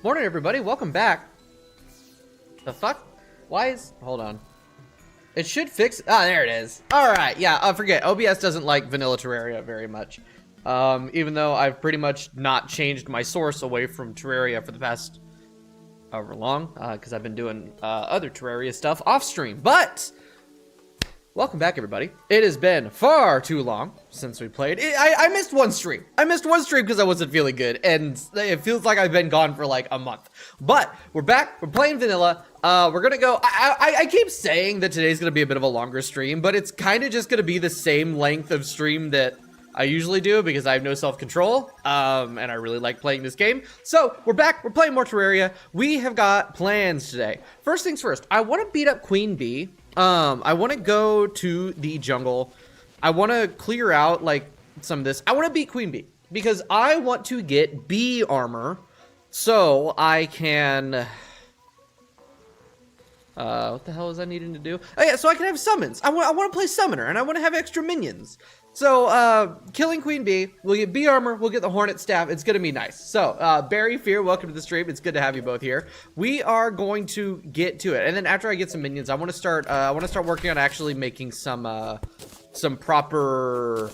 Morning, everybody. Welcome back. The fuck? Why is... Hold on. It should fix... Ah, there it is. All right. Yeah, I forget. OBS doesn't like vanilla Terraria very much. Even though I've pretty much not changed my source away from Terraria for the past however long, because I've been doing other Terraria stuff off stream. But... Welcome back, everybody. It has been far too long since we played. I missed one stream. I missed one stream because I wasn't feeling good, and it feels like I've been gone for like a month. But we're back. We're playing vanilla. We're gonna go. I keep saying that today's gonna be a bit of a longer stream, but it's kind of just gonna be the same length of stream that I usually do because I have no self-control, and I really like playing this game. So we're back. We're playing more Terraria. We have got plans today. First things first. I want to beat up Queen Bee. I want to go to the jungle. I want to clear out, like, some of this. I want to beat Queen Bee because I want to get bee armor so I can... what the hell is I needing to do? Oh, yeah, so I can have summons. I want to play summoner, and I want to have extra minions. So, killing Queen Bee, we'll get bee armor, we'll get the hornet staff. It's gonna be nice. So, Barry Fear, welcome to the stream. It's good to have you both here. We are going to get to it, and then after I get some minions, I want to start working on actually making some proper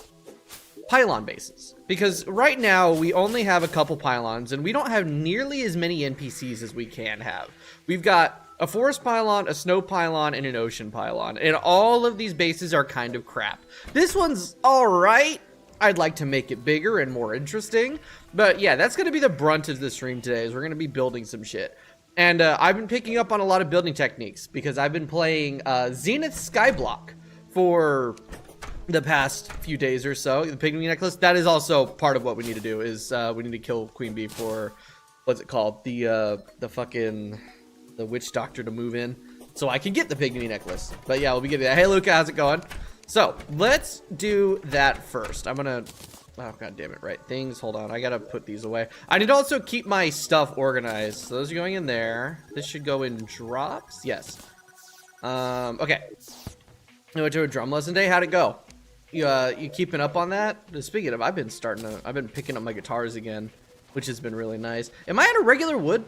pylon bases. Because right now, we only have a couple pylons, and we don't have nearly as many NPCs as we can have. We've got a forest pylon, a snow pylon, and an ocean pylon. And all of these bases are kind of crap. This one's alright. I'd like to make it bigger and more interesting. But yeah, that's going to be the brunt of the stream today, is we're going to be building some shit. And I've been picking up on a lot of building techniques, because I've been playing Zenith Skyblock for the past few days or so. The pygmy necklace, that is also part of what we need to do, is we need to kill Queen Bee for, what's it called? The witch doctor to move in so I can get the pygmy necklace. But yeah, we'll be getting that. Hey Luca, how's it going? So let's do that first. I'm gonna, oh god damn it, right, things, hold on, I gotta put these away. I need to also keep my stuff organized. So those are going in there. This should go in drops. Yes. Okay, I went to a drum lesson day. How'd it go? You keeping up on that? Speaking of, I've been picking up my guitars again, which has been really nice. Am I out of regular wood?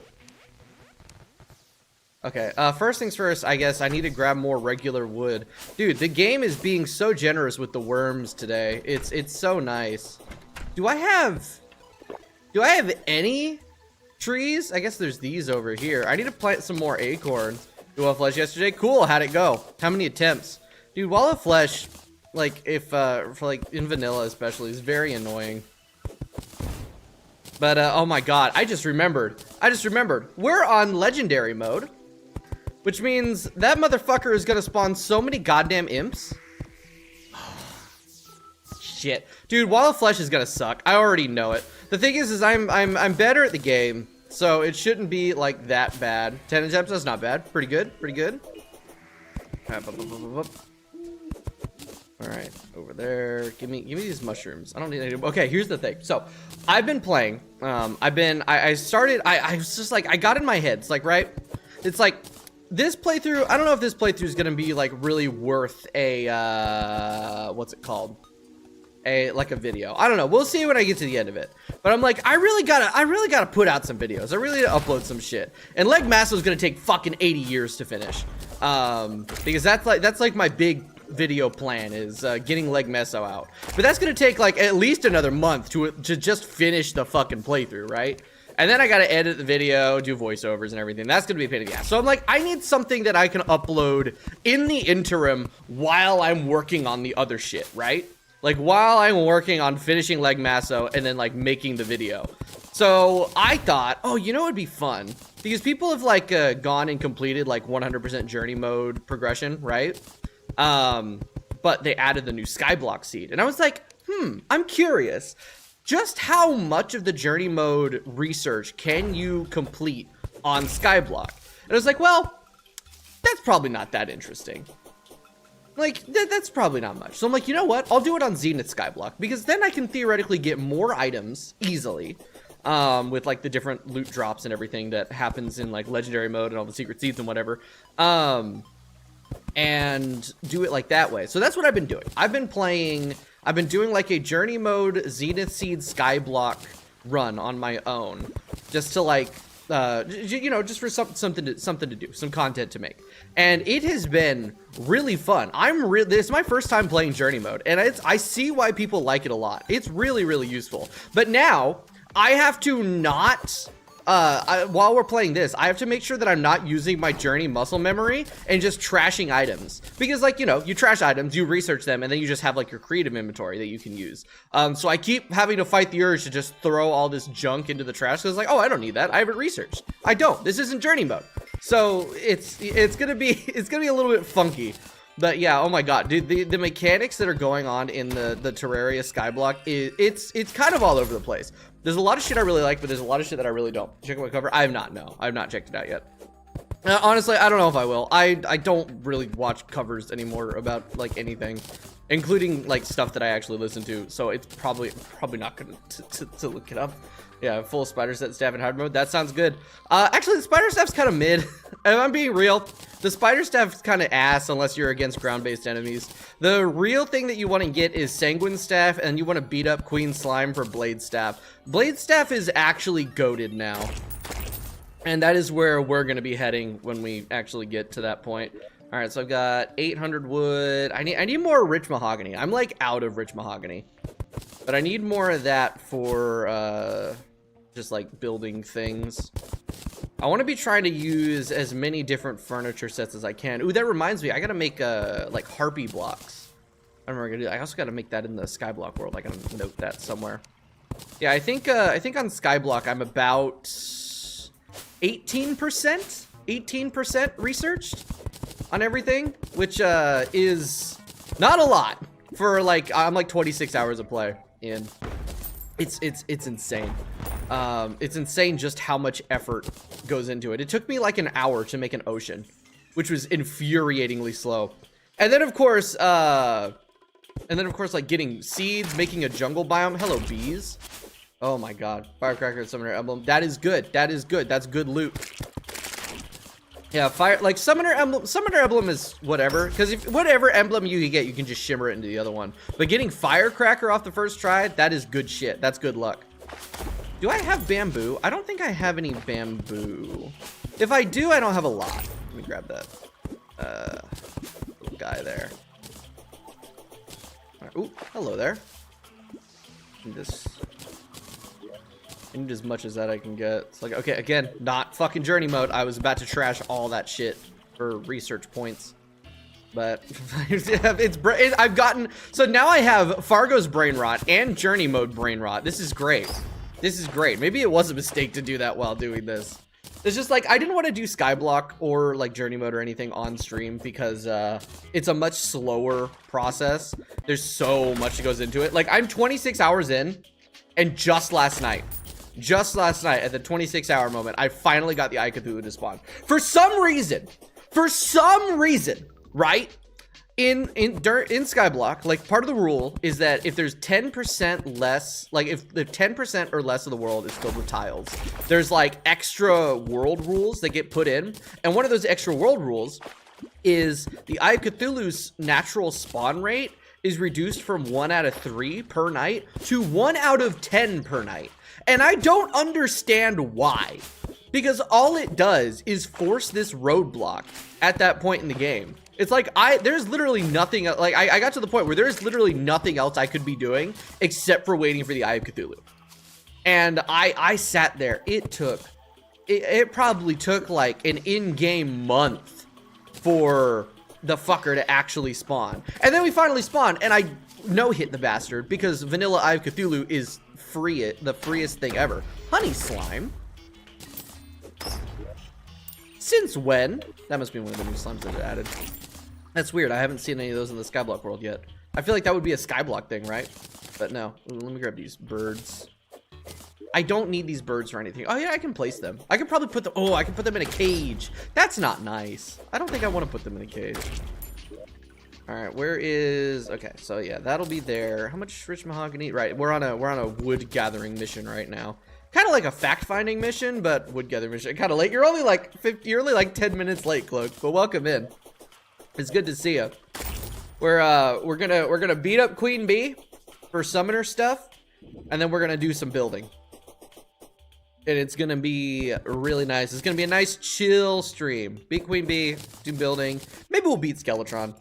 Okay, first things first, I guess I need to grab more regular wood. Dude, the game is being so generous with the worms today. It's so nice. Do I have any trees? I guess there's these over here. I need to plant some more acorns. Wall of Flesh yesterday? Cool, how'd it go? How many attempts? Dude, Wall of Flesh, like, if, for, like, in vanilla especially, is very annoying. But, oh my god, I just remembered. We're on legendary mode. Which means that motherfucker is gonna spawn so many goddamn imps. Shit. Dude, Wall of Flesh is gonna suck. I already know it. The thing is I'm better at the game, so it shouldn't be like that bad. 10 attempts, that's not bad. Pretty good. Alright, over there. Give me these mushrooms. I don't need any. Okay, here's the thing. So I've been playing. I was just like, I got in my head. It's like, right? It's like this playthrough, I don't know if this playthrough is gonna be like really worth a what's it called? Like a video. I don't know. We'll see when I get to the end of it. But I'm like, I really gotta put out some videos. I really gotta upload some shit. And Leg Masso is gonna take fucking 80 years to finish. Because that's like my big video plan is getting Leg Meso out. But that's gonna take like at least another month to just finish the fucking playthrough, right? And then I gotta edit the video, do voiceovers and everything. That's gonna be a pain in the ass. So I'm like, I need something that I can upload in the interim while I'm working on the other shit, right? Like while I'm working on finishing Leg Masso and then like making the video. So I thought, oh, you know, it'd be fun because people have like gone and completed like 100% journey mode progression, right? But they added the new Skyblock seed, and I was like, I'm curious. Just how much of the journey mode research can you complete on Skyblock? And I was like, well, that's probably not that interesting. Like, that's probably not much. So I'm like, you know what? I'll do it on Zenith Skyblock, because then I can theoretically get more items easily, with like the different loot drops and everything that happens in like legendary mode and all the secret seeds and whatever. And do it like that way. So that's what I've been doing. I've been doing like a journey mode Zenith Seed Skyblock run on my own, just to like you know, just for something to do, some content to make. And it has been really fun. This is my first time playing journey mode, and I see why people like it a lot. It's really, really useful. But now I have to not while we're playing this, I have to make sure that I'm not using my journey muscle memory and just trashing items, because, like, you know, you trash items, you research them, and then you just have like your creative inventory that you can use. So I keep having to fight the urge to just throw all this junk into the trash, because, like, oh, I don't need that, I haven't researched. I don't. This isn't journey mode. So it's gonna be a little bit funky. But yeah, oh my god, dude, the mechanics that are going on in the Terraria skyblock, it's kind of all over the place. There's a lot of shit I really like, but there's a lot of shit that I really don't. Check out my cover. I have not checked it out yet. Honestly, I don't know if I will. I don't really watch covers anymore about like anything, including like stuff that I actually listen to. So it's probably not gonna to look it up. Yeah, full spider set staff in hard mode. That sounds good. Actually, the spider staff's kind of mid. If I'm being real, the spider staff's kind of ass unless you're against ground-based enemies. The real thing that you want to get is sanguine staff, and you want to beat up queen slime for blade staff. Blade staff is actually goated now, and that is where we're gonna be heading when we actually get to that point. All right, so I've got 800 wood. I need more rich mahogany. I'm like out of rich mahogany, but I need more of that for just like building things. I want to be trying to use as many different furniture sets as I can. Ooh, that reminds me, I gotta make like harpy blocks. I don't remember what I'm gonna do. I also gotta make that in the skyblock world. I gotta note that somewhere. Yeah, I think on skyblock I'm about 18% researched on everything, which is not a lot for like, I'm like 26 hours of play in. It's insane. It's insane just how much effort goes into it. It took me like an hour to make an ocean, which was infuriatingly slow. And then of course like getting seeds, making a jungle biome. Hello, bees. Oh my god. Firecracker and Summoner Emblem. That is good. That is good. That's good loot. Yeah, Summoner Emblem is whatever, because if whatever emblem you get, you can just shimmer it into the other one. But getting Firecracker off the first try, that is good shit. That's good luck. Do I have bamboo? I don't think I have any bamboo. If I do, I don't have a lot. Let me grab that little guy there. Right. Ooh, hello there. I need as much as that I can get. It's like, okay, again, not fucking journey mode. I was about to trash all that shit for research points. But I've gotten, so now I have Fargo's brain rot and journey mode brain rot. This is great. This is great. Maybe it was a mistake to do that while doing this. It's just like, I didn't want to do skyblock or like journey mode or anything on stream because it's a much slower process. There's so much that goes into it. Like, I'm 26 hours in, and just last night at the 26-hour moment, I finally got the Eye Cthulhu to spawn. For some reason, right? In skyblock, like, part of the rule is that if there's 10% less, like if 10% or less of the world is filled with tiles, there's like extra world rules that get put in. And one of those extra world rules is the Eye of Cthulhu's natural spawn rate is reduced from 1 out of 3 per night to 1 out of 10 per night. And I don't understand why, because all it does is force this roadblock at that point in the game. It's like, there's literally nothing, like, I got to the point where there's literally nothing else I could be doing except for waiting for the Eye of Cthulhu. And I sat there. It probably took like an in-game month for the fucker to actually spawn. And then we finally spawned, and I no-hit the bastard because vanilla Eye of Cthulhu is the freest thing ever. Honey slime? Since when? That must be one of the new slimes that are added. That's weird. I haven't seen any of those in the skyblock world yet. I feel like that would be a skyblock thing, right? But no. Let me grab these birds. I don't need these birds or anything. Oh yeah, I can place them. I could probably put them. Oh, I can put them in a cage. That's not nice. I don't think I want to put them in a cage. All right, where is? Okay, so yeah, that'll be there. How much rich mahogany? Right, we're on a wood gathering mission right now. Kind of like a fact-finding mission, but wood gathering mission. Kind of late. You're only like 10 minutes late, Cloak. But welcome in. It's good to see you. We're gonna beat up Queen Bee for summoner stuff, and then we're gonna do some building. and it's gonna be really nice. It's gonna be a nice chill stream. Beat Queen Bee, do building. Maybe we'll beat Skeletron.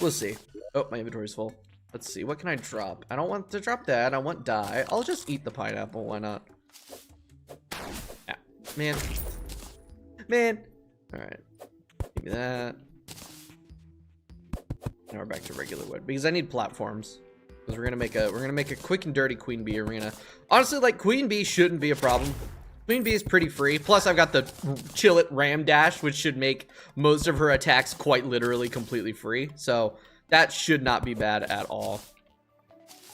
We'll see. Oh, my inventory's full. Let's see, what can I drop? I don't want to drop that. I want dye. I'll just eat the pineapple. Why not? Yeah. Man. All right. Give me that. Now we're back to regular wood because I need platforms. Because we're gonna make a quick and dirty Queen Bee arena. Honestly, like Queen Bee shouldn't be a problem. Queen Bee is pretty free. Plus, I've got the Chill It Ram Dash, which should make most of her attacks quite literally completely free. So that should not be bad at all.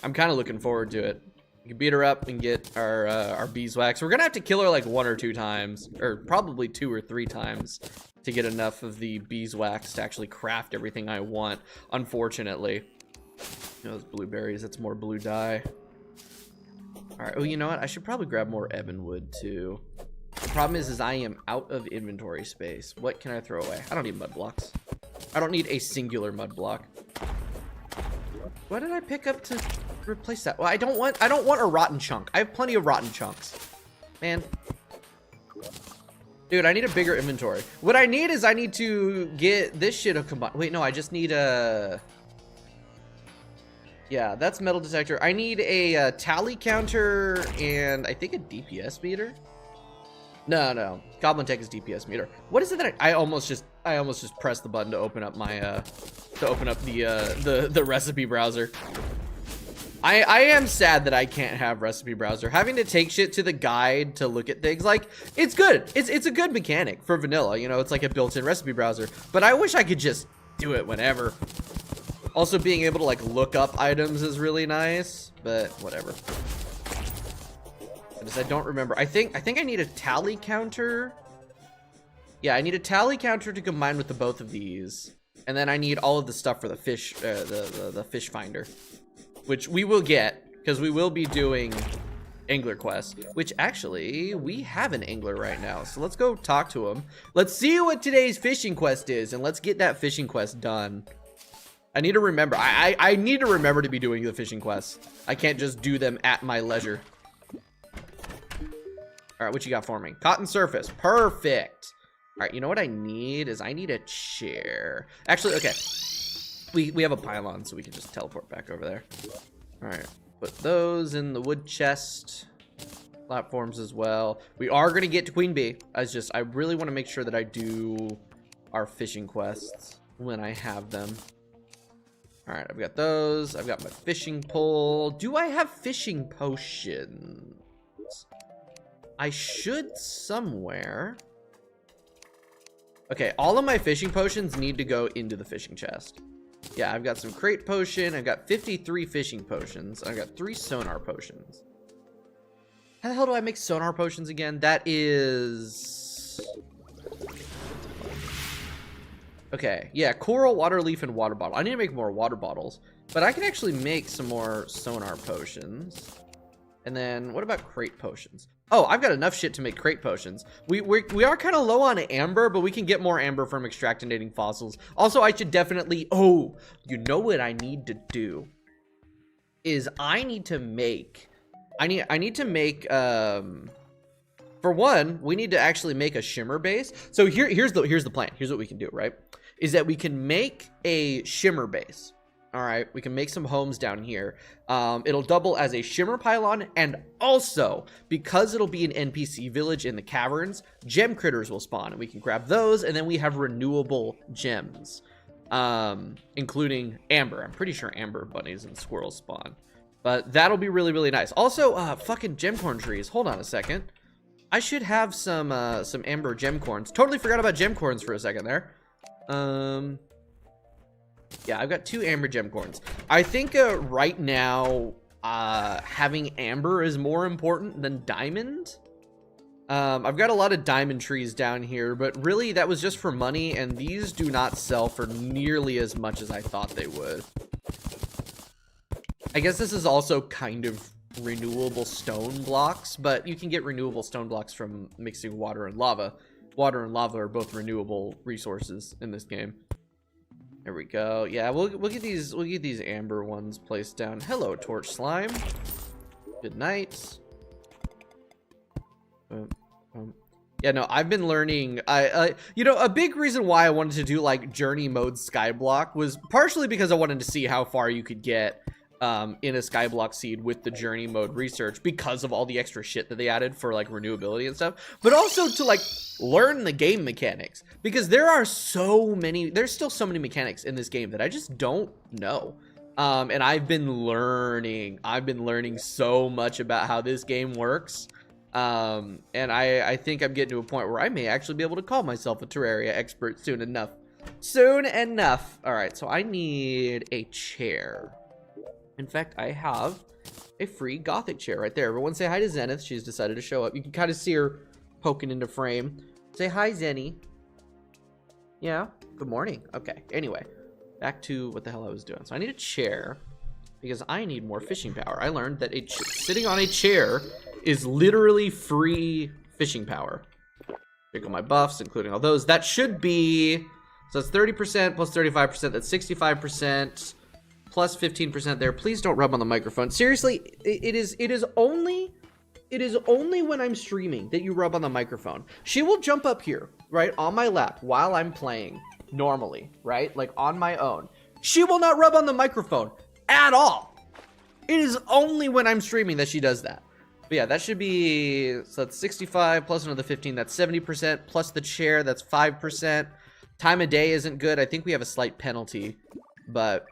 I'm kind of looking forward to it. We can beat her up and get our beeswax. We're gonna have to kill her like 1 or 2 times, or probably 2 or 3 times, to get enough of the beeswax to actually craft everything I want. Unfortunately. Those blueberries, that's more blue dye. All right, oh, you know what? I should probably grab more ebonwood too. The problem is I am out of inventory space. What can I throw away? I don't need mud blocks. I don't need a singular mud block. What did I pick up to replace that? Well, I don't want a rotten chunk. I have plenty of rotten chunks. Man. Dude, I need a bigger inventory. What I need is I need to get this shit a combine. Wait, no, I just need a... Yeah, that's metal detector. I need a tally counter and I think a DPS meter. No. Goblin Tech is DPS meter. What is it that I almost just pressed the button to open up my the recipe browser. I am sad that I can't have recipe browser. Having to take shit to the guide to look at things, like, it's good. It's a good mechanic for vanilla, you know, it's like a built-in recipe browser. But I wish I could just do it whenever. Also, being able to like look up items is really nice, but whatever. I don't remember. I think I need a tally counter. Yeah, I need a tally counter to combine with the both of these, and then I need all of the stuff for the fish, the fish finder, which we will get because we will be doing angler quests. Which actually we have an angler right now, so let's go talk to him. Let's see what today's fishing quest is, and let's get that fishing quest done. I need to remember. I need to remember to be doing the fishing quests. I can't just do them at my leisure. All right, what you got for me? Cotton surface. Perfect. All right, you know what I need is I need a chair. Actually, okay. We have a pylon, so we can just teleport back over there. All right, put those in the wood chest. Platforms as well. We are going to get to Queen Bee. I really want to make sure that I do our fishing quests when I have them. All right, I've got those. I've got my fishing pole. Do I have fishing potions? I should somewhere. Okay, all of my fishing potions need to go into the fishing chest. Yeah, I've got some crate potion. I've got 53 fishing potions. I've got 3 sonar potions. How the hell do I make sonar potions again? That is... Okay, yeah, coral, water leaf, and water bottle. I need to make more water bottles, but I can actually make some more sonar potions. And then what about crate potions? Oh, I've got enough shit to make crate potions. We are kind of low on amber, but we can get more amber from extractinating fossils. Also, I should definitely... Oh, you know what I need to do? Is I need to make... I need to make... For one, we need to actually make a shimmer base. So here's the plan. Here's what we can do, right? Is that we can make a shimmer base. All right, we can make some homes down here. It'll double as a shimmer pylon, and also, because it'll be an NPC village in the caverns, gem critters will spawn, and we can grab those, and then we have renewable gems, including amber. I'm pretty sure amber bunnies and squirrels spawn, but that'll be really, really nice. Also, fucking gemcorn trees. Hold on a second. I should have some amber gemcorns. Totally forgot about gemcorns for a second there. Yeah, I've got 2 amber gemcorns. I think right now, having amber is more important than diamond. I've got a lot of diamond trees down here, but really that was just for money, and these do not sell for nearly as much as I thought they would. I guess this is also kind of renewable stone blocks, but you can get renewable stone blocks from mixing water and lava. Water and lava are both renewable resources in this game. There we go. Yeah, we'll get these amber ones placed down. Hello, torch slime. Good night. Yeah, no, I've been learning. You know, a big reason why I wanted to do like journey mode skyblock was partially because I wanted to see how far you could get in a skyblock seed with the journey mode research because of all the extra shit that they added for like renewability and stuff, but also to like learn the game mechanics, because there's still so many mechanics in this game that I just don't know. And I've been learning so much about how this game works. And I think I'm getting to a point where I may actually be able to call myself a Terraria expert soon enough. All right, so I need a chair. In fact, I have a free Gothic chair right there. Everyone say hi to Zenith. She's decided to show up. You can kind of see her poking into frame. Say hi, Zenny. Yeah, good morning. Okay, anyway, back to what the hell I was doing. So I need a chair because I need more fishing power. I learned that sitting on a chair is literally free fishing power. Pick all my buffs, including all those. That should be, so that's 30% plus 35%. That's 65%. Plus 15% there. Please don't rub on the microphone. Seriously, it is only when I'm streaming that you rub on the microphone. She will jump up here, right, on my lap while I'm playing normally, right? Like on my own. She will not rub on the microphone at all. It is only when I'm streaming that she does that. But yeah, that should be, so that's 65 plus another 15, that's 70%, plus the chair, that's 5%. Time of day isn't good. I think we have a slight penalty, but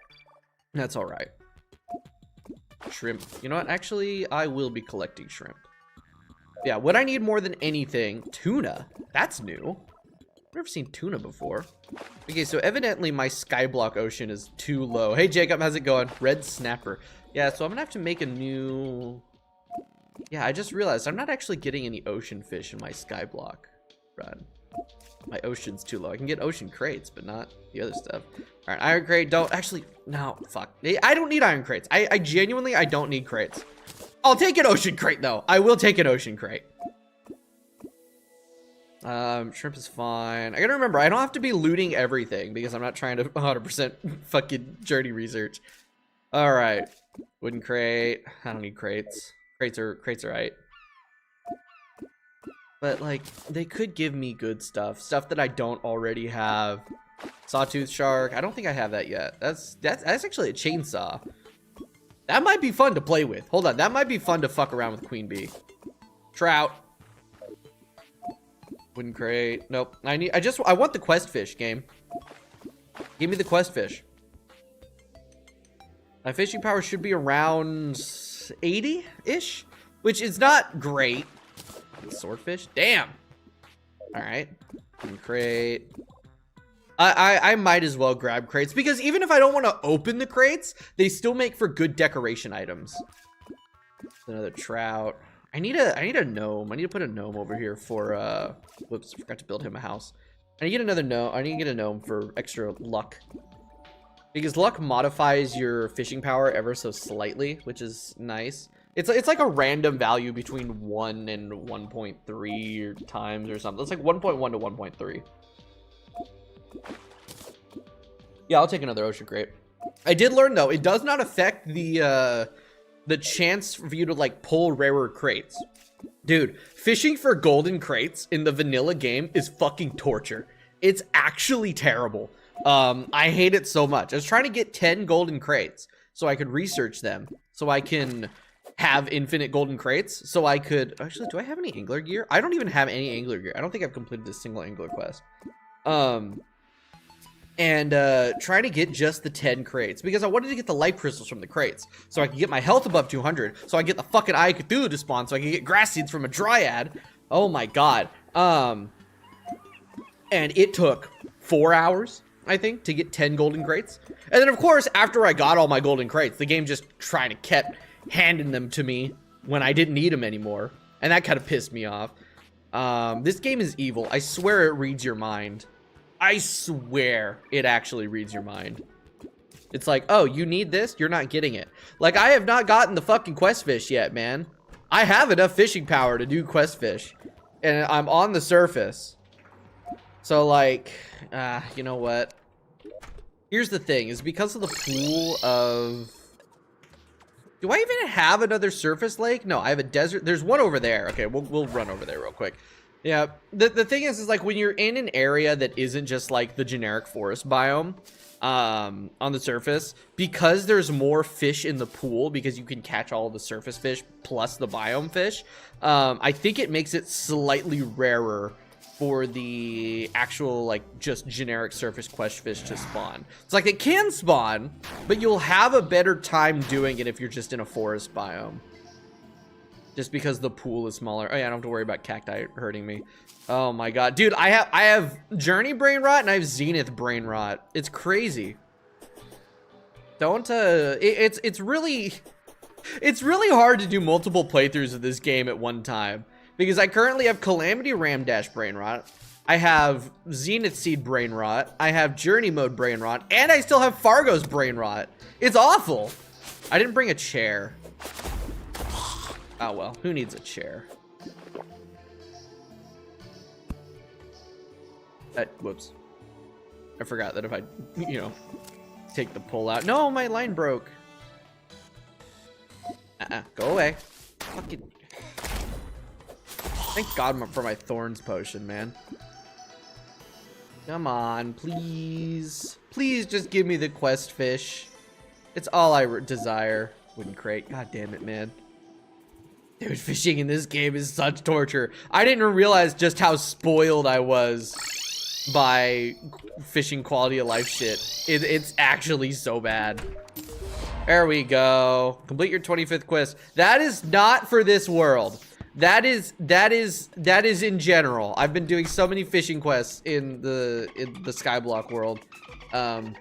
that's all right. Shrimp. You know what? Actually, I will be collecting shrimp. Yeah, what I need more than anything, tuna. That's new. I've never seen tuna before. Okay, so evidently my skyblock ocean is too low. Hey, Jacob, how's it going? Red snapper. Yeah, so I'm gonna have to make a new... Yeah, I just realized I'm not actually getting any ocean fish in my skyblock run. My ocean's too low. I can get ocean crates, but not the other stuff. All right, iron crate. Don't actually. No, fuck. I don't need iron crates. I genuinely, I don't need crates. I'll take an ocean crate though. I will take an ocean crate. Shrimp is fine. I gotta remember, I don't have to be looting everything because I'm not trying to 100% fucking journey research. All right, wooden crate. I don't need crates. Crates are right. But like, they could give me good stuff that I don't already have. Sawtooth shark. I don't think I have that yet. That's actually a chainsaw. That might be fun to play with. Hold on, that might be fun to fuck around with queen bee. Trout. Wooden crate. Nope. I want the quest fish game. Give me the quest fish. My fishing power should be around 80-ish, which is not great. Swordfish? Damn. All right. Crate. I might as well grab crates because even if I don't want to open the crates, they still make for good decoration items. Another trout. I need a gnome. I need to put a gnome over here for whoops, forgot to build him a house. I need to get another gnome. I need to get a gnome for extra luck. Because luck modifies your fishing power ever so slightly, which is nice. It's like a random value between 1 and 1.3 times or something. It's like 1.1 to 1.3. Yeah, I'll take another ocean crate. I did learn though, it does not affect the chance for you to like pull rarer crates. Dude, fishing for golden crates in the vanilla game is fucking torture. It's actually terrible. I hate it so much. I was trying to get 10 golden crates so I could research them, so I can have infinite golden crates, so I could actually, do I have any angler gear? I don't even have any angler gear. I don't think I've completed a single angler quest. And try to get just the 10 crates because I wanted to get the life crystals from the crates so I could get my health above 200, so I get the fucking Eye of Cthulhu to spawn, so I can get grass seeds from a dryad. Oh my god. And it took 4 hours, I think, to get 10 golden crates. And then of course, after I got all my golden crates, the game just kept handing them to me when I didn't need them anymore, and that kind of pissed me off. This game is evil. I swear it reads your mind. I swear it actually reads your mind. It's like, oh, you need this? You're not getting it. Like, I have not gotten the fucking quest fish yet, man. I have enough fishing power to do quest fish, and I'm on the surface. So like, you know what? Here's the thing, is because of the pool of Do I even have another surface lake? No, I have a desert. There's one over there. Okay, we'll run over there real quick. Yeah, the thing is like when you're in an area that isn't just like the generic forest biome on the surface, because there's more fish in the pool because you can catch all the surface fish plus the biome fish, I think it makes it slightly rarer for the actual like just generic surface quest fish to spawn. It's like it can spawn, but you'll have a better time doing it if you're just in a forest biome. Just because the pool is smaller. Oh yeah, I don't have to worry about cacti hurting me. Oh my god. Dude, I have Journey brain rot and I have Zenith brain rot. It's crazy. Don't it's really hard to do multiple playthroughs of this game at one time. Because I currently have Calamity Ram Dash brain rot. I have Zenith Seed brain rot. I have Journey Mode brain rot. And I still have Fargo's brain rot. It's awful. I didn't bring a chair. Oh well, who needs a chair? Whoops. I forgot that if I, you know, take the pull out. No, my line broke. Go away. Fucking. Thank God for my Thorns potion, man. Come on, please. Please just give me the quest fish. It's all I desire. Wooden crate. God damn it, man. Dude, fishing in this game is such torture. I didn't realize just how spoiled I was by fishing quality of life shit. It's actually so bad. There we go. Complete your 25th quest. That is not for this world. That is in general. I've been doing so many fishing quests in the Skyblock world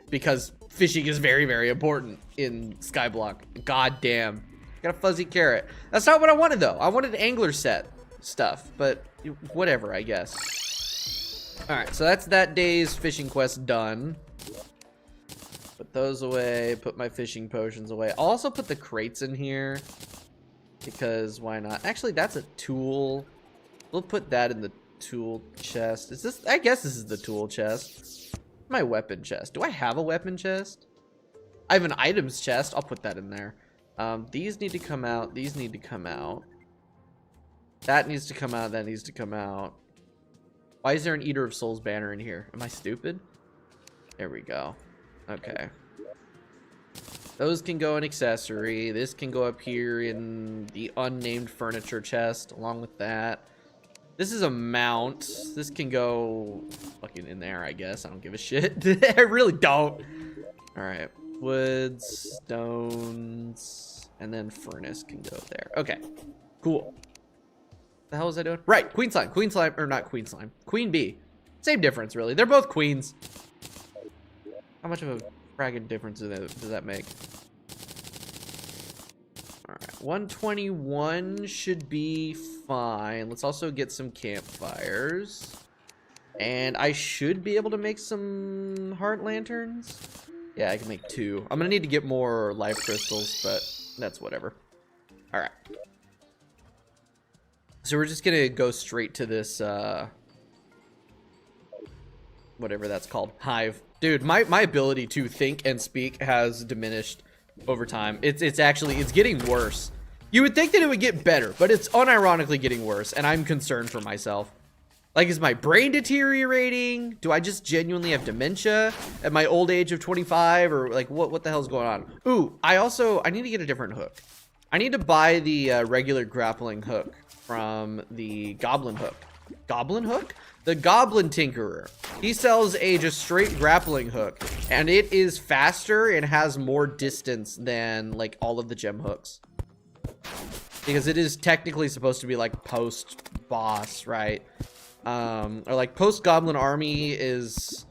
because fishing is very, very important in Skyblock. God damn. Got a fuzzy carrot. That's not what I wanted though. I wanted angler set stuff, but whatever, I guess. All right, so that's that day's fishing quest done. Put those away, put my fishing potions away. I'll also put the crates in here because why not? Actually, that's a tool. We'll put that in the tool chest. Is this, I guess this is the tool chest. My weapon chest. Do I have a weapon chest? I have an items chest. I'll put that in there. These need to come out. These need to come out. That needs to come out. That needs to come out. Why is there an Eater of Souls banner in here? Am I stupid? There we go. Okay. Those can go in accessory. This can go up here in the unnamed furniture chest along with that. This is a mount. This can go fucking in there, I guess. I don't give a shit. I really don't. All right. Woods, stones, and then furnace can go there. Okay, cool. The hell was I doing? Right, queen slime, or not queen slime, queen bee. Same difference, really. They're both queens. How much of a fragging difference does that make? All right, 121 should be fine. Let's also get some campfires. And I should be able to make some heart lanterns. Yeah, I can make 2. I'm gonna need to get more life crystals, but that's whatever. All right. So we're just gonna go straight to this, whatever that's called, hive. Dude, my ability to think and speak has diminished over time. It's getting worse. You would think that it would get better, but it's unironically getting worse, and I'm concerned for myself. Like, is my brain deteriorating? Do I just genuinely have dementia at my old age of 25? Or like, what the hell's going on? Ooh, I need to get a different hook. I need to buy the regular grappling hook from the goblin hook. Goblin hook? The Goblin Tinkerer. He sells a just straight grappling hook, and it is faster and has more distance than like all of the gem hooks. Because it is technically supposed to be like post-boss, right? Or like post-goblin army is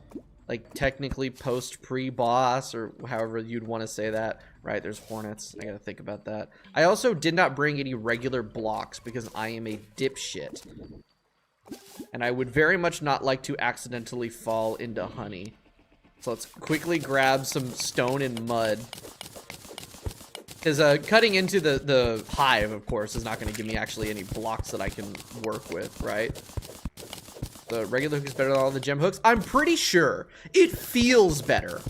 like technically post-pre-boss, or however you'd want to say that. Right, there's hornets. I gotta think about that. I also did not bring any regular blocks because I am a dipshit. And I would very much not like to accidentally fall into honey. So let's quickly grab some stone and mud. Because cutting into the hive, of course, is not going to give me actually any blocks that I can work with, right? The regular hook is better than all the gem hooks. I'm pretty sure it feels better.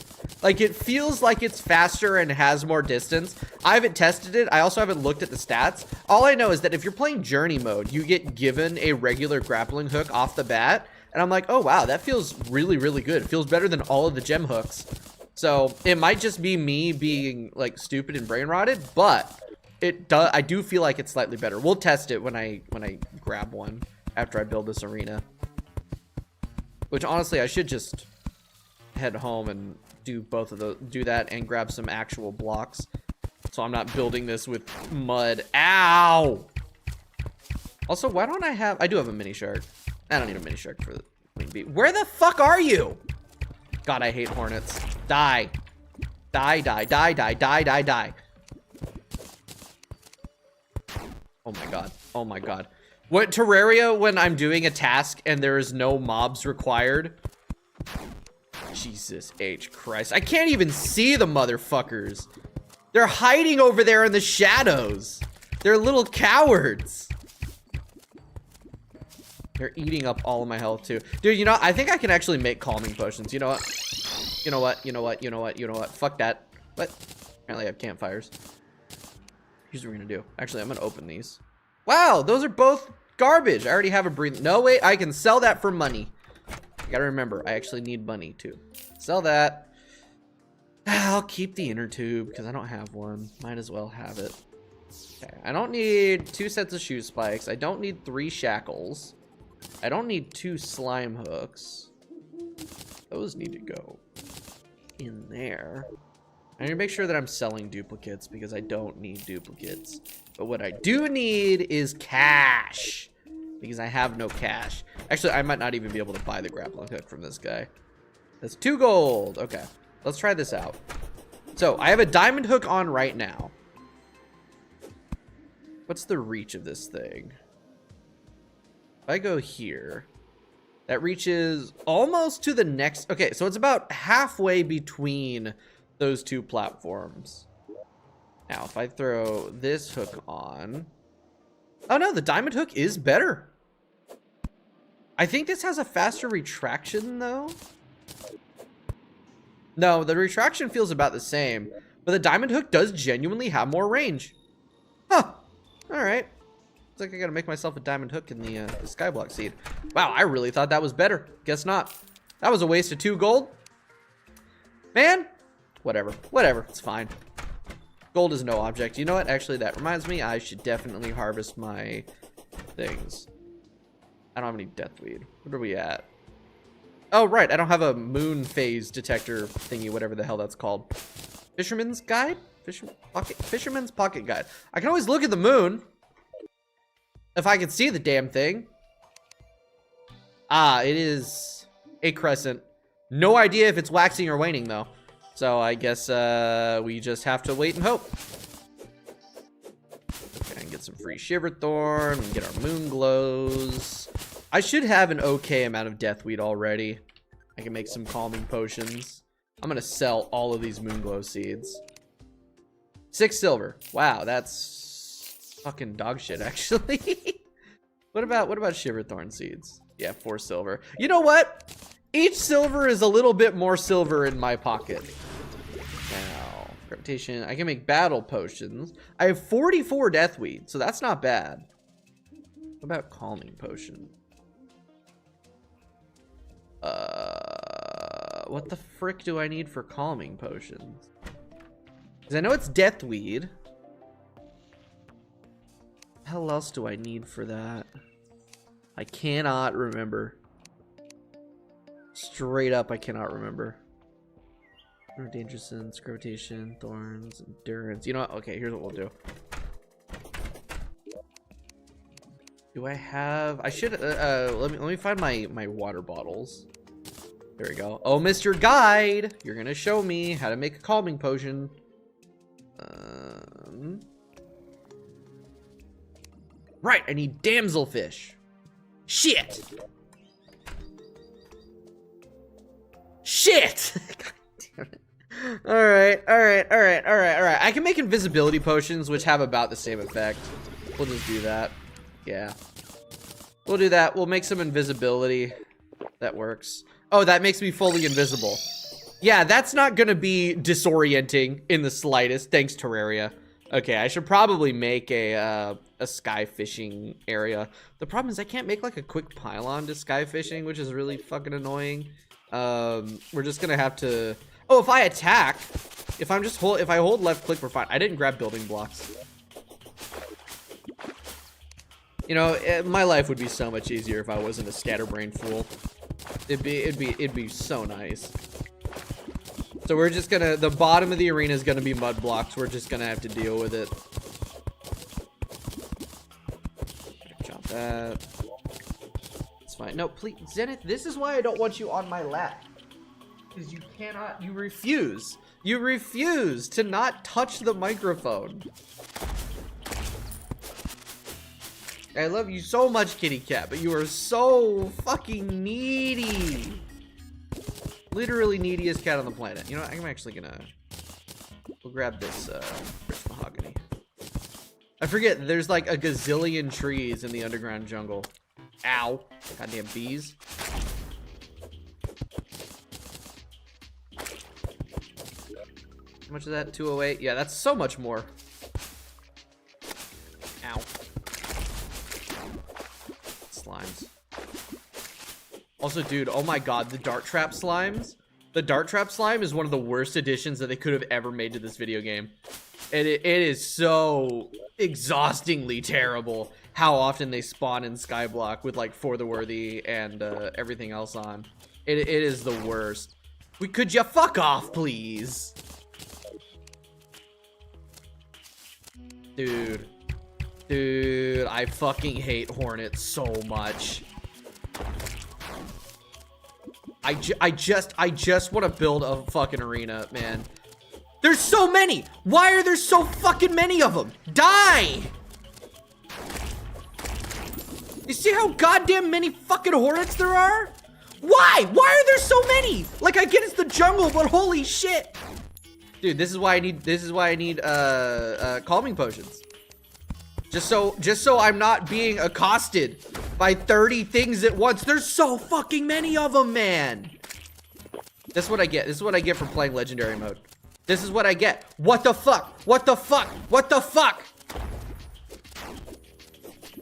Like, it feels like it's faster and has more distance. I haven't tested it. I also haven't looked at the stats. All I know is that if you're playing journey mode, you get given a regular grappling hook off the bat. And I'm like, oh, wow, that feels really, really good. It feels better than all of the gem hooks. So it might just be me being, like, stupid and brain rotted, but I do feel like it's slightly better. We'll test it when I grab one after I build this arena. Which, honestly, I should just head home and do both of those, do that and grab some actual blocks, so I'm not building this with mud. Ow! Also, why don't I do have a mini shark. I don't need a mini shark for the queen bee. Where the fuck are you? God, I hate hornets. Die. Die, die, die, die, die, die, die. Oh my god. Oh my god. What, Terraria, when I'm doing a task and there is no mobs required? Jesus H. Christ. I can't even see the motherfuckers. They're hiding over there in the shadows. They're little cowards. They're eating up all of my health too. Dude, you know, I think I can actually make calming potions. You know what? You know what? You know what? You know what? You know what? Fuck that. What? Apparently I have campfires. Here's what we're gonna do. Actually, I'm gonna open these. Wow, those are both garbage. I already have a breathing. No, wait, I can sell that for money. I gotta remember, I actually need money too. Sell that. I'll keep the inner tube because I don't have one. Might as well have it. Okay, I don't need 2 sets of shoe spikes. I don't need 3 shackles. I don't need 2 slime hooks. Those need to go in there. I need to make sure that I'm selling duplicates because I don't need duplicates. But what I do need is cash, because I have no cash. Actually, I might not even be able to buy the grappling hook from this guy. That's 2 gold. Okay, let's try this out. So I have a diamond hook on right now. What's the reach of this thing? If I go here, that reaches almost to the next. Okay, so it's about halfway between those 2 platforms. Now, if I throw this hook on. Oh no, the diamond hook is better. I think this has a faster retraction though. No, the retraction feels about the same, but the diamond hook does genuinely have more range. Huh. All right. Looks like I gotta make myself a diamond hook in the skyblock seed. Wow, I really thought that was better. Guess not. That was a waste of 2 gold. Man, whatever. Whatever, it's fine. Gold is no object. You know what? Actually, that reminds me, I should definitely harvest my things. I don't have any deathweed. What are we at? Oh, right. I don't have a moon phase detector thingy, whatever the hell that's called. Fisherman's guide? Fisherman's pocket guide. I can always look at the moon if I can see the damn thing. Ah, it is a crescent. No idea if it's waxing or waning, though. So I guess we just have to wait and hope. Okay, and get some free Shiverthorn and get our moon glows. I should have an okay amount of deathweed already. I can make some calming potions. I'm gonna sell all of these moon glow seeds. 6 silver. Wow, that's fucking dog shit, actually. What about Shiverthorn seeds? Yeah, 4 silver. You know what? Each silver is a little bit more silver in my pocket. Now, gravitation. I can make battle potions. I have 44 deathweed, so that's not bad. What about calming potion? What the frick do I need for calming potions? Because I know it's deathweed. What the hell else do I need for that? I cannot remember. Straight up, I cannot remember. Dangerous sense, gravitation, thorns, endurance. You know what? Okay, here's what we'll do. Do I have? I should. Let me find my water bottles. There we go. Oh, Mr. Guide, you're gonna show me how to make a calming potion. Right, I need damselfish. Shit. Shit. God damn it. All right. I can make invisibility potions, which have about the same effect. We'll just do that. Yeah. We'll do that. We'll make some invisibility. That works. Oh, that makes me fully invisible. Yeah, that's not gonna be disorienting in the slightest. Thanks, Terraria. Okay, I should probably make a sky fishing area. The problem is I can't make like a quick pylon to sky fishing, which is really fucking annoying. We're just gonna have to. Oh, if I attack, if I hold left click, we're fine. I didn't grab building blocks. You know, my life would be so much easier if I wasn't a scatterbrain fool. It'd be so nice. So we're just gonna, the bottom of the arena is gonna be mud blocks. We're just gonna have to deal with it. Chop that. It's fine. No, please, Zenith, this is why I don't want you on my lap. Because you cannot, you refuse. You refuse to not touch the microphone. I love you so much, kitty cat, but you are so fucking needy. Literally neediest cat on the planet. You know what? I'm actually gonna... We'll grab this rich mahogany. I forget, there's like a gazillion trees in the underground jungle. Ow. Goddamn bees. How much is that? 208? Yeah, that's so much more. Ow. Slimes. Also, dude, oh my god, the dart trap slimes. The dart trap slime is one of the worst additions that they could have ever made to this video game. It is so exhaustingly terrible how often they spawn in Skyblock with like For the Worthy and everything else on. It is the worst. Could you fuck off, please? Dude. Dude, I fucking hate hornets so much. I just want to build a fucking arena, man. There's so many. Why are there so fucking many of them? Die! You see how goddamn many fucking hornets there are? Why? Why are there so many? Like, I get it's the jungle, but holy shit. Dude, this is why I need calming potions. Just so I'm not being accosted by 30 things at once. There's so fucking many of them, man. That's what I get. This is what I get for playing legendary mode. This is what I get. What the fuck? What the fuck? What the fuck?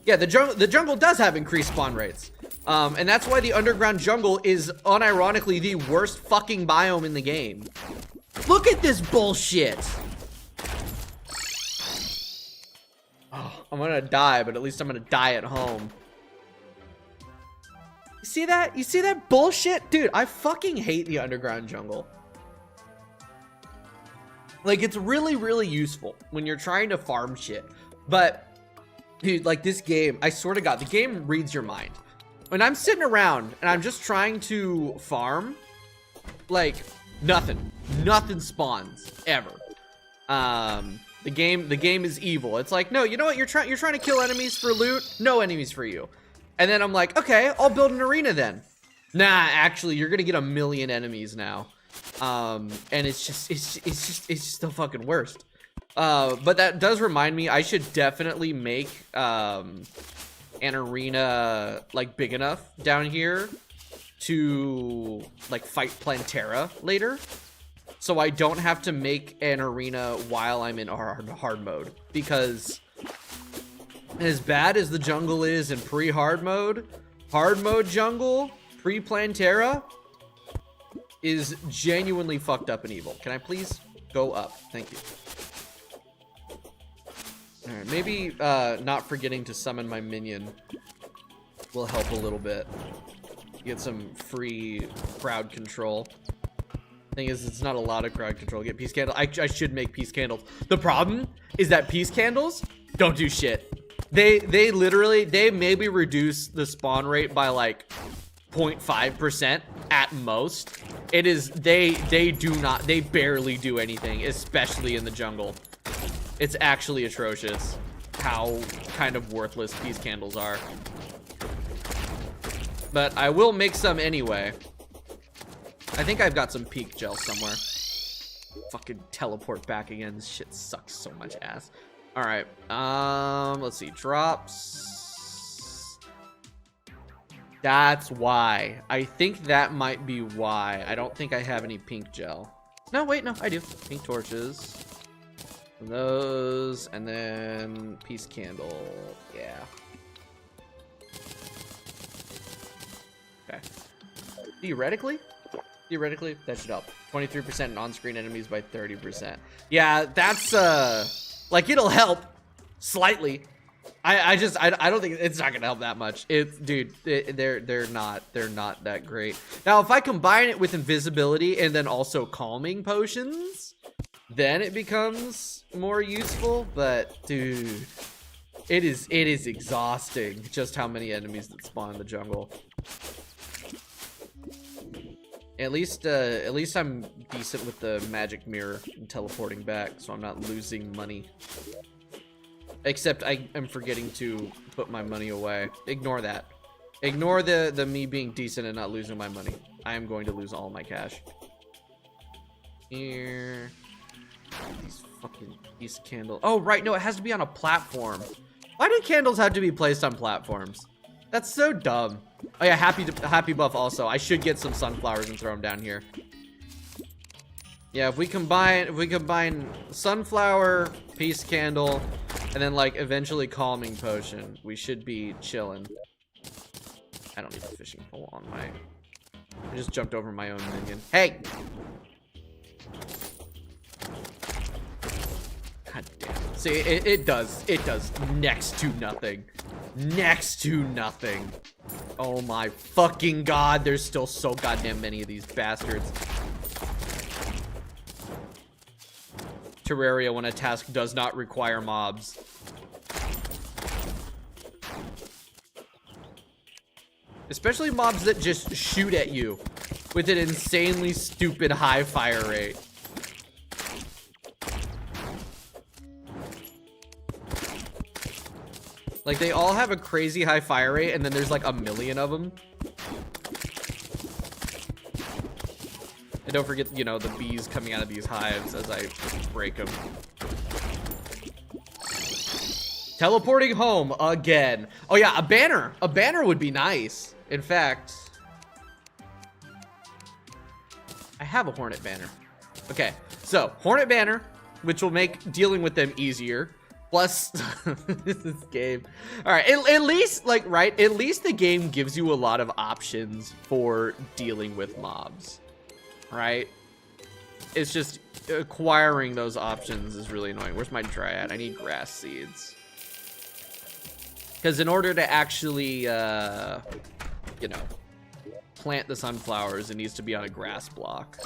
Yeah, the jungle does have increased spawn rates. And that's why the underground jungle is unironically the worst fucking biome in the game. Look at this bullshit. Oh, I'm gonna die, but at least I'm gonna die at home. You see that? You see that bullshit? Dude, I fucking hate the underground jungle. Like, it's really, really useful when you're trying to farm shit. But, dude, like this game, I swear to God, the game reads your mind. When I'm sitting around and I'm just trying to farm, like, nothing spawns ever. The game is evil. It's like, no, you know what? You're trying to kill enemies for loot. No enemies for you. And then I'm like, okay, I'll build an arena then. Nah, actually, you're gonna get a million enemies now. And it's just the fucking worst. But that does remind me, I should definitely make an arena like big enough down here to like fight Plantera later. So I don't have to make an arena while I'm in hard mode, because as bad as the jungle is in pre-hard mode jungle, pre-Plantera is genuinely fucked up and evil. Can I please go up? Thank you. Alright, maybe not forgetting to summon my minion will help a little bit. Get some free crowd control. Thing is, it's not a lot of crowd control. Get peace candle. I should make peace candles. The problem is that peace candles don't do shit. They literally, they maybe reduce the spawn rate by like 0.5% at most. It is, they barely do anything, especially in the jungle. It's actually atrocious how kind of worthless peace candles are. But I will make some anyway. I think I've got some peak gel somewhere. Fucking teleport back again. This shit sucks so much ass. All right. Let's see. Drops. That's why. I think that might be why. I don't think I have any pink gel. No, wait, no, I do. Pink torches. And those, and then peace candle. Yeah. Okay. Theoretically, that should help. 23% on-screen enemies by 30%. Yeah, that's like it'll help slightly. I don't think it's not gonna help that much. They're not that great. Now, if I combine it with invisibility and then also calming potions, then it becomes more useful. But dude, it is exhausting just how many enemies that spawn in the jungle. At least I'm decent with the magic mirror and teleporting back, so I'm not losing money. Except I am forgetting to put my money away. Ignore that. Ignore the me being decent and not losing my money. I am going to lose all my cash. Here. These fucking piece candles. Oh, right. No, it has to be on a platform. Why do candles have to be placed on platforms? That's so dumb. Oh yeah, happy buff also. I should get some sunflowers and throw them down here. Yeah, if we combine sunflower, peace candle, and then like eventually calming potion, we should be chilling. I don't need a fishing pole on my. I just jumped over my own minion. Hey. God damn. See, it does next to nothing. Next to nothing. Oh my fucking god, there's still so goddamn many of these bastards. Terraria when a task does not require mobs. Especially mobs that just shoot at you with an insanely stupid high fire rate. Like, they all have a crazy high fire rate, and then there's like a million of them. And don't forget, you know, the bees coming out of these hives as I break them. Teleporting home again. Oh yeah, a banner. A banner would be nice. In fact, I have a hornet banner. Okay, so hornet banner, which will make dealing with them easier. Plus, this game. All right, at least, like, right? At least the game gives you a lot of options for dealing with mobs, right? It's just acquiring those options is really annoying. Where's my dryad? I need grass seeds. Because in order to actually, you know, plant the sunflowers, it needs to be on a grass block.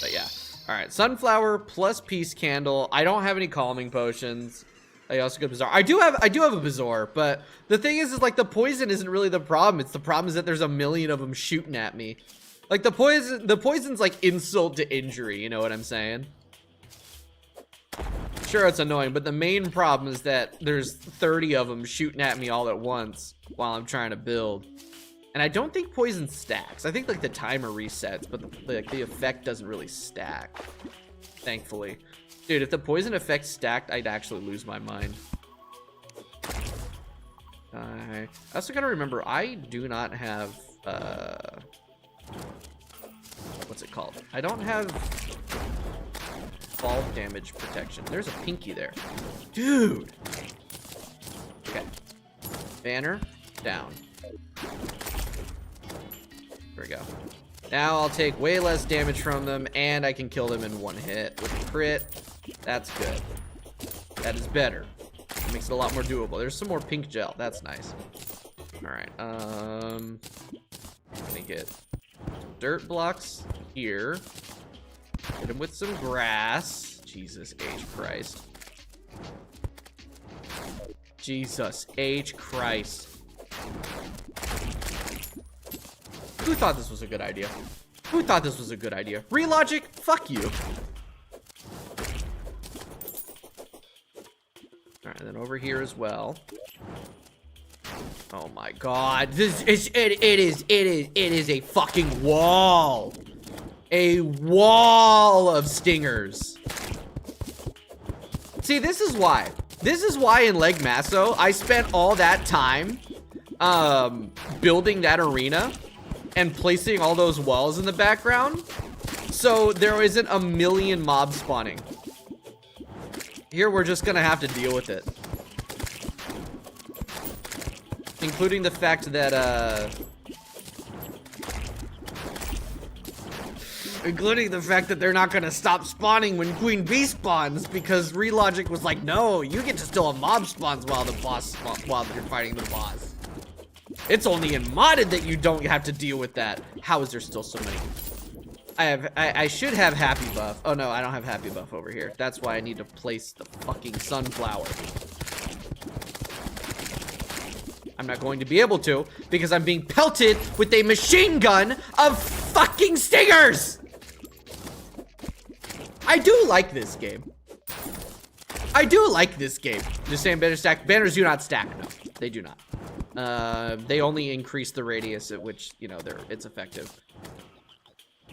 But yeah. All right, sunflower plus peace candle. I don't have any calming potions. I also got Bazaar. I do have a Bazaar, but the thing is like the poison isn't really the problem. It's the problem is that there's a million of them shooting at me. Like the poison's like insult to injury, you know what I'm saying? Sure, it's annoying, but the main problem is that there's 30 of them shooting at me all at once while I'm trying to build. And I don't think poison stacks. I think like the timer resets, but the effect doesn't really stack. Thankfully. Dude, if the poison effect stacked, I'd actually lose my mind. I also gotta remember, I do not have, what's it called? I don't have fall damage protection. There's a pinky there. Dude! Okay. Banner, down. There we go. Now I'll take way less damage from them, and I can kill them in one hit with a crit. That's good. That is better. It makes it a lot more doable. There's some more pink gel. That's nice. Alright, I'm gonna get dirt blocks here. Hit them with some grass. Jesus H. Christ. Jesus H. Christ. Who thought this was a good idea? Who thought this was a good idea? Relogic? Fuck you. Alright, then over here as well. Oh my god. It is a fucking wall. A wall of stingers. See, this is why. This is why in Leg Masso, I spent all that time building that arena and placing all those walls in the background, so there isn't a million mobs spawning. Here, we're just gonna have to deal with it. Including the fact that, they're not gonna stop spawning when Queen Bee spawns, because Relogic was like, no, you get to still have mob spawns while while you're fighting the boss. It's only in modded that you don't have to deal with that. How is there still so many? I should have happy buff. Oh no, I don't have happy buff over here. That's why I need to place the fucking sunflower. I'm not going to be able to because I'm being pelted with a machine gun of fucking stingers. I do like this game. I do like this game. Just saying banners stack. Banners do not stack. No, they do not. They only increase the radius at which, you know, it's effective.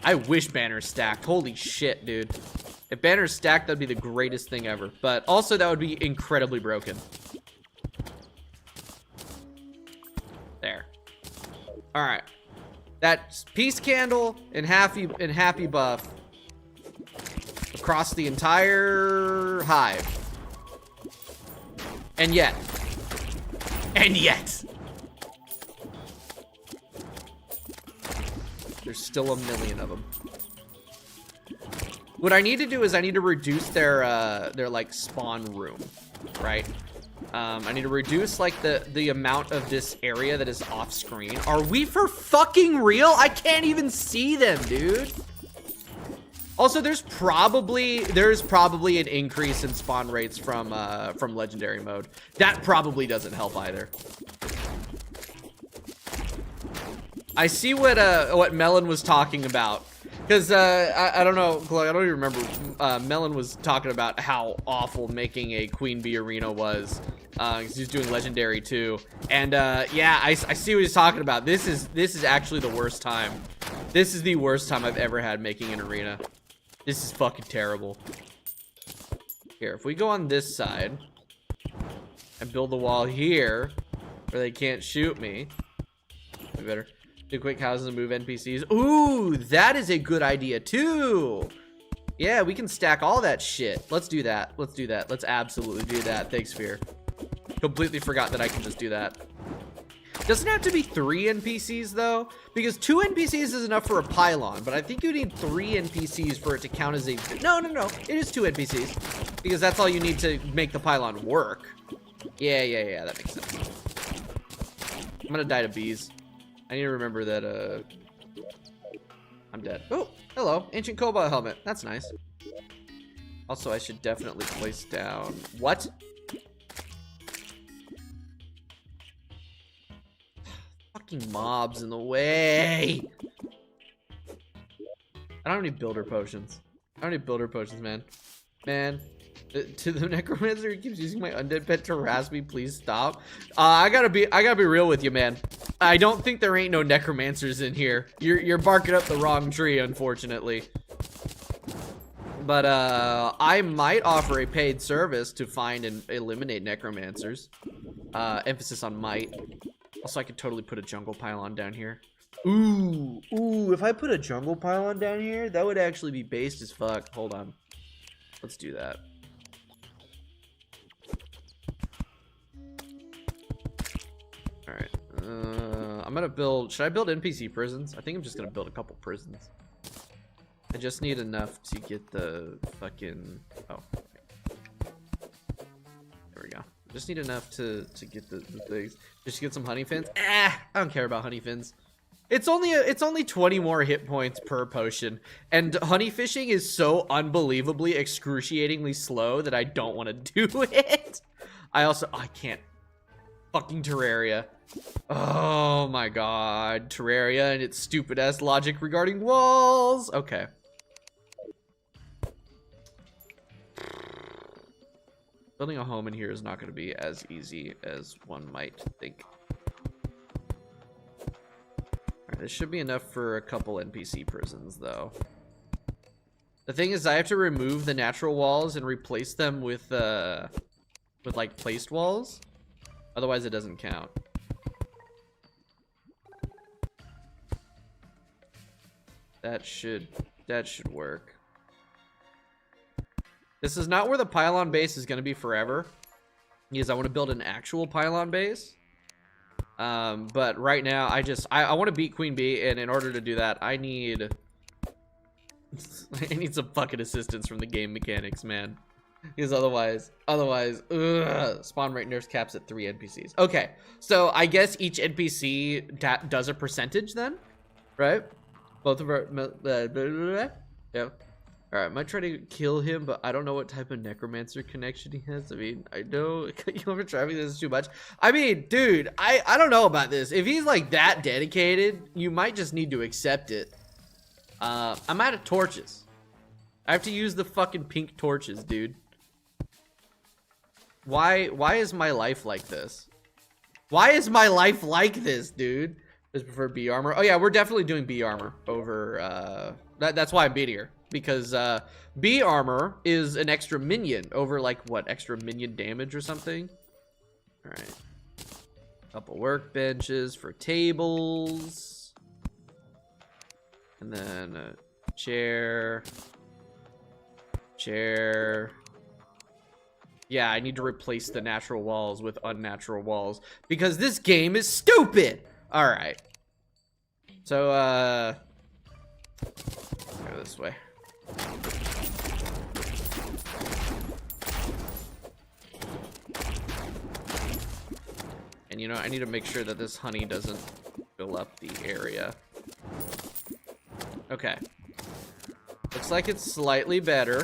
I wish banners stacked. Holy shit, dude. If banners stacked, that'd be the greatest thing ever. But also, that would be incredibly broken. There. All right. That peace candle and happy buff across the entire hive. And yet. There's still a million of them. What I need to do is I need to reduce their like spawn room, right? I need to reduce like the amount of this area that is off screen. Are we for fucking real? I can't even see them, dude. Also, there's probably an increase in spawn rates from legendary mode. That probably doesn't help either. I see what Melon was talking about, because I don't know, I don't even remember. Melon was talking about how awful making a Queen Bee arena was, because he's doing legendary too. And yeah, I see what he's talking about. This is actually the worst time. This is the worst time I've ever had making an arena. This is fucking terrible. Here, if we go on this side and build a wall here where they can't shoot me, we better do quick houses and move NPCs. Ooh, that is a good idea too. Yeah, we can stack all that shit. Let's do that. Let's do that. Let's absolutely do that. Thanks, Fear. Completely forgot that I can just do that. Doesn't have to be 3 NPCs though, because 2 NPCs is enough for a pylon, but I think you need 3 NPCs for it to count as a... No. It is 2 NPCs, because that's all you need to make the pylon work. Yeah, that makes sense. I'm gonna die to bees. I need to remember that, I'm dead. Oh, hello. Ancient Cobalt helmet. That's nice. Also, I should definitely place down... What? Fucking mobs in the way. I don't need builder potions. Man. To the necromancer who keeps using my undead pet to harass me, please stop. I gotta be real with you, man. I don't think there ain't no necromancers in here. You're barking up the wrong tree, unfortunately. But I might offer a paid service to find and eliminate necromancers. Emphasis on might. Also, I could totally put a jungle pylon down here. Ooh, if I put a jungle pylon down here, that would actually be based as fuck. Hold on. Let's do that. Alright. I'm gonna build... Should I build NPC prisons? I think I'm just gonna build a couple prisons. I just need enough to get the fucking... Oh. There we go. Just need enough to get the things. Just to get some honey fins. I don't care about honey fins. It's only 20 more hit points per potion, and honey fishing is so unbelievably excruciatingly slow that I don't want to do it. I can't. Fucking Terraria. Oh my god, Terraria and its stupid ass logic regarding walls. Okay. Building a home in here is not going to be as easy as one might think. Alright, this should be enough for a couple NPC prisons, though. The thing is, I have to remove the natural walls and replace them with like, placed walls. Otherwise, it doesn't count. That should work. This is not where the pylon base is going to be forever, because I want to build an actual pylon base. But right now, I want to beat Queen Bee, and in order to do that, I need some fucking assistance from the game mechanics, man. Because otherwise, ugh, spawn rate nerfs caps at 3 NPCs. Okay, so I guess each NPC does a percentage then, right? Both of our, yeah. All right, I might try to kill him, but I don't know what type of necromancer connection he has. I mean, I know you over driving this is too much. I mean, dude, I don't know about this. If he's like that dedicated, you might just need to accept it. I'm out of torches. I have to use the fucking pink torches, dude. Why is my life like this? Why is my life like this, dude? Just prefer B armor. Oh yeah, we're definitely doing B armor over that's why I'm beating her. Because B armor is an extra minion over like what, extra minion damage or something. All right, couple workbenches for tables, and then a chair. Yeah, I need to replace the natural walls with unnatural walls because this game is stupid. All right, so go this way. And you know, I need to make sure that this honey doesn't fill up the area. Okay. Looks like it's slightly better.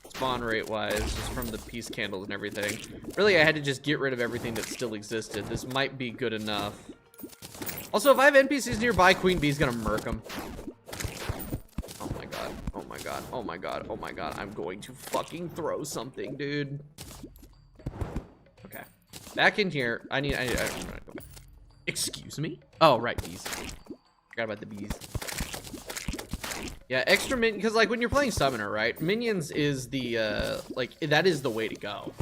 Spawn rate wise, just from the peace candles and everything. Really, I had to just get rid of everything that still existed. This might be good enough. Also, if I have NPCs nearby, Queen Bee's gonna murk them. Oh my god. Oh my god. Oh my god. Oh my god. I'm going to fucking throw something, dude. Okay. Back in here. I'm gonna go back. Excuse me? Oh, right, bees. Forgot about the bees. Yeah, extra minion, because like when you're playing summoner, right? Minions is the like that is the way to go.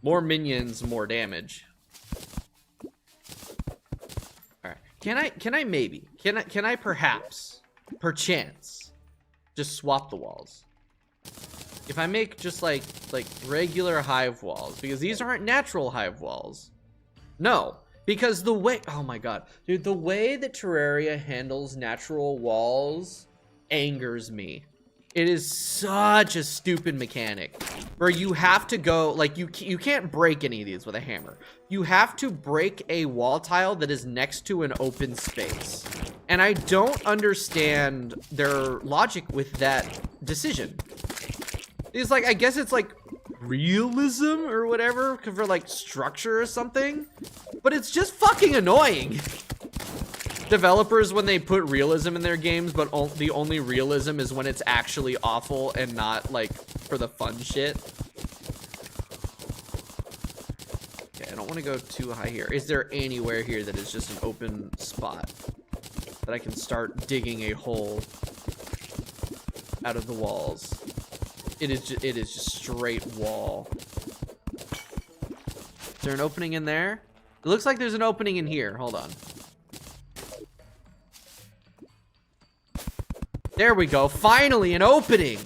More minions, more damage. All right. Can I perhaps, perchance, just swap the walls? If I make just like regular hive walls, because these aren't natural hive walls. No, because the way, oh my god, dude, the way that Terraria handles natural walls angers me. It is such a stupid mechanic where you have to go, like you can't break any of these with a hammer. You have to break a wall tile that is next to an open space. And I don't understand their logic with that decision. It's like, I guess it's like realism or whatever for like structure or something, but it's just fucking annoying. Developers, when they put realism in their games, but the only realism is when it's actually awful and not like for the fun shit. Okay, I don't want to go too high here. Is there anywhere here that is just an open spot that I can start digging a hole out of the walls? It is just straight wall. Is there an opening in there? It looks like there's an opening in here. Hold on. There we go. Finally, an opening.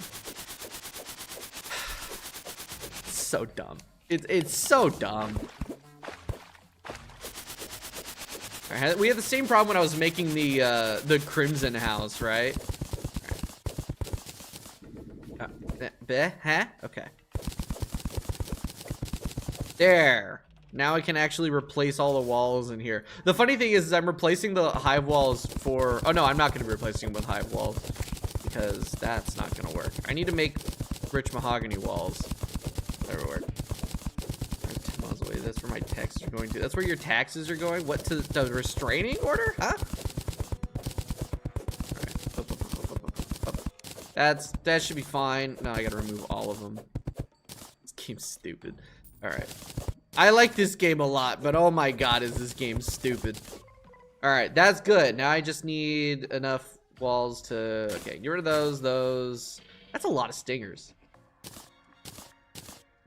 So dumb. It's so dumb. Right, we had the same problem when I was making the Crimson house, right? Huh? Okay. There. Now I can actually replace all the walls in here. The funny thing is I'm replacing the hive walls for... Oh, no, I'm not going to be replacing them with hive walls because that's not going to work. I need to make rich mahogany walls. That'll work. 10 miles away. That's where my taxes are going to. That's where your taxes are going? What, to the restraining order? Huh? That should be fine. No, I gotta remove all of them. This game's stupid. Alright. I like this game a lot, but oh my god, is this game stupid. Alright, that's good. Now I just need enough walls to... Okay, get rid of those. That's a lot of stingers.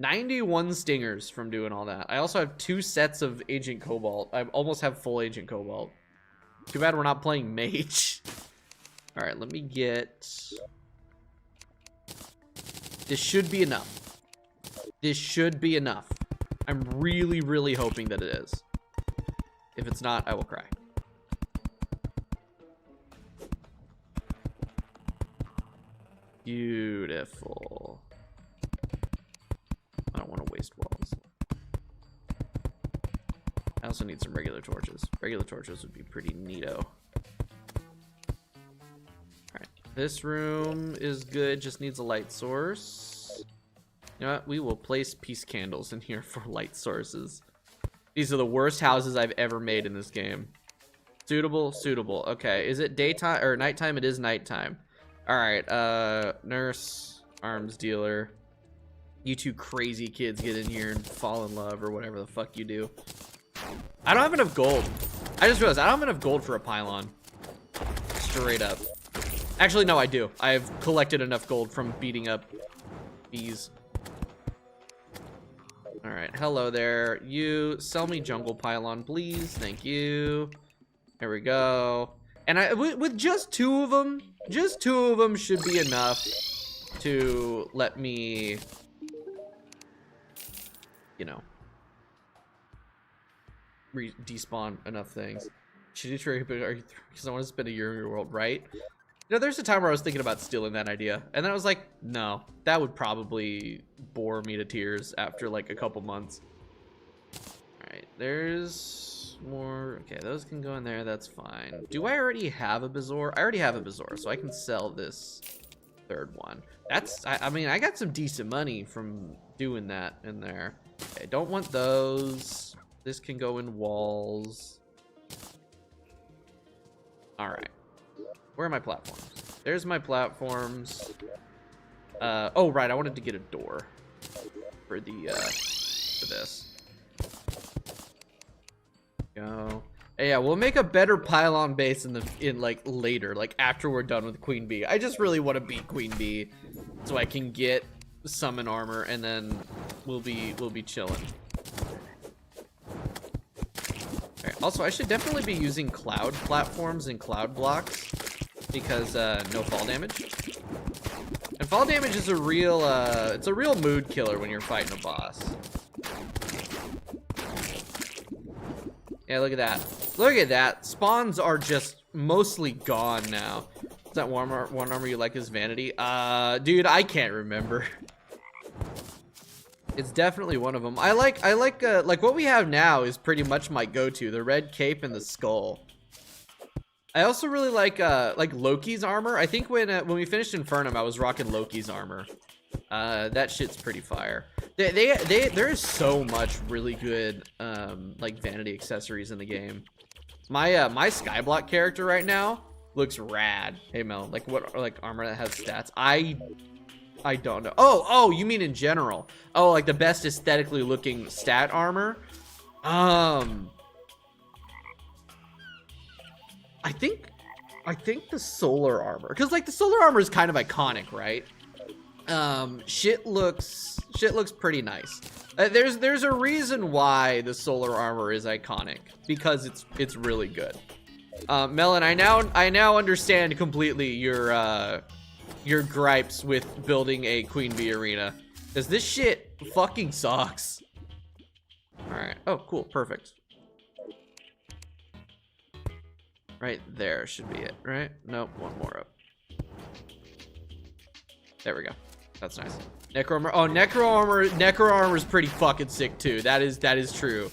91 stingers from doing all that. I also have 2 sets of Agent Cobalt. I almost have full Agent Cobalt. Too bad we're not playing Mage. All right, let me get... This should be enough. This should be enough. I'm really, really hoping that it is. If it's not, I will cry. Beautiful. I don't want to waste walls. I also need some regular torches. Regular torches would be pretty neato. Alright. This room is good. Just needs a light source. You know what? We will place peace candles in here for light sources. These are the worst houses I've ever made in this game. Suitable? Suitable. Okay. Is it daytime or nighttime? It is nighttime. Alright. Nurse. Arms dealer. You two crazy kids get in here and fall in love or whatever the fuck you do. I don't have enough gold. I just realized I don't have enough gold for a pylon. Straight up. Actually, no, I do. I've collected enough gold from beating up bees. Alright, hello there. You sell me jungle pylon, please. Thank you. There we go. And with just two of them should be enough to let me, you know, despawn enough things. Should you try because I want to spend a year in your world, right? You know, there's a time where I was thinking about stealing that idea, and then I was like, no, that would probably bore me to tears after like a couple months. All right, there's more. Okay, those can go in there. That's fine. Do I already have a Bazaar? I already have a Bazaar, so I can sell this third one. That's, I mean, I got some decent money from doing that in there. Okay, don't want those. This can go in walls. All right. Where are my platforms? There's my platforms. Oh, right. I wanted to get a door for the, for this. Go. Yeah, we'll make a better pylon base in like later, like after we're done with Queen Bee. I just really want to beat Queen Bee so I can get summon armor, and then we'll be chilling. Alright, also I should definitely be using cloud platforms and cloud blocks because no fall damage. And fall damage is a real it's a real mood killer when you're fighting a boss. Yeah, look at that. Look at that. Spawns are just mostly gone now. Is that one armor you like is vanity? Dude, I can't remember. It's definitely one of them. I like what we have now is pretty much my go-to. The red cape and the skull. I also really like Loki's armor. I think when we finished Infernum, I was rocking Loki's armor. That shit's pretty fire. There is so much really good like vanity accessories in the game. My my Skyblock character right now looks rad. Hey Mel, like what like armor that has stats? I don't know. Oh, you mean in general? Oh, like the best aesthetically looking stat armor? I think the solar armor, because like the solar armor is kind of iconic, right? Shit looks pretty nice. There's a reason why the solar armor is iconic, because it's really good. Melon, I now understand completely your gripes with building a Queen Bee arena, because this shit fucking sucks. All right. Oh, cool. Perfect. Right there should be it, right? Nope, one more up. There we go. That's nice. Necro armor. Oh, necro armor is pretty fucking sick too. That is true.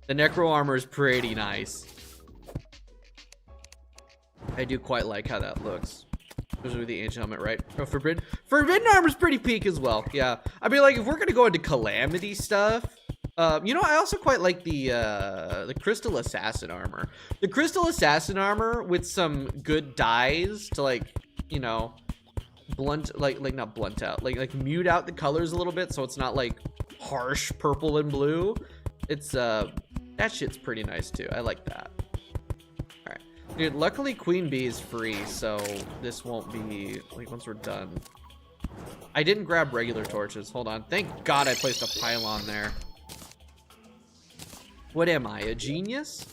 The necro armor is pretty nice. I do quite like how that looks. Especially with the ancient helmet, right? Oh, forbidden armor is pretty peak as well. Yeah. I mean, like if we're gonna go into calamity stuff, you know, I also quite like the crystal assassin armor. The crystal assassin armor with some good dyes to, like, you know, blunt, like not blunt out, like mute out the colors a little bit so it's not like harsh purple and blue. It's that shit's pretty nice too. I like that. All right, dude, luckily Queen Bee is free, so this won't be like once we're done. I didn't grab regular torches. Hold on. Thank God I placed a pylon there. What am I, a genius?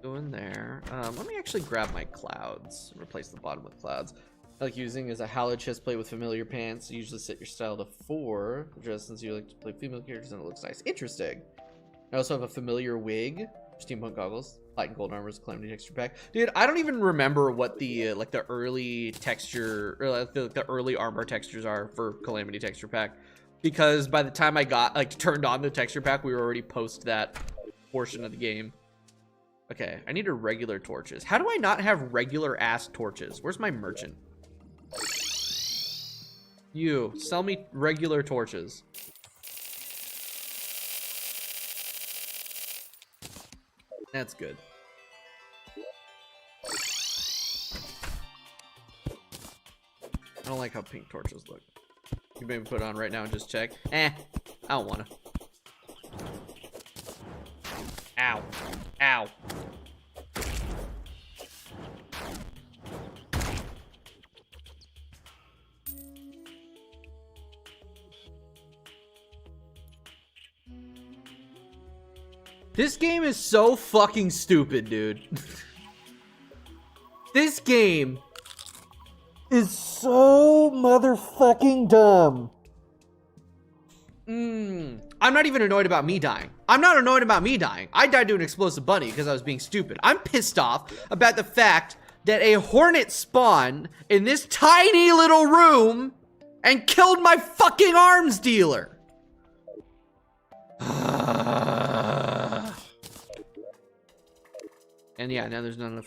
Go in there. Let me actually grab my clouds. Replace the bottom with clouds. I like using as a hallowed chest plate with familiar pants. You usually set your style to 4. Just since you like to play female characters and it looks nice. Interesting. I also have a familiar wig. Steampunk goggles. Light and gold armors. Calamity texture pack. Dude, I don't even remember what the like the early texture or like the early armor textures are for Calamity texture pack. Because by the time I got like turned on the texture pack, we were already post that portion of the game. Okay, I need a regular torches. How do I not have regular ass torches? Where's my merchant? You, sell me regular torches. That's good. I don't like how pink torches look. You maybe put it on right now and just check. I don't wanna. Ow. Ow. This game is so fucking stupid, dude. This game is so motherfucking dumb. I'm not even annoyed about me dying. I'm not annoyed about me dying. I died to an explosive bunny because I was being stupid. I'm pissed off about the fact that a hornet spawned in this tiny little room and killed my fucking arms dealer. And yeah, now there's not enough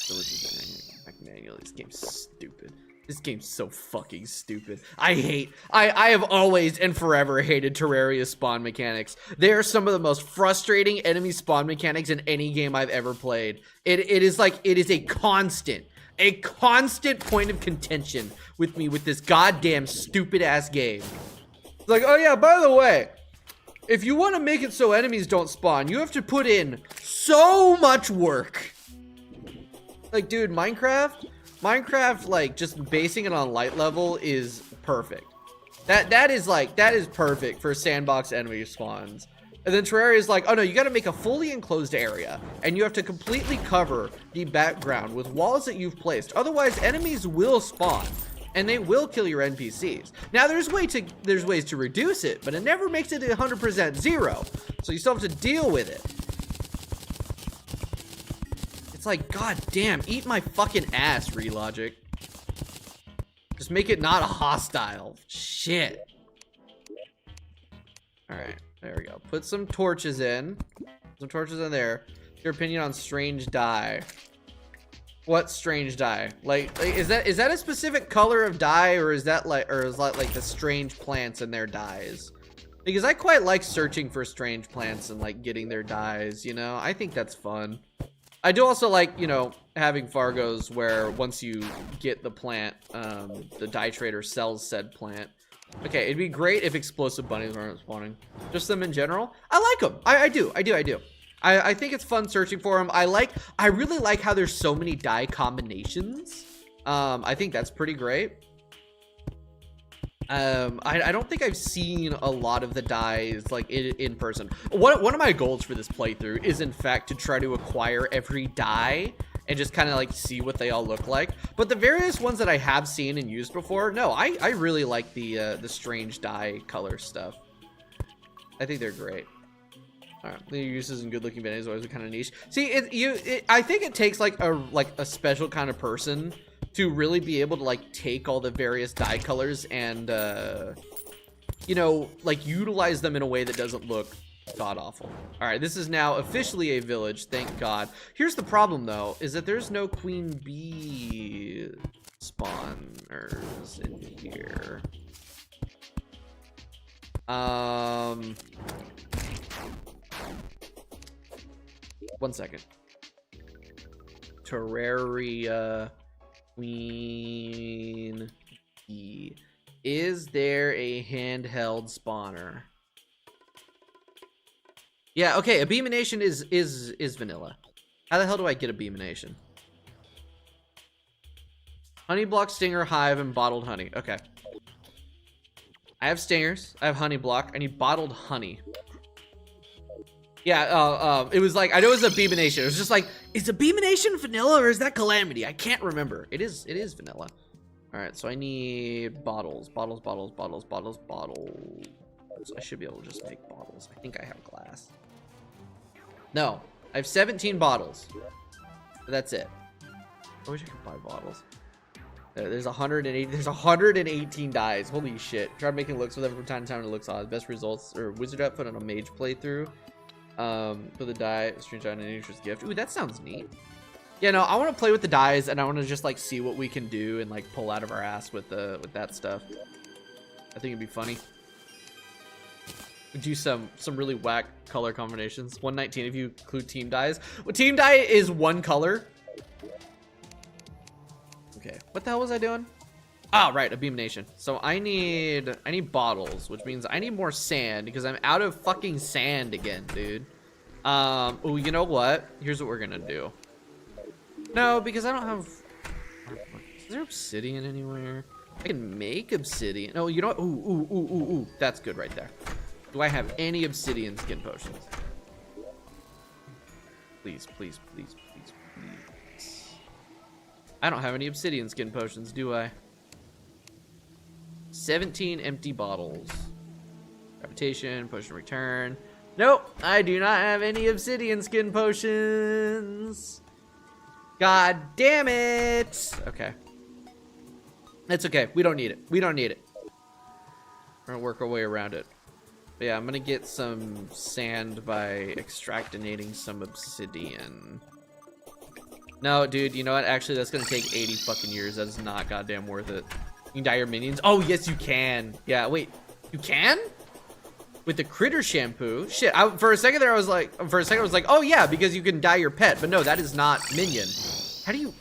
villages manually. This game's stupid. This game's so fucking stupid. I have always and forever hated Terraria spawn mechanics. They are some of the most frustrating enemy spawn mechanics in any game I've ever played. It is a constant point of contention with me with this goddamn stupid ass game. It's like, oh yeah, by the way, if you want to make it so enemies don't spawn, you have to put in so much work. Like, dude, Minecraft, like, just basing it on light level is perfect. That is perfect for sandbox enemy spawns. And then Terraria is like, oh no, you got to make a fully enclosed area, and you have to completely cover the background with walls that you've placed. Otherwise, enemies will spawn, and they will kill your NPCs. Now, there's ways to reduce it, but it never makes it 100% zero. So you still have to deal with it. It's like, god damn, eat my fucking ass, Relogic. Just make it not a hostile. Shit. Alright, there we go. Put some torches in. Some torches in there. Your opinion on strange dye. What strange dye? Like is that a specific color of dye, or is that like the strange plants and their dyes? Because I quite like searching for strange plants and like getting their dyes, you know? I think that's fun. I do also like, you know, having Fargos where once you get the plant, the dye trader sells said plant. Okay, it'd be great if explosive bunnies weren't spawning. Just them in general. I like them. I do. I think it's fun searching for them. I really like how there's so many dye combinations. I think that's pretty great. I don't think I've seen a lot of the dyes like in person. One of my goals for this playthrough is in fact to try to acquire every dye and just kind of like see what they all look like. But the various ones that I have seen and used before, no, I really like the strange dye color stuff. I think they're great. All right, the uses and good-looking vanity always kind of niche. See, I think it takes like a special kind of person to really be able to like take all the various dye colors and you know, like utilize them in a way that doesn't look god awful. All right, this is now officially a village, thank god. Here's the problem though, is that there's no queen bee spawners in here. 1 second. Terraria queen bee. Is there a handheld spawner? Yeah, okay, a beamination is vanilla. How the hell do I get a beamination? Honey block, stinger, hive, and bottled honey. Okay. I have stingers. I have honey block. I need bottled honey. Yeah, it was like, I know it was a Beamination. It was just like, is a Beamination vanilla or is that Calamity? I can't remember. It is vanilla. All right, so I need bottles. I should be able to just make bottles. I think I have glass. No, I have 17 bottles. But that's it. I wish I could buy bottles. There's 108. There's 118 dyes. Holy shit! Tried making looks with them from time to time. And it looks odd. Best results or wizard outfit on a mage playthrough. For the dye, screenshot and nature's gift. Ooh, that sounds neat. Yeah, no, I want to play with the dyes and I want to just like see what we can do and like pull out of our ass with that stuff. I think it'd be funny. Do some really whack color combinations. 119 if you include team dyes. Well, team dye is one color. Okay, what the hell was I doing? Ah, right, a Beamination. So I need bottles, which means I need more sand because I'm out of fucking sand again, dude. Oh, you know what? Here's what we're gonna do. No, because I don't have. Is there obsidian anywhere? I can make obsidian. No, you know what? Ooh. That's good right there. Do I have any obsidian skin potions? Please. I don't have any obsidian skin potions, do I? 17 empty bottles. Gravitation, potion return. Nope, I do not have any obsidian skin potions. God damn it. Okay. It's okay. We don't need it. We're gonna work our way around it. But yeah, I'm gonna get some sand by extractinating some obsidian. No, dude, you know what? Actually, that's gonna take 80 fucking years. That is not goddamn worth it. You can dye your minions. Oh, yes, you can. Yeah, wait. You can? With the critter shampoo? Shit, for a second I was like, oh yeah, because you can dye your pet. But no, that is not minion. How do you...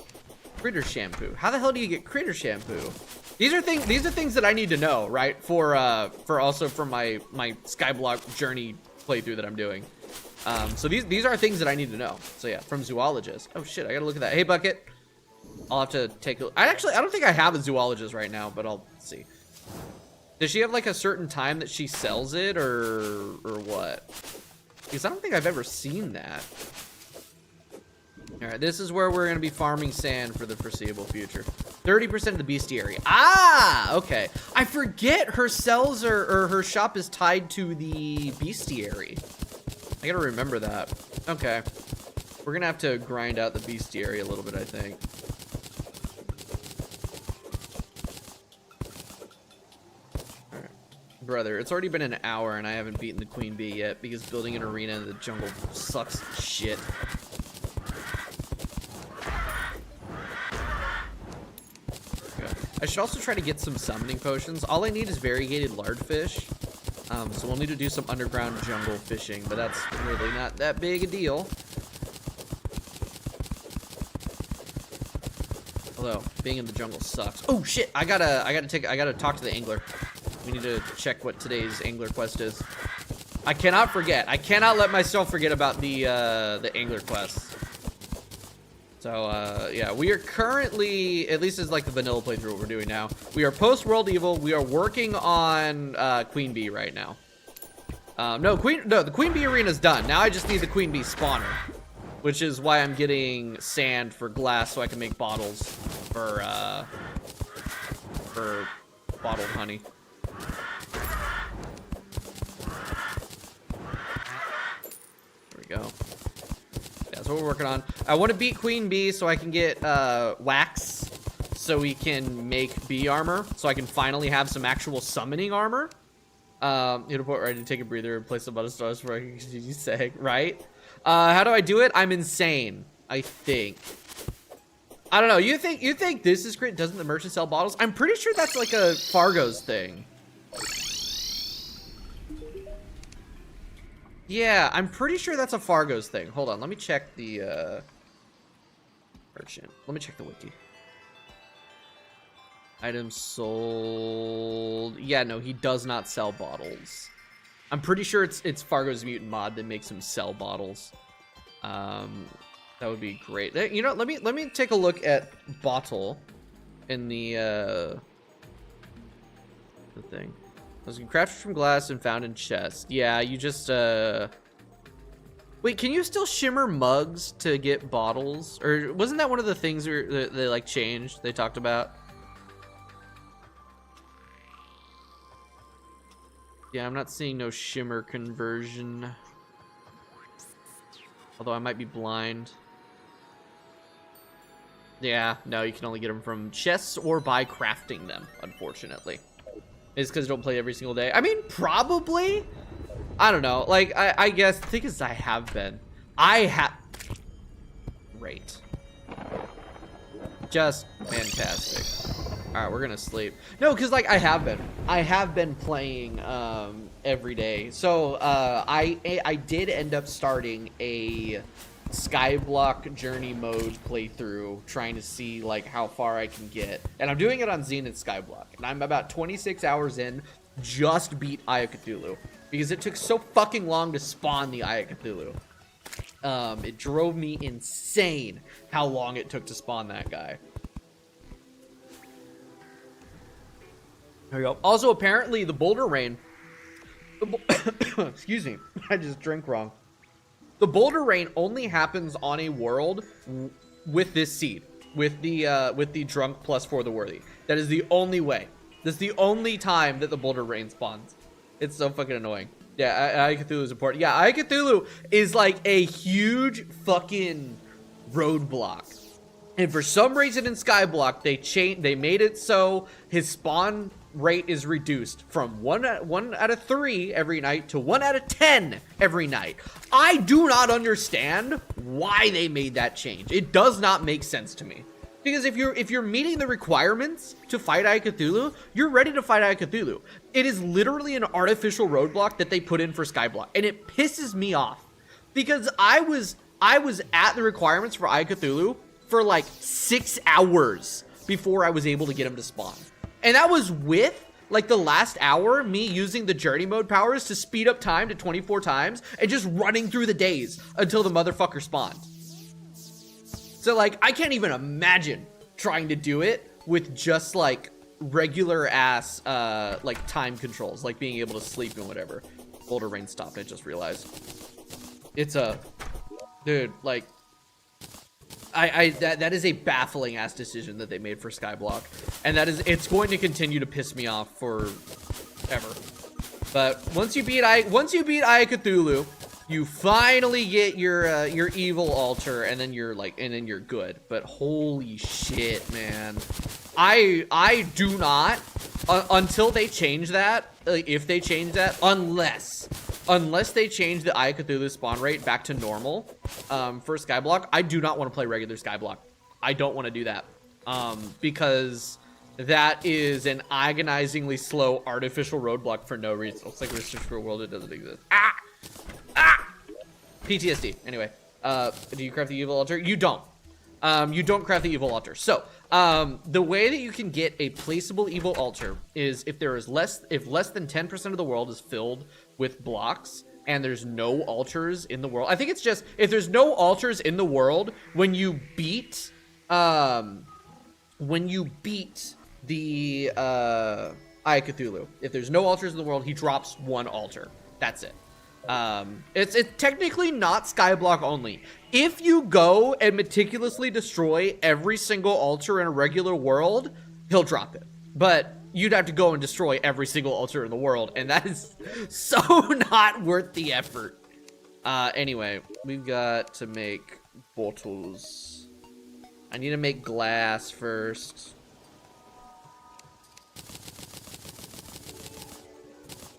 Critter shampoo. How the hell do you get critter shampoo? These are things that I need to know, right? For also for my Skyblock journey playthrough that I'm doing. So these are things that I need to know. So yeah, from zoologist. Oh shit, I gotta look at that. Hey Bucket. I'll have to take a... I don't think I have a zoologist right now, but I'll see. Does she have like a certain time that she sells it or what? Because I don't think I've ever seen that. All right, this is where we're going to be farming sand for the foreseeable future. 30% of the bestiary. Ah, okay. I forget her cells or her shop is tied to the bestiary. I got to remember that. Okay. We're going to have to grind out the bestiary a little bit, I think. All right. Brother, it's already been an hour and I haven't beaten the queen bee yet because building an arena in the jungle sucks shit. I should also try to get some summoning potions. All I need is variegated lardfish. So we'll need to do some underground jungle fishing, but that's really not that big a deal. Although being in the jungle sucks. Oh shit! I gotta talk to the angler. We need to check what today's angler quest is. I cannot forget. I cannot let myself forget about the angler quest. So, yeah, we are currently, at least as like the vanilla playthrough what we're doing now, we are post-World Evil. We are working on Queen Bee right now. No, the Queen Bee arena's done. Now I just need the Queen Bee spawner, which is why I'm getting sand for glass so I can make bottles for bottled honey. There we go. That's what we're working on. I want to beat Queen Bee so I can get wax so we can make bee armor so I can finally have some actual summoning armor. Hit a point ready to take a breather and place some other stars before I can continue saying, right? How do I do it? I'm insane, I think. I don't know. You think this is great? Doesn't the merchant sell bottles? I'm pretty sure that's like a Fargo's thing. Yeah, I'm pretty sure that's a Fargo's thing. Hold on, let me check the merchant. Let me check the wiki. Items sold. Yeah, no, he does not sell bottles. I'm pretty sure it's Fargo's mutant mod that makes him sell bottles. That would be great. You know, let me take a look at bottle in the thing. Was crafted from glass and found in chest. Yeah, you just Wait, can you still shimmer mugs to get bottles? Or wasn't that one of the things that they like changed? They talked about. Yeah, I'm not seeing no shimmer conversion. Although I might be blind. Yeah, no, you can only get them from chests or by crafting them, unfortunately. It's because you don't play every single day. I mean, probably. I don't know. Like, I guess the thing is I have been. Great. Just fantastic. All right, we're gonna sleep. No, because like I have been playing every day. So I did end up starting a Skyblock journey mode playthrough, trying to see like how far I can get, and I'm doing it on Zenith Skyblock, and I'm about 26 hours in. Just beat Eye of Cthulhu because it took so fucking long to spawn the Eye of Cthulhu. It drove me insane how long it took to spawn that guy. There we go. Also, apparently, the Boulder Rain. Excuse me, I just drank wrong. The Boulder Rain only happens on a world with this seed, with the drunk plus for the worthy. That is the only way. That's the only time that the Boulder Rain spawns. It's so fucking annoying. Yeah, Eye of Cthulhu is important. Yeah, Eye of Cthulhu is like a huge fucking roadblock. And for some reason in Skyblock, they made it so his spawn rate is reduced from 1 out of 3 every night to 1 out of 10 every night. I do not understand why they made that change. It does not make sense to me. Because if you're meeting the requirements to fight Eye of Cthulhu, you're ready to fight Eye of Cthulhu. It is literally an artificial roadblock that they put in for Skyblock, and it pisses me off because I was at the requirements for Eye of Cthulhu for like 6 hours before I was able to get him to spawn, and that was with like the last hour me using the journey mode powers to speed up time to 24 times and just running through the days until the motherfucker spawned. So, like, I can't even imagine trying to do it with just, like, regular ass, like, time controls, like being able to sleep and whatever. Boulder Rain stopped, I just realized. It's a... Dude, like... That is a baffling ass decision that they made for Skyblock. And it's going to continue to piss me off forever. But once you beat Eye of Cthulhu, you finally get your evil altar, and then you're good. But holy shit, man, I do not until they change that. If they change that, unless they change the Eye of Cthulhu spawn rate back to normal for Skyblock, I do not want to play regular Skyblock. I don't want to do that because that is an agonizingly slow artificial roadblock for no reason. It looks like a research for a world that doesn't exist. PTSD. Anyway, do you craft the evil altar? You don't. You don't craft the evil altar. So, the way that you can get a placeable evil altar is if less than 10% of the world is filled with blocks and there's no altars in the world. I think it's just if there's no altars in the world when you beat the Eye of Cthulhu. If there's no altars in the world, he drops 1 altar. That's it. It's technically not Skyblock only. If you go and meticulously destroy every single altar in a regular world, he'll drop it. But you'd have to go and destroy every single altar in the world, and that is so not worth the effort. Anyway, we've got to make bottles. I need to make glass first.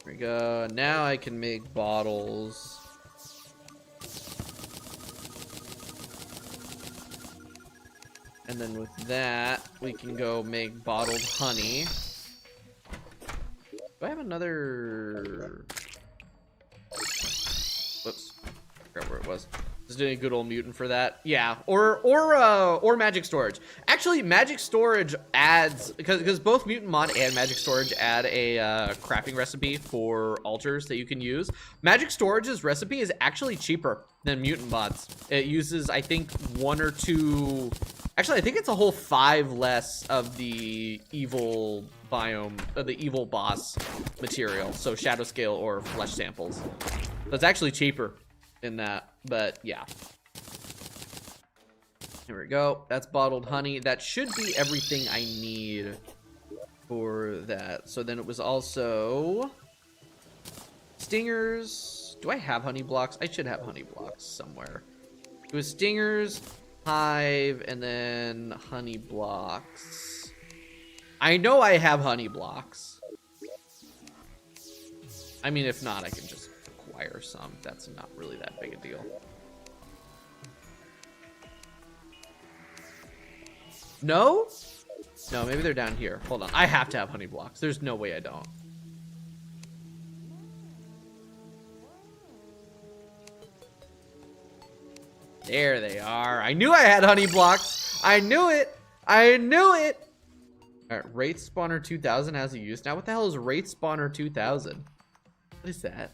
There we go. Now I can make bottles. And then with that, we can go make bottled honey. Do I have another... Whoops. I forgot where it was. Just doing a good old mutant for that. Yeah, or magic storage. Actually, magic storage adds, because both mutant mod and magic storage add a crafting recipe for altars that you can use. Magic storage's recipe is actually cheaper than mutant mods. It uses, I think, 1 or 2. Actually, I think it's a whole 5 less of the evil biome, the evil boss material. So shadow scale or flesh samples. So it's actually cheaper. in that, but yeah. Here we go. That's bottled honey. That should be everything I need for that. So then it was also stingers. Do I have honey blocks? I should have honey blocks somewhere. It was stingers, hive, and then honey blocks. I know I have honey blocks. I mean, if not, I can just acquire some. That's not really that big a deal. No? No, maybe they're down here. Hold on. I have to have honey blocks. There's no way I don't. There they are. I knew I had honey blocks. I knew it. I knew it. All right, Wraith Spawner 2000 has a use. Now, what the hell is Wraith Spawner 2000? What is that?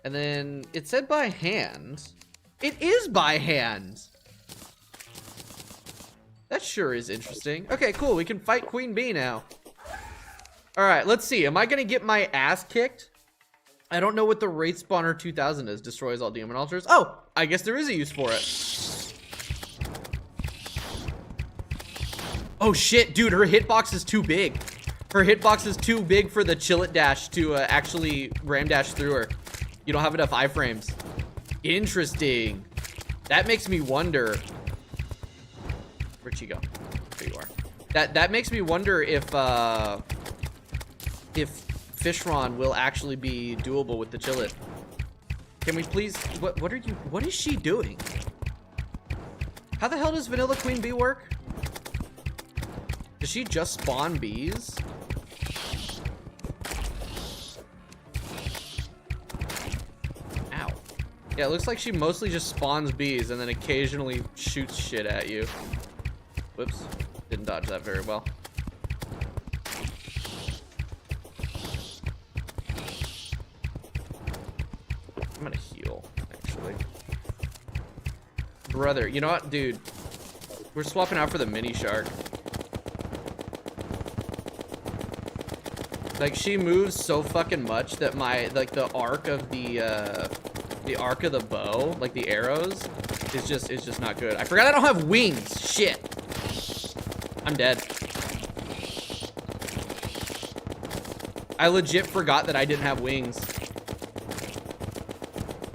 And then it said by hand. It is by hand. That sure is interesting. Okay, cool. We can fight Queen Bee now. All right, let's see. Am I going to get my ass kicked? I don't know what the Wraith Spawner 2000 is. Destroys all demon altars. Oh, I guess there is a use for it. Oh, shit. Dude, her hitbox is too big. Her hitbox is too big for the chill it dash to actually ram dash through her. You don't have enough iframes. Interesting. That makes me wonder... Where'd she go? There you are. That makes me wonder if Fishron will actually be doable with the Chillet. Can we please? What is she doing? How the hell does Vanilla Queen Bee work? Does she just spawn bees? Ow. Yeah, it looks like she mostly just spawns bees and then occasionally shoots shit at you. Whoops, didn't dodge that very well. I'm gonna heal, actually. Brother, you know what, dude? We're swapping out for the mini shark. Like, she moves so fucking much that the arc of the bow, like the arrows, is just not good. I forgot I don't have wings. Shit. I'm dead. I legit forgot that I didn't have wings.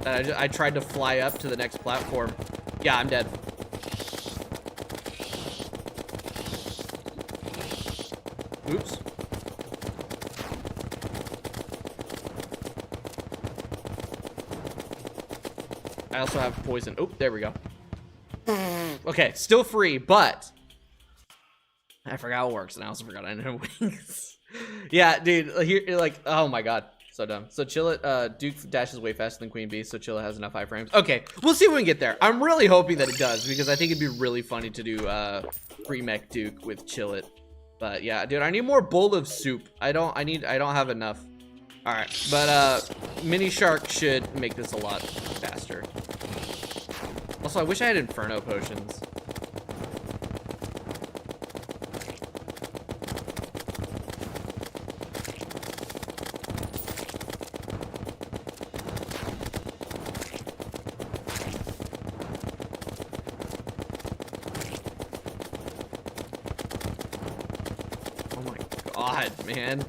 That I tried to fly up to the next platform. Yeah, I'm dead. Oops. I also have poison. Oh, there we go. Okay, still free, but I forgot how it works, and I also forgot I didn't have wings. Yeah, dude, here, like, oh my god, so dumb. So Chillet, Duke dashes way faster than Queen Bee, so Chillet has enough iframes. Okay, we'll see when we get there. I'm really hoping that it does, because I think it'd be really funny to do pre-mech Duke with Chillet. But yeah, dude, I need more bowl of soup. I don't have enough. All right, but mini shark should make this a lot faster. Also, I wish I had Inferno potions. Oh my god, man.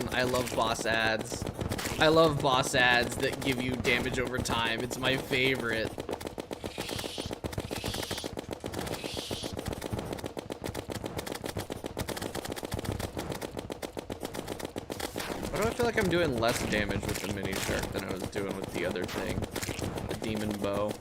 I love boss ads. I love boss ads that give you damage over time. It's my favorite. Why do I feel like I'm doing less damage with the mini shark than I was doing with the other thing? The demon bow.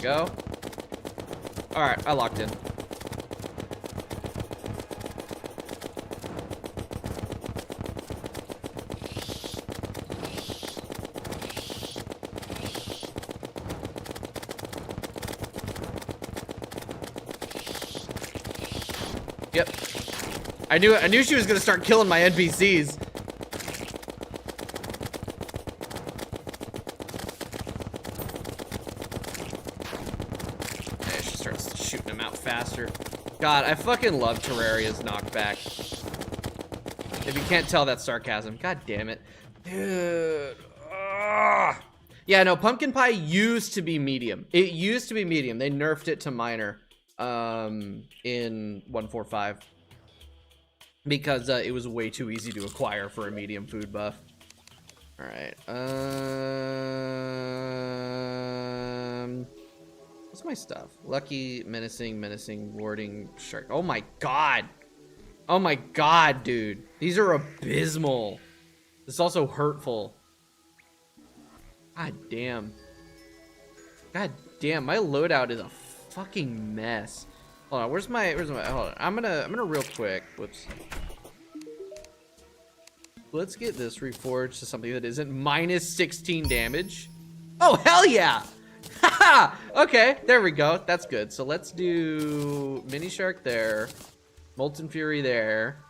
Go. All right, I locked in. Yep. I knew she was gonna start killing my NPCs. Yeah, she starts shooting them out faster. God, I fucking love Terraria's knockback. If you can't tell, that's sarcasm. God damn it. Dude. Ugh. Yeah, no, pumpkin pie used to be medium. It used to be medium. They nerfed it to minor in 1.4.5 because it was way too easy to acquire for a medium food buff. All right. What's my stuff? Lucky, menacing, warding, shark. Oh my god. Oh my god, dude. These are abysmal. This is also hurtful. God damn. God damn, my loadout is a fucking mess. Hold on, where's my hold on. I'm gonna real quick. Whoops. Let's get this reforged to something that isn't minus 16 damage. Oh hell yeah! Haha! Okay, there we go. That's good. So let's do mini shark there. Molten Fury there.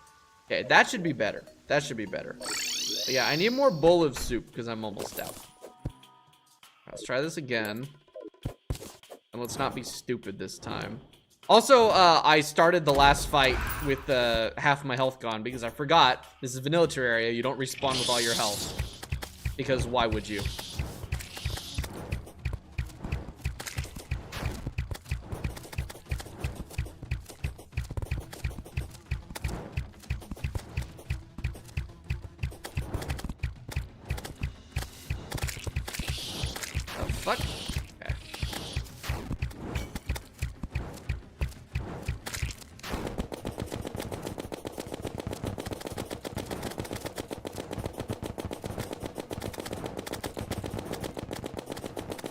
Okay, that should be better. That should be better. But yeah, I need more bowl of soup because I'm almost out. Let's try this again. And let's not be stupid this time. Also, I started the last fight with half my health gone because I forgot. This is vanilla Terraria. You don't respawn with all your health. Because why would you? Fuck. Okay.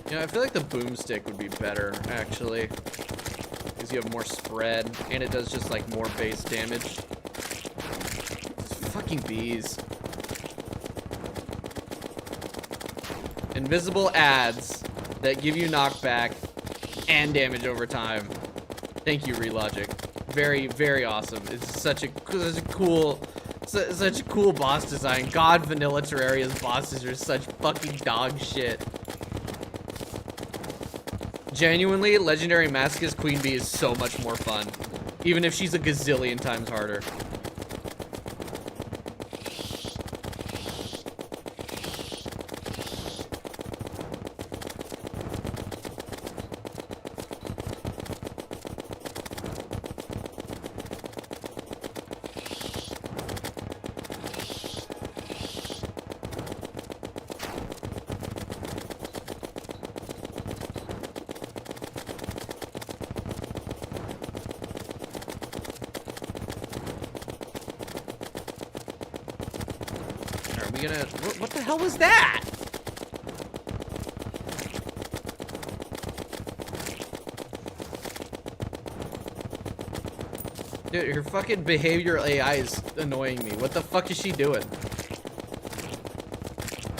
You know, I feel like the boomstick would be better, actually. Because you have more spread, and it does just, like, more base damage. These fucking bees. Invisible ads that give you knockback and damage over time. Thank you, Relogic. Very, very awesome. It's such a cool boss design. God, vanilla Terraria's bosses are such fucking dog shit. Genuinely, Legendary Masochist Queen Bee is so much more fun. Even if she's a gazillion times harder. What the hell was that? Dude, her fucking behavioral AI is annoying me. What the fuck is she doing?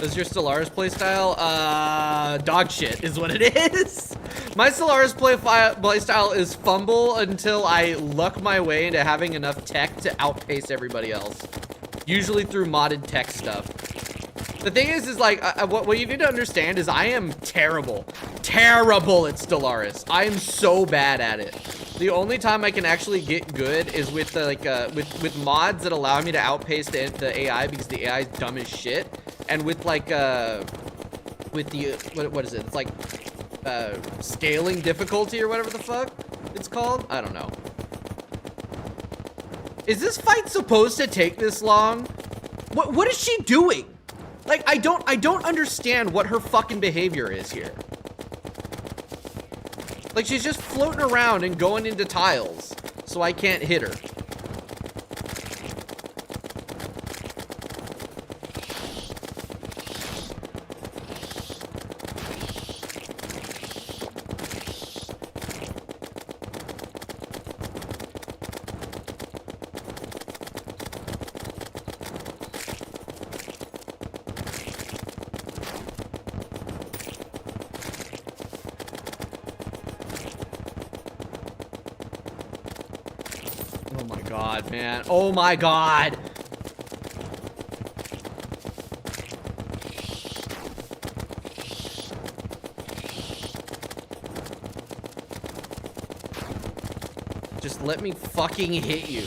Is your Stellaris playstyle? Dog shit is what it is. My Stellaris playstyle is fumble until I luck my way into having enough tech to outpace everybody else. Usually through modded tech stuff. The thing is like, what you need to understand is I am terrible at Stellaris. I am so bad at it. The only time I can actually get good is with with mods that allow me to outpace the AI because the AI is dumb as shit, and with like with the what is it? It's like scaling difficulty or whatever the fuck it's called. I don't know. Is this fight supposed to take this long? What is she doing? Like, I don't understand what her fucking behavior is here. Like, she's just floating around and going into tiles, so I can't hit her. god, man. Oh my god. Just let me fucking hit you.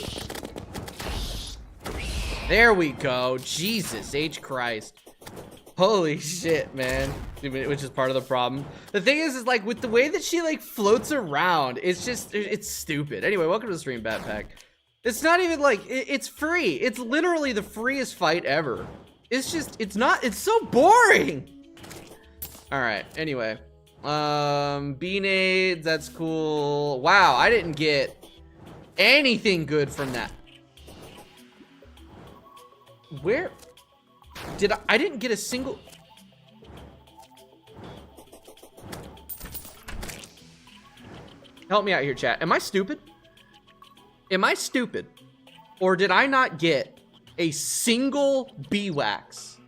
There we go. Jesus H. Christ. Holy shit, man. Which is part of the problem. The thing is like with the way that she like floats around, it's just, it's stupid. Anyway, welcome to the stream, Backpack. It's not even like, it's free. It's literally the freest fight ever. It's just, it's so boring. All right, anyway. B-nades, that's cool. Wow, I didn't get anything good from that. Where did I didn't get a single. Help me out here, chat. Am I stupid? Am I stupid? Or did I not get a single bee wax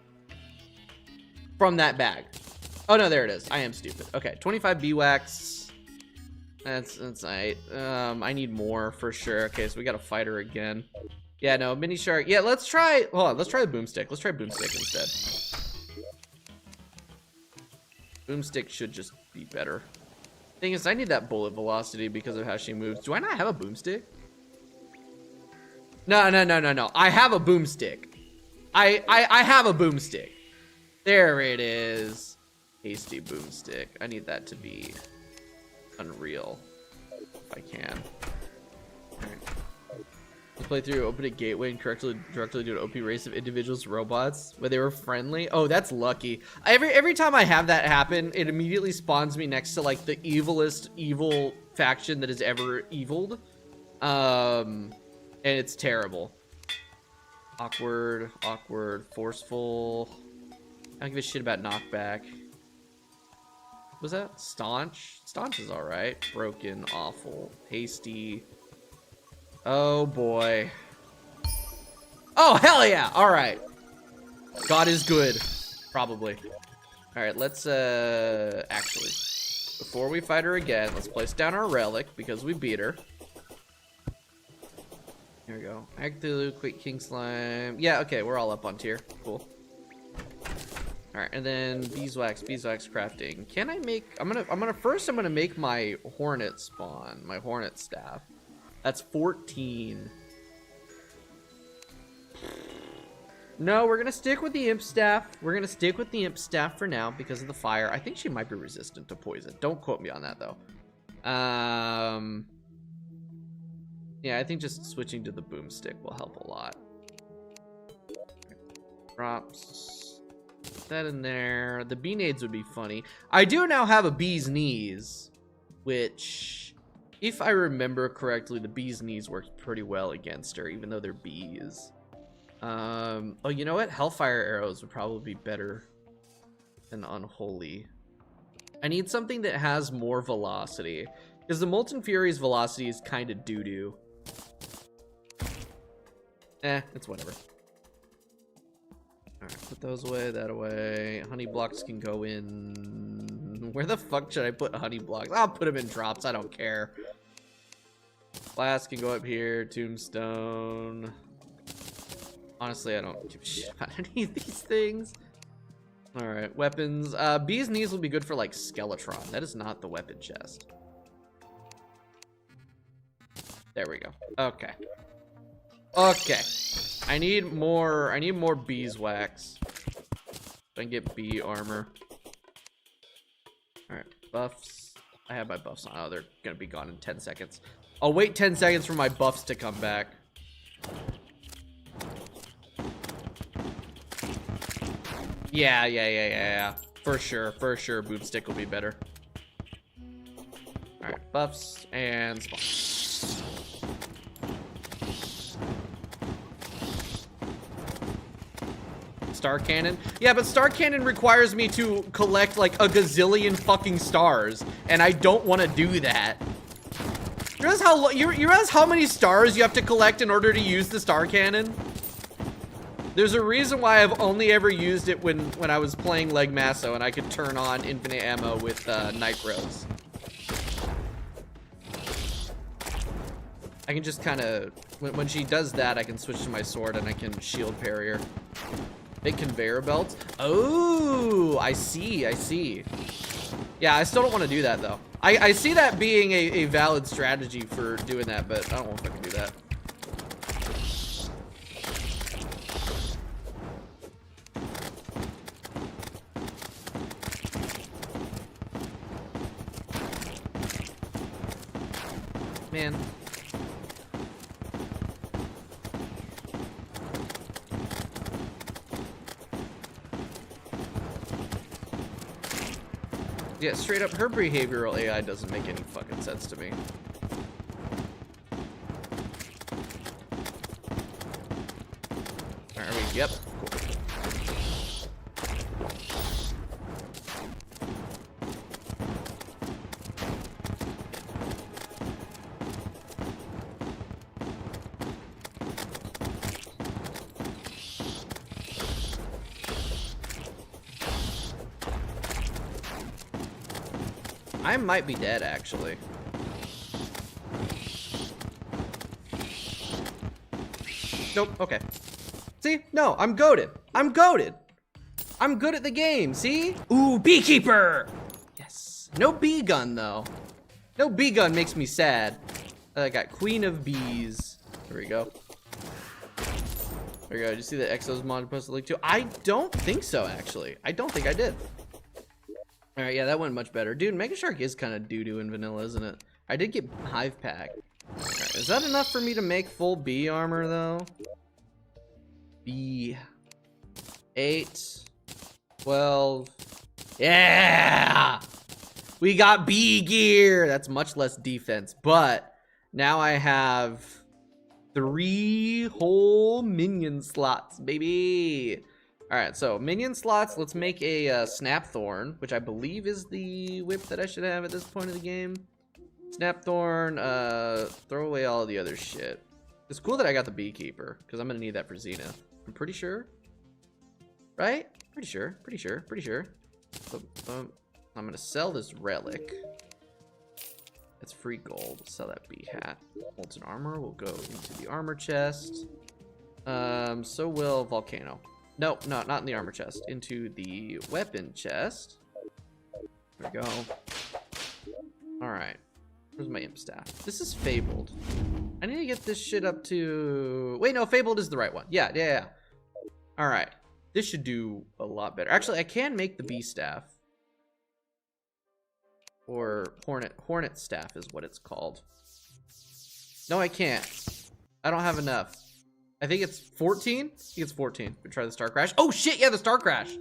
from that bag? Oh no, there it is. I am stupid. Okay, 25 bee wax. That's right. I need more for sure. Okay, so we got a fighter again. Yeah, no, mini shark. Yeah, let's try. Hold on, let's try the boomstick. Let's try boomstick instead. Boomstick should just be better. Thing is, I need that bullet velocity because of how she moves. Do I not have a boomstick? No. I have a boomstick. I have a boomstick. There it is. Hasty boomstick. I need that to be unreal if I can. All right. Let's play through, open a gateway and directly do an OP race of individuals, robots, where they were friendly. Oh, that's lucky. Every time I have that happen, it immediately spawns me next to like the evilest evil faction that has ever eviled. And it's terrible. Awkward, forceful. I don't give a shit about knockback. What was that? Staunch? Staunch is alright. Broken, awful, hasty. Oh boy. Oh hell yeah! Alright. God is good. Probably. Alright, let's actually, before we fight her again, let's place down our relic because we beat her. Here we go. Agthulu, Quick King Slime. Yeah, okay, we're all up on tier. Cool. Alright, and then beeswax crafting. Can I make, I'm gonna make my hornet spawn, my hornet staff. That's 14. No, we're gonna stick with the imp staff. We're gonna stick with the imp staff for now because of the fire. I think she might be resistant to poison. Don't quote me on that though. Yeah, I think just switching to the boomstick will help a lot. Drops. Put that in there. The bee nades would be funny. I do now have a bee's knees, which, if I remember correctly, the bee's knees worked pretty well against her, even though they're bees. Oh, you know what? Hellfire arrows would probably be better than unholy. I need something that has more velocity, because the Molten Fury's velocity is kind of doo-doo. It's whatever. Alright, put those away, that away. Honey blocks can go in. Where the fuck should I put honey blocks? I'll put them in drops, I don't care. Glass can go up here, tombstone. Honestly, I don't give a shit about any of these things. Alright, weapons. Bee's knees will be good for like Skeletron. That is not the weapon chest. There we go. Okay. Okay. I need more beeswax. So I can get bee armor. Alright, buffs. I have my buffs on. Oh, they're gonna be gone in 10 seconds. I'll wait 10 seconds for my buffs to come back. Yeah. For sure, boomstick will be better. Alright, buffs and spawn. Star cannon? Yeah, but star cannon requires me to collect like a gazillion fucking stars, and I don't want to do that. You realize how many stars you have to collect in order to use the star cannon? There's a reason why I've only ever used it when I was playing Legmasso and I could turn on infinite ammo with nitros. I can just kind of, When she does that, I can switch to my sword and I can shield parry her. Big conveyor belts. Oh, I see. I see. Yeah, I still don't want to do that though. I see that being a valid strategy for doing that, but I don't know if I can do that. Man. Yeah, straight up, her behavioral AI doesn't make any fucking sense to me. Alright, are we? Yep. Cool. I might be dead, actually. Nope, okay. See? No, I'm goated. I'm goated. I'm good at the game, see? Ooh, beekeeper! Yes. No bee gun, though. No bee gun makes me sad. I got queen of bees. There we go. There we go. Did you see the Exos mod posted link to? I don't think so, actually. I don't think I did. All right, yeah, that went much better. Dude, Mega Shark is kind of doo-doo in vanilla, isn't it? I did get Hive Pack. All right, is that enough for me to make full bee armor, though? B. 8. 12. Yeah! We got bee gear! That's much less defense, but now I have 3 whole minion slots, baby! Alright, so minion slots, let's make a Snapthorn, which I believe is the whip that I should have at this point of the game. Snapthorn, throw away all the other shit. It's cool that I got the Beekeeper, because I'm going to need that for Zenith. I'm pretty sure. Right? Pretty sure. So, I'm going to sell this Relic. That's free gold. Sell that bee hat. Molten Armor will go into the armor chest. So will Volcano. No, not in the armor chest. Into the weapon chest. There we go. Alright. Where's my imp staff? This is Fabled. I need to get this shit up to... Wait, no, Fabled is the right one. Yeah. Alright. This should do a lot better. Actually, I can make the bee staff. Or Hornet staff is what it's called. No, I can't. I don't have enough. I think it's 14? I think it's 14. We try the Star Crash. Oh shit, yeah, the Star Crash.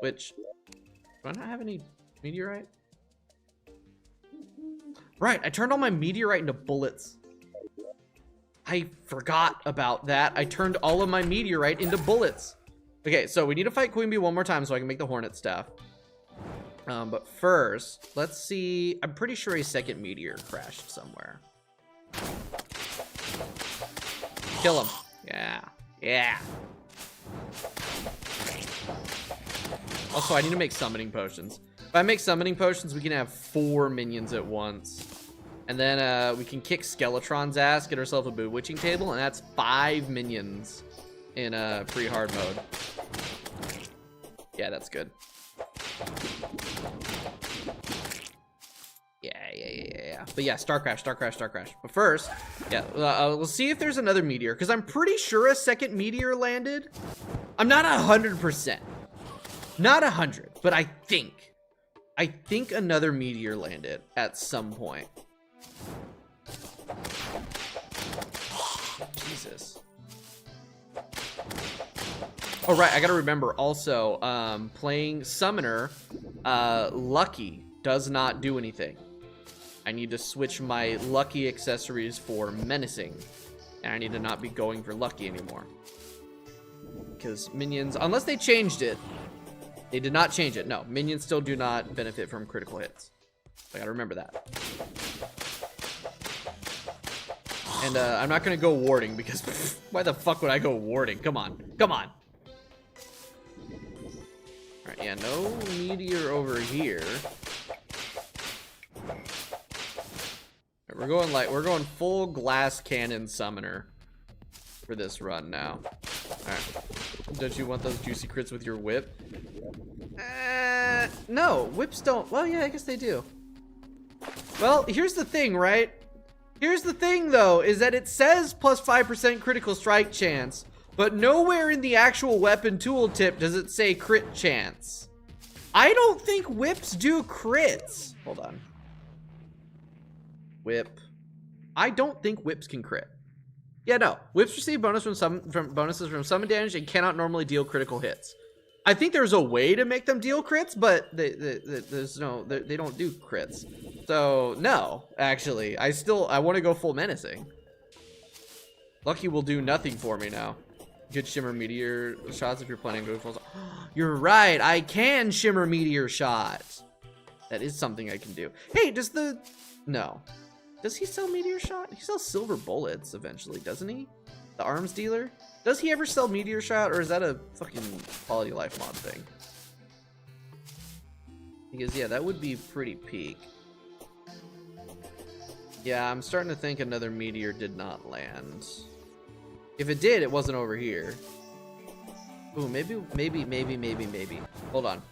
Which, do I not have any meteorite? Right, I turned all my meteorite into bullets. I forgot about that. I turned all of my meteorite into bullets. Okay, so we need to fight Queen Bee one more time so I can make the Hornet staff. But first, let's see. I'm pretty sure a second meteor crashed somewhere. Kill him. Yeah. Also, I need to make summoning potions. If I make summoning potions, we can have 4 minions at once. And then we can kick Skeletron's ass, get ourselves a bewitching table, and that's 5 minions in pre-hard mode. Yeah, that's good. Yeah. But yeah, Star Crash. But first, yeah, we'll see if there's another meteor, because I'm pretty sure a second meteor landed. I'm not 100%. Not 100, but I think another meteor landed at some point. Jesus. Oh, right, I gotta remember also, playing Summoner, Lucky does not do anything. I need to switch my Lucky accessories for Menacing, and I need to not be going for Lucky anymore. Because minions, unless they changed it, they did not change it. No, minions still do not benefit from critical hits. I gotta remember that. And I'm not gonna go warding because why the fuck would I go warding? Come on. Alright, yeah, no meteor over here. There we're going full glass cannon summoner for this run now. Alright. Don't you want those juicy crits with your whip? No, whips don't. Well, yeah, I guess they do. Well, here's the thing, right? Here's the thing, though, is that it says plus 5% critical strike chance, but nowhere in the actual weapon tooltip does it say crit chance. I don't think whips do crits. Hold on. Whip. I don't think whips can crit. Yeah, no. Whips receive bonuses from summon damage and cannot normally deal critical hits. I think there's a way to make them deal crits, but there's no, they don't do crits. So no, actually, I want to go full menacing. Lucky will do nothing for me now. Good shimmer meteor shots if you're planning to go full. You're right, I can shimmer meteor shot. That is something I can do. Hey, does he sell meteor shot? He sells silver bullets eventually, doesn't he? The arms dealer? Does he ever sell meteor shot, or is that a fucking quality of life mod thing? Because yeah, that would be pretty peak. Yeah, I'm starting to think another meteor did not land. If it did, it wasn't over here. Ooh, maybe. Hold on.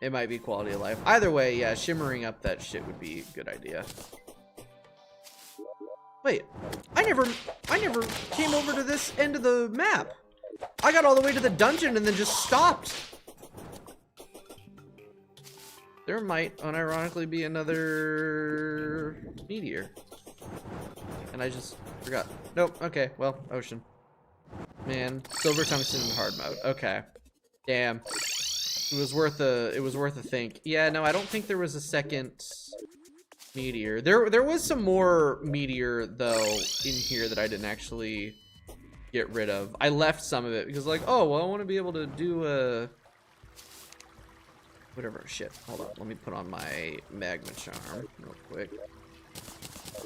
It might be quality of life. Either way, yeah, shimmering up that shit would be a good idea. Wait, I never came over to this end of the map. I got all the way to the dungeon and then just stopped. There might unironically be another meteor. And I just forgot. Nope, okay, well, ocean. Man, silver tungsten in hard mode. Okay. Damn. It was worth a think. Yeah, no, I don't think there was a second meteor. There was some more meteor though in here that I didn't actually get rid of. I left some of it because like, oh well, I want to be able to do whatever shit. Hold on, let me put on my magma charm real quick.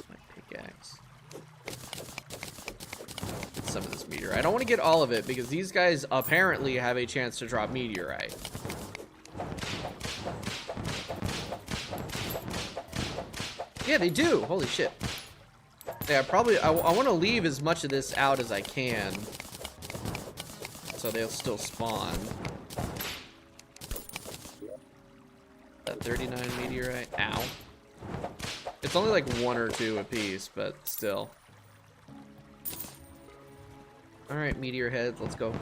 My pickaxe. Get some of this meteorite. I don't want to get all of it because these guys apparently have a chance to drop meteorite. Yeah, they do. Holy shit. Yeah, I want to leave as much of this out as I can, so they'll still spawn. That 39 meteorite. Ow. It's only like 1 or 2 a piece, but still. All right, meteor heads. Let's go.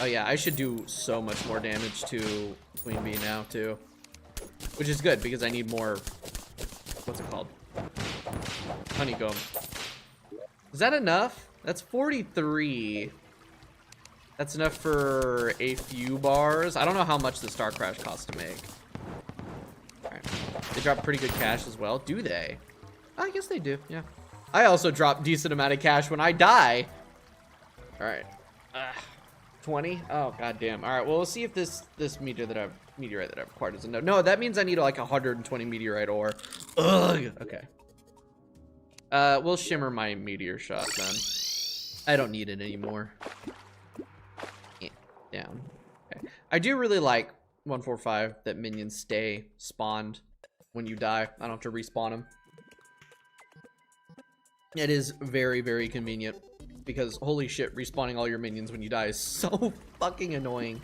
Oh yeah, I should do so much more damage to Queen Bee now too. Which is good, because I need more, what's it called? Honeycomb. Is that enough? That's 43. That's enough for a few bars. I don't know how much the Star Crash costs to make. Alright. They drop pretty good cash as well. Do they? I guess they do, yeah. I also drop decent amount of cash when I die. Alright. 20? Oh, goddamn. Alright, well, we'll see if this meteorite that I've acquired is enough. No, that means I need like 120 meteorite ore. Ugh. Okay. We'll shimmer my meteor shot then. I don't need it anymore. Yeah, down. Okay. I do really like 145 that minions stay spawned when you die. I don't have to respawn them. It is very, very convenient because holy shit, respawning all your minions when you die is so fucking annoying.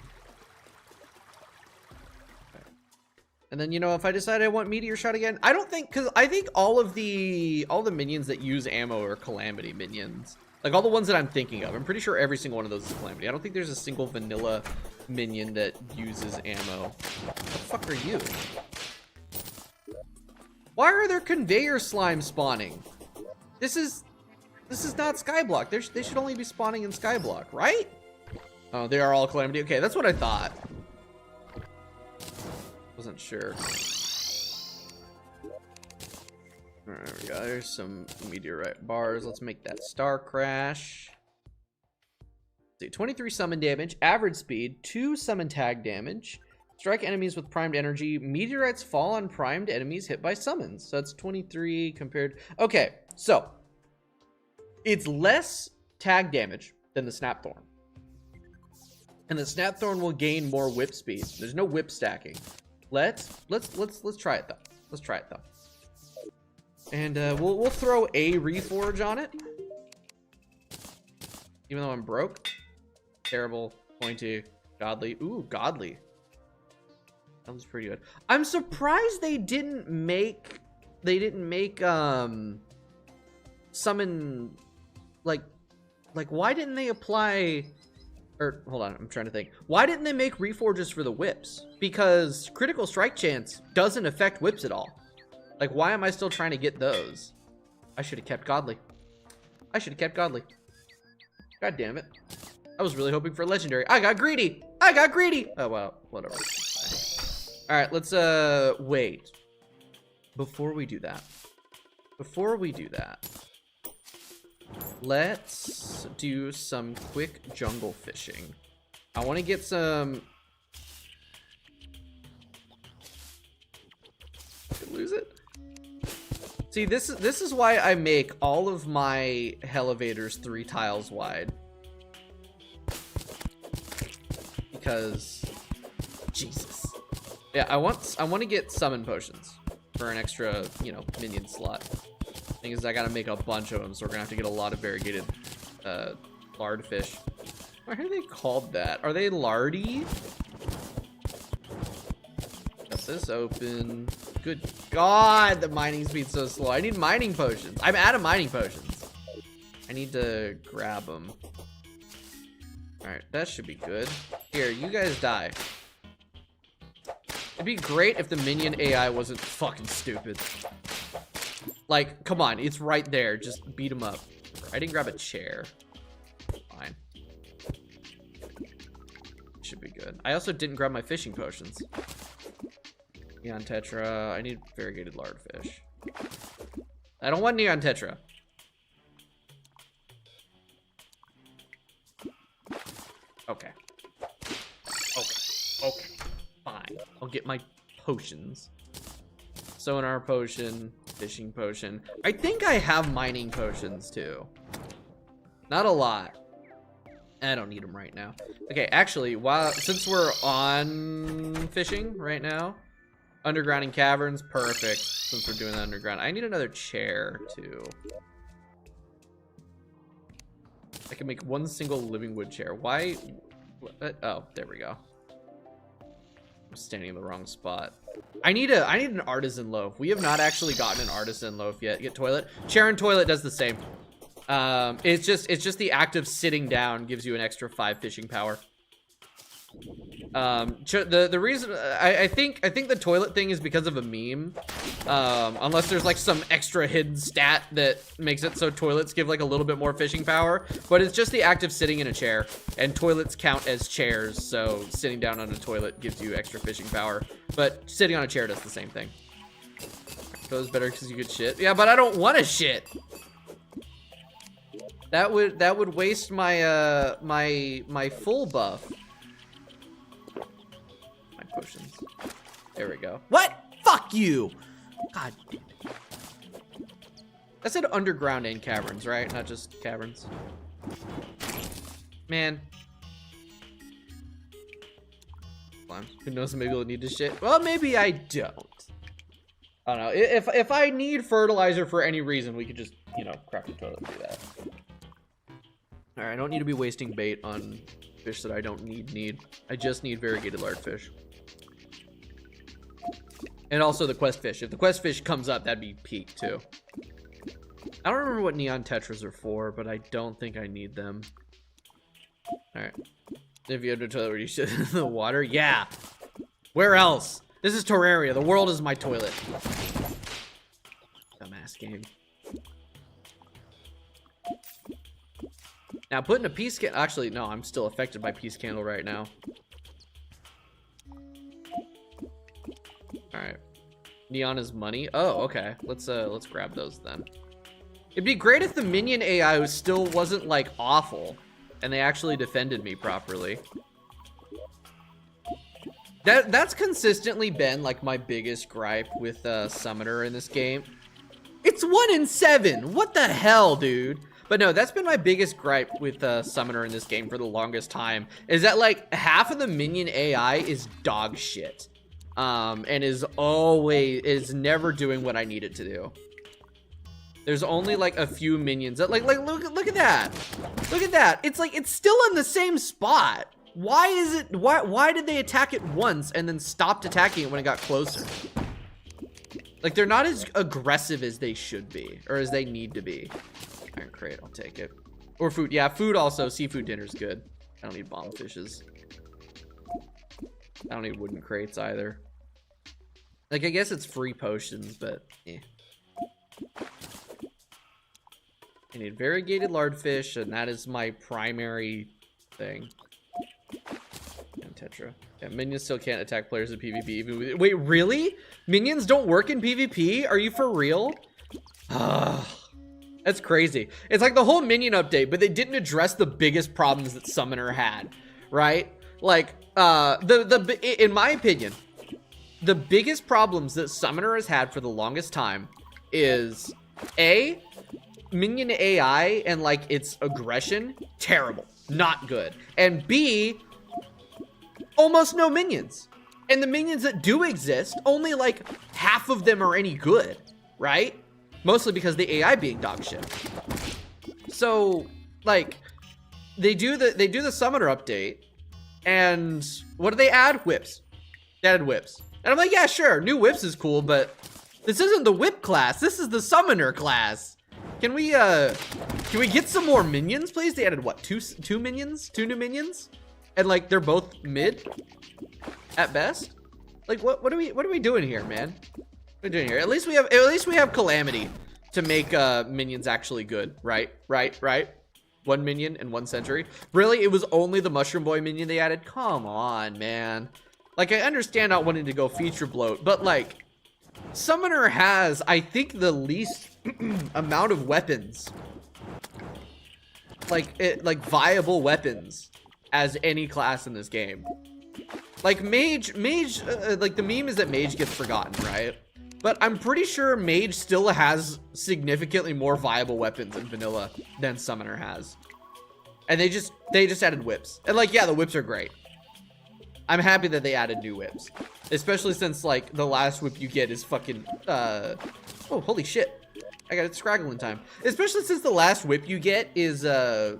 And then, you know, if I decide I want meteor shot again, I don't think, because I think all the minions that use ammo are calamity minions. Like all the ones that I'm thinking of. I'm pretty sure every single one of those is calamity. I don't think there's a single vanilla minion that uses ammo. What the fuck are you? Why are there conveyor slime spawning? This is not Skyblock. They should only be spawning in Skyblock, right? Oh, they are all calamity. Okay, that's what I thought. Wasn't sure. Alright, there we go. There's some meteorite bars. Let's make that Star Crash. See, 23 summon damage, average speed, 2 summon tag damage, strike enemies with primed energy, meteorites fall on primed enemies hit by summons. So that's 23 compared. Okay, so it's less tag damage than the Snapthorn. And the Snapthorn will gain more whip speed. There's no whip stacking. Let's try it though. Let's try it though. And we'll throw a reforge on it. Even though I'm broke. Terrible, pointy, godly. Ooh, godly. That was pretty good. I'm surprised they didn't make summon like why didn't they apply, or hold on, I'm trying to think. Why didn't they make reforges for the whips? Because critical strike chance doesn't affect whips at all. Like, why am I still trying to get those? I should have kept godly. I should have kept godly. God damn it. I was really hoping for a legendary. I got greedy. I got greedy. Oh, well, whatever. All right, let's, wait. Before we do that, let's do some quick jungle fishing. I want to get some... Lose it? See, this is why I make all of my elevators 3 tiles wide. Because, Jesus. Yeah, I want to get summon potions for an extra, you know, minion slot. Thing is, I gotta make a bunch of them, so we're gonna have to get a lot of variegated lard fish. Why are they called that? Are they lardy? Got this open. Good God, the mining speed's so slow. I need mining potions. I'm out of mining potions. I need to grab them. Alright, that should be good. Here, you guys die. It'd be great if the minion AI wasn't fucking stupid. Like, come on, it's right there. Just beat him up. I didn't grab a chair. Fine. Should be good. I also didn't grab my fishing potions. Neon Tetra. I need variegated lardfish. I don't want Neon Tetra. Okay. Okay. Fine. I'll get my potions. Sonar potion. Fishing potion. I think I have mining potions too. Not a lot. I don't need them right now. Okay, actually, since we're on fishing right now, underground and caverns, perfect. Since we're doing the underground, I need another chair too. I can make one single living wood chair. Why? Oh, there we go. I'm standing in the wrong spot. I need an artisan loaf. We have not actually gotten an artisan loaf yet. Get toilet. Chair and toilet does the same. It's just the act of sitting down gives you an extra 5 fishing power. The reason I think the toilet thing is because of a meme. Unless there's like some extra hidden stat that makes it so toilets give like a little bit more fishing power, but it's just the act of sitting in a chair, and toilets count as chairs, so sitting down on a toilet gives you extra fishing power, but sitting on a chair does the same thing. Goes better because you could shit. Yeah, but I don't want to shit. That would waste my my full buff. My potions. There we go. What? Fuck you! God damn it. That said underground and caverns, right? Not just caverns. Man. Who knows, maybe we'll need to shit. Well, maybe I don't. I don't know. If I need fertilizer for any reason, we could just, you know, craft a toilet and do that. Alright, I don't need to be wasting bait on fish that I don't need. I just need variegated lardfish. And also the quest fish. If the quest fish comes up, that'd be peak too. I don't remember what neon tetras are for, but I don't think I need them. Alright. If you have a toilet where you shit in the water, yeah. Where else? This is Terraria. The world is my toilet. Dumbass game. Now putting a peace candle, actually no, I'm still affected by peace candle right now. All right, neon is money. Oh, okay. Let's grab those then. It'd be great if the minion AI still wasn't like awful, and they actually defended me properly. That's consistently been like my biggest gripe with Summoner in this game. It's 1 in 7. What the hell, dude? But no, that's been my biggest gripe with Summoner in this game for the longest time, is that like half of the minion AI is dog shit. and is never doing what I need it to do. There's only like a few minions that look at that. Look at that. It's like it's still in the same spot. Why did they attack it once and then stopped attacking it when it got closer? Like, they're not as aggressive as they should be, or as they need to be. Iron crate, I'll take it. Or food. Yeah, food also. Seafood dinner's good. I don't need bomb fishes. I don't need wooden crates either. Like, I guess it's free potions, but eh. I need variegated lardfish, and that is my primary thing. And tetra. Yeah, minions still can't attack players in PvP even with... Wait, really? Minions don't work in PvP? Are you for real? That's crazy. It's like the whole minion update, but they didn't address the biggest problems that Summoner had, right? Like, in my opinion, the biggest problems that Summoner has had for the longest time is A, minion AI and like its aggression, terrible, not good. And B, almost no minions. And the minions that do exist, only like half of them are any good, right? Mostly because the AI being dog shit. So, like, they do the Summoner update, and what do they add? Whips. They added whips. And I'm like, yeah, sure, new whips is cool, but this isn't the whip class. This is the Summoner class. Can we get some more minions, please? They added what, two minions? 2 new minions? And like they're both mid at best? Like what are we doing here, man? What are we doing here? At least we have Calamity to make minions actually good, right? 1 minion and 1 century. Really? It was only the Mushroom Boy minion they added? Come on, man. Like, I understand not wanting to go feature bloat, but like Summoner has, I think, the least amount of weapons, like viable weapons as any class in this game. Like mage, like the meme is that mage gets forgotten, right? But I'm pretty sure mage still has significantly more viable weapons in vanilla than Summoner has. And they just added whips. And like, yeah, the whips are great. I'm happy that they added new whips, especially since like the last whip you get is fucking oh, holy shit. I got it scraggling time. Especially since the last whip you get is it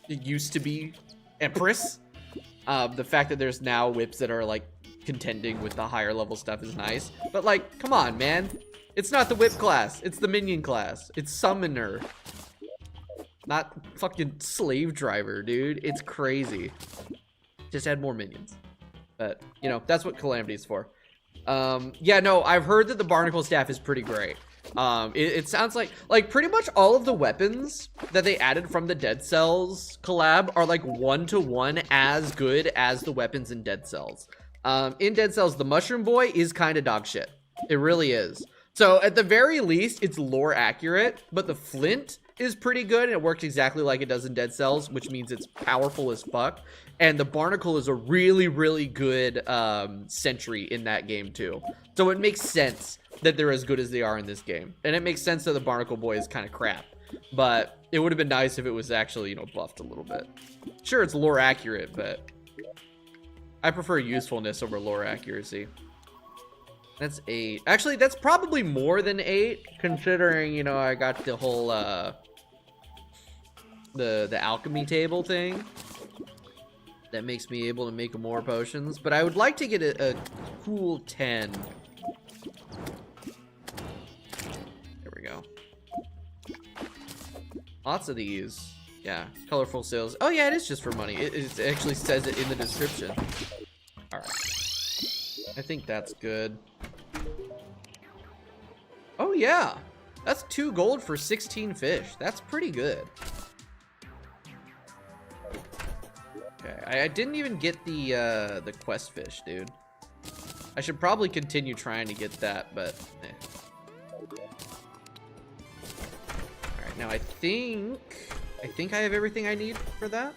used to be Empress. The fact that there's now whips that are like contending with the higher level stuff is nice. But like, come on, man. It's not the whip class. It's the minion class. It's Summoner. Not fucking slave driver, dude. It's crazy. Just add more minions. But, you know, that's what Calamity is for. Yeah, no, I've heard that the Barnacle Staff is pretty great. It sounds like pretty much all of the weapons that they added from the Dead Cells collab are like 1-to-1 as good as the weapons in Dead Cells. In Dead Cells, the Mushroom Boy is kind of dog shit. It really is. So at the very least, it's lore accurate, but the Flint is pretty good and it works exactly like it does in Dead Cells, which means it's powerful as fuck. And the Barnacle is a really, really good sentry in that game too. So it makes sense that they're as good as they are in this game. And it makes sense that the Barnacle Boy is kind of crap. But it would have been nice if it was actually, you know, buffed a little bit. Sure, it's lore accurate, but I prefer usefulness over lore accuracy. That's 8. Actually, that's probably more than 8, considering, you know, I got the whole the alchemy table thing that makes me able to make more potions. But I would like to get a cool 10. There we go. Lots of these. Yeah, colorful sales. Oh yeah, it is just for money. It actually says it in the description. All right. I think that's good. Oh yeah, that's 2 gold for 16 fish. That's pretty good. Okay, I didn't even get the quest fish, dude. I should probably continue trying to get that, but eh. All right, now I think I have everything I need for that.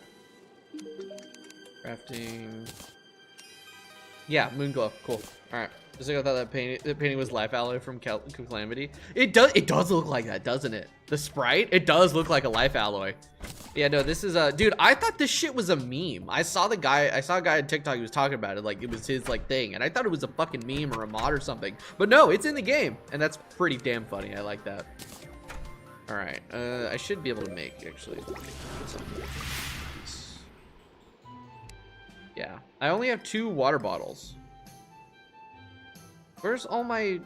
Crafting. Yeah, Moonglow. Cool. All right. Just like I thought that painting was Life Alloy from Calamity. It does look like that, doesn't it? The sprite, it does look like a Life Alloy. Yeah, no, this is dude, I thought this shit was a meme. I saw a guy on TikTok who was talking about it like it was his like thing, and I thought it was a fucking meme or a mod or something. But no, it's in the game, and that's pretty damn funny. I like that. All right, I should be able to make actually. Yeah, I only have 2 water bottles. Where's all my...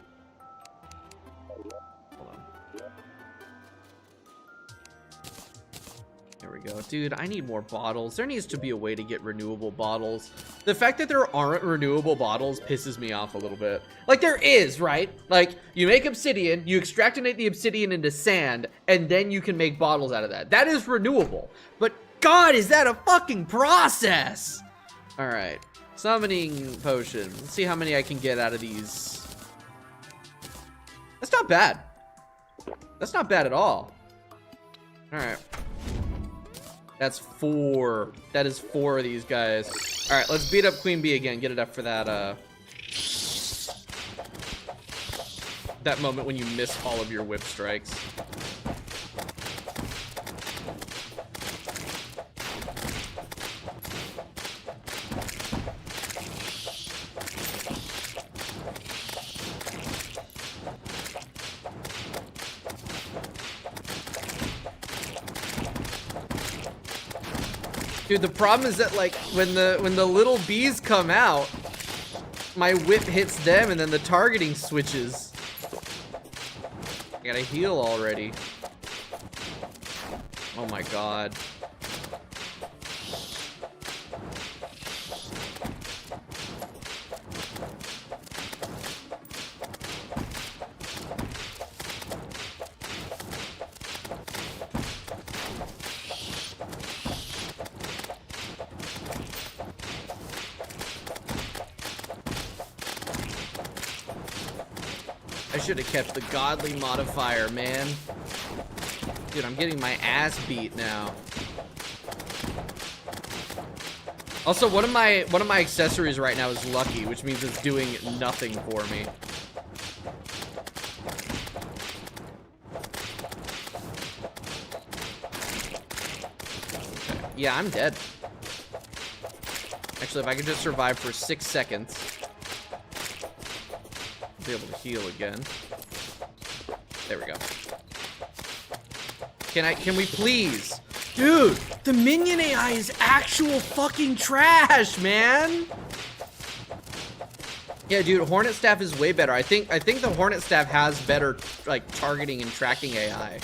Hold on. There we go. Dude, I need more bottles. There needs to be a way to get renewable bottles. The fact that there aren't renewable bottles pisses me off a little bit. Like, there is, right? Like, you make obsidian, you extractinate the obsidian into sand, and then you can make bottles out of that. That is renewable. But, God, is that a fucking process? All right. Summoning potion. Let's see how many I can get out of these. That's not bad. That's not bad at all. All right. That's 4. That is 4 of these guys. All right, let's beat up Queen Bee again. Get it up for that that moment when you miss all of your whip strikes. Dude, the problem is that like when the little bees come out, my whip hits them and then the targeting switches. I gotta heal already. Oh my god. I should have kept the godly modifier, man. Dude, I'm getting my ass beat now. Also, one of my accessories right now is lucky, which means it's doing nothing for me. Okay. Yeah, I'm dead. Actually, if I could just survive for 6 seconds. Be able to heal again. There we go. Can we please? Dude, the minion AI is actual fucking trash, man. Yeah, dude, Hornet Staff is way better. I think the Hornet Staff has better like targeting and tracking AI.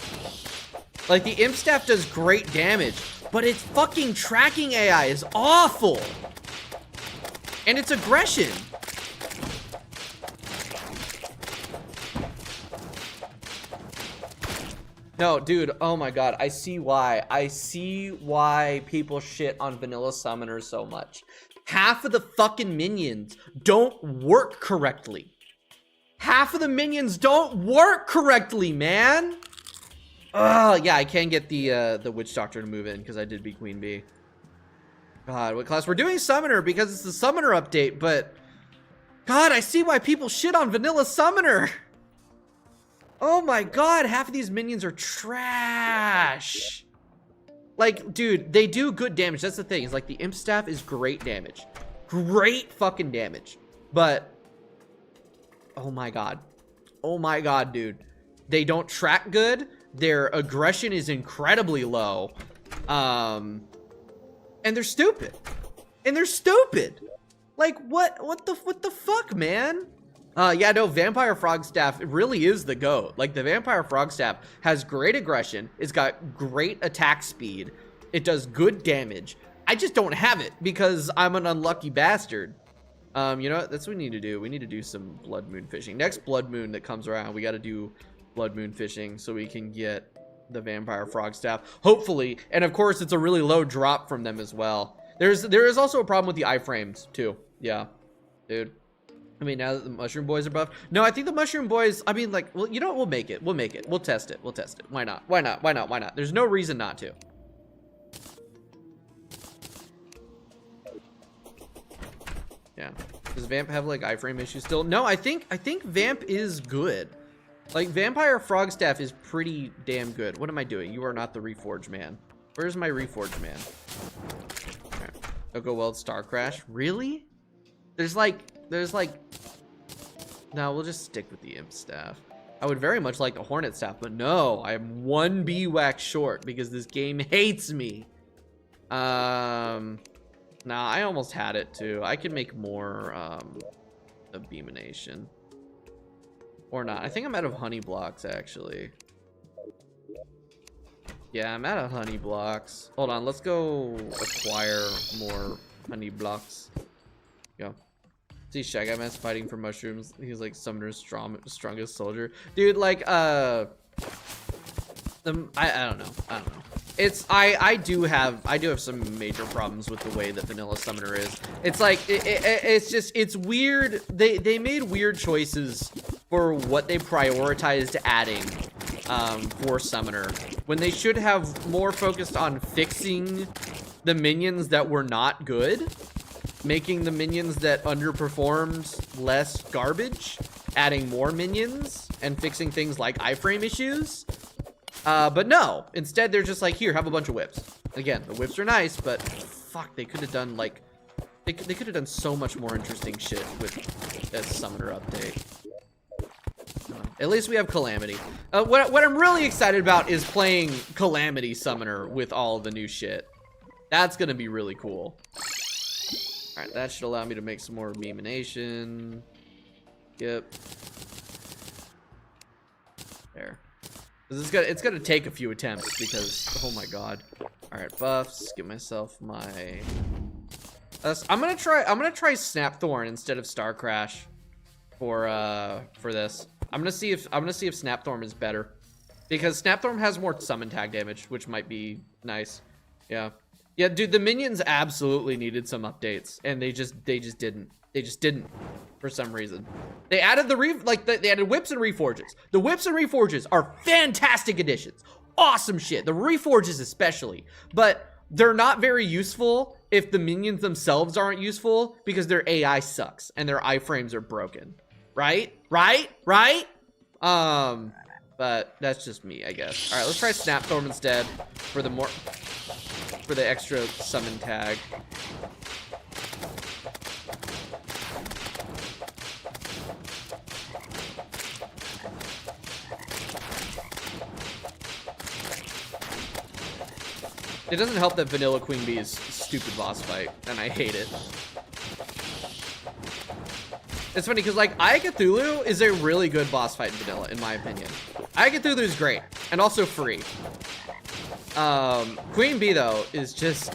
Like the Imp Staff does great damage, but its fucking tracking AI is awful. And its aggression. No, dude, oh my god, I see why. I see why people shit on vanilla summoners so much. Half of the fucking minions don't work correctly. Half of the minions don't work correctly, man. Yeah, I can get the Witch Doctor to move in because I did beat Queen Bee. God, what class? We're doing Summoner because it's the Summoner update, but... God, I see why people shit on vanilla Summoner. Oh my god, half of these minions are trash. Like, dude, they do good damage. That's the thing. Is like the Imp Staff is great damage. Great fucking damage. But, oh my god. Oh my god, dude. They don't track good. Their aggression is incredibly low. And they're stupid. And they're stupid. Like, what the fuck, man? Yeah, no, Vampire Frog Staff really is the GOAT. Like, the Vampire Frog Staff has great aggression. It's got great attack speed. It does good damage. I just don't have it because I'm an unlucky bastard. You know what? That's what we need to do. We need to do some Blood Moon fishing. Next Blood Moon that comes around, we got to do Blood Moon fishing so we can get the Vampire Frog Staff. Hopefully. And, of course, it's a really low drop from them as well. There is also a problem with the iframes, too. Yeah. Dude. I mean, now that the Mushroom Boys are buffed. No, I think the Mushroom Boys, I mean, like, well, you know what? We'll make it. We'll make it. We'll test it. We'll test it. Why not? Why not? Why not? Why not? There's no reason not to. Yeah. Does Vamp have, like, iframe issues still? No, I think Vamp is good. Like, Vampire Frog Staff is pretty damn good. What am I doing? You are not the Reforged man. Where's my Reforge man? Right. It'll go well at Star Crash. Really? There's like, no, we'll just stick with the Imp Staff. I would very much like the Hornet Staff, but no, I'm 1 B-Wax short because this game hates me. Nah, I almost had it too. I could make more of Beamination. Or not. I think I'm out of honey blocks actually. Yeah, I'm out of honey blocks. Hold on, let's go acquire more honey blocks. Go. See Shy Guy Man's fighting for mushrooms. He's like Summoner's strongest soldier. Dude, like I don't know. It's I do have some major problems with the way that Vanilla Summoner is. It's like it's weird. They made weird choices for what they prioritized adding for Summoner when they should have more focused on fixing the minions that were not good, making the minions that underperformed less garbage, adding more minions, and fixing things like iframe issues. But no, instead they're just like, here, have a bunch of whips. Again, the whips are nice, but fuck, they could have done like, they could have done so much more interesting shit with that Summoner update. At least we have Calamity. What I'm really excited about is playing Calamity Summoner with all the new shit. That's gonna be really cool. All right, that should allow me to make some more Beamination. Yep. There. It's gonna take a few attempts because, oh my god. All right, buffs. Get myself my. I'm gonna try Snapthorn instead of Star Crash for this. I'm gonna see if Snapthorn is better because Snapthorn has more summon tag damage, which might be nice. Yeah. Yeah, dude, the minions absolutely needed some updates, and they just didn't. They just didn't, for some reason. They added they added whips and reforges. The whips and reforges are fantastic additions, awesome shit. The reforges especially, but they're not very useful if the minions themselves aren't useful because their AI sucks and their iframes are broken. Right? But that's just me, I guess. All right, let's try Snapthorn instead for the extra summon tag. It doesn't help that Vanilla Queen Bee is stupid boss fight, and I hate it. It's funny because like Eye Cthulhu is a really good boss fight in Vanilla, in my opinion. Eye Cthulhu is great and also free. Queen Bee though is just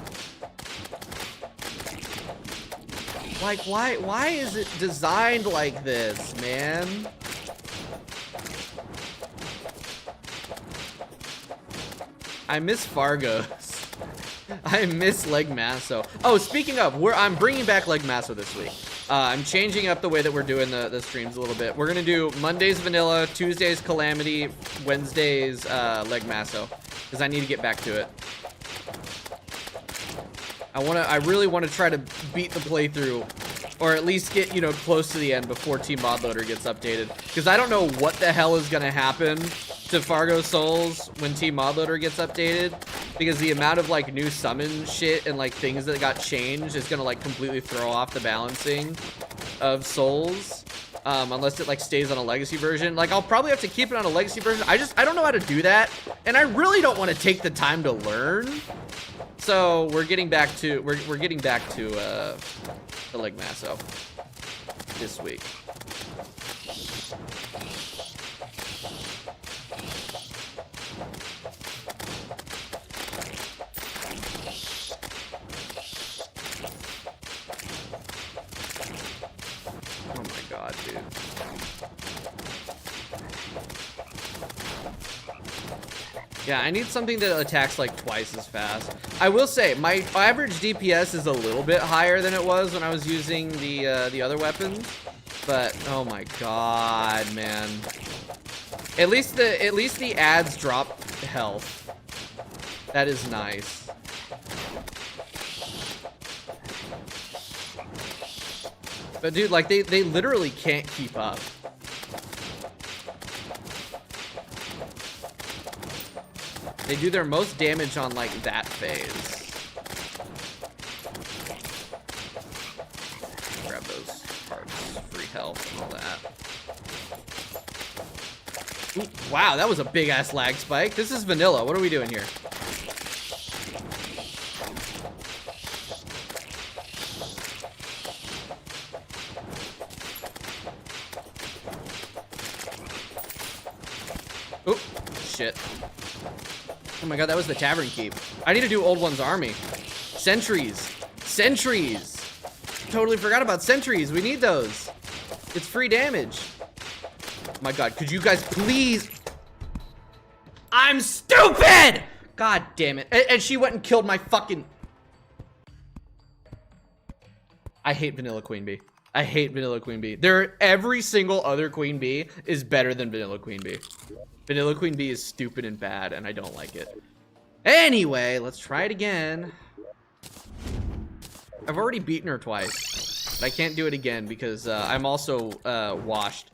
like why is it designed like this, man? I miss Fargos. I miss Leg Masso. Oh, speaking of, I'm bringing back Leg Masso this week. I'm changing up the way that we're doing the streams a little bit. We're gonna do Mondays Vanilla, Tuesdays Calamity, Wednesdays Leg Masso, because I need to get back to it. I really want to try to beat the playthrough, or at least get, you know, close to the end before Team Mod Loader gets updated, because I don't know what the hell is gonna happen to Fargo Souls when Team Mod Loader gets updated, because the amount of like new summon shit and like things that got changed is gonna like completely throw off the balancing of Souls, unless it like stays on a legacy version. Like I'll probably have to keep it on a legacy version. I don't know how to do that, and I really don't want to take the time to learn. So we're getting back to the Leg Masso this week. Oh my god, dude. Yeah, I need something that attacks like twice as fast. I will say, my average DPS is a little bit higher than it was when I was using the other weapons. But oh my god, man. At least the ads drop health. That is nice. But dude, like they literally can't keep up. They do their most damage on like that phase. Grab those parts, free health and all that. Ooh, wow, that was a big ass lag spike. This is vanilla. What are we doing here? Oop, shit. Oh my god, that was the tavern keep. I need to do Old One's army. Sentries. Sentries. Totally forgot about sentries. We need those. It's free damage. Oh my god, could you guys please? I'm stupid! God damn it. And she went and killed my fucking... I hate Vanilla Queen Bee. I hate Vanilla Queen Bee. Every single other Queen Bee is better than Vanilla Queen Bee. Vanilla Queen Bee is stupid and bad, and I don't like it. Anyway, let's try it again. I've already beaten her twice, but I can't do it again because I'm also washed.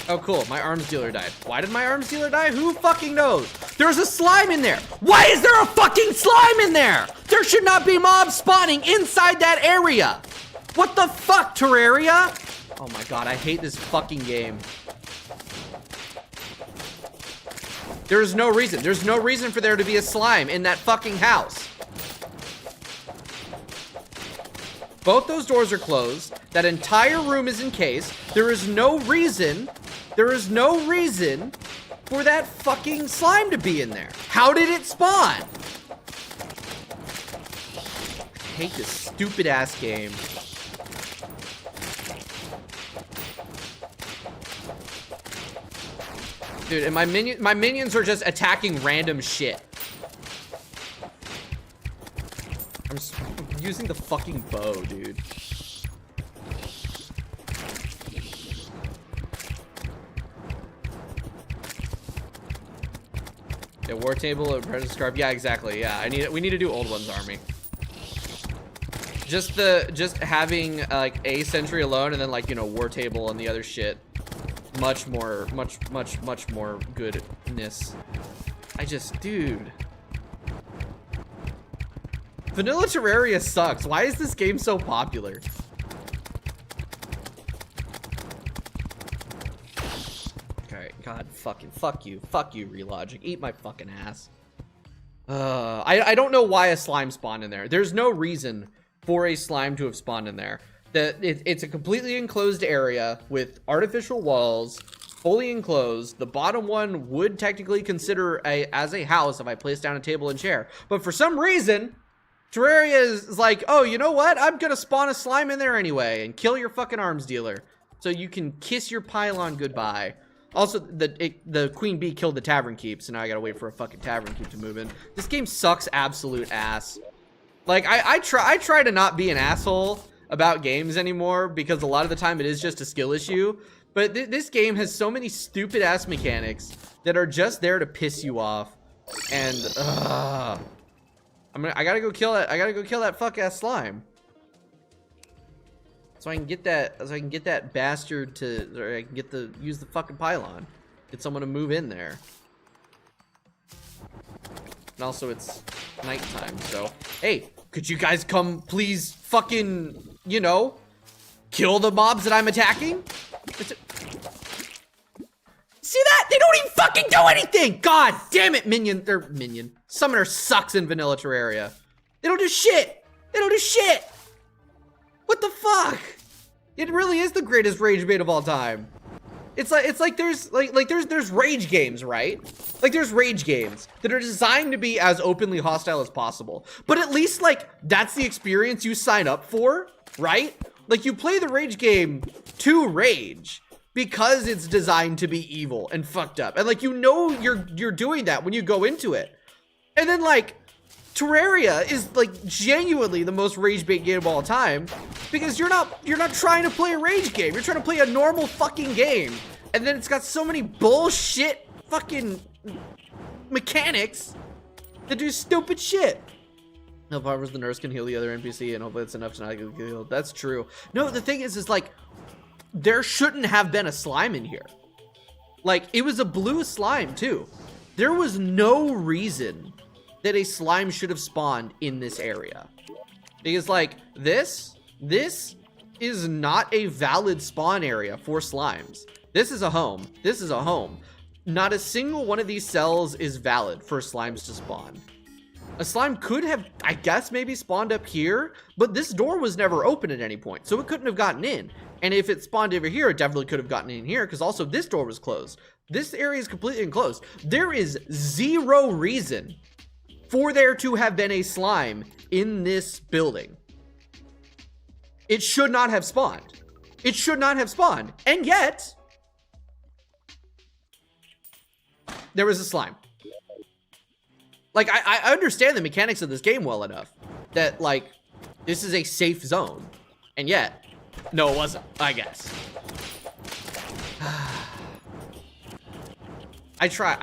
Oh, cool. My arms dealer died. Why did my arms dealer die? Who fucking knows? There's a slime in there. Why is there a fucking slime in there? There should not be mobs spawning inside that area. What the fuck, Terraria? Oh my god, I hate this fucking game. There's no reason. There's no reason for there to be a slime in that fucking house. Both those doors are closed. That entire room is encased. There is no reason for that fucking slime to be in there. How did it spawn? I hate this stupid ass game. Dude, and my minions are just attacking random shit. I'm using the fucking bow, dude. Yeah, war table, apprentice scarf. Yeah, exactly. Yeah, we need to do Old One's army. Just having like a sentry alone and then like, you know, war table and the other shit. Much more goodness. Dude. Vanilla Terraria sucks. Why is this game so popular? Okay, god, fuck you, Relogic. Eat my fucking ass. I don't know why a slime spawned in there. There's no reason for a slime to have spawned in there. It's a completely enclosed area with artificial walls, fully enclosed. The bottom one would technically consider as a house if I placed down a table and chair. But for some reason, Terraria is like, oh, you know what? I'm gonna spawn a slime in there anyway and kill your fucking arms dealer. So you can kiss your pylon goodbye. Also, the Queen Bee killed the Tavern Keep, so now I gotta wait for a fucking Tavern Keep to move in. This game sucks absolute ass. Like, I try to not be an asshole about games anymore because a lot of the time it is just a skill issue, but this game has so many stupid ass mechanics that are just there to piss you off. And I gotta go kill that fuck ass slime so I can get that bastard to, or I can use the fucking pylon, get someone to move in there. And also it's nighttime, so hey, could you guys come please fucking, you know, kill the mobs that I'm attacking? See that? They don't even fucking do anything! God damn it, minion. Summoner sucks in Vanilla Terraria. They don't do shit! They don't do shit! What the fuck? It really is the greatest rage bait of all time. It's like there's rage games, right? Like there's rage games that are designed to be as openly hostile as possible. But at least like that's the experience you sign up for, right? Like you play the rage game to rage because it's designed to be evil and fucked up. And like you know you're doing that when you go into it. And then like Terraria is like genuinely the most rage bait game of all time because you're not trying to play a rage game. You're trying to play a normal fucking game. And then it's got so many bullshit fucking mechanics that do stupid shit. No, Barbara's the nurse can heal the other NPC, and hopefully it's enough to not get healed. That's true. No, the thing is like, there shouldn't have been a slime in here. Like, it was a blue slime, too. There was no reason that a slime should have spawned in this area. Because, like, this is not a valid spawn area for slimes. This is a home. This is a home. Not a single one of these cells is valid for slimes to spawn. A slime could have, I guess, maybe spawned up here, but this door was never open at any point, so it couldn't have gotten in. And if it spawned over here, it definitely could have gotten in here, because also this door was closed. This area is completely enclosed. There is zero reason for there to have been a slime in this building. It should not have spawned. It should not have spawned. And yet, there was a slime. Like, I understand the mechanics of this game well enough that, like, this is a safe zone. And yet, no, it wasn't, I guess. I try.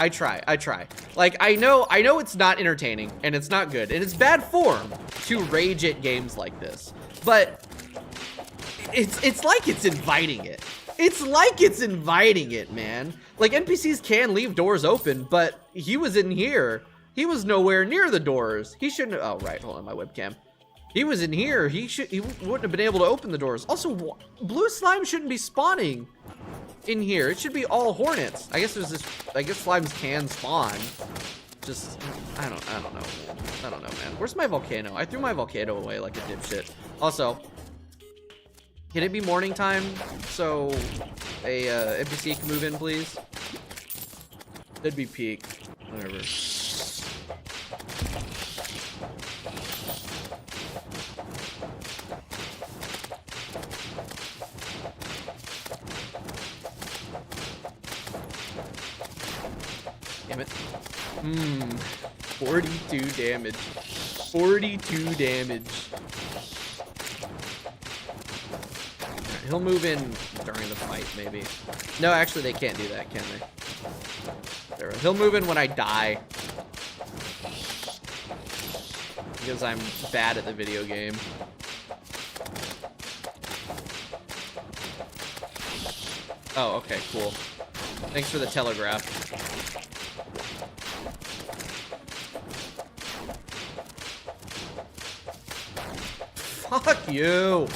Like, I know it's not entertaining, and it's not good, and it's bad form to rage at games like this. But it's like it's inviting it. It's like it's inviting it, man. Like, NPCs can leave doors open, but he was in here. He was nowhere near the doors. He shouldn't have, oh, right, hold on, my webcam. He was in here. He wouldn't have been able to open the doors. Also, blue slime shouldn't be spawning in here. It should be all hornets. I guess slimes can spawn. Just, I don't know, man. Where's my volcano? I threw my volcano away like a dipshit. Also, can it be morning time so a NPC can move in, please? That'd be peak. Whatever. Damn it. 42 damage. 42 damage. He'll move in during the fight, maybe. No, actually, they can't do that, can they? He'll move in when I die. Because I'm bad at the video game. Oh, okay, cool. Thanks for the telegraph. Fuck you!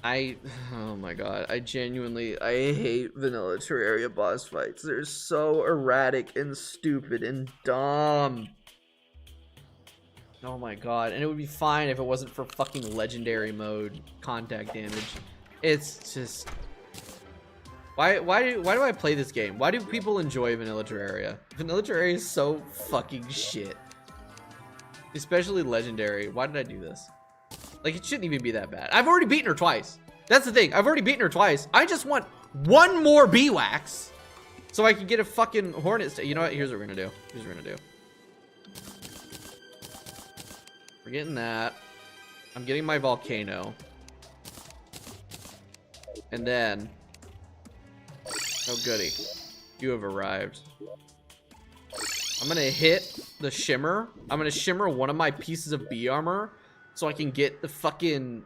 Oh my god, I hate vanilla Terraria boss fights. They're so erratic and stupid and dumb. Oh my god, and it would be fine if it wasn't for fucking legendary mode contact damage. It's just... Why do I play this game? Why do people enjoy vanilla Terraria? Vanilla Terraria is so fucking shit. Especially legendary. Why did I do this? Like, it shouldn't even be that bad. I've already beaten her twice. That's the thing. I've already beaten her twice. I just want one more Beewax so I can get a fucking hornet. You know what? Here's what we're gonna do. Here's what we're gonna do. We're getting that. I'm getting my volcano. And then... Oh, goody. You have arrived. I'm gonna hit the shimmer. I'm gonna shimmer one of my pieces of bee armor so I can get the fucking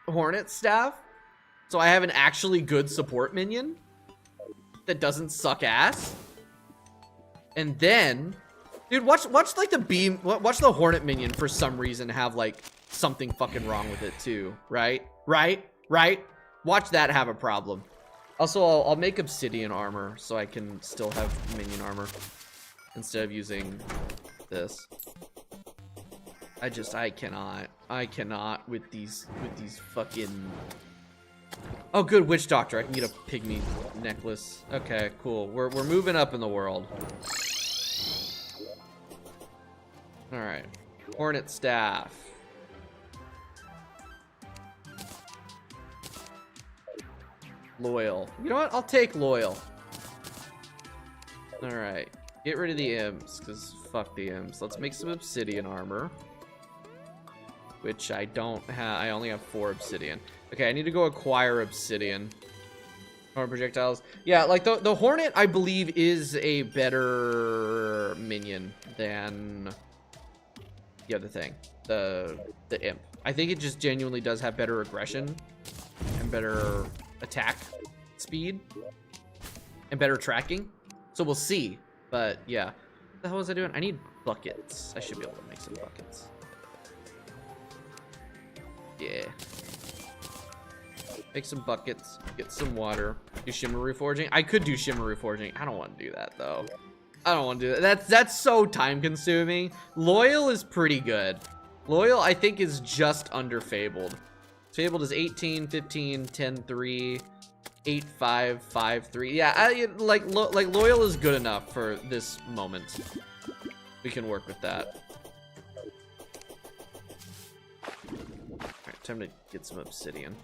hornet staff. So I have an actually good support minion that doesn't suck ass. And then, dude, watch like the beam, watch the hornet minion for some reason have like something fucking wrong with it too, right? Watch that have a problem. Also, I'll make obsidian armor so I can still have minion armor instead of using this. I cannot with these fucking... Oh, good, witch doctor. I can get a pygmy necklace. Okay, cool. We're moving up in the world. All right, hornet staff. Loyal. You know what? I'll take loyal. All right, get rid of the imps because fuck the imps. Let's make some obsidian armor. Which I don't have. I only have 4 obsidian. Okay, I need to go acquire obsidian. More projectiles. Yeah, like the Hornet, I believe, is a better minion than the other thing, the Imp. I think it just genuinely does have better aggression and better attack speed and better tracking. So we'll see. But yeah, what the hell was I doing? I need buckets. I should be able to make some buckets. Yeah. Make some buckets, get some water, do shimmer reforging. I could do shimmer reforging. I don't want to do that though. I don't want to do that. That's so time consuming. Loyal is pretty good. Loyal, I think, is just under Fabled. Fabled is 18, 15, 10, 3, 8, 5, 5, 3. Yeah, like Loyal is good enough for this moment. We can work with that. All right, time to get some obsidian.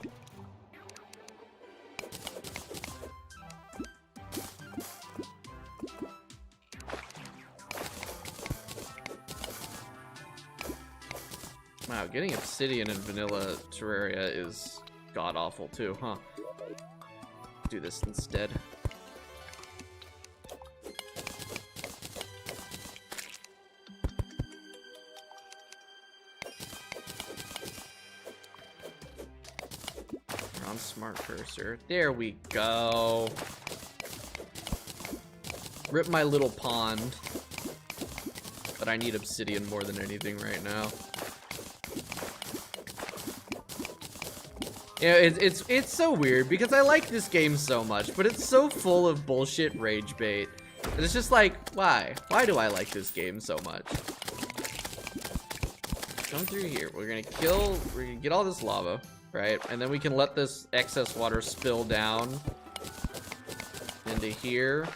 Wow, getting obsidian in vanilla Terraria is god-awful too, huh? Do this instead. On smart cursor. There we go. Rip my little pond. But I need obsidian more than anything right now. Yeah, it's so weird because I like this game so much, but it's so full of bullshit rage bait. And it's just like, why? Why do I like this game so much? Come through here. We're gonna get all this lava, right? And then we can let this excess water spill down into here,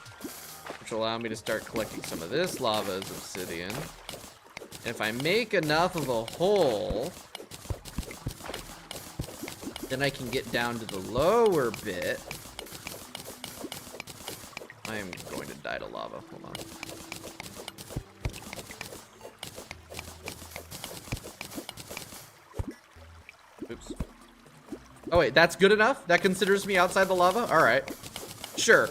which will allow me to start collecting some of this lava as obsidian. And if I make enough of a hole, then I can get down to the lower bit. I am going to die to lava. Hold on. Oops. Oh wait, that's good enough? That considers me outside the lava? All right. Sure.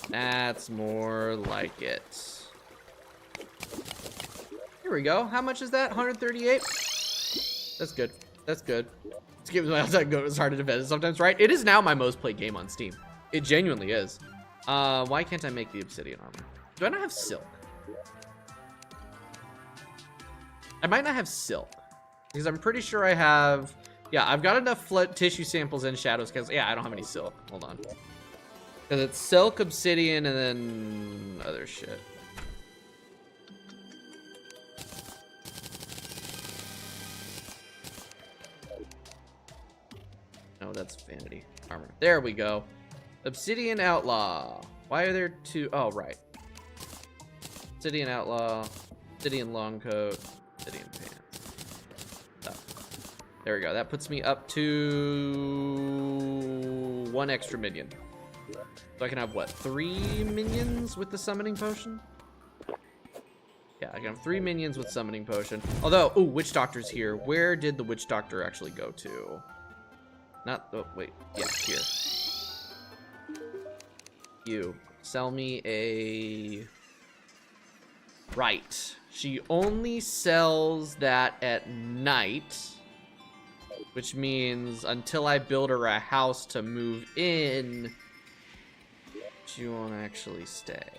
That's more like it. Here we go. How much is that? 138? That's good. That's good. This game is outside go. It's hard to defend sometimes, right? It is now my most played game on Steam. It genuinely is. Why can't I make the obsidian armor? Do I not have silk? I might not have silk. Because I'm pretty sure I have... Yeah, I've got enough tissue samples and shadows. Because, yeah, I don't have any silk. Hold on. Because it's silk, obsidian, and then other shit. No, that's vanity armor. There we go. Obsidian outlaw. Why are there two? Oh, right. Obsidian outlaw. Obsidian long coat. Obsidian pants. Oh. There we go. That puts me up to 1 extra minion. So I can have what? 3 minions with the summoning potion? Yeah, I can have 3 minions with summoning potion. Although, ooh, witch doctor's here. Where did the witch doctor actually go to? Not, oh, wait. Yeah, here. You. Sell me a... Right. She only sells that at night. Which means until I build her a house to move in, she won't actually stay.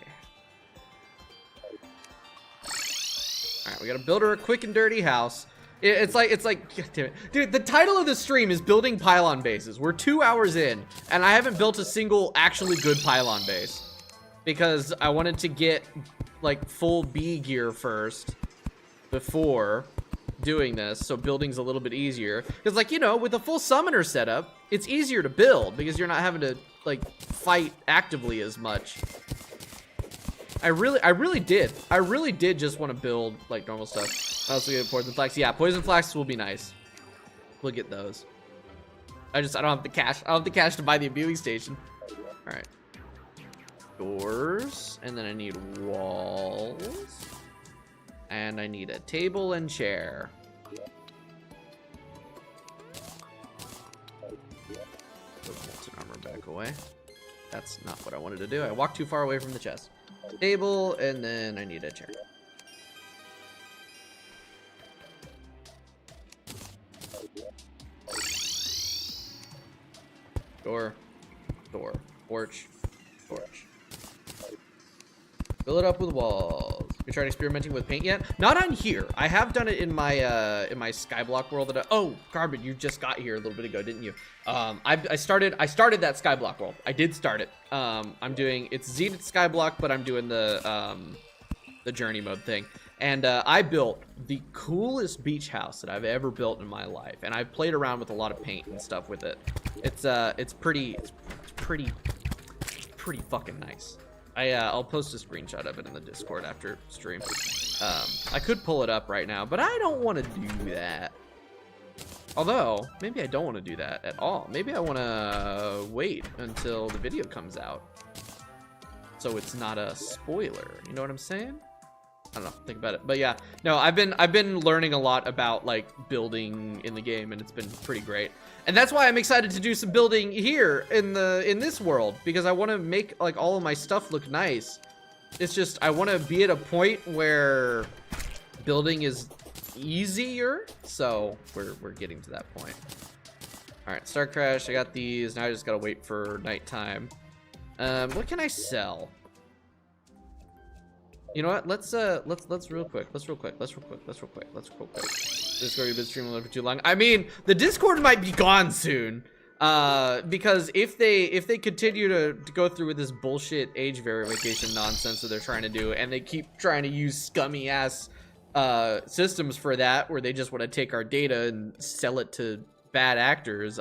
Alright, we gotta build her a quick and dirty house. It's like, God damn it. Dude, the title of the stream is building pylon bases. We're 2 hours in, and I haven't built a single actually good pylon base. Because I wanted to get, like, full bee gear first before doing this, so building's a little bit easier. Because, like, you know, with a full summoner setup, it's easier to build, because you're not having to, like, fight actively as much. I really did just want to build, like, normal stuff. I also get poison flax. Yeah, poison flax will be nice. We'll get those. I don't have the cash. I don't have the cash to buy the viewing station. All right. Doors, and then I need walls, and I need a table and chair. back away. That's not what I wanted to do. I walked too far away from the chest. Table, and then I need a chair. Door, door, porch, porch. Fill it up with walls. You tried experimenting with paint yet? Not on here. I have done it in my skyblock world. Oh, Carbon, you just got here a little bit ago, didn't you? I started that skyblock world. I did start it. I'm doing it's Zenith skyblock, but I'm doing the journey mode thing. And I built the coolest beach house that I've ever built in my life, and I've played around with a lot of paint and stuff with it. It's pretty fucking nice. I'll post a screenshot of it in the Discord after stream. I could pull it up right now, but I don't want to do that. Although, maybe I don't want to do that at all. Maybe I want to wait until the video comes out, so it's not a spoiler. You know what I'm saying? I don't know. Think about it. But yeah, no, I've been learning a lot about like building in the game, and it's been pretty great. And that's why I'm excited to do some building here in this world, because I want to make like all of my stuff look nice. It's just I want to be at a point where building is easier. So we're getting to that point. All right, Star Crash. I got these. Now I just gotta wait for nighttime. What can I sell? You know what? Let's real quick. Let's real quick. Discord, you've been streaming for too long. I mean, the Discord might be gone soon. Because if they continue to go through with this bullshit age verification nonsense that they're trying to do, and they keep trying to use scummy ass systems for that, where they just want to take our data and sell it to bad actors,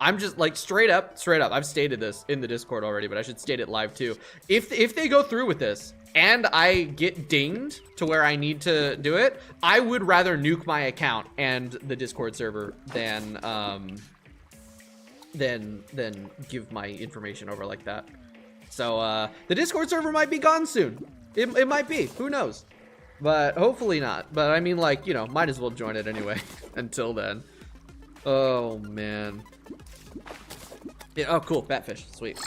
I'm just like straight up, I've stated this in the Discord already, but I should state it live too. If they go through with this and I get dinged to where I need to do it, I would rather nuke my account and the Discord server than give my information over like that. So the Discord server might be gone soon. It might be, who knows? But hopefully not. But I mean, like, you know, might as well join it anyway until then. Oh man. Yeah, oh cool, batfish, sweet.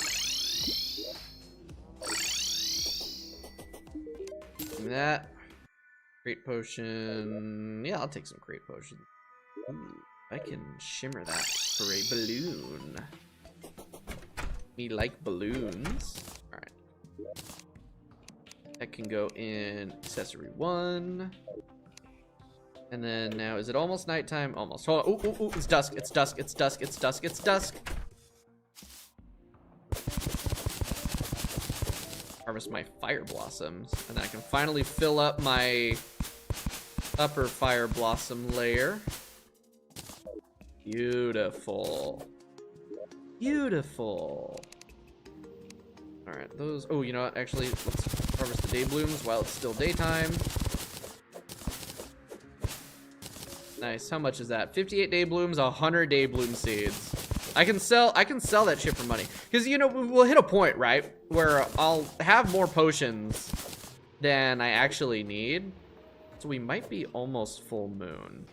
Give me that. Crate potion. Yeah, I'll take some crate potion. Ooh, I can shimmer that for a balloon. Me like balloons. Alright. That can go in accessory 1. And then now, is it almost nighttime? Almost. Hold on. Ooh, it's dusk. It's dusk. It's dusk. It's dusk. It's dusk. Harvest my fire blossoms, and then I can finally fill up my upper fire blossom layer. Beautiful. Beautiful. All right, those. Oh, you know what? Actually, let's harvest the day blooms while it's still daytime. Nice. How much is that? 58 day blooms, 100 day bloom seeds. I can sell that shit for money. Because, you know, we'll hit a point, right, where I'll have more potions than I actually need. So we might be almost full moon.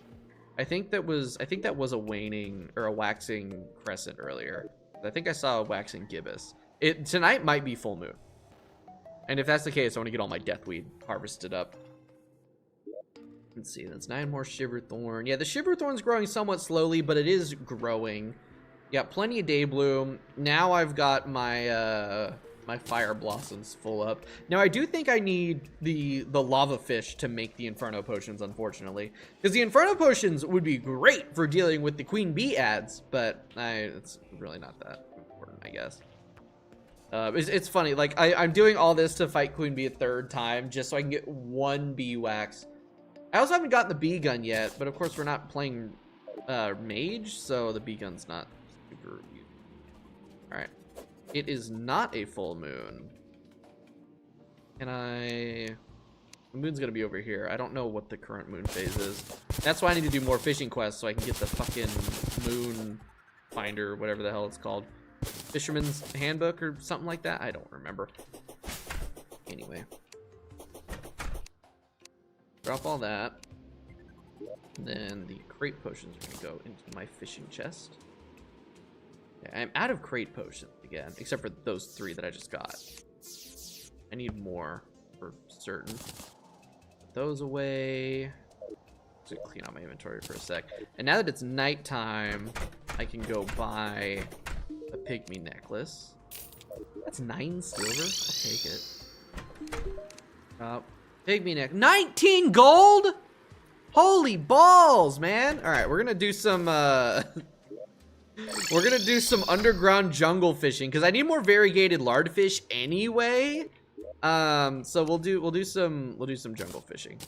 I think that was a waning or a waxing crescent earlier. I think I saw a waxing gibbous. Tonight might be full moon. And if that's the case, I want to get all my deathweed harvested up. Let's see, that's 9 more Shiverthorn. Yeah, the Shiverthorn's growing somewhat slowly, but it is growing. Got plenty of day bloom. Now I've got my my fire blossoms full up. Now I do think I need the lava fish to make the inferno potions, unfortunately, because the inferno potions would be great for dealing with the queen bee ads, but it's really not that important, I guess. It's funny, like I'm doing all this to fight queen bee a 3rd time just so I can get 1 bee wax. I also haven't gotten the bee gun yet, but of course we're not playing mage, so the bee gun's not super useful. All right, it is not a full moon. The moon's gonna be over here. I don't know what the current moon phase is. That's why I need to do more fishing quests so I can get the fucking moon finder, whatever the hell it's called. Fisherman's Handbook or something like that. I don't remember. Anyway. Drop all that. And then the crate potions are gonna go into my fishing chest. Yeah, I'm out of crate potions again, except for those 3 that I just got. I need more for certain. Put those away. Just clean out my inventory for a sec. And now that it's nighttime, I can go buy a pygmy necklace. That's 9 silver. I'll take it. Pygmy neck. 19 gold? Holy balls, man. All right, we're gonna do some we're gonna do some underground jungle fishing because I need more variegated lard fish anyway. So we'll do some jungle fishing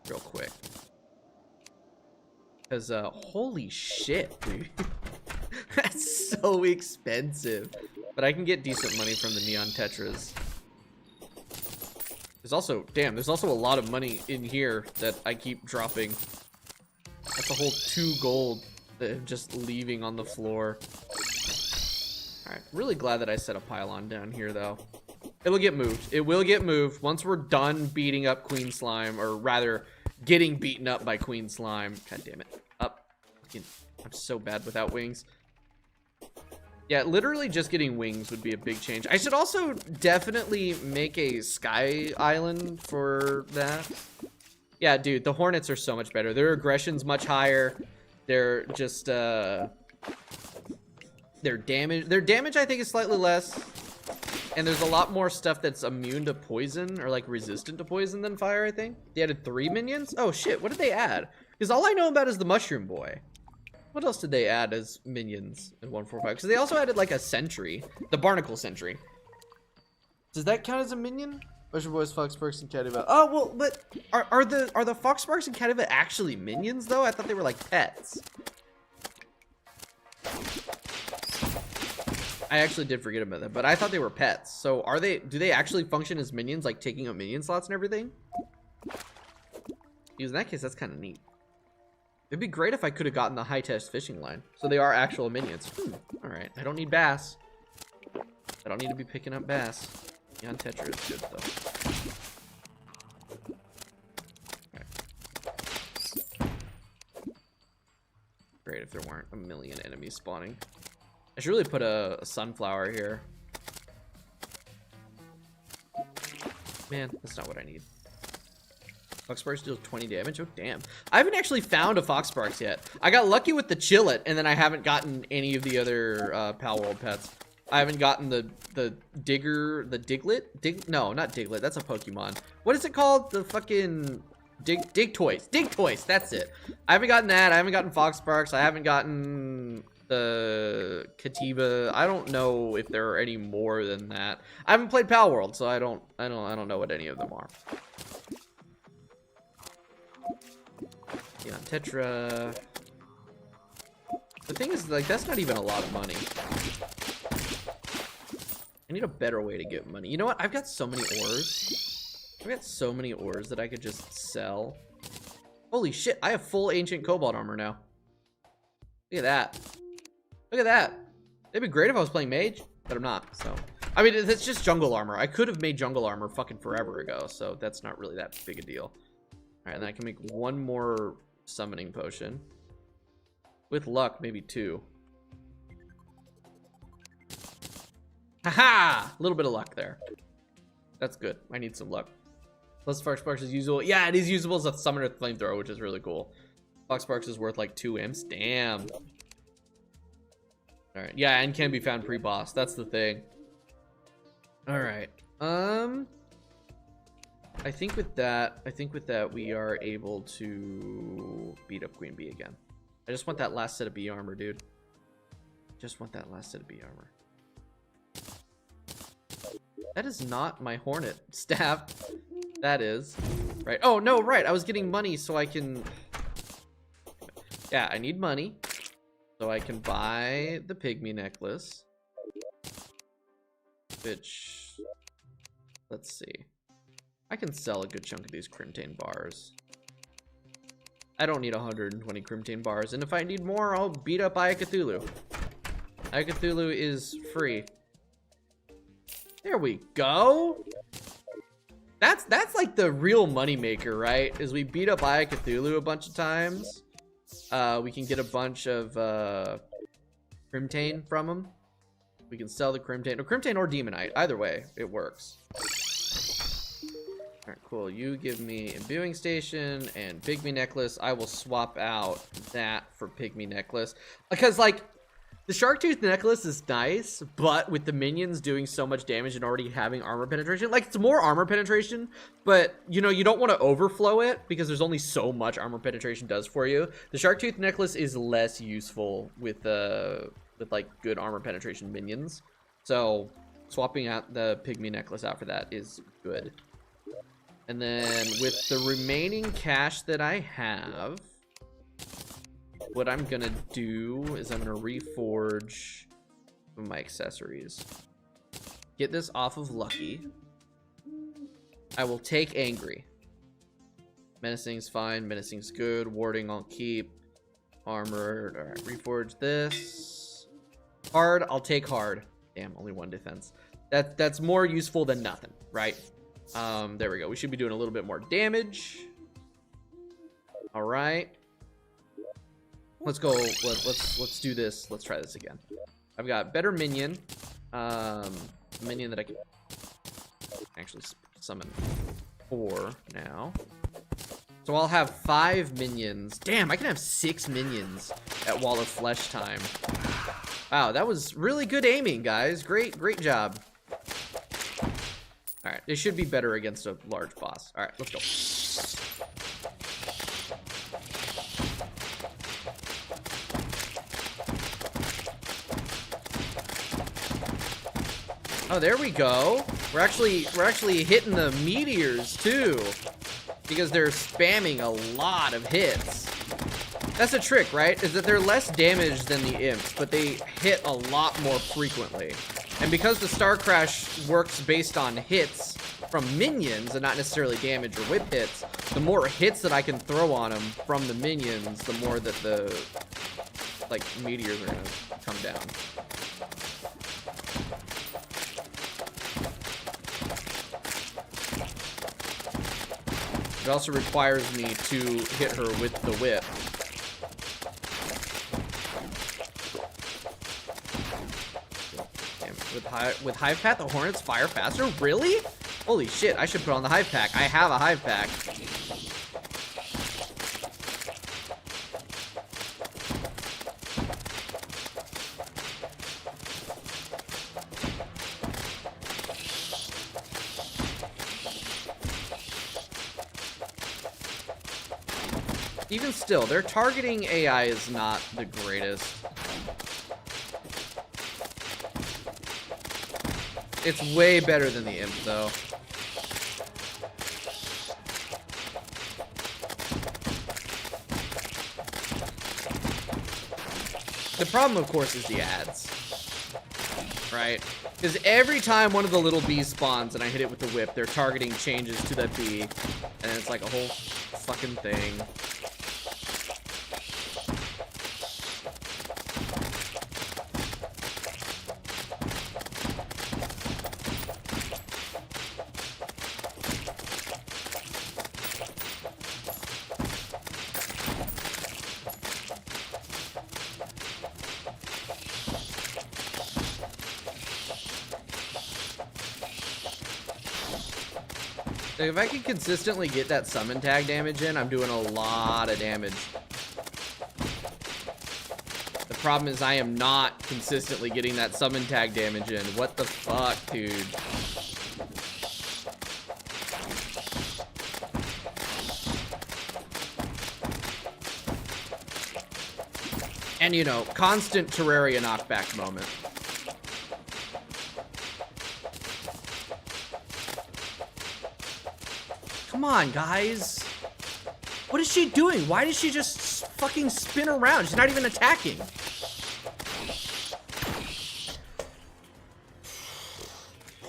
real quick. Because holy shit, dude. That's so expensive. But I can get decent money from the neon tetras. There's also, damn, there's also a lot of money in here that I keep dropping. That's a whole 2 gold that I'm just leaving on the floor. Alright, really glad that I set a pylon down here, though. It'll get moved. It will get moved once we're done beating up Queen Slime, or rather, getting beaten up by Queen Slime. God damn it. Up. I'm so bad without wings. Yeah, literally just getting wings would be a big change. I should also definitely make a sky island for that. Yeah, dude, the hornets are so much better. Their aggression's much higher. They're just, their damage I think is slightly less. And there's a lot more stuff that's immune to poison or like resistant to poison than fire, I think. They added 3 minions? Oh shit, what did they add? Because all I know about is the mushroom boy. What else did they add as minions in 1.4.5? Because they also added like a sentry, the barnacle sentry. Does that count as a minion? Mushroom boys, foxsparks, and Cadiva. Oh well, but are the foxsparks and Cadiva actually minions though? I thought they were like pets. I actually did forget about that, but I thought they were pets. So are they? Do they actually function as minions, like taking up minion slots and everything? Because in that case, that's kind of neat. It'd be great if I could have gotten the high test fishing line. So they are actual minions. All right, I don't need bass. I don't need to be picking up bass. Neon Tetra is good though. Right. Great if there weren't a million enemies spawning. I should really put a sunflower here. Man, that's not what I need. Foxsparks deals 20 damage. Oh, damn. I haven't actually found a Foxsparks yet. I got lucky with the Chillet, and then I haven't gotten any of the other Palworld pets. I haven't gotten the Digger, the Diglett? No, not Diglett. That's a Pokemon. What is it called? The fucking Digtoise. Digtoise, that's it. I haven't gotten that. I haven't gotten Foxsparks. I haven't gotten the Catiba. I don't know if there are any more than that. I haven't played Palworld, so I don't know what any of them are. Yeah, Tetra. The thing is, like, that's not even a lot of money. I need a better way to get money. You know what? I've got so many ores. I've got so many ores that I could just sell. Holy shit, I have full ancient cobalt armor now. Look at that. Look at that. It'd be great if I was playing mage, but I'm not, so. I mean, it's just jungle armor. I could have made jungle armor fucking forever ago, so that's not really that big a deal. All right, and then I can make 1 more summoning potion. With luck, maybe 2. Haha! A little bit of luck there. That's good. I need some luck. Plus Foxsparks is usable. Yeah, it is usable as a summoner flamethrower, which is really cool. Foxsparks is worth like 2 imps. Damn. Alright. Yeah, and can be found pre-boss. That's the thing. Alright. I think with that we are able to beat up Queen Bee again. I just want that last set of bee armor, dude. Just want that last set of bee armor. That is not my hornet staff. That is. Right. Oh, no, right. I was getting money so I can... Yeah, I need money. So I can buy the pygmy necklace. Which... Let's see. I can sell a good chunk of these Crimtane bars. I don't need 120 Crimtane bars. And if I need more, I'll beat up Aya Cthulhu. Aya Cthulhu is free. There we go. That's like the real money maker, right? Is we beat up Aya Cthulhu a bunch of times. We can get a bunch of Crimtane from him. We can sell the Crimtane. Or Crimtane or Demonite. Either way, it works. Alright, cool. You give me Imbuing Station and Pygmy Necklace. I will swap out that for Pygmy Necklace. Because, like, the Sharktooth Necklace is nice, but with the minions doing so much damage and already having armor penetration, like, it's more armor penetration, but, you know, you don't want to overflow it because there's only so much armor penetration does for you. The Sharktooth Necklace is less useful with like, good armor penetration minions. So, swapping out the Pygmy Necklace out for that is good. And then, with the remaining cash that I have, what I'm gonna do is I'm gonna reforge my accessories. Get this off of Lucky. I will take Angry. Menacing's fine. Menacing's good. Warding I'll keep. Armored. Alright, reforge this. Hard, I'll take hard. Damn, only 1 defense. That's more useful than nothing, right? There we go. We should be doing a little bit more damage. Alright. Let's go. Let's do this. Let's try this again. I've got better minion. Minion that I can actually summon 4 now. So I'll have 5 minions. Damn, I can have 6 minions at Wall of Flesh time. Wow, that was really good aiming, guys. Great job. All right, they should be better against a large boss. All right, let's go. Oh, there we go. We're actually hitting the meteors too, because they're spamming a lot of hits. That's a trick, right? Is that they're less damaged than the imps, but they hit a lot more frequently. And because the Star Crash works based on hits from minions and not necessarily damage or whip hits, the more hits that I can throw on them from the minions, the more that the, like, meteors are gonna come down. It also requires me to hit her with the whip. Damn, with Hive Pack, the Hornets fire faster? Really? Holy shit, I should put on the Hive Pack. I have a Hive Pack. Even still, their targeting AI is not the greatest. It's way better than the imp, though. The problem, of course, is the ads. Right? Because every time one of the little bees spawns and I hit it with the whip, their targeting changes to that bee. And it's like a whole fucking thing. Like, if I can consistently get that summon tag damage in, I'm doing a lot of damage. The problem is I am not consistently getting that summon tag damage in. What the fuck, dude? And, you know, constant Terraria knockback moment. Come on, guys. What is she doing? Why does she just fucking spin around? She's not even attacking.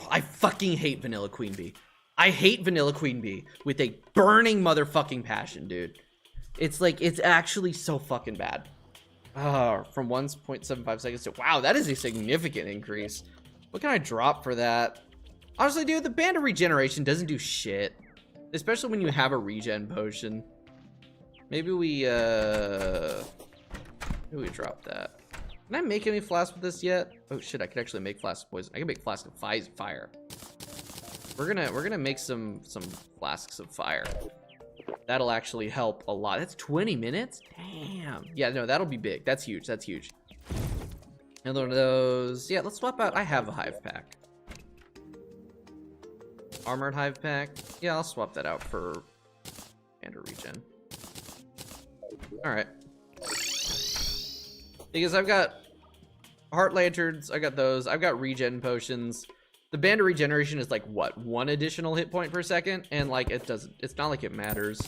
I fucking hate Vanilla Queen Bee. I hate Vanilla Queen Bee with a burning motherfucking passion, dude. It's like, it's actually so fucking bad. From 1.75 seconds to... Wow, that is a significant increase. What can I drop for that? Honestly, dude, the Band of Regeneration doesn't do shit. Especially when you have a regen potion. Maybe we drop that. Can I make any flasks with this yet? Oh shit, I could actually make flasks of poison. I can make flasks of fire. We're gonna make some flasks of fire. That'll actually help a lot. That's 20 minutes? Damn. Yeah, no, that'll be big. That's huge. That's huge. Another one of those. Yeah, let's swap out. I have a hive pack. Armored hive pack. Yeah, I'll swap that out for Panda regen. Alright. Because I've got heart lanterns, I got those, I've got regen potions. The band of regeneration is like what, 1 additional hit point per second? And like it's not like it matters.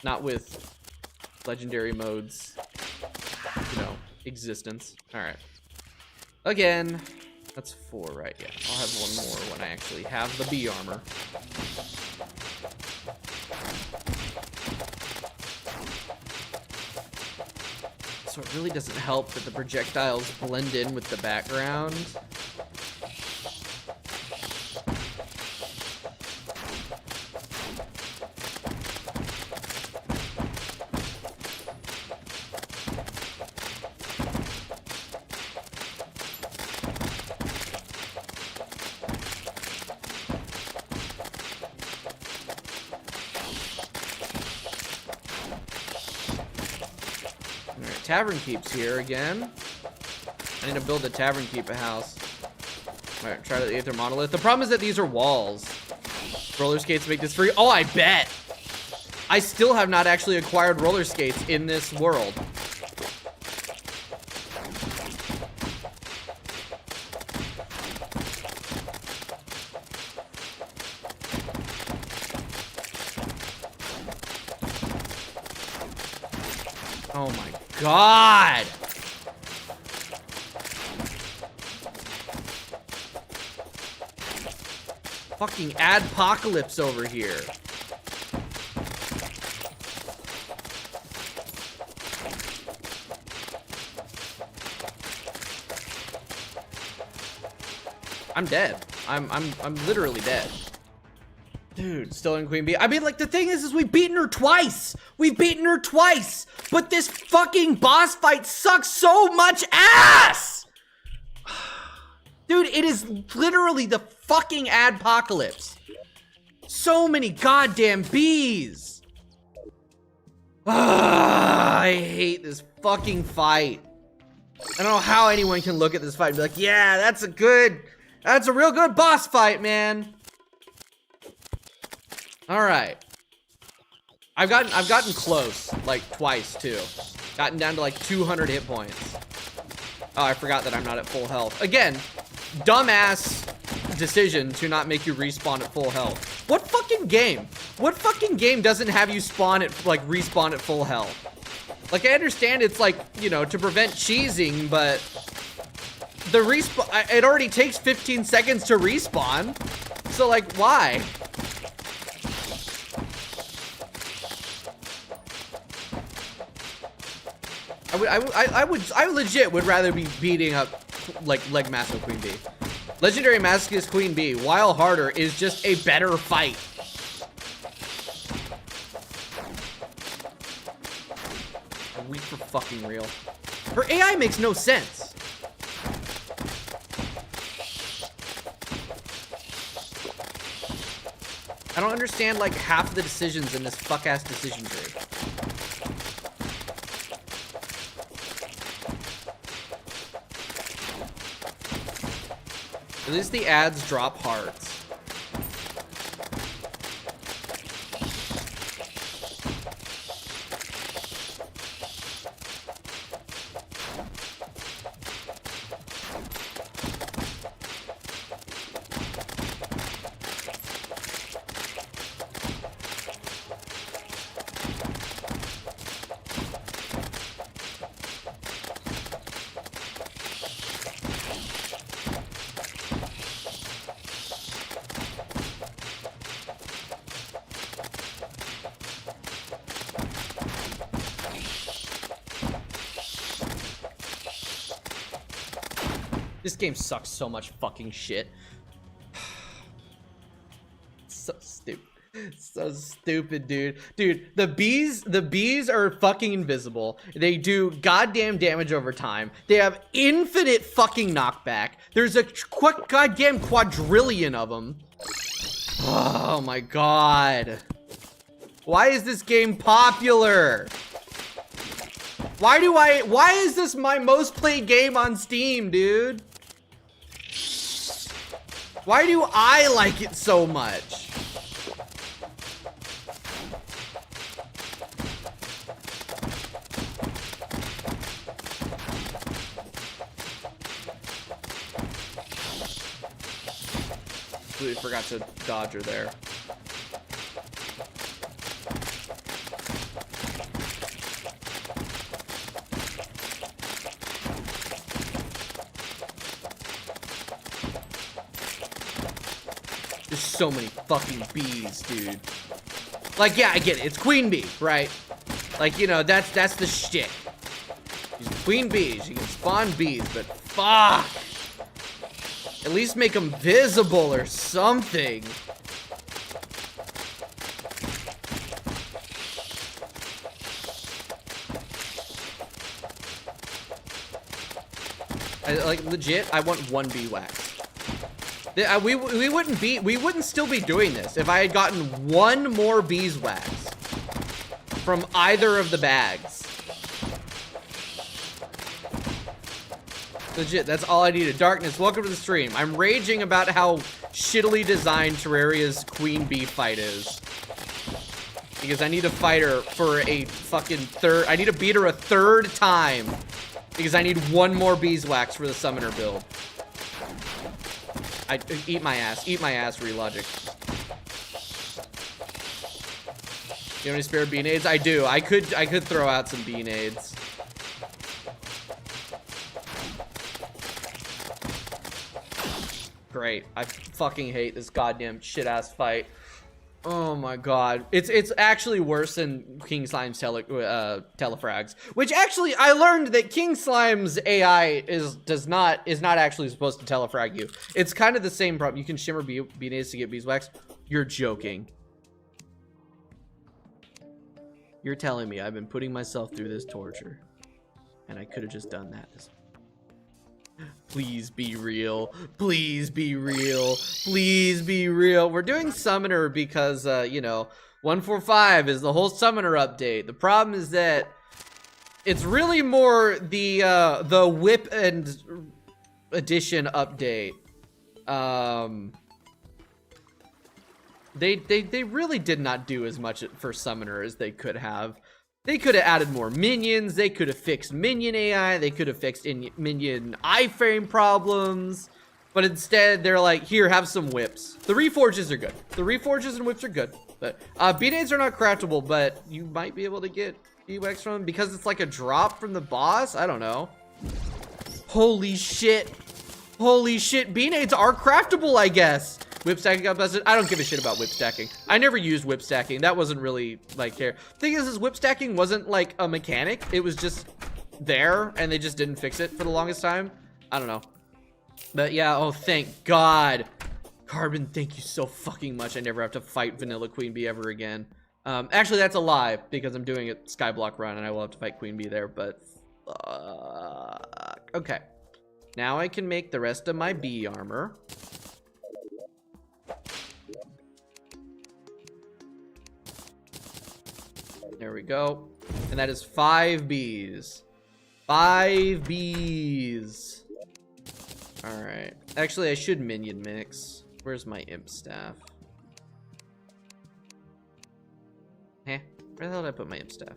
Not with legendary modes, you know, existence. Alright. Again, that's 4, right? Yeah, I'll have 1 more when I actually have the bee armor. So it really doesn't help that the projectiles blend in with the background. Tavern keeps here again. I need to build a tavern keep a house. All right, try the Aether Monolith. The problem is that these are walls. Roller skates make this free. Oh, I bet. I still have not actually acquired roller skates in this world. Oh my God! Fucking adpocalypse over here. I'm dead. I'm literally dead. Dude, still in Queen Bee. I mean, like, the thing is we've beaten her twice. We've beaten her twice. But this fucking boss fight sucks so much ass. Dude, it is literally the fucking adpocalypse. So many goddamn bees. I hate this fucking fight. I don't know how anyone can look at this fight and be like, yeah, that's a real good boss fight, man. All right. I've gotten close, like twice too. Gotten down to like 200 hit points. Oh, I forgot that I'm not at full health. Again, dumbass decision to not make you respawn at full health. What fucking game? What fucking game doesn't have you spawn at, like, respawn at full health? Like, I understand it's like, you know, to prevent cheesing, but the respawn, it already takes 15 seconds to respawn. So like, why? I legit would rather be beating up like Leg Master Queen Bee. Legendary Masochist Queen Bee, while harder, is just a better fight. Are we for fucking real? Her AI makes no sense. I don't understand like half the decisions in this fuck-ass decision tree. At least the ads drop hearts. This game sucks so much fucking shit. So stupid. So stupid, dude. Dude, the bees are fucking invisible. They do goddamn damage over time. They have infinite fucking knockback. There's a goddamn quadrillion of them. Oh my god. Why is this game popular? Why is this my most played game on Steam, dude? Why do I like it so much? Completely forgot to dodge her there. There's so many fucking bees, dude. Like, yeah, I get it. It's queen bee, right? Like, you know, that's the shit. She's queen bees. You can spawn bees, but fuck. At least make them visible or something. Like, legit, I want one bee wax. We wouldn't still be doing this if I had gotten one more beeswax from either of the bags. Legit, that's all I needed. Darkness, welcome to the stream. I'm raging about how shittily designed Terraria's queen bee fight is. Because I need to fight her for a fucking third. I need to beat her a third time. Because I need one more beeswax for the summoner build. Eat my ass, Relogic. You have any spare bee nades? I do. I could throw out some bee nades. Great. I fucking hate this goddamn shit ass fight. Oh my god. It's actually worse than King Slime's telefrags. Which actually I learned that King Slime's AI is not actually supposed to telefrag you. It's kind of the same problem. You can shimmer bee nades to get beeswax. You're joking. You're telling me I've been putting myself through this torture. And I could have just done that. Please be real. Please be real. Please be real. We're doing Summoner because, you know, 145 is the whole Summoner update. The problem is that it's really more the Whip and Edition update. They really did not do as much for Summoner as they could have. They could have added more minions. They could have fixed minion AI. They could have fixed minion iframe problems. But instead, they're like, here, have some whips. The reforges are good. The reforges and whips are good. But B-nades are not craftable, but you might be able to get B-wax from them because it's like a drop from the boss. I don't know. Holy shit. Holy shit. B-nades are craftable, I guess. Whip stacking got busted. I don't give a shit about whip stacking. I never used whip stacking. That wasn't really like care. Thing is whip stacking wasn't like a mechanic. It was just there and they just didn't fix it for the longest time. I don't know. But yeah, oh thank God. Carbon, thank you so fucking much. I never have to fight Vanilla Queen Bee ever again. Actually that's a lie because I'm doing a Skyblock run and I will have to fight Queen Bee there, but okay. Now I can make the rest of my bee armor. There we go. And that is 5 bees. 5 bees. Alright. Actually, I should minion mix. Where's my imp staff? Where the hell did I put my imp staff?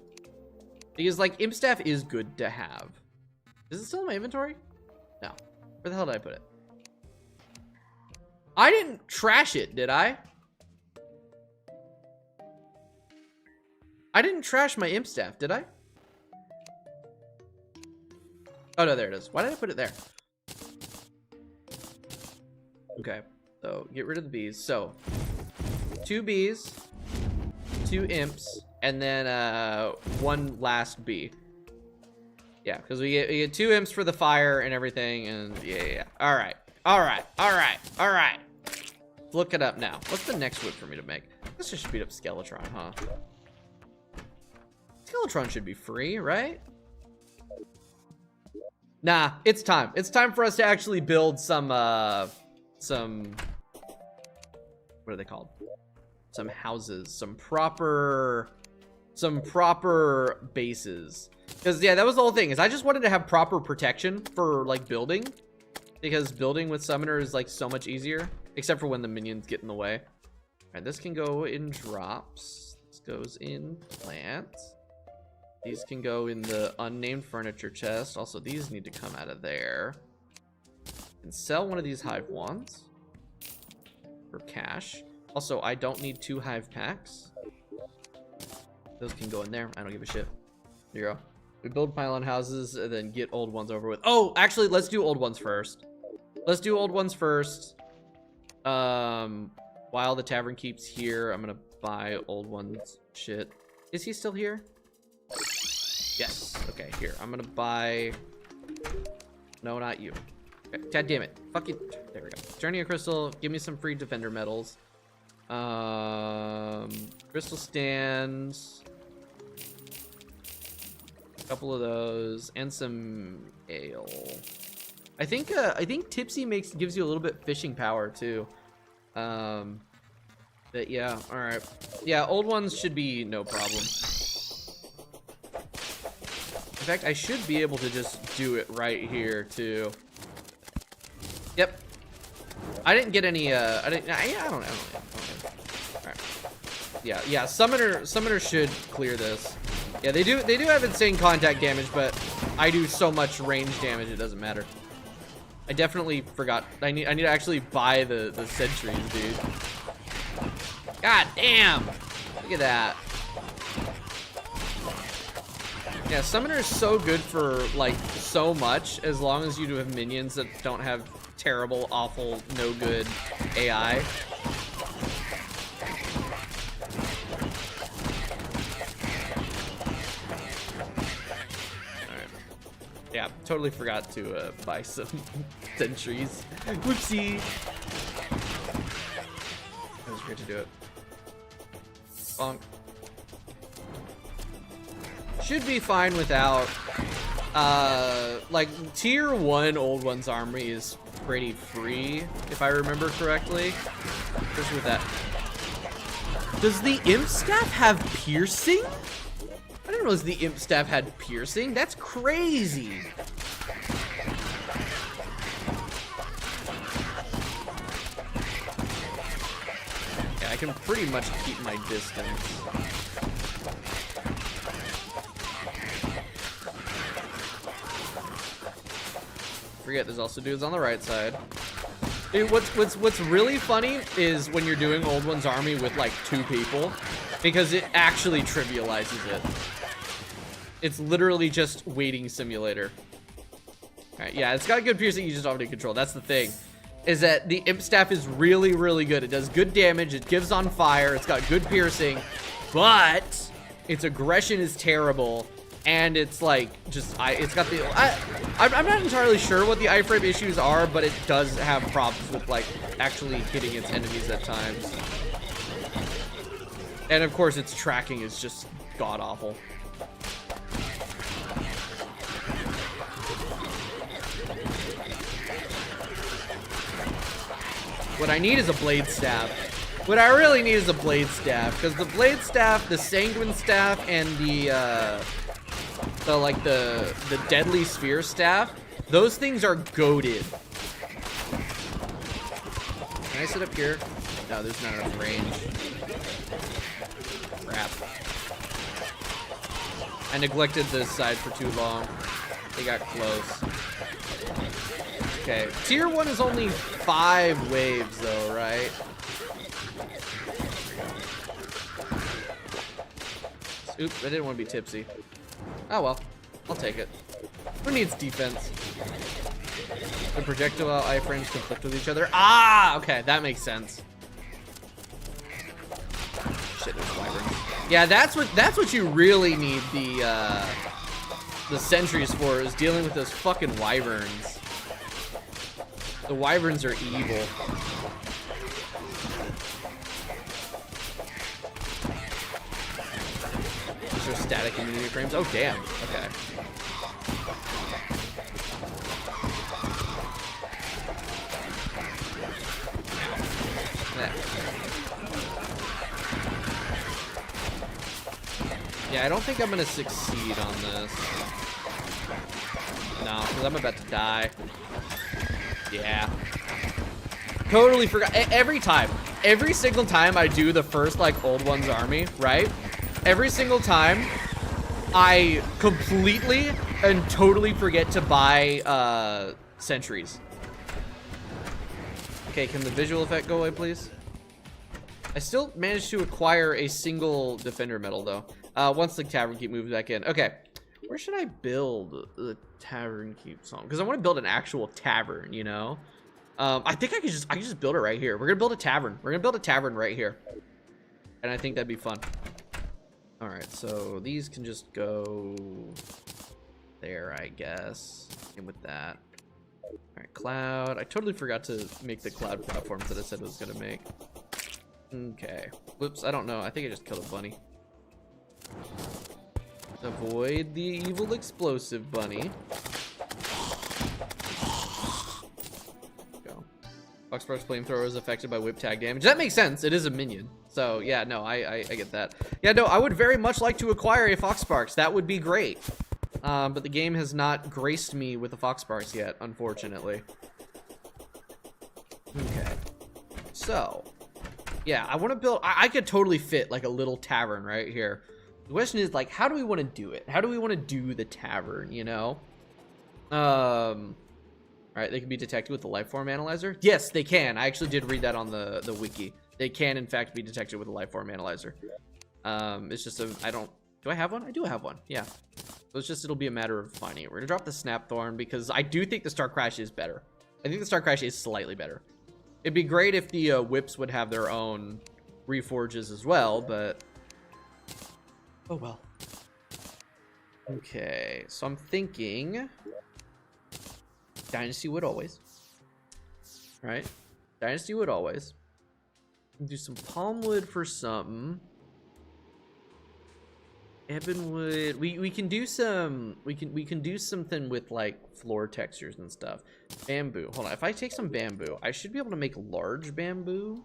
Because, like, imp staff is good to have. Is it still in my inventory? No. Where the hell did I put it? I didn't trash it, did I? I didn't trash my imp staff, did I? Oh no, there it is. Why did I put it there? Okay, so get rid of the bees. So 2 bees, 2 imps, and then 1 last bee. Yeah, because we get 2 imps for the fire and everything, and yeah. All right. look it up now. What's the next whip for me to make? This should speed up Skeletron, huh? Skeletron should be free, right? Nah, it's time. It's time for us to actually build some, what are they called? Some houses, some proper bases. Because, yeah, that was the whole thing, is I just wanted to have proper protection for, like, building. Because building with Summoner is, like, so much easier. Except for when the minions get in the way. Alright, this can go in drops. This goes in plants. These can go in the unnamed furniture chest. Also, these need to come out of there. And sell one of these hive wands for cash. Also, I don't need 2 hive packs. Those can go in there. I don't give a shit. Here you go. We build pylon houses and then get old ones over with. Oh, actually, let's do old ones first. Let's do old ones first. While the tavern keeps here, I'm gonna buy old ones. Shit. Is he still here? Yes. Okay, here. I'm gonna buy... No, not you. Okay. God damn it. Fuck it. There we go. Journey Crystal. Give me some free defender medals. Crystal stands. A couple of those. And some ale. I think Tipsy gives you a little bit fishing power too. But yeah, alright. Yeah, old ones should be no problem. In fact, I should be able to just do it right here too. Yep. I didn't get any I don't know. Alright. Yeah, Summoner should clear this. Yeah, they do have insane contact damage, but I do so much range damage it doesn't matter. I definitely forgot. I need to actually buy the sentries, dude. God damn! Look at that. Yeah, Summoner is so good for like so much as long as you do have minions that don't have terrible, awful, no good AI. Yeah, totally forgot to buy some sentries. Whoopsie. That was great to do it. Bonk. Should be fine without, like, tier 1 Old One's army is pretty free, if I remember correctly. Especially with that. Does the Imp Staff have piercing? I didn't realize the Imp Staff had piercing. That's crazy. Yeah, I can pretty much keep my distance. Forget there's also dudes on the right side. Dude, what's really funny is when you're doing Old One's army with like 2 people, because it actually trivializes it. It's literally just waiting simulator. Alright, yeah, it's got good piercing, you just don't have any control. That's the thing. Is that the Imp Staff is really, really good. It does good damage, it gives on fire, it's got good piercing, but its aggression is terrible, and it's like, just, it's got the, I'm not entirely sure what the iframe issues are, but it does have problems with, like, actually hitting its enemies at times. And of course, its tracking is just god-awful. What I need is a blade staff. What I really need is a blade staff, because the blade staff, the sanguine staff, and the deadly sphere staff, those things are goated. Can I sit up here? No, there's not enough range. Crap. I neglected this side for too long. They got close. Okay, tier 1 is only 5 waves though, right? Oops, I didn't want to be tipsy. Oh well, I'll take it. Who needs defense? The projectile iframes conflict with each other. Ah, okay, that makes sense. Shit, there's wyverns. Yeah, that's what you really need the sentries for, is dealing with those fucking wyverns. The wyverns are evil. are static immunity frames. Oh, damn. Okay. Yeah, I don't think I'm gonna succeed on this. No, because I'm about to die. Yeah. Totally forgot. Every single time I do the first, like, old one's army, right? Every single time, I completely and totally forget to buy, sentries. Okay, can the visual effect go away, please? I still managed to acquire a single defender medal, though. Once the tavern keep moves back in. Okay, where should I build the tavern keep song? Because I want to build an actual tavern, you know? I think I can just build it right here. We're gonna build a tavern. We're gonna build a tavern right here. And I think that'd be fun. All right, so these can just go there, I guess. And with that. All right, cloud. I totally forgot to make the cloud platforms that I said I was gonna make. Okay. Whoops, I don't know. I think I just killed a bunny. Avoid the evil explosive bunny. Go. Foxspark's flamethrower is affected by whip tag damage. That makes sense. It is a minion. So yeah, no, I get that. Yeah, no, I would very much like to acquire a Foxsparks. That would be great. But the game has not graced me with the Foxsparks yet, unfortunately. Okay. So, yeah, I want to build. I could totally fit like a little tavern right here. The question is, like, how do we want to do it? How do we want to do the tavern, you know? All right, they can be detected with the lifeform analyzer. Yes, they can. I actually did read that on the wiki. They can, in fact, be detected with a lifeform analyzer. It's just do I have one? I do have one, yeah. So it's just, it'll be a matter of finding it. We're gonna drop the Snapthorn because I do think the Star Crash is better. I think the Star Crash is slightly better. It'd be great if the whips would have their own reforges as well, but oh well. Okay, so I'm thinking Dynasty Wood always. Right? Dynasty Wood always. Do some palm wood for something. Ebonwood. We can do some we can do something with like floor textures and stuff. Bamboo. Hold on. If I take some bamboo, I should be able to make large bamboo.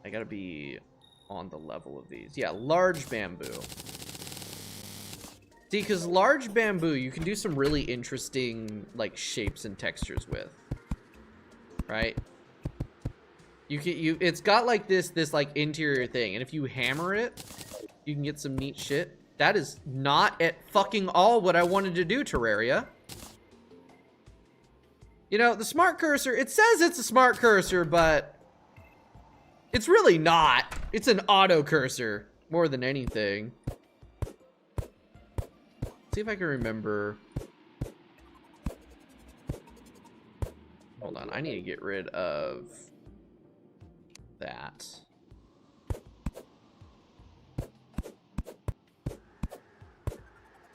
I gotta be on the level of these. Yeah, large bamboo. See, because large bamboo, you can do some really interesting like shapes and textures with. Right? It's got like this like interior thing, and if you hammer it, you can get some neat shit. That is not at fucking all what I wanted to do, Terraria. You know, the smart cursor, it says it's a smart cursor, but it's really not. It's an auto cursor more than anything. Let's see if I can remember. Hold on, I need to get rid of that.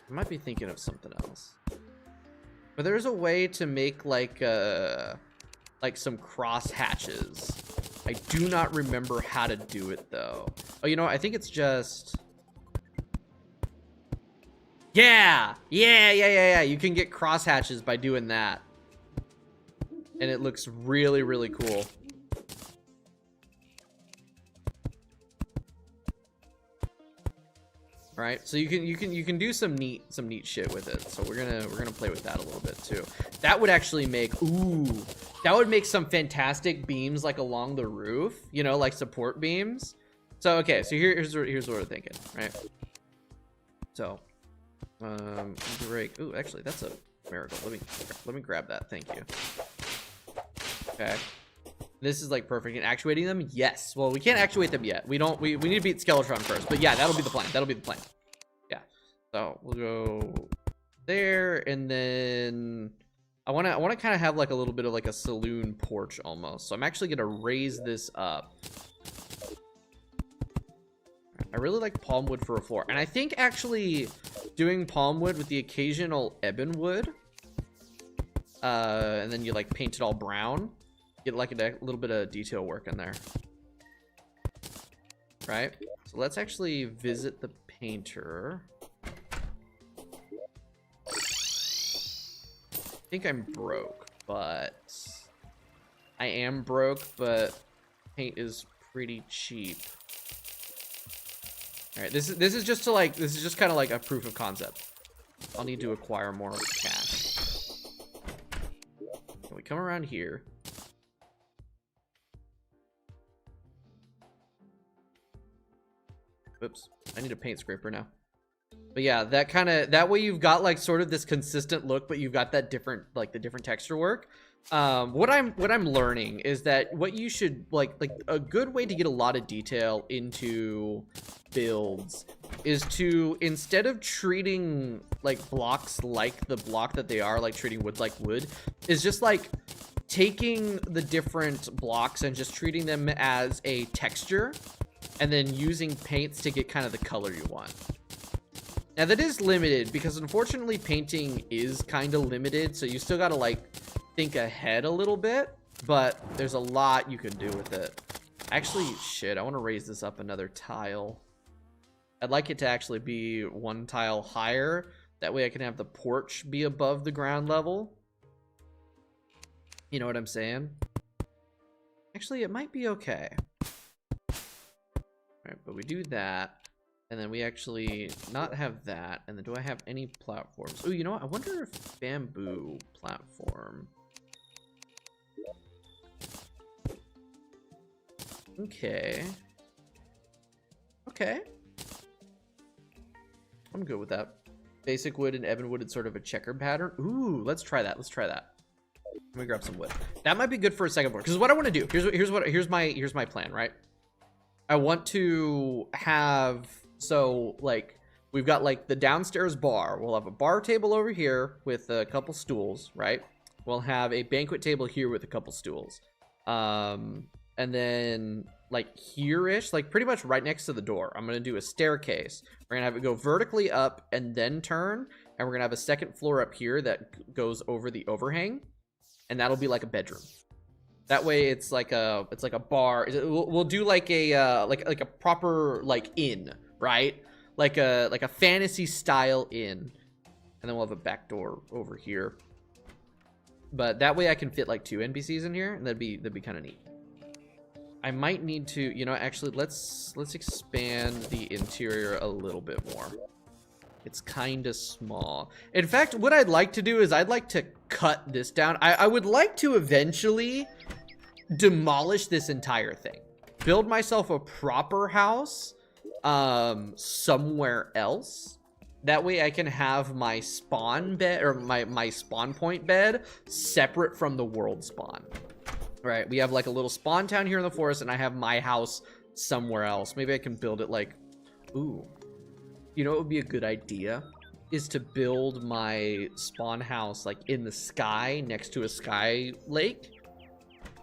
I might be thinking of something else. But there's a way to make like some cross hatches. I do not remember how to do it though. Oh, you know what? I think it's just yeah. You can get cross hatches by doing that. And it looks really, really cool. Right, so you can do some neat shit with it. So we're gonna play with that a little bit too. That would actually make that would make some fantastic beams like along the roof, you know, like support beams. So okay, so here's what we're thinking, right? So break. Ooh, actually that's a miracle. Let me grab that. Thank you. Okay. This is like perfect. And actuating them? Yes. Well, we can't actuate them yet. We need to beat Skeletron first. But yeah, that'll be the plan. That'll be the plan. Yeah. So we'll go there, and then I wanna kind of have like a little bit of like a saloon porch almost. So I'm actually gonna raise this up. I really like palm wood for a floor. And I think actually doing palm wood with the occasional ebon wood, and then you like paint it all brown. Get like a little bit of detail work in there. Right? So So let's actually visit the painter. I think I'm broke, but I am broke, but paint is pretty cheap. All right, this is just to like, this is just kind of like a proof of concept. I'll need to acquire more cash. Can we come around here? Oops, I need a paint scraper now. But yeah, that way you've got like sort of this consistent look, but you've got that different, like the different texture work. What I'm learning is that what you should like a good way to get a lot of detail into builds is to, instead of treating like blocks like the block that they are, like treating wood like wood, is just like taking the different blocks and just treating them as a texture, and then using paints to get kind of the color you want. Now that is limited because unfortunately painting is kind of limited, so you still gotta like think ahead a little bit, but there's a lot you can do with it. Actually, shit, I want to raise this up another tile. I'd like it to actually be one tile higher. That way I can have the porch be above the ground level. You know what I'm saying? Actually, it might be okay. Alright, but we do that. And then we actually not have that. And then do I have any platforms? Oh, you know what? I wonder if bamboo platform. Okay. Okay. I'm good with that. Basic wood and ebon wood is sort of a checker pattern. Ooh, let's try that. Let's try that. Let me grab some wood. That might be good for a second board. Because what I want to do, here's my plan, right? I want to have, so like we've got like the downstairs bar. We'll have a bar table over here with a couple stools, right? We'll have a banquet table here with a couple stools. And then like here-ish, like pretty much right next to the door, I'm going to do a staircase. We're going to have it go vertically up and then turn. And we're going to have a second floor up here that goes over the overhang. And that'll be like a bedroom. That way it's like a bar. We'll do like a like a proper like inn, right? Like a fantasy style inn. And then we'll have a back door over here. But that way I can fit like 2 NPCs in here, and that'd be kind of neat. I might need to, you know, actually let's expand the interior a little bit more. It's kind of small. In fact, what I'd like to do is I'd like to cut this down. I would like to eventually demolish this entire thing. Build myself a proper house somewhere else. That way I can have my spawn bed, or my spawn point bed, separate from the world spawn. Right, we have like a little spawn town here in the forest, and I have my house somewhere else. Maybe I can build it like, ooh. You know what would be a good idea? Is to build my spawn house like in the sky next to a sky lake.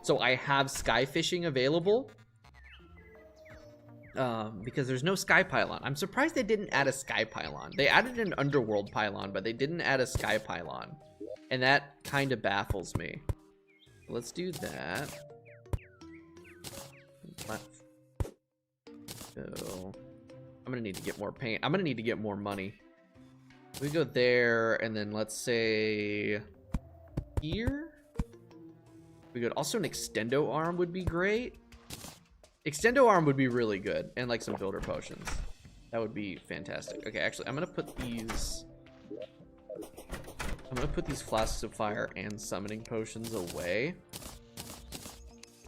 So I have sky fishing available. Because there's no sky pylon. I'm surprised they didn't add a sky pylon. They added an underworld pylon, but they didn't add a sky pylon. And that kind of baffles me. Let's do that. So I'm gonna need to get more paint. I'm gonna need to get more money. We go there, and then let's say here. We could also an extendo arm would be great. Extendo arm would be really good, and like some builder potions. That would be fantastic. Okay, actually, I'm gonna put these flasks of fire and summoning potions away.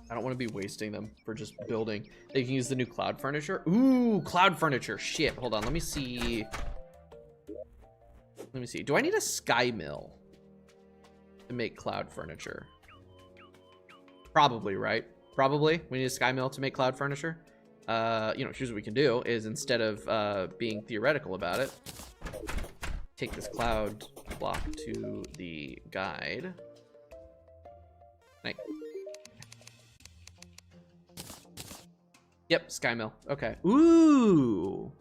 I don't want to be wasting them for just building. They can use the new cloud furniture. Ooh, cloud furniture. Shit. Hold on. Let me see. Do I need a sky mill to make cloud furniture? Probably, right? Probably. We need a sky mill to make cloud furniture. You know, here's what we can do is, instead of being theoretical about it, take this cloud block to the guide. Nice. Yep, sky mill. Okay. Ooh.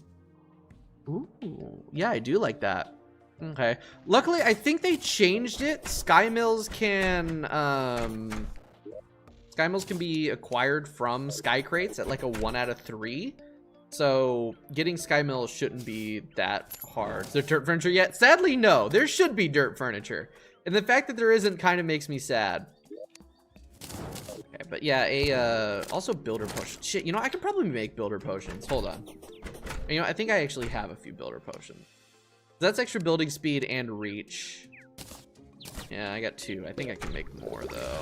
Ooh. Yeah, I do like that. Okay. Luckily, I think they changed it. Sky mills can be acquired from sky crates at like a 1 out of 3. So getting Sky Mill shouldn't be that hard. Is there dirt furniture yet? Sadly, no. There should be dirt furniture. And the fact that there isn't kind of makes me sad. Okay, but yeah, also builder potions. Shit, you know, I could probably make builder potions. Hold on. You know, I think I actually have a few builder potions. That's extra building speed and reach. Yeah, I got 2. I think I can make more, though.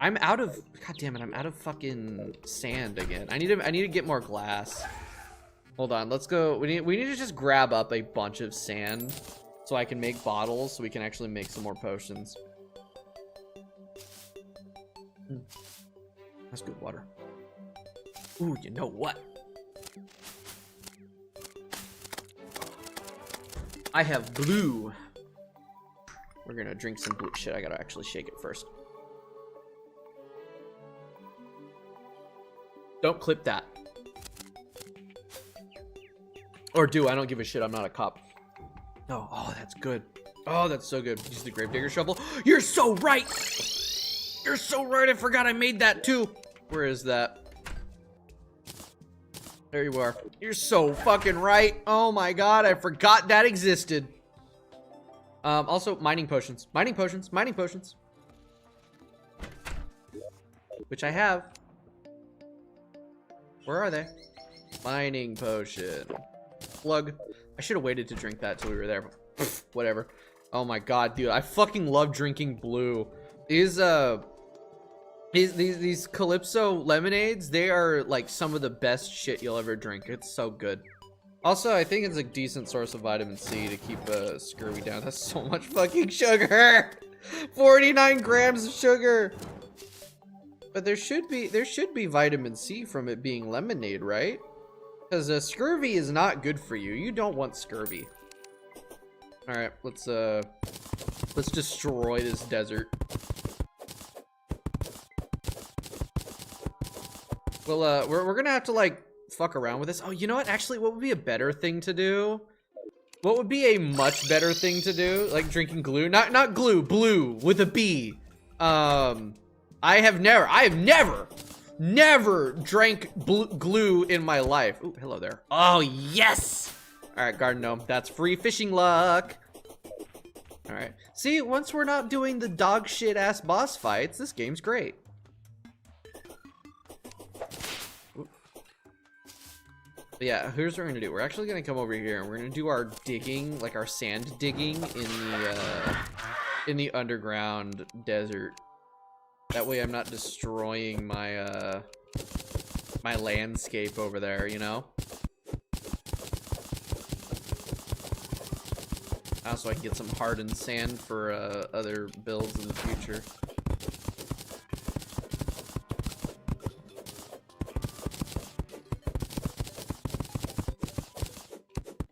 I'm out of, god damn it, I'm out of fucking sand again. I need to get more glass. Hold on, let's go. We need to just grab up a bunch of sand so I can make bottles so we can actually make some more potions. That's good water. Ooh, you know what? I have blue. We're gonna drink some blue. Shit, I gotta actually shake it first. Don't clip that. Or do, I don't give a shit, I'm not a cop. Oh, that's good. Oh, that's so good. Use the gravedigger shovel. You're so right! You're so right, I forgot I made that too. Where is that? There you are. You're so fucking right. Oh my god, I forgot that existed. Also, mining potions. Mining potions. Mining potions. Which I have. Where are they? Mining potion. Plug. I should have waited to drink that till we were there. Whatever. Oh my god, dude. I fucking love drinking blue. These Calypso lemonades, they are like some of the best shit you'll ever drink. It's so good. Also, I think it's a decent source of vitamin C to keep scurvy down. That's so much fucking sugar. 49 grams of sugar. But there should be vitamin C from it being lemonade, right? Because scurvy is not good for you. You don't want scurvy. All right, let's destroy this desert. Well, we're gonna have to like fuck around with this. Oh, you know what? Actually, what would be a better thing to do? What would be a much better thing to do? Like drinking glue? Not glue, blue with a B. I have never drank glue in my life. Ooh, hello there. Oh, yes! All right, garden gnome. That's free fishing luck. All right. See, once we're not doing the dog shit ass boss fights, this game's great. Ooh. But yeah, here's what we're gonna do. We're actually gonna come over here and we're gonna do our digging, like our sand digging in the underground desert. That way I'm not destroying my my landscape over there, you know? Also, I can get some hardened sand for other builds in the future.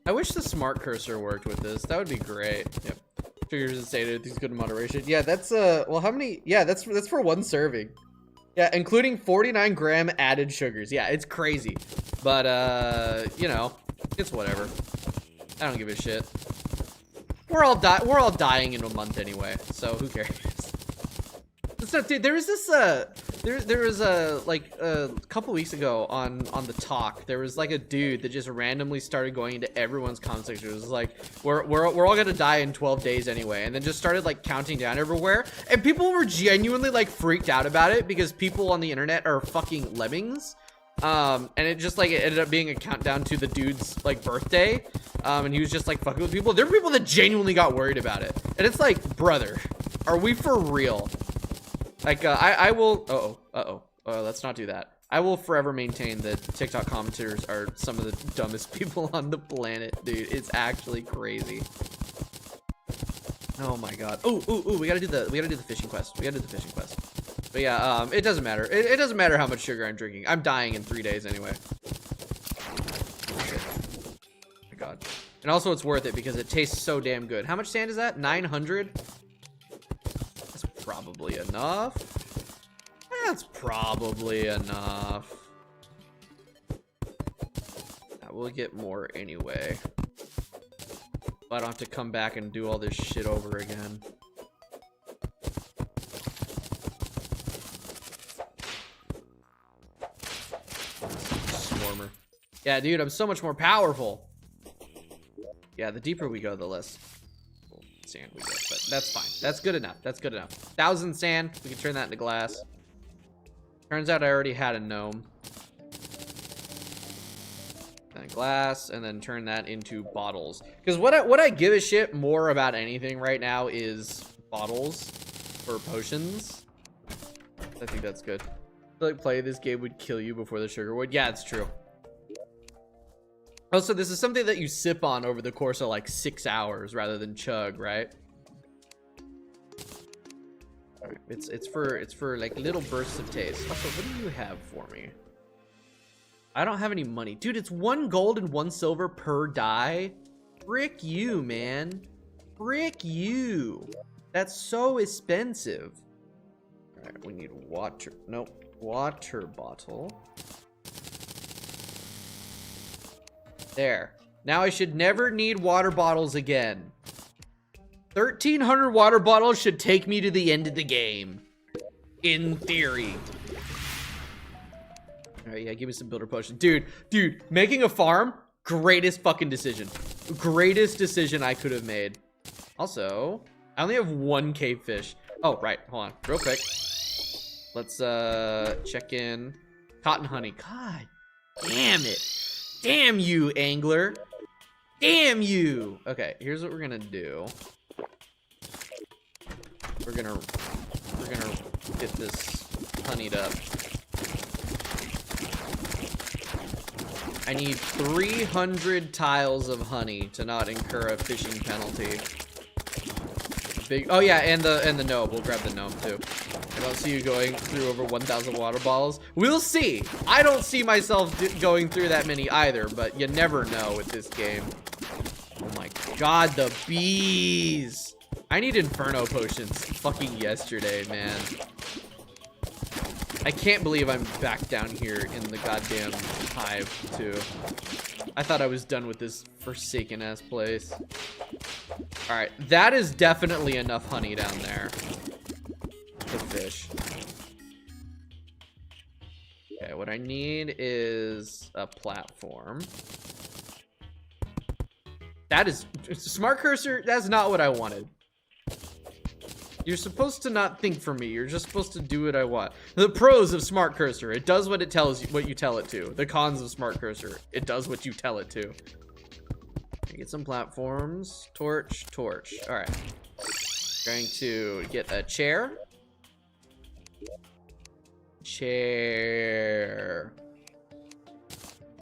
I wish the smart cursor worked with this. That would be great. Yep. Triggers instated. Things good in moderation. Yeah, that's well, how many? Yeah, that's for one serving. Yeah, including 49 gram added sugars. Yeah, it's crazy, but you know, it's whatever. I don't give a shit. We're all dying in a month anyway, so who cares? So, dude, there was this there was like a couple weeks ago on the talk, there was like a dude that just randomly started going into everyone's comment section. It was like, we're all gonna die in 12 days anyway, and then just started like counting down everywhere, and people were genuinely like freaked out about it because people on the internet are fucking lemmings. And it just like it ended up being a countdown to the dude's like birthday, and he was just like fucking with people. There were people that genuinely got worried about it, and it's like, brother, are we for real? Like, I will, let's not do that. I will forever maintain that TikTok commentators are some of the dumbest people on the planet, dude. It's actually crazy. Oh my god. We gotta do the fishing quest. But yeah, it doesn't matter. It doesn't matter how much sugar I'm drinking. I'm dying in 3 days anyway. Shit. Oh my god. And also it's worth it because it tastes so damn good. How much sand is that? 900? That's probably enough. That's probably enough. I will get more anyway. I don't have to come back and do all this shit over again. Yeah, dude, I'm so much more powerful. Yeah, the deeper we go, the less sand we get, but that's fine. That's good enough. That's good enough. 1,000 sand, we can turn that into glass. Turns out I already had a gnome. And glass, and then turn that into bottles. Because what I give a shit more about anything right now is bottles for potions. I think that's good. I feel like playing this game would kill you before the sugar would. Yeah, it's true. Also, this is something that you sip on over the course of like 6 hours rather than chug, right? All right, it's for like little bursts of taste. Also, what do you have for me? I don't have any money, dude. It's 1 gold and 1 silver per die. Frick you, man. Frick you. That's so expensive. All right, we need water. Nope, water bottle. There. Now I should never need water bottles again. 1,300 water bottles should take me to the end of the game. In theory. Alright, yeah, give me some builder potion. Dude, making a farm, greatest fucking decision. Greatest decision I could have made. Also, I only have 1 cave fish. Oh, right, hold on, real quick. Let's check in. Cotton honey. God damn it. Damn you, angler. Damn you. Okay, here's what we're gonna do. We're gonna get this honeyed up. I need 300 tiles of honey to not incur a fishing penalty. Oh yeah, and the gnome. We'll grab the gnome too. I don't see you going through over 1,000 water bottles. We'll see. I don't see myself going through that many either, but you never know with this game. Oh my god, the bees. I need inferno potions fucking yesterday, man. I can't believe I'm back down here in the goddamn hive too. I thought I was done with this forsaken ass place. All right, that is definitely enough honey down there. The fish. Okay, what I need is a platform. That is smart cursor. That's not what I wanted. You're supposed to not think for me. You're just supposed to do what I want. The pros of smart cursor: it does what it tells you, what you tell it to. The cons of smart cursor: it does what you tell it to. Get some platforms. Torch. All right. Going to get a chair.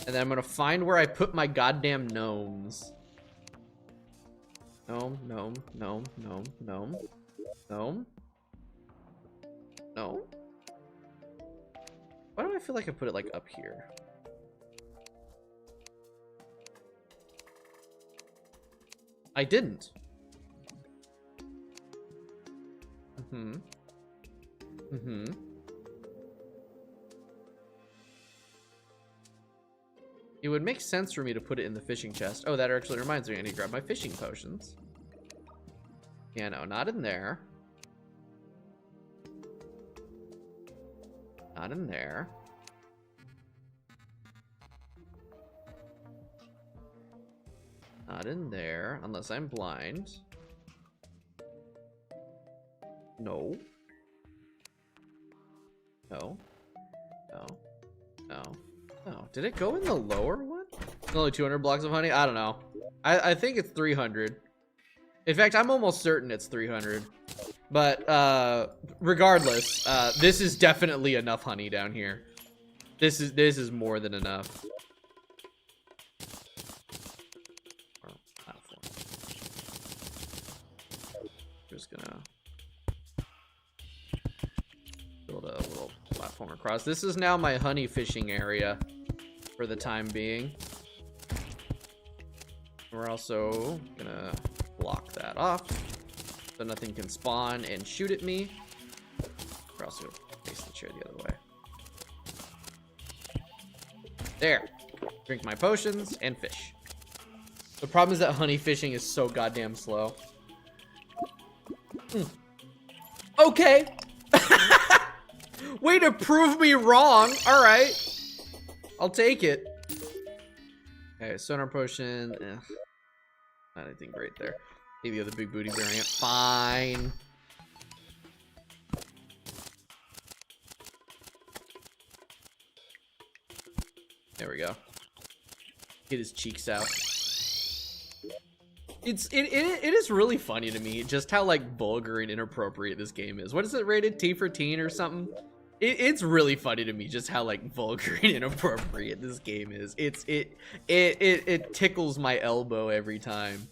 And then I'm gonna find where I put my goddamn gnomes. Gnome. Why do I feel like I put it like up here? I didn't. It would make sense for me to put it in the fishing chest. Oh, that actually reminds me, I need to grab my fishing potions. Yeah, no, not in there. Not in there. Not in there, unless I'm blind. No. No. Did it go in the lower one? Only 200 blocks of honey? I don't know. I think it's 300. In fact, I'm almost certain it's 300. But regardless, this is definitely enough honey down here. This is more than enough. Just gonna build a little platform across. This is now my honey fishing area for the time being. We're also gonna block that off so nothing can spawn and shoot at me. We're also gonna face the chair the other way. There. Drink my potions and fish. The problem is that honey fishing is so goddamn slow. Okay. Way to prove me wrong. All right. I'll take it. Okay, sonar potion. Not anything great there. Maybe the other big booty variant. Fine. There we go. Get his cheeks out. It is really funny to me just how like vulgar and inappropriate this game is. What is it rated? T for teen or something? It's really funny to me just how like vulgar and inappropriate this game is. It tickles my elbow every time.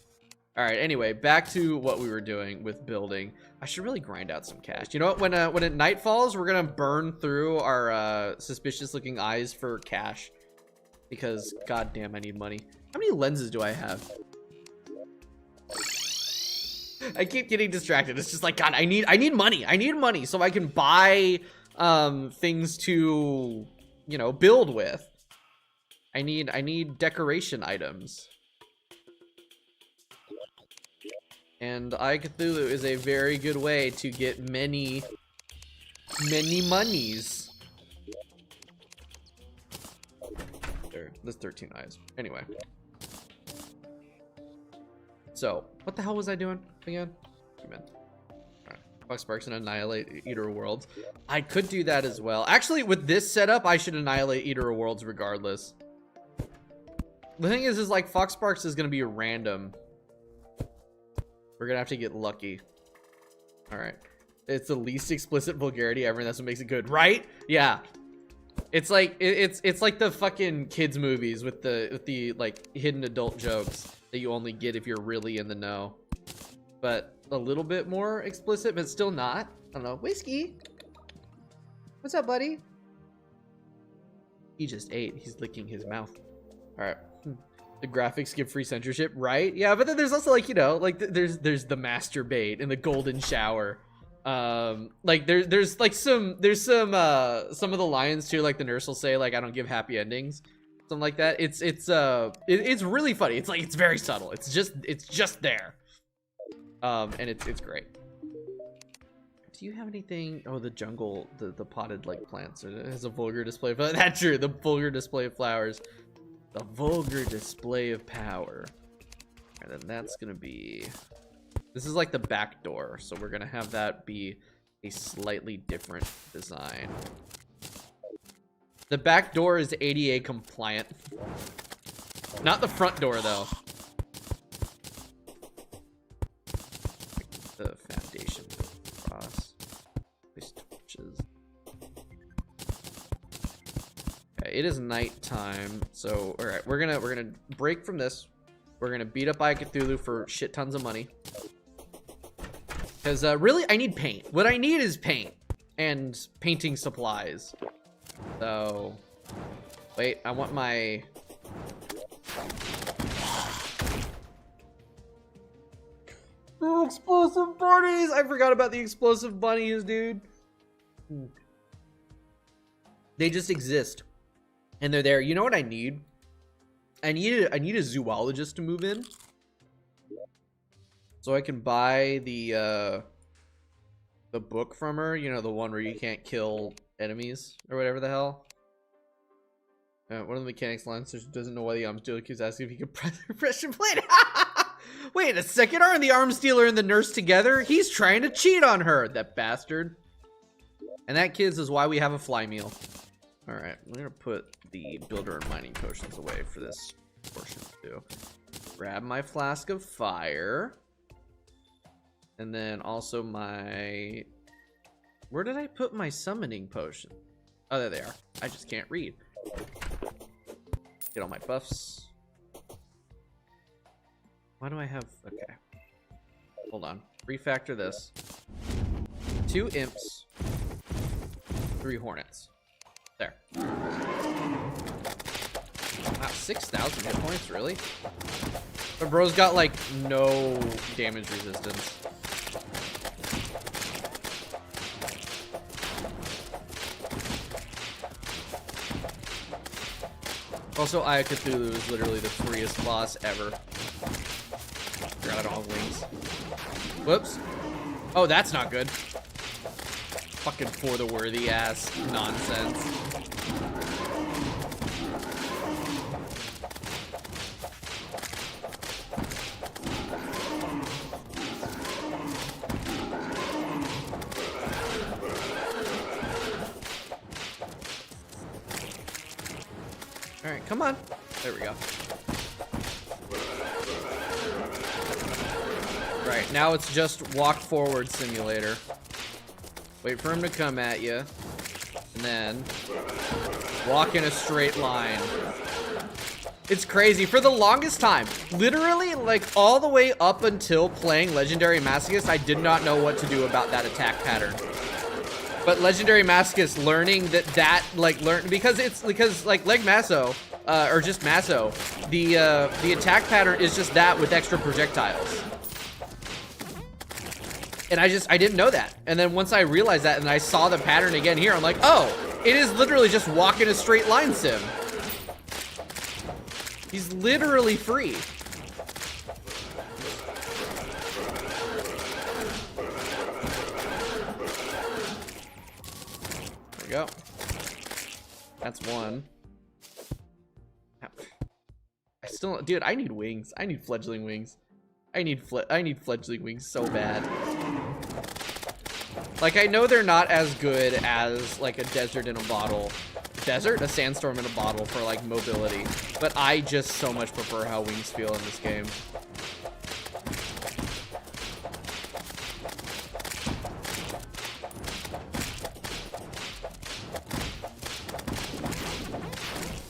All right, anyway, back to what we were doing with building. I should really grind out some cash. You know what? When night falls, we're gonna burn through our suspicious looking eyes for cash. Because goddamn, I need money. How many lenses do I have? I keep getting distracted. It's just like, God, I need money. I need money so I can buy things to, you know, build with. I need decoration items. And Eye Cthulhu is a very good way to get many monies. There's 13 eyes. Anyway. So, what the hell was I doing again? Alright. Fox Sparks and Annihilate Eater Worlds. I could do that as well. Actually, with this setup, I should Annihilate Eater Worlds regardless. The thing is like, Fox Sparks is going to be random. We're going to have to get lucky. Alright. It's the least explicit vulgarity ever, and that's what makes it good, right? Yeah. It's like it's like the fucking kids movies with the like hidden adult jokes that you only get if you're really in the know, but a little bit more explicit, but still not. I don't know. Whiskey, what's up, buddy? He just ate. He's licking his mouth. All right. The graphics give free censorship, right? Yeah, but then there's also like, you know, like there's the masturbate and the golden shower. Like there's like some of the lines too, like the nurse will say like, I don't give happy endings, something like that. It's really funny. It's like, it's very subtle. It's just there. And it's great. Do you have anything? Oh, the jungle, the potted like plants. It has a vulgar display of that's true. The vulgar display of flowers, the vulgar display of power, and then that's gonna be. This is like the back door, so we're gonna have that be a slightly different design. The back door is ADA compliant. Not the front door, though. The foundation cross. Place torches. Okay, it is nighttime, so all right, we're gonna break from this. We're gonna beat up Eye Cthulhu for shit tons of money. Because really, I need paint. What I need is paint and painting supplies. So, wait, I want my... The explosive bunnies! I forgot about the explosive bunnies, dude. They just exist. And they're there. You know what I need? I need a zoologist to move in. So I can buy the book from her, you know, the one where you can't kill enemies or whatever the hell. One of the mechanics lines doesn't know why the arms dealer keeps asking if he can press the pressure plate. Wait a second, aren't the arms dealer and the nurse together? He's trying to cheat on her, that bastard. And that, kids, is why we have a fly meal. All right, we're gonna put the builder and mining potions away for this portion too. Grab my flask of fire. And then also my... Where did I put my summoning potion? Oh, there they are. I just can't read. Get all my buffs. Why do I have... Okay. Hold on. Refactor this. 2 imps. 3 hornets. There. Wow, 6,000 hit points, really? But bro's got, like, no damage resistance. Also, Eye of Cthulhu is literally the freest boss ever. Forgot I don't have wings. Whoops. Oh, that's not good. Fucking for the worthy ass nonsense. Come on. There we go. Right, now it's just walk forward simulator. Wait for him to come at you. And then walk in a straight line. It's crazy. For the longest time, literally like all the way up until playing Legendary Masochist, I did not know what to do about that attack pattern. But Legendary Masochist learning because like Leg Maso, or just Maso, the attack pattern is just that with extra projectiles. And I didn't know that. And then once I realized that and I saw the pattern again here, I'm like, oh, it is literally just walk in a straight line sim. He's literally free. There we go. That's one. I still, dude, I need wings. I need fledgling wings. I need fledgling wings so bad. Like, I know they're not as good as like a desert in a bottle. A sandstorm in a bottle for like mobility. But I just so much prefer how wings feel in this game.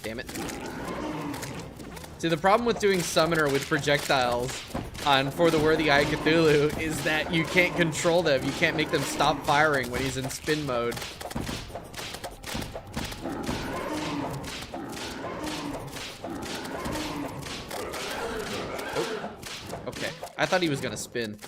Damn it. See, the problem with doing Summoner with projectiles on For the Worthy Eye Cthulhu is that you can't control them. You can't make them stop firing when he's in spin mode. Oh, okay. I thought he was gonna spin.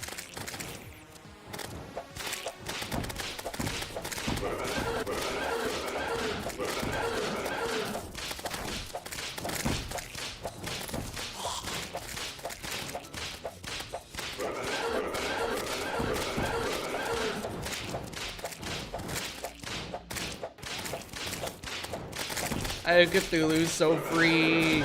Cthulhu's so free.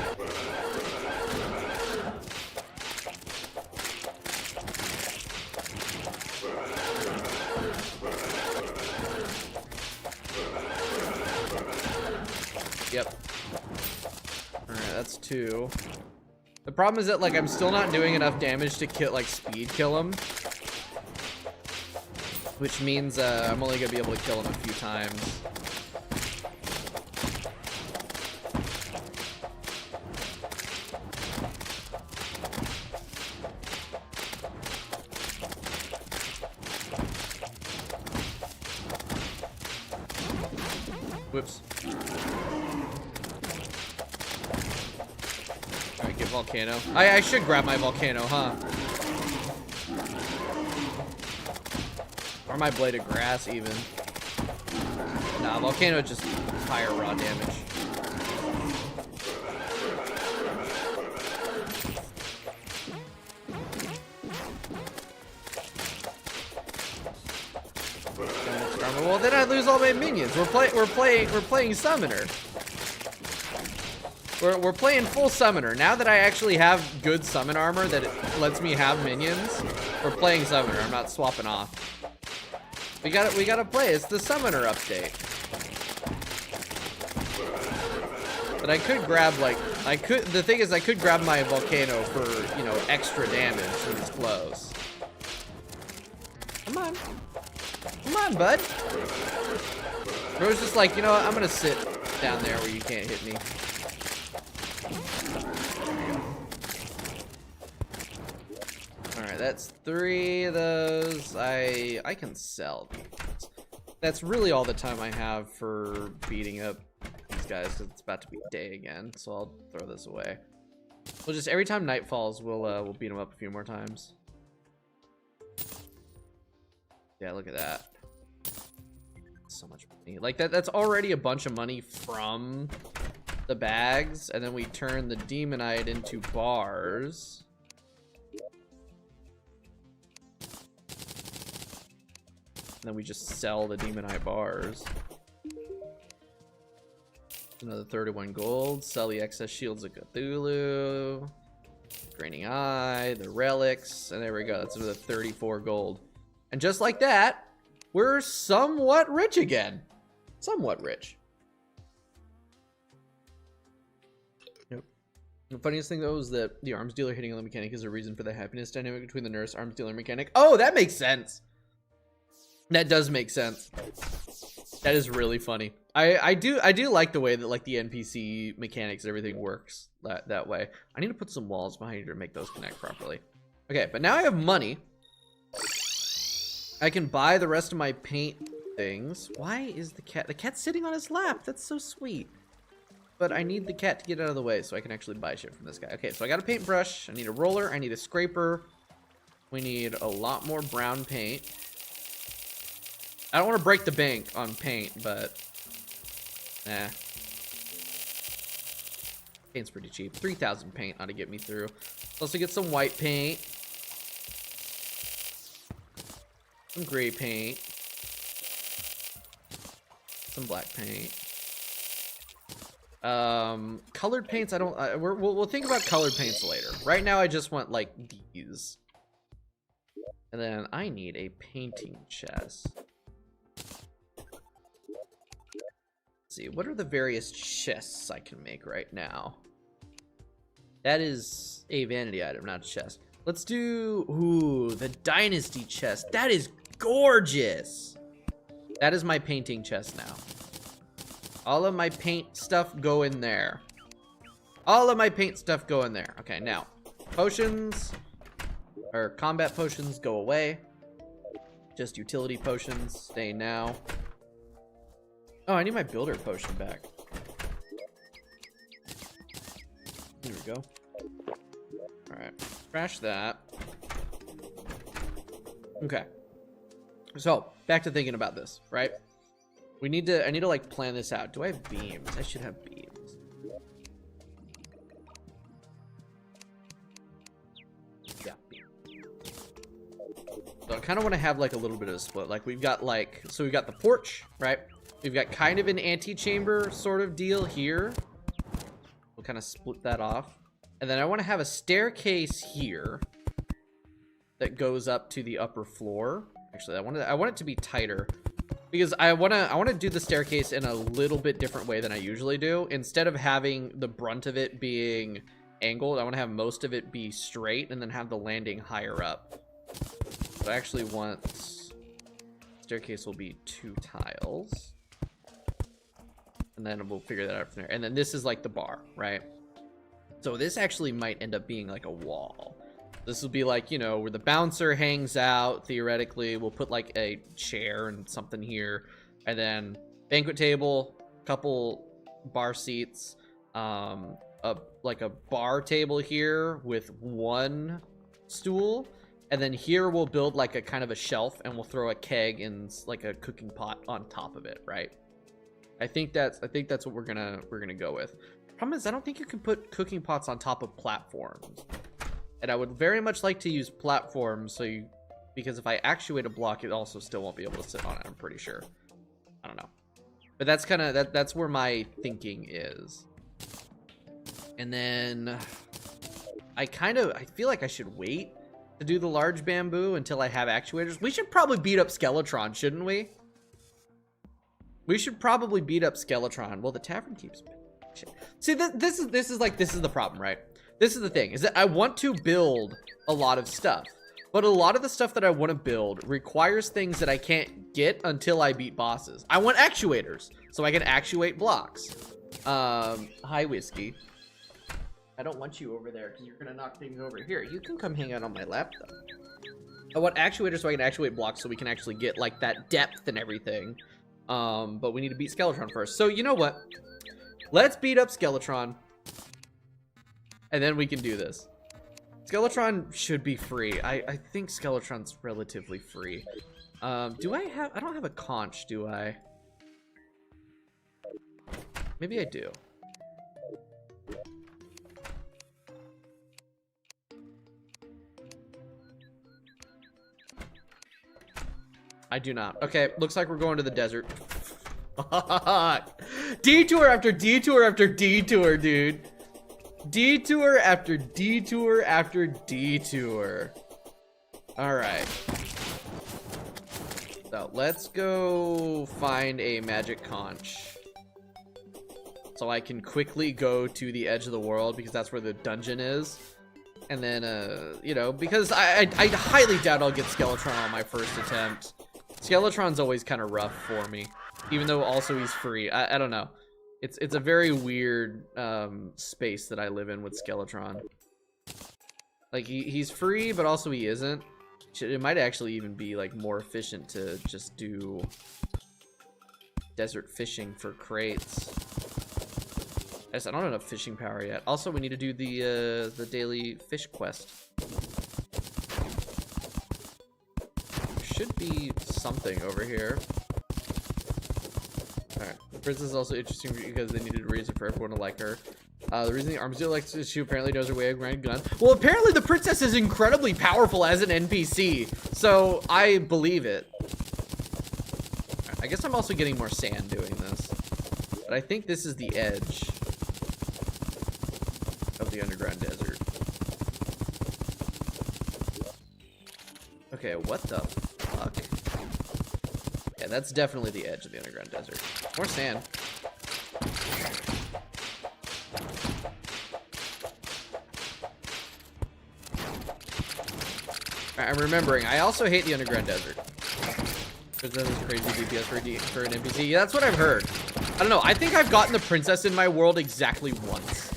Yep. Alright, that's two. The problem is that like I'm still not doing enough damage to kill, like speed kill him. Which means I'm only gonna be able to kill him a few times. Whoops. Alright, get Volcano. I should grab my Volcano, huh? Or my Blade of Grass, even. Nah, Volcano just higher raw damage. Well, then I lose all my minions. We're playing Summoner. We're playing full Summoner. Now that I actually have good summon armor that it lets me have minions, we're playing Summoner. I'm not swapping off. We gotta play. It's the Summoner update. But I could grab the thing is I could grab my Volcano for, you know, extra damage when it's close. Come on. Come on, bud. Bro's just like, you know what? I'm gonna sit down there where you can't hit me. There we go. Alright, that's 3 of those. I can sell these. That's really all the time I have for beating up these guys, because it's about to be day again, so I'll throw this away. We'll just, every time night falls, we'll beat them up a few more times. Yeah, look at that. So much money. Like that's already a bunch of money from the bags, and then we turn the Demonite into bars. And then we just sell the Demonite bars. Another 31 gold. Sell the excess shields of Cthulhu. Graining Eye, the relics, and there we go. That's another 34 gold. And just like that, we're somewhat rich again. Somewhat rich. The funniest thing though is that the arms dealer hitting on the mechanic is a reason for the happiness dynamic between the nurse, arms dealer, and mechanic. Oh, that makes sense. That does make sense. That is really funny. I do like the way that like the NPC mechanics and everything works that way. I need to put some walls behind you to make those connect properly. Okay, but now I have money. I can buy the rest of my paint things. Why is the cat's sitting on his lap? That's so sweet. But I need the cat to get out of the way so I can actually buy shit from this guy. Okay, so I got a paintbrush. I need a roller. I need a scraper. We need a lot more brown paint. I don't want to break the bank on paint, but nah. Paint's pretty cheap. 3,000 paint ought to get me through. Let's also get some white paint. Some gray paint. Some black paint. Colored paints, I don't, we'll think about colored paints later. Right now I just want like these. And then I need a painting chest. Let's see, what are the various chests I can make right now? That is a vanity item, not a chest. Let's do, ooh, the dynasty chest. That is gorgeous. That is my painting chest now. All of my paint stuff go in there. All of my paint stuff go in there. Okay, now, potions, or combat potions go away. Just utility potions stay now. Oh, I need my builder potion back. Here we go. All right, trash that. Okay. So, back to thinking about this, right? I need to like plan this out. Do I have beams? I should have beams. Yeah, beams. So I kind of want to have like a little bit of a split. Like we've got like, so we've got the porch, right? We've got kind of an antechamber sort of deal here. We'll kind of split that off. And then I want to have a staircase here that goes up to the upper floor. Actually, I want it to be tighter. Because I wanna do the staircase in a little bit different way than I usually do. Instead of having the brunt of it being angled, I want to have most of it be straight and then have the landing higher up. So I actually want staircase will be 2 tiles. And then we'll figure that out from there. And then this is like the bar, right? So this actually might end up being like a wall. This will be like, you know, where the bouncer hangs out, theoretically. We'll put like a chair and something here. And then banquet table, couple bar seats, like a bar table here with 1 stool. And then here we'll build like a kind of a shelf and we'll throw a keg and like a cooking pot on top of it, right? I think that's what we're gonna go with. Problem is, I don't think you can put cooking pots on top of platforms. And I would very much like to use platforms because if I actuate a block, it also still won't be able to sit on it, I'm pretty sure. I don't know. But that's kind of, that's where my thinking is. And then I feel like I should wait to do the large bamboo until I have actuators. We should probably beat up Skeletron, shouldn't we? We should probably beat up Skeletron. Well, the tavern keeps... Shit. See, this is the problem, right? This is the thing, is that I want to build a lot of stuff, but a lot of the stuff that I want to build requires things that I can't get until I beat bosses. I want actuators, so I can actuate blocks. Hi, Whiskey. I don't want you over there, because you're gonna knock things over here. You can come hang out on my lap, though. I want actuators so I can actuate blocks so we can actually get, like, that depth and everything. But we need to beat Skeletron first. So, you know what? Let's beat up Skeletron. And then we can do this. Skeletron should be free. I think Skeletron's relatively free. Do I have... I don't have a conch, do I? Maybe I do. I do not. Okay, looks like we're going to the desert. Detour after detour after detour, dude. Detour after detour after detour. Alright. So, let's go find a magic conch. so I can quickly go to the edge of the world because that's where the dungeon is. And then, you know, because I highly doubt I'll get Skeletron on my first attempt. Skeletron's always kind of rough for me, even though also he's free. I don't know. It's a very weird space that I live in with Skeletron. Like, he's free, but also he isn't. It might actually even be, like, more efficient to just do desert fishing for crates. I don't have enough fishing power yet. Also, we need to do the daily fish quest. There should be something over here. Alright. The princess is also interesting because they needed a reason for everyone to like her. The reason the armadillo likes to shoot apparently knows her way around a gun. Well, apparently the princess is incredibly powerful as an NPC, so I believe it. Right, I guess I'm also getting more sand doing this. But I think this is the edge of the underground desert. Okay, what the fuck? Yeah, that's definitely the edge of the underground desert. More sand. I'm remembering, I also hate the underground desert. Because that is crazy DPS for an NPC. Yeah, that's what I've heard. I don't know, I think I've gotten the princess in my world exactly once.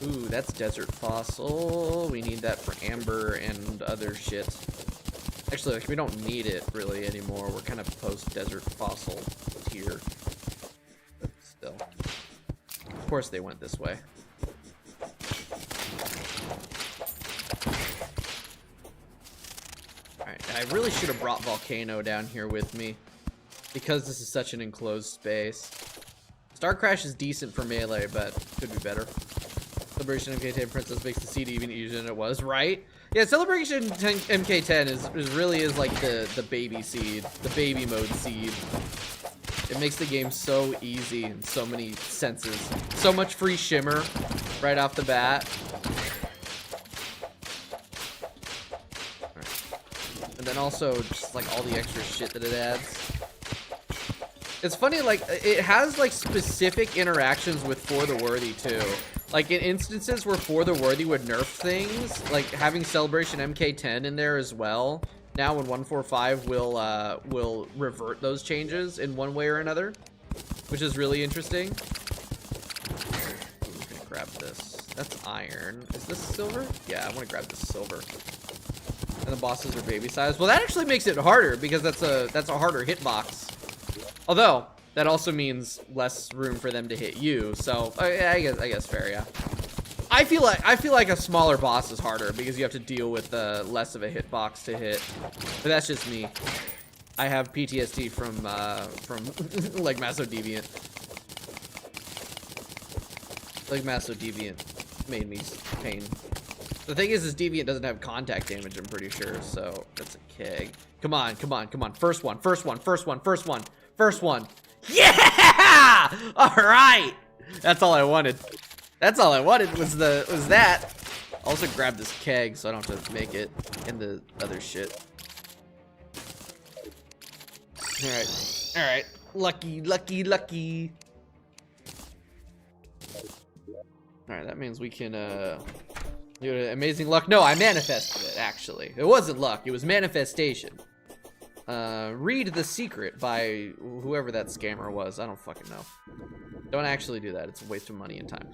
Ooh, that's desert fossil. We need that for amber and other shit. Actually, like, we don't need it really anymore. We're kind of post-desert fossil tier. But still. Of course they went this way. Alright, I really should have brought Volcano down here with me. Because this is such an enclosed space. Star Crash is decent for melee, but could be better. Celebration MK10 Princess makes the seed even easier than it was, right? Yeah, Celebration MK10 is really like the baby seed, the baby mode seed. It makes the game so easy in so many senses. So much free shimmer right off the bat. Right. And then also just like all the extra shit that it adds. It's funny, like, it has like specific interactions with For the Worthy too. Like in instances where For the Worthy would nerf things, like having Celebration MK10 in there as well, now in 1.4.5 will revert those changes in one way or another, which is really interesting. I'm gonna grab this. That's iron. Is this silver? Yeah, I want to grab this silver. And the bosses are baby size. Well, that actually makes it harder because that's a harder hitbox. Although that also means less room for them to hit you. So I guess fair, yeah. I feel like a smaller boss is harder because you have to deal with less of a hitbox to hit. But that's just me. I have PTSD from like Maso Deviant. Like Maso Deviant made me pain. The thing is Deviant doesn't have contact damage, I'm pretty sure. So that's a keg. Come on, come on, come on. First one, first one, first one, first one, first one. Yeah! All right. That's all I wanted. That's all I wanted was that. Also grab this keg so I don't have to make it in the other shit. All right. All right. Lucky, lucky, lucky. All right, that means we can do amazing luck. No, I manifested it actually. It wasn't luck, it was manifestation. Read The Secret by whoever that scammer was. I don't fucking know. Don't actually do that. It's a waste of money and time.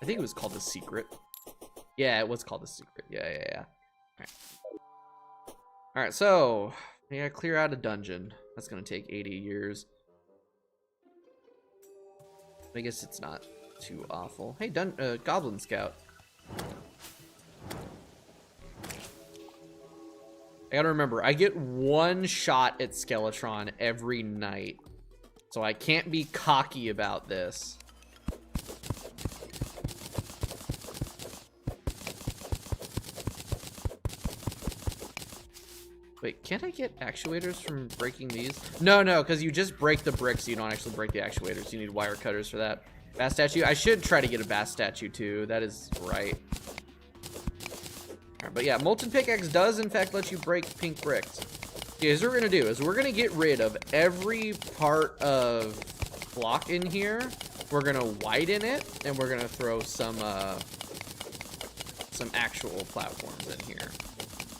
I think it was called The Secret. Yeah, it was called The Secret. Yeah. Alright, so we gotta clear out a dungeon. That's gonna take 80 years. I guess it's not too awful. Hey, Goblin Scout. I gotta remember, I get one shot at Skeletron every night. So I can't be cocky about this. Wait, can't I get actuators from breaking these? No, because you just break the bricks, you don't actually break the actuators. You need wire cutters for that. Bass statue? I should try to get a bass statue too. That is right. But yeah, Molten Pickaxe does in fact let you break pink bricks. Here's what we're gonna do is we're gonna get rid of every part of block in here. We're gonna widen it, and we're gonna throw some actual platforms in here.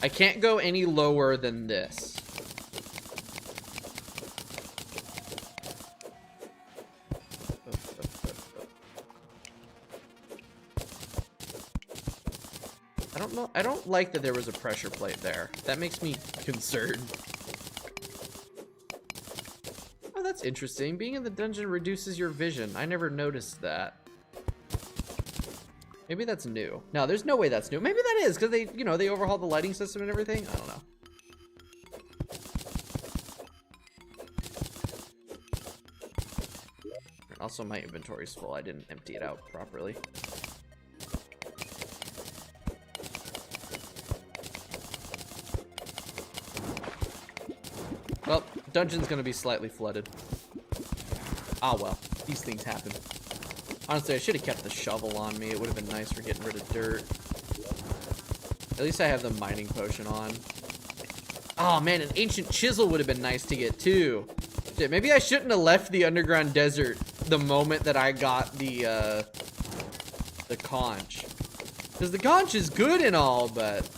I can't go any lower than this. I don't know. I don't like that there was a pressure plate there. That makes me concerned. Oh, that's interesting. Being in the dungeon reduces your vision. I never noticed that. Maybe that's new. No, there's no way that's new. Maybe that is, because they, you know, they overhauled the lighting system and everything. I don't know. Also, my inventory's full. I didn't empty it out properly. Well, dungeon's gonna be slightly flooded. Ah, well, these things happen. Honestly, I should have kept the shovel on me. It would have been nice for getting rid of dirt. At least I have the mining potion on. Oh man, an ancient chisel would have been nice to get too. Shit, maybe I shouldn't have left the underground desert the moment that I got the conch. Because the conch is good and all, but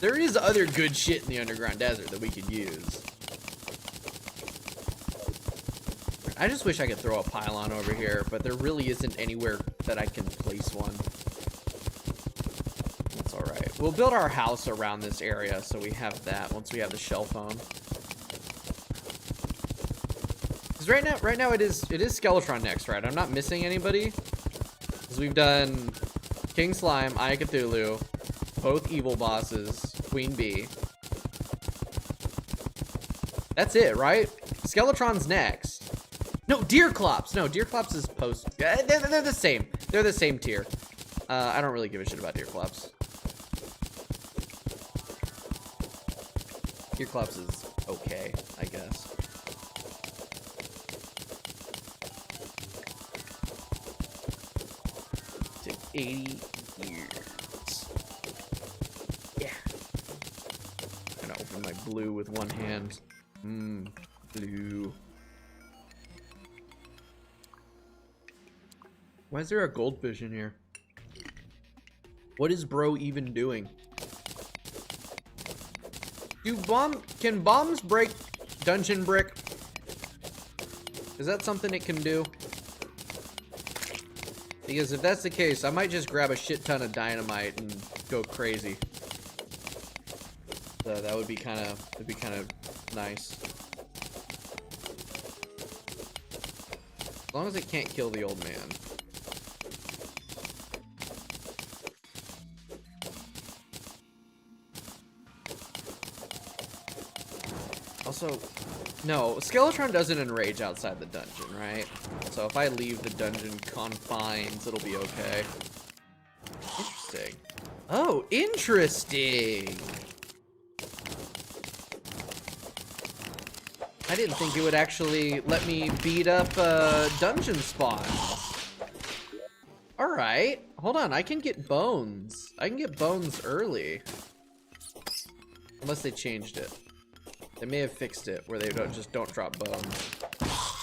there is other good shit in the underground desert that we could use. I just wish I could throw a pylon over here, but there really isn't anywhere that I can place one. That's alright. We'll build our house around this area so we have that once we have the shell phone. Because right now it is Skeletron next, right? I'm not missing anybody. Because we've done King Slime, Eye Cthulhu, both evil bosses, Queen Bee. That's it, right? Skeletron's next. No, Deerclops. No, Deerclops is post. They're the same. They're the same tier. I don't really give a shit about Deerclops. Deerclops is okay, I guess. Take 80 years. Yeah. I'm gonna open my blue with one hand. Blue. Why is there a goldfish in here? What is bro even doing? Can bombs break dungeon brick? Is that something it can do? Because if that's the case, I might just grab a shit ton of dynamite and go crazy. So that would be kind of nice. As long as it can't kill the old man. Also, no, Skeletron doesn't enrage outside the dungeon, right? So if I leave the dungeon confines, it'll be okay. Interesting. Oh, interesting! I didn't think it would actually let me beat up dungeon spawns. Alright, hold on, I can get bones. I can get bones early. Unless they changed it. They may have fixed it where they don't drop bones.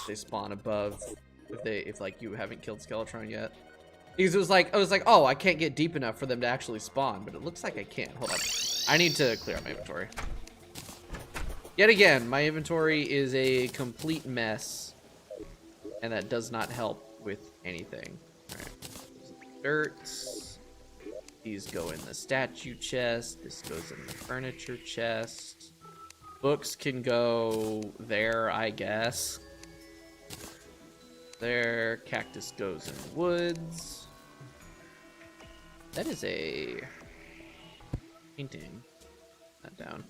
They spawn above if like you haven't killed Skeletron yet. Because I was like, oh, I can't get deep enough for them to actually spawn, but it looks like I can. Hold on. I need to clear out my inventory. Yet again, my inventory is a complete mess, and that does not help with anything. All right. Dirt. These go in the statue chest. This goes in the furniture chest. Books can go there, I guess. There. Cactus goes in woods. That is a painting. That down.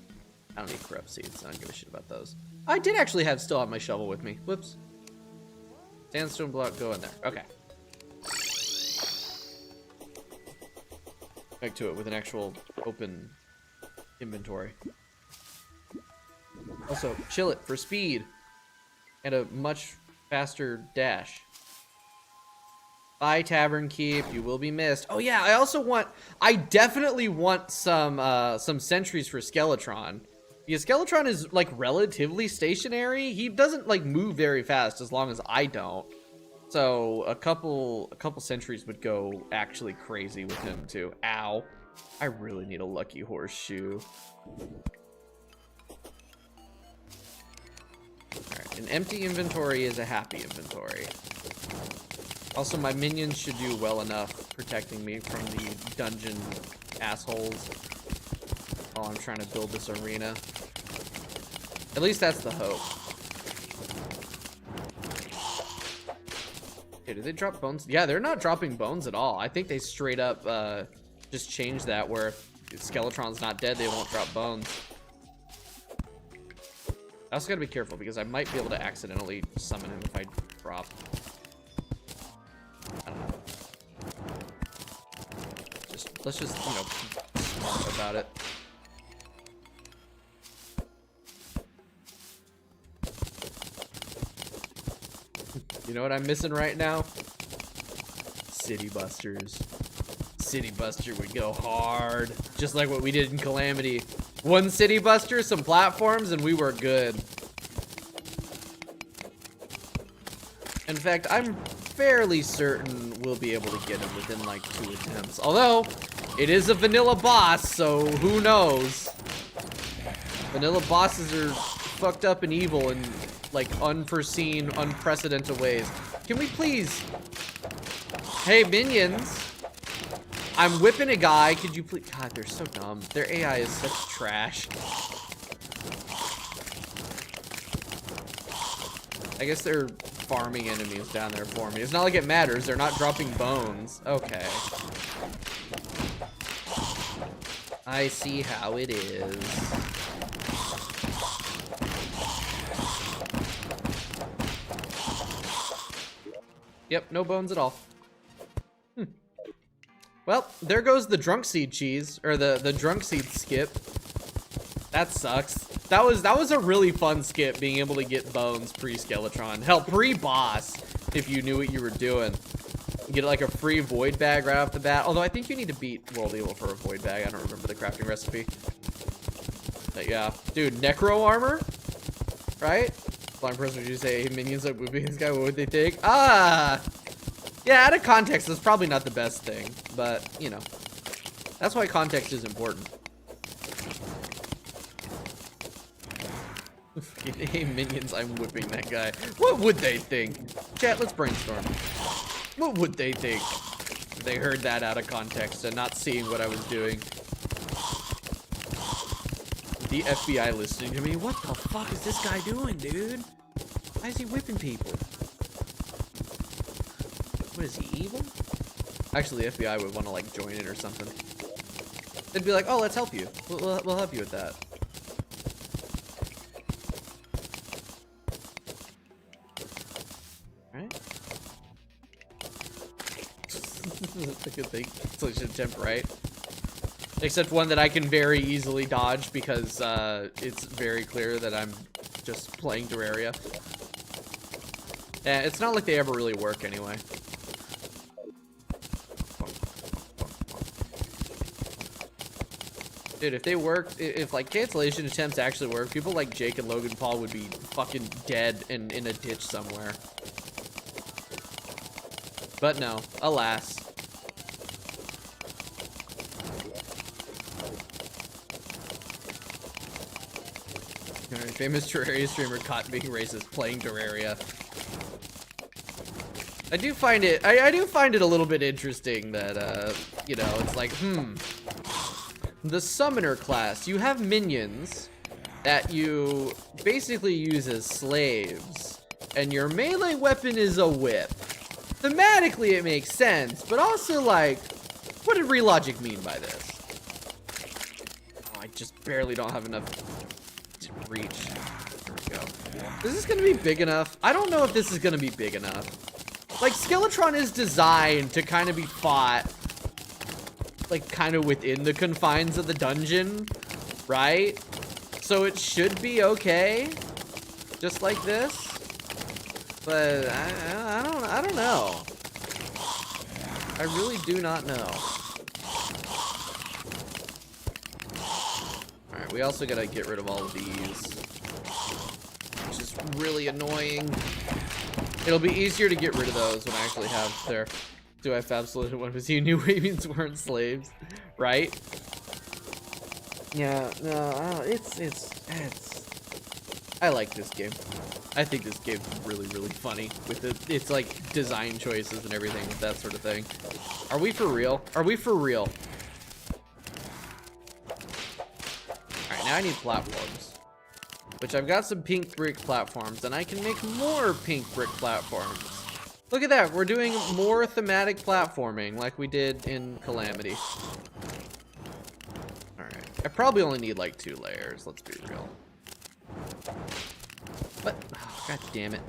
I don't need corrupt seeds. I don't give a shit about those. I did actually still have my shovel with me. Whoops. Sandstone block, go in there. Okay. Back to it with an actual open inventory. Also, chill it for speed and a much faster dash. Bye, Tavern Keep. You will be missed. Oh yeah, I definitely want some sentries for Skeletron. Yeah, Skeletron is like relatively stationary. He doesn't like move very fast as long as I don't. So a couple sentries would go actually crazy with him too. Ow. I really need a lucky horseshoe. Alright, an empty inventory is a happy inventory. Also, my minions should do well enough protecting me from the dungeon assholes while I'm trying to build this arena. At least that's the hope. Okay, did they drop bones? Yeah, they're not dropping bones at all. I think they straight up just changed that where if Skeletron's not dead, they won't drop bones. I also gotta be careful because I might be able to accidentally summon him if I drop. I don't know. Let's just, you know, be smart about it. You know what I'm missing right now? City Busters. City Buster would go hard. Just like what we did in Calamity. One City Buster, some platforms, and we were good. In fact, I'm fairly certain we'll be able to get him within like 2 attempts. Although, it is a vanilla boss, so who knows? Vanilla bosses are fucked up and evil in like unforeseen, unprecedented ways. Can we please? Hey, minions. I'm whipping a guy. Could you please? God, they're so dumb. Their AI is such trash. I guess they're farming enemies down there for me. It's not like it matters. They're not dropping bones. Okay. I see how it is. Yep, no bones at all. Well, there goes the drunk seed cheese, or the drunk seed skip. That sucks. That was a really fun skip, being able to get bones pre-Skeletron. Hell, pre-boss, if you knew what you were doing. You get like a free void bag right off the bat. Although I think you need to beat World Evil for a void bag. I don't remember the crafting recipe. But yeah, dude, necro armor, right? Blind person, would you say, hey, minions like moving this guy? What would they think? Ah. Yeah, out of context, that's probably not the best thing, but, you know, that's why context is important. Hey, minions, I'm whipping that guy. What would they think? Chat, let's brainstorm. What would they think if they heard that out of context and not seeing what I was doing? The FBI listening to me. What the fuck is this guy doing, dude? Why is he whipping people? What is he, evil? Actually, the FBI would want to like join in or something. They'd be like, "Oh, let's help you. We'll help you with that." Right? That's a good thing. Solution attempt, right? Except one that I can very easily dodge because it's very clear that I'm just playing Terraria. Yeah, it's not like they ever really work anyway. Dude, if they worked, if like cancellation attempts actually work, people like Jake and Logan Paul would be fucking dead and in a ditch somewhere. But no, alas. Famous Terraria streamer caught being racist playing Terraria. I do find it a little bit interesting that you know, it's like, the summoner class, you have minions that you basically use as slaves, and your melee weapon is a whip. Thematically it makes sense, but also like, what did Relogic mean by this? Oh, I just barely don't have enough to reach. There we go. Is this gonna be big enough? I don't know if this is gonna be big enough. Like, Skeletron is designed to kind of be fought like kind of within the confines of the dungeon, right? So it should be okay, just like this. But I don't know. I really do not know. All right, we also gotta get rid of all of these, which is really annoying. It'll be easier to get rid of those when I actually have their... Do I have absolutely one was you knew Arabians weren't slaves, right? Yeah, no, it's I like this game. I think this game's really, really funny with it's like design choices and everything, that sort of thing. Are we for real? Are we for real? Alright, now I need platforms. Which I've got some pink brick platforms, and I can make more pink brick platforms. Look at that, we're doing more thematic platforming like we did in Calamity. Alright, I probably only need like 2 layers, let's be real. But, oh, god damn it.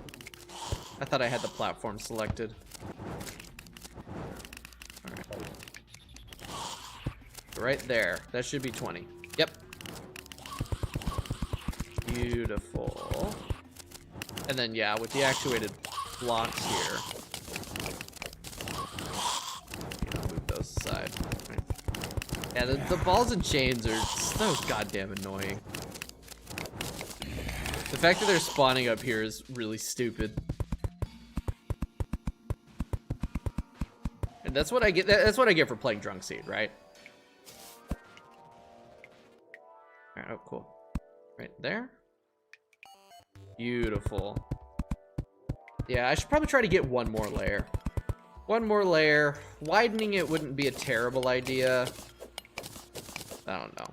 I thought I had the platform selected. Alright. Right there, that should be 20. Yep. Beautiful. And then, yeah, with the actuated blocks here. Move those aside. Right. Yeah, the balls and chains are so goddamn annoying. The fact that they're spawning up here is really stupid. And that's what I get. That's what I get for playing Drunk Seed, right? Alright, oh cool. Right there. Beautiful. Yeah, I should probably try to get one more layer. One more layer. Widening it wouldn't be a terrible idea. I don't know.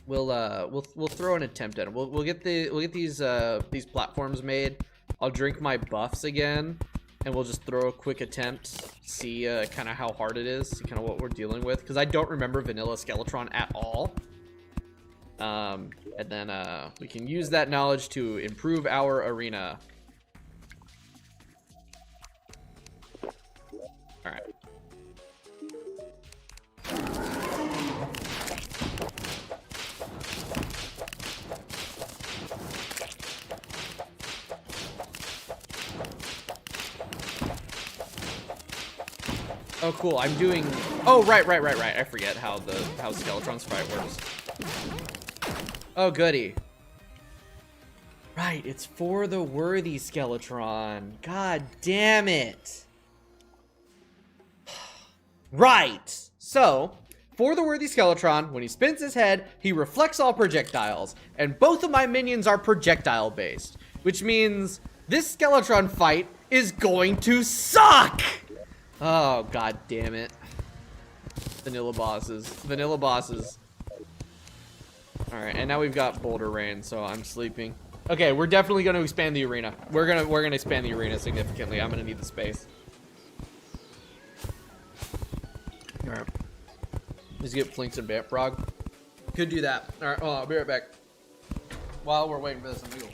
We'll throw an attempt at it. We'll get these platforms made. I'll drink my buffs again, and we'll just throw a quick attempt. See kind of how hard it is. See kind of what we're dealing with, because I don't remember vanilla Skeletron at all. And then we can use that knowledge to improve our arena. All right. Oh, cool. I'm doing... Oh, right. I forget how Skeletron's fight works. Oh, goody. Right, it's for the worthy Skeletron. God damn it. Right. So, for the worthy Skeletron, when he spins his head, he reflects all projectiles. And both of my minions are projectile-based. Which means this Skeletron fight is going to suck! Oh, god damn it. Vanilla bosses. Vanilla bosses. Alright, and now we've got Boulder Rain, so I'm sleeping. Okay, we're definitely going to expand the arena. We're gonna expand the arena significantly. I'm gonna need the space. Alright. Let's get Flinks and Frog. Could do that. Alright, hold on, I'll be right back. While we're waiting for this, I'm gonna go.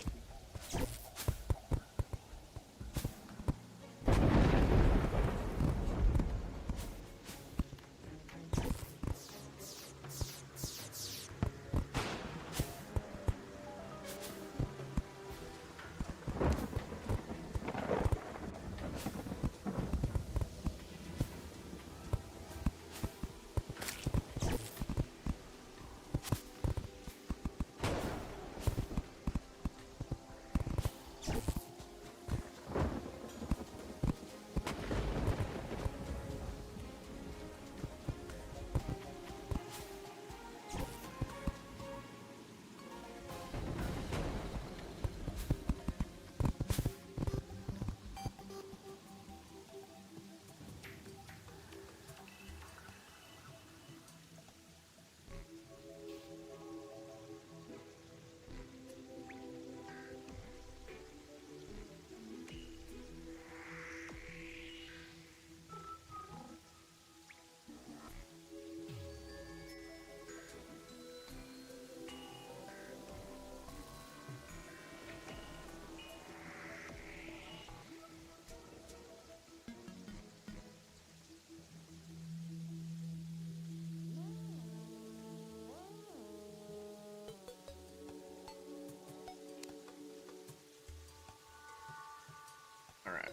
Alright.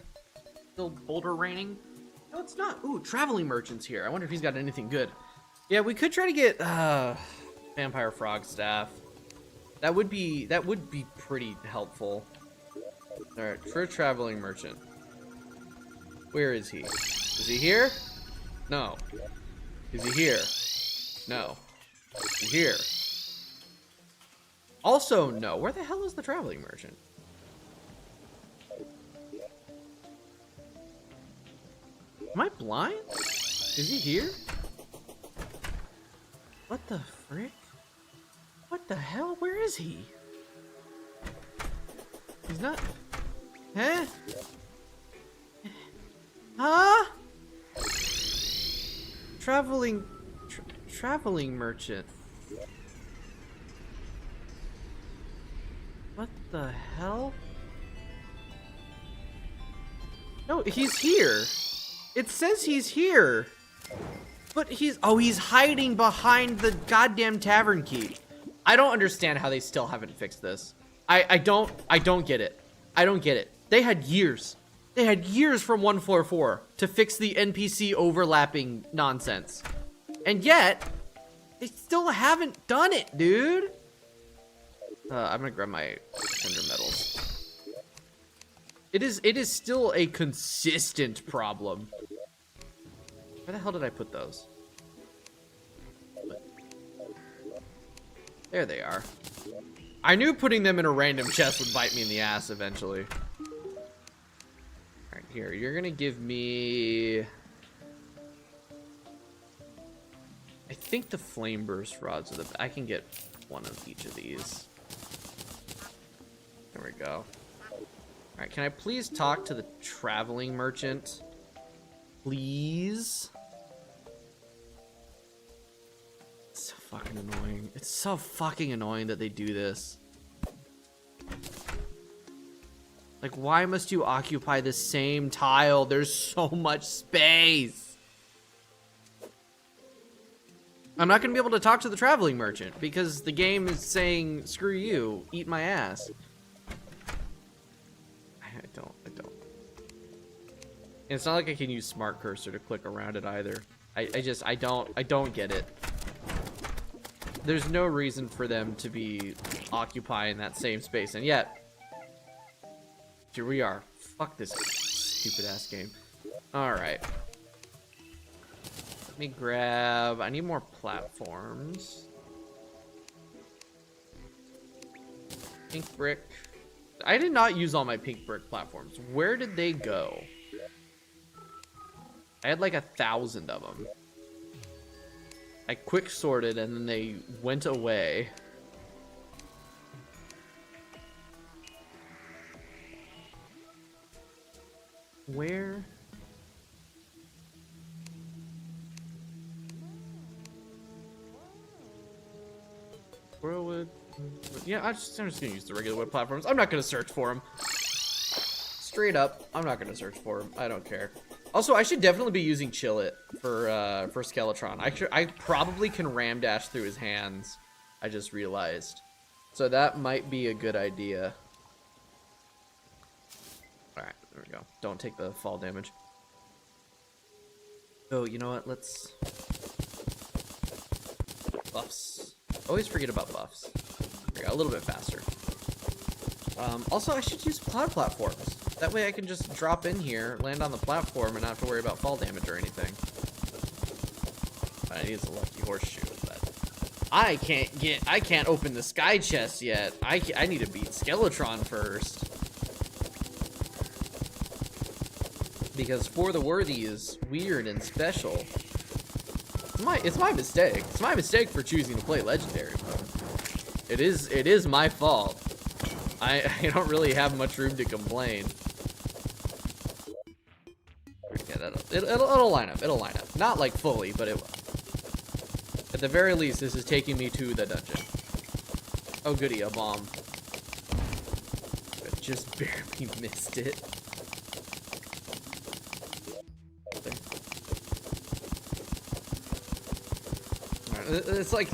Still Boulder Raining? No, it's not. Ooh, Traveling Merchant's here. I wonder if he's got anything good. Yeah, we could try to get, Vampire frog staff. That would be pretty helpful. All right, for a traveling merchant. Where is he? Is he here? No. Is he here? No. Is he here? Also, no. Where the hell is the traveling merchant? Am I blind? Is he here? What the frick? What the hell? Where is he? He's not... Huh? Huh? Traveling merchant. What the hell? No, he's here. It says he's here. But he's hiding behind the goddamn tavern key. I don't understand how they still haven't fixed this. I don't get it. I don't get it. They had years. They had years from 144 to fix the NPC overlapping nonsense. And yet, they still haven't done it, dude. I'm gonna grab my tender metals. It is still a consistent problem. Where the hell did I put those? There they are. I knew putting them in a random chest would bite me in the ass eventually. Alright, here. You're gonna give me... I think the flame burst rods are the... I can get one of each of these. There we go. Alright, can I please talk to the traveling merchant? Please? It's so fucking annoying. It's so fucking annoying that they do this. Like, why must you occupy the same tile? There's so much space. I'm not gonna be able to talk to the traveling merchant because the game is saying, screw you, eat my ass. I don't. And it's not like I can use smart cursor to click around it either. I don't get it. There's no reason for them to be occupying that same space, and yet here we are. Fuck this stupid ass game. Alright. Let me grab... I need more platforms. Pink brick. I did not use all my pink brick platforms. Where did they go? I had like 1,000 of them. I quick sorted and then they went away. Where? Wood. Yeah, I'm just gonna use the regular wood platforms. I'm not gonna search for them. Straight up, I'm not gonna search for them. I don't care. Also, I should definitely be using Chill It for Skeletron. I probably can ram dash through his hands. I just realized. So that might be a good idea. Alright, there we go. Don't take the fall damage. Oh, you know what? Let's... Buffs. Always forget about buffs. There we go, a little bit faster. Also, I should use cloud platforms. That way I can just drop in here, land on the platform, and not have to worry about fall damage or anything. I need a lucky horseshoe, but I can't open the sky chest yet. I need to beat Skeletron first. Because For the Worthy is weird and special. It's my mistake. It's my mistake for choosing to play Legendary mode. It is my fault. I don't really have much room to complain. Yeah, it'll line up. It'll line up. Not like fully, but it will. At the very least, this is taking me to the dungeon. Oh goody, a bomb. I just barely missed it. It's like,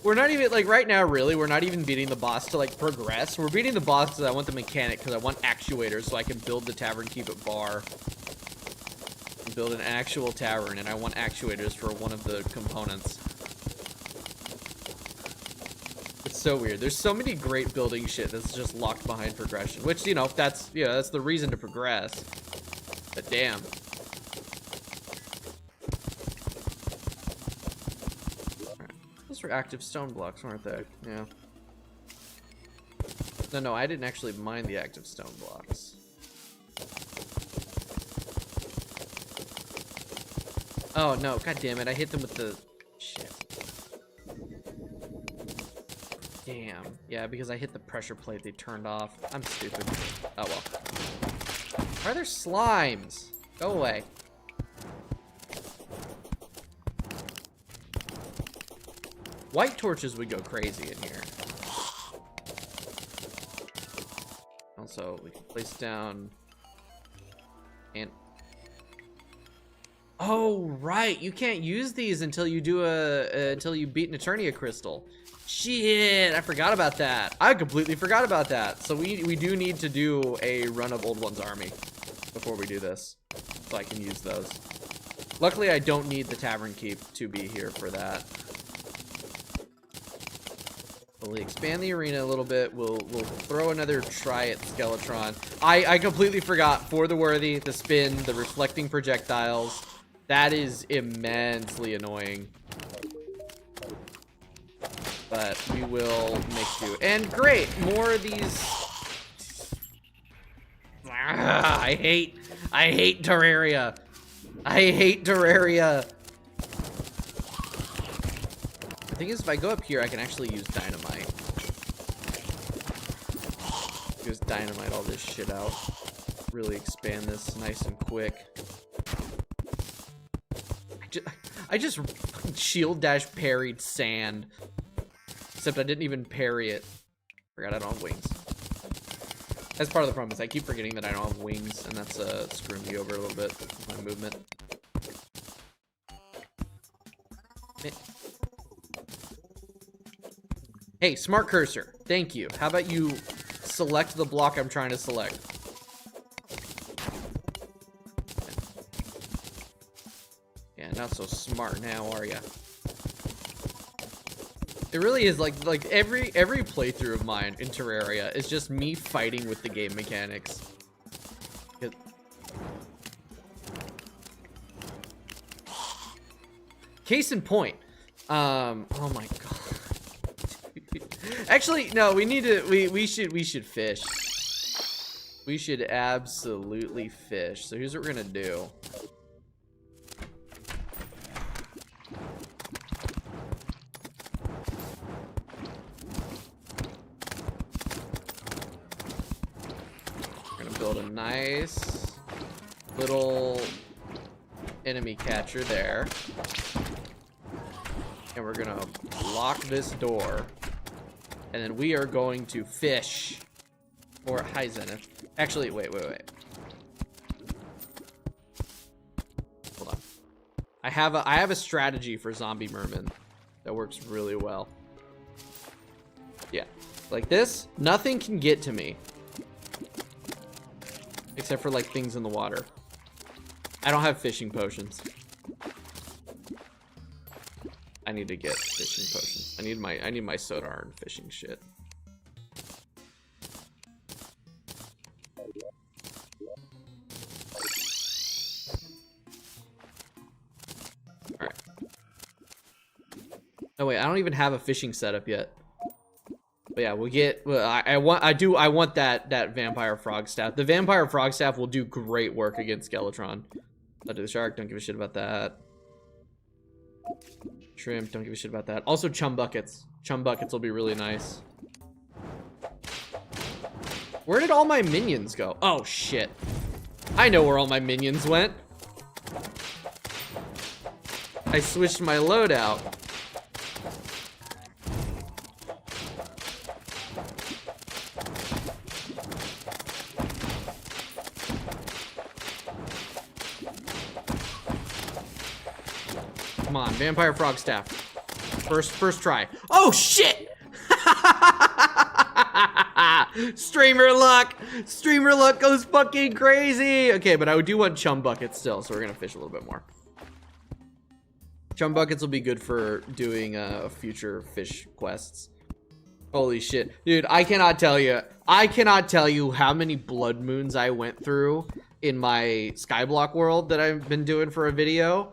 we're not even, like, right now, really, we're not even beating the boss to, like, progress. We're beating the boss because I want the mechanic, because I want actuators, so I can build the tavern keep it bar. And build an actual tavern, and I want actuators for one of the components. so weird. There's so many great building shit that's just locked behind progression, which, you know, that's the reason to progress. But damn. Alright. Those were active stone blocks, weren't they? Yeah. No, I didn't actually mine the active stone blocks. Oh no, god damn it, I hit them with the shit. Damn. Yeah, because I hit the pressure plate, they turned off. I'm stupid. Oh well. Why are there slimes? Go away. White torches would go crazy in here. Also, we can place down and oh right, you can't use these until you do until you beat an Eternia crystal. Shit, I forgot about that. I completely forgot about that. So we do need to do a run of Old One's army before we do this, so I can use those. Luckily, I don't need the Tavern Keep to be here for that. We'll expand the arena a little bit. We'll throw another try at Skeletron. I completely forgot for the worthy, the spin, the reflecting projectiles. That is immensely annoying. But we will make do. And great, more of these. I hate Terraria. I hate Terraria. The thing is, if I go up here, I can actually use dynamite. Just dynamite all this shit out. Really expand this nice and quick. I just shield dash parried sand. Except I didn't even parry it. Forgot I don't have wings. That's part of the problem is I keep forgetting that I don't have wings, and that's screwing me over a little bit with my movement. Hey, smart cursor. Thank you. How about you select the block I'm trying to select? Yeah, not so smart now, are ya? It really is like every playthrough of mine in Terraria is just me fighting with the game mechanics. Case in point. Oh my god. Actually, no, we need to we should fish. We should absolutely fish. So here's what we're gonna do. Build a nice little enemy catcher there. And we're gonna lock this door. And then we are going to fish. Or hi Zenith. Actually, wait. Hold on. I have a strategy for zombie merman that works really well. Yeah. Like this, nothing can get to me. Except for like things in the water. I don't have fishing potions. I need to get fishing potions. I need my soda iron fishing shit. Alright. Oh wait, I don't even have a fishing setup yet. But yeah, we'll get. Well, I want that vampire frog staff. The vampire frog staff will do great work against Skeletron. I'll do the shark. Don't give a shit about that. Shrimp. Don't give a shit about that. Also, chum buckets. Chum buckets will be really nice. Where did all my minions go? Oh shit! I know where all my minions went. I switched my loadout. Come on, vampire frog staff. First try. Oh shit! Streamer luck! Streamer luck goes fucking crazy! Okay, but I do want chum buckets still, so we're gonna fish a little bit more. Chum buckets will be good for doing future fish quests. Holy shit. Dude, I cannot tell you how many blood moons I went through in my Skyblock world that I've been doing for a video.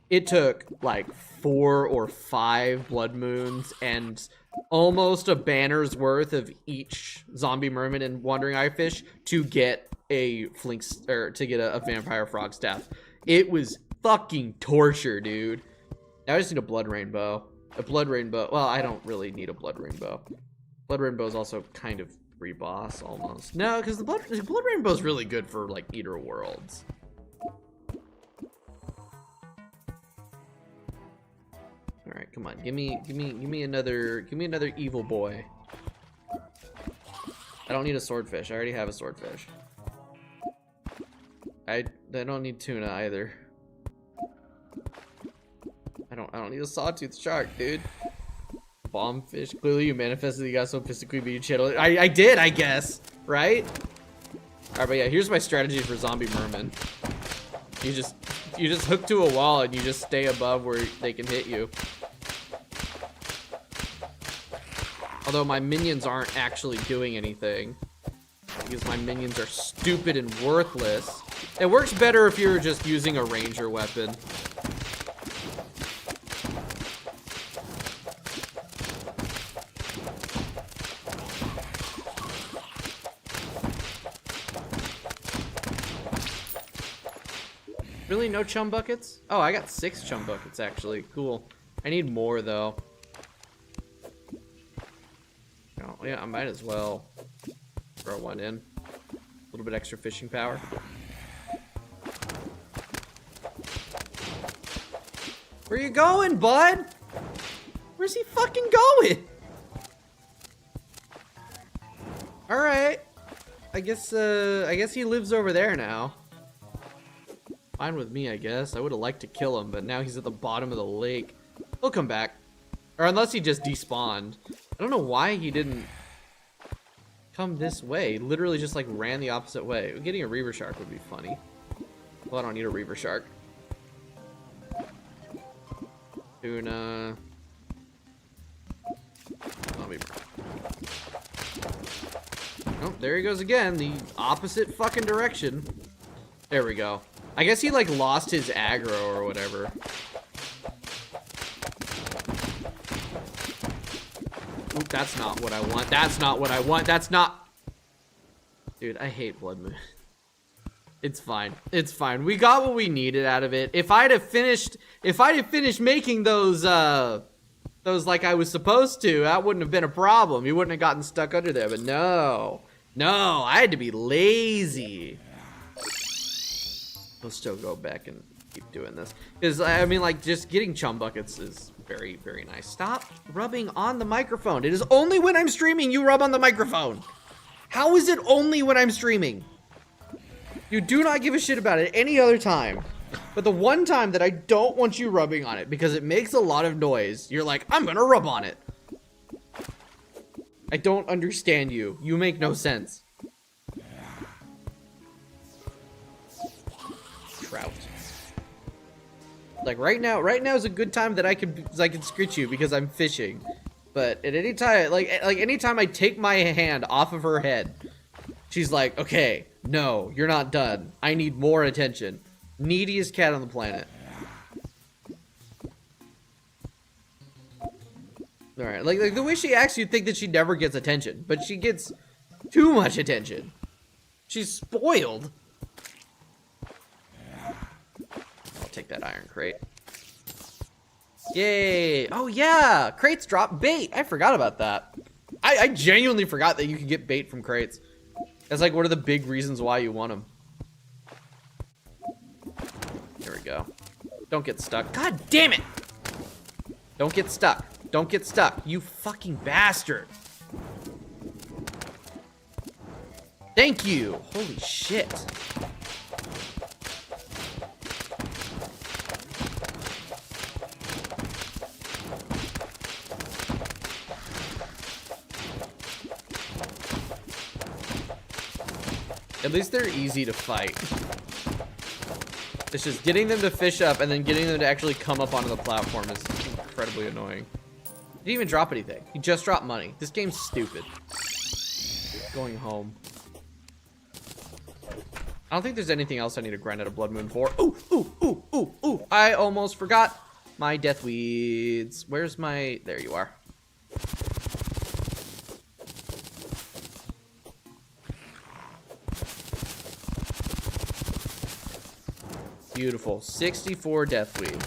It took like 4 or 5 blood moons and almost a banner's worth of each zombie merman and wandering eye fish to get a flinks, or to get a vampire frog staff. It was fucking torture, dude. Now I just need a blood rainbow. A blood rainbow. Well, I don't really need a blood rainbow. Blood rainbow is also kind of free boss almost. No, because the blood rainbow is really good for like Eater Worlds. All right, come on, give me another evil boy. I don't need a swordfish. I already have a swordfish. I don't need tuna either. I don't need a sawtooth shark, dude. Bombfish. Clearly you manifested, you got so physically beat channel. I did, I guess. Right? Alright, but yeah, here's my strategy for zombie merman. You just hook to a wall and you just stay above where they can hit you. Although my minions aren't actually doing anything. Because my minions are stupid and worthless. It works better if you're just using a ranger weapon. Really, no chum buckets? Oh, I got 6 chum buckets actually. Cool. I need more though. Oh, yeah, I might as well throw one in. A little bit extra fishing power. Where you going, bud? Where's he fucking going? All right. I guess he lives over there now. Fine with me, I guess. I would have liked to kill him, but now he's at the bottom of the lake. He'll come back. Or unless he just despawned. I don't know why he didn't come this way. He literally just like ran the opposite way. Getting a reaver shark would be funny. Well, I don't need a reaver shark. Tuna. Oh, there he goes again. The opposite fucking direction. There we go. I guess he like lost his aggro or whatever. Oop, that's not what I want. That's not what I want. That's not. Dude, I hate blood moon. It's fine. It's fine. We got what we needed out of it. If I'd have finished making those like I was supposed to, that wouldn't have been a problem. You wouldn't have gotten stuck under there. But no, I had to be lazy. We'll still go back and keep doing this. Because, I mean, like, just getting chum buckets is very, very nice. Stop rubbing on the microphone. It is only when I'm streaming you rub on the microphone. How is it only when I'm streaming? You do not give a shit about it any other time. But the one time that I don't want you rubbing on it because it makes a lot of noise, you're like, I'm gonna rub on it. I don't understand you. You make no sense. Trout. Like right now is a good time that I could scritch you because I'm fishing. But at any time, like anytime I take my hand off of her head, she's like, okay, no, you're not done. I need more attention. Neediest cat on the planet. Alright, like the way she acts, you'd think that she never gets attention, but she gets too much attention. She's spoiled. I'll take that iron crate. Yay! Oh yeah! Crates drop bait! I forgot about that. I genuinely forgot that you can get bait from crates. That's like one of the big reasons why you want them. There we go. Don't get stuck. God damn it! Don't get stuck. Don't get stuck. You fucking bastard. Thank you. Holy shit. At least they're easy to fight. It's just getting them to fish up and then getting them to actually come up onto the platform is incredibly annoying. He didn't even drop anything. He just dropped money. This game's stupid. Going home. I don't think there's anything else I need to grind out a blood moon for. Ooh, ooh, ooh, ooh, ooh. I almost forgot my death weeds. Where's my... There you are. Beautiful. 64 death weed.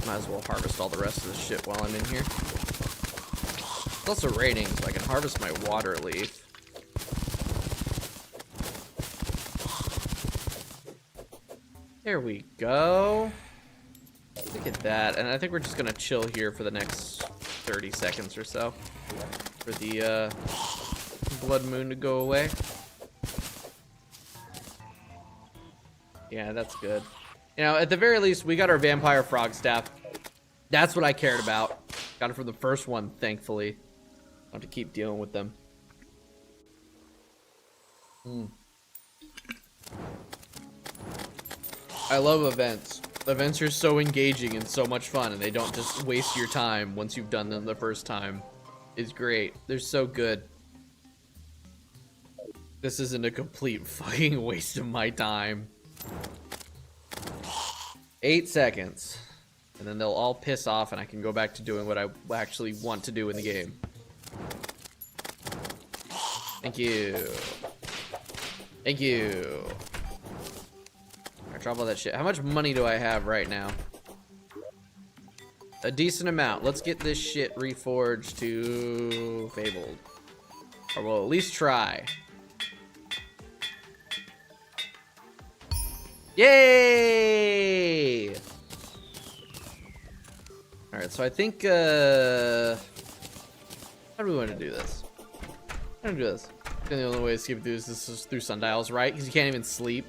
Might as well harvest all the rest of this shit while I'm in here. It's also raining, so I can harvest my water leaf. There we go. Look at that. And I think we're just gonna chill here for the next 30 seconds or so for the blood moon to go away. Yeah, that's good. You know, at the very least, we got our vampire frog staff. That's what I cared about. Got it from the first one, thankfully. I'll have to keep dealing with them. I love events. Events are so engaging and so much fun, and they don't just waste your time once you've done them the first time. It's great. They're so good. This isn't a complete fucking waste of my time. 8 seconds. And then they'll all piss off and I can go back to doing what I actually want to do in the game. Thank you. Thank you. I drop all that shit. How much money do I have right now? A decent amount. Let's get this shit reforged to Fabled. Or we'll at least try. Yay! Alright, so I think, how do we want to do this? How do we do this? I think the only way to skip through this is through sundials, right? Because you can't even sleep.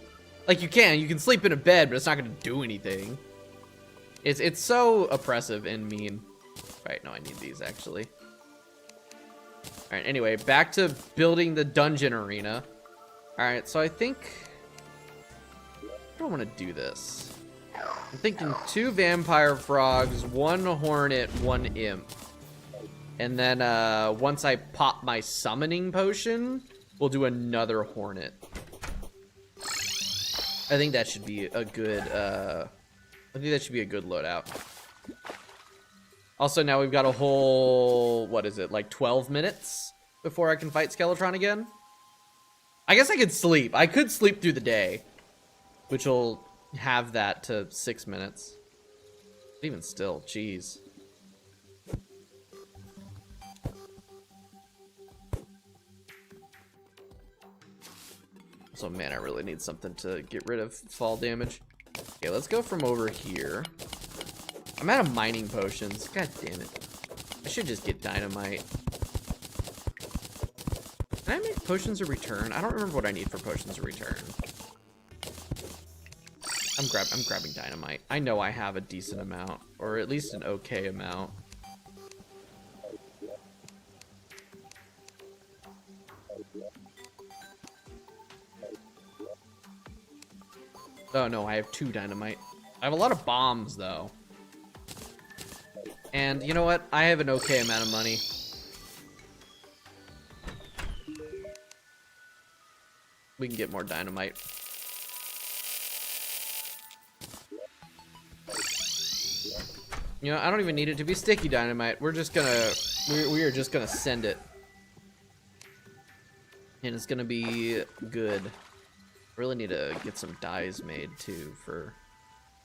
Like, you can sleep in a bed, but it's not going to do anything. It's so oppressive and mean. Right, no, I need these, actually. Alright, anyway, back to building the dungeon arena. Alright, so I think... I don't want to do this. I'm thinking 2 vampire frogs, 1 hornet, 1 imp. And then once I pop my summoning potion, we'll do another hornet. I think that should be a good loadout. Also, now we've got a whole, what is it, like 12 minutes before I can fight Skeletron again? I guess I could sleep. I could sleep through the day, which will have that to 6 minutes. But even still, jeez. So, man, I really need something to get rid of fall damage. Okay, let's go from over here. I'm out of mining potions. God damn it. I should just get dynamite. Can I make potions of return? I don't remember what I need for potions of return. I'm grabbing dynamite. I know I have a decent amount, or at least an okay amount. Oh no, I have 2 dynamite. I have a lot of bombs though. And you know what? I have an okay amount of money. We can get more dynamite. You know, I don't even need it to be sticky dynamite. We're just gonna, we are just gonna send it. And it's gonna be good. Really need to get some dyes made too for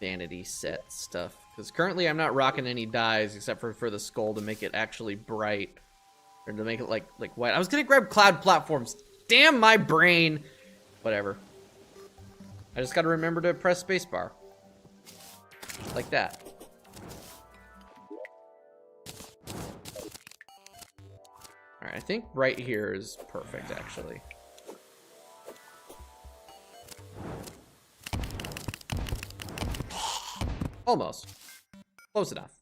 vanity set stuff. Because currently I'm not rocking any dyes except for the skull to make it actually bright. Or to make it like white. I was gonna grab cloud platforms. Damn my brain. Whatever. I just gotta remember to press spacebar. Like that. Alright, I think right here is perfect actually. Almost. Close enough.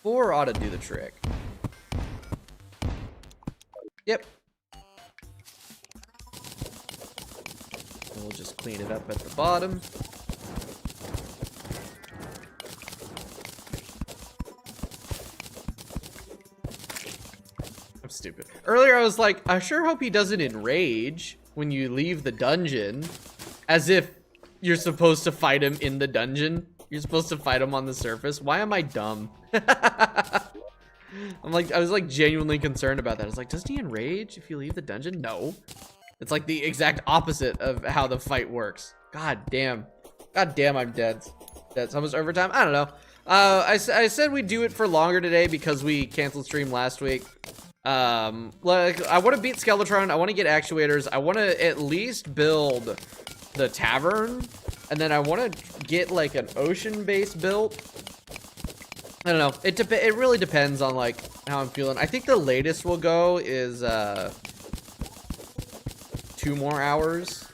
4 ought to do the trick. Yep. And we'll just clean it up at the bottom. I'm stupid. Earlier I was like, I sure hope he doesn't enrage when you leave the dungeon. As if you're supposed to fight him in the dungeon. You're supposed to fight him on the surface. Why am I dumb? I was like genuinely concerned about that. I was like, doesn't he enrage if you leave the dungeon? No. It's like the exact opposite of how the fight works. God damn. God damn, I'm dead. That's almost overtime. I don't know. I said we'd do it for longer today because we canceled stream last week. Like, I want to beat Skeletron. I want to get actuators. I want to at least build the tavern. And then I want to get like an ocean base built. I don't know. It really depends on like how I'm feeling. I think the latest we'll go is 2 more hours.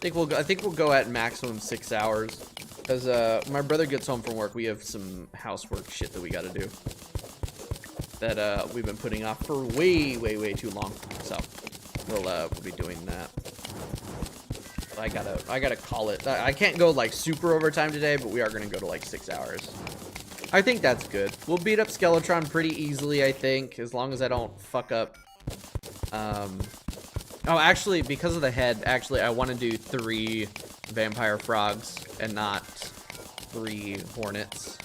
I think we'll go at maximum 6 hours. Because my brother gets home from work. We have some housework shit that we got to do. That we've been putting off for way too long. So we'll be doing that. I gotta call it. I can't go like super overtime today, but we are gonna go to like 6 hours. I think that's good. We'll beat up Skeletron pretty easily, I think, as long as I don't fuck up. Oh, actually, because of the head, actually, I want to do 3 vampire frogs and not 3 hornets.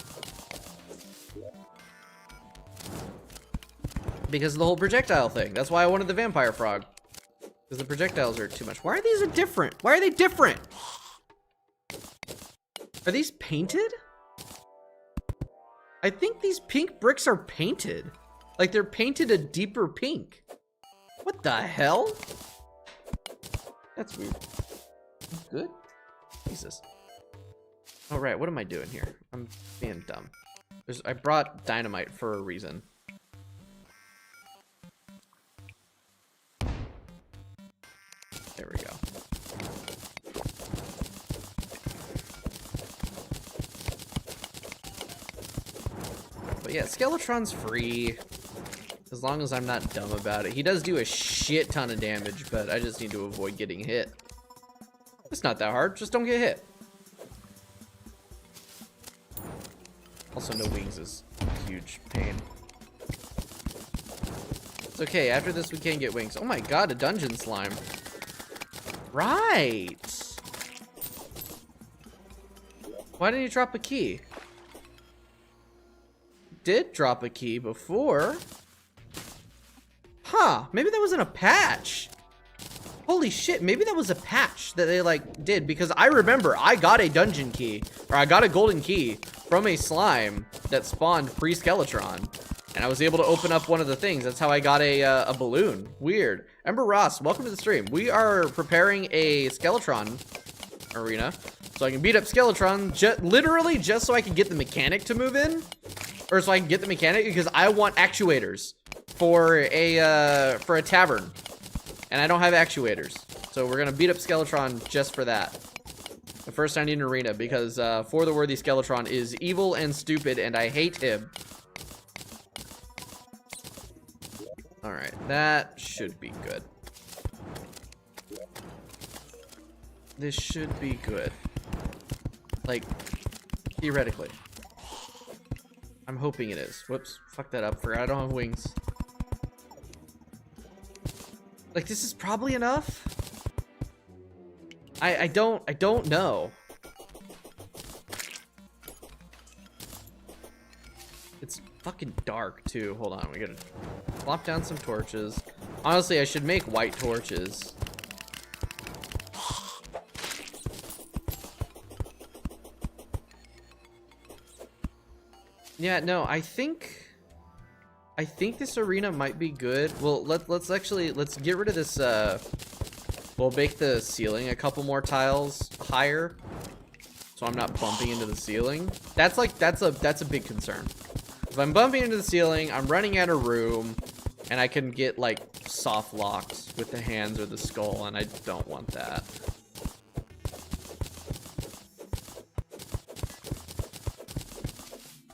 Because of the whole projectile thing. That's why I wanted the vampire frog. Because the projectiles are too much. Why are these different? Why are they different? Are these painted? I think these pink bricks are painted. Like they're painted a deeper pink. What the hell? That's weird. Good? Jesus. All right, what am I doing here? I'm being dumb. I brought dynamite for a reason. There we go. But yeah, Skeletron's free. As long as I'm not dumb about it. He does do a shit ton of damage, but I just need to avoid getting hit. It's not that hard, just don't get hit. Also, no wings is a huge pain. It's okay, after this we can't get wings. Oh my god, a dungeon slime. Right. Why didn't you drop a key? Did drop a key before. Huh, maybe that wasn't a patch. Holy shit, maybe that was a patch that they like did, because I remember I got a dungeon key, or I got a golden key from a slime that spawned pre-Skeletron. And I was able to open up one of the things. That's how I got a balloon. Weird. Ember Ross, welcome to the stream. We are preparing a Skeletron arena. So I can beat up Skeletron literally just so I can get the mechanic to move in. Or so I can get the mechanic because I want actuators for a tavern. And I don't have actuators. So we're going to beat up Skeletron just for that. But first I need an arena because For the Worthy Skeletron is evil and stupid and I hate him. Alright, that should be good. This should be good. Like, theoretically. I'm hoping it is. Whoops, fuck that up. Forgot I don't have wings. Like, this is probably enough? I don't know. It's fucking dark too. Hold on, we gotta plop down some torches. Honestly, I should make white torches. Yeah, no, I think this arena might be good. Well, let's get rid of this. We'll make the ceiling a couple more tiles higher, so I'm not bumping into the ceiling. That's a big concern. If I'm bumping into the ceiling, I'm running out of room, and I can get like soft locks with the hands or the skull, and I don't want that.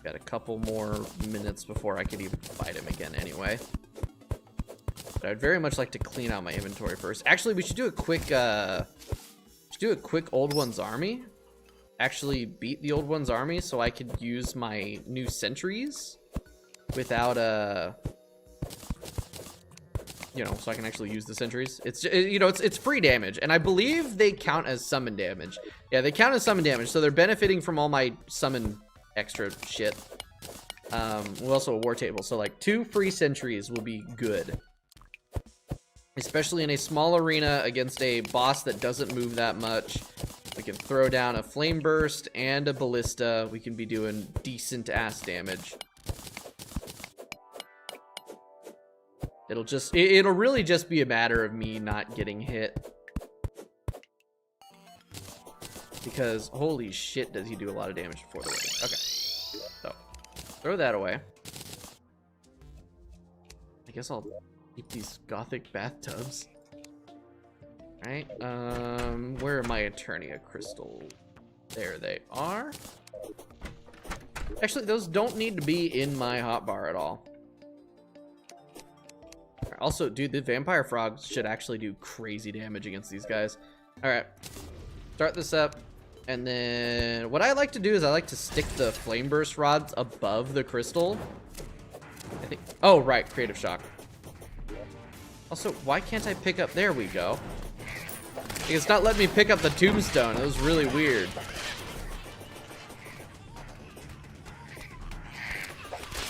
Got a couple more minutes before I could even fight him again anyway. But I'd very much like to clean out my inventory first. Actually, we should do a quick do a quick old one's army. Actually beat the old one's army so I could use my new sentries without you know, so I can actually use the sentries. It's, you know, it's free damage, and I believe they count as summon damage. Yeah, they count as summon damage, so they're benefiting from all my summon extra shit. Well, also a war table, so like 2 free sentries will be good, especially in a small arena against a boss that doesn't move that much. We can throw down a flame burst and a ballista. We can be doing decent ass damage. It'll really just be a matter of me not getting hit, because holy shit does he do a lot of damage before the wedding. Okay, so throw that away. I guess I'll keep these gothic bathtubs. Right, where are my Eternia crystal? There they are. Actually, those don't need to be in my hotbar at all. Also, dude, the vampire frogs should actually do crazy damage against these guys. All right, start this up, and then what I like to do is I like to stick the flame burst rods above the crystal. I think. Oh, right, creative shock. Also, why can't I pick up? There we go. It's not letting me pick up the tombstone. It was really weird.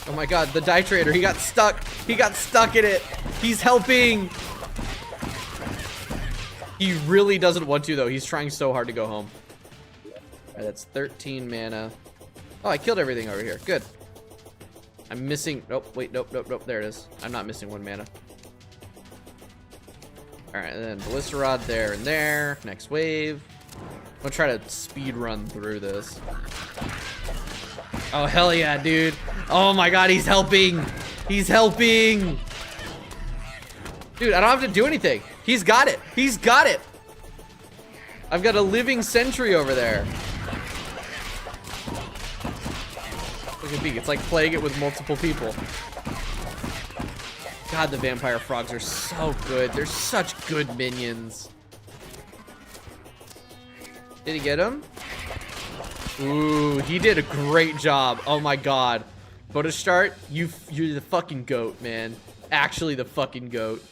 Oh my god, the die trader, he got stuck. He got stuck in it. He's helping. He really doesn't want to, though. He's trying so hard to go home. Alright, that's 13 mana. Oh, I killed everything over here. Good. I'm missing. Nope, wait, nope. There it is. I'm not missing 1 mana. Alright, and then Ballista Rod there and there. Next wave. I'm gonna try to speed run through this. Oh, hell yeah, dude. Oh my god, he's helping. He's helping. Dude, I don't have to do anything. He's got it. He's got it. I've got a living sentry over there. Look at me. It's like playing it with multiple people. God, the vampire frogs are so good. They're such good minions. Did he get him? Ooh, he did a great job. Oh my god. Photostart, you're the fucking goat, man. Actually the fucking goat.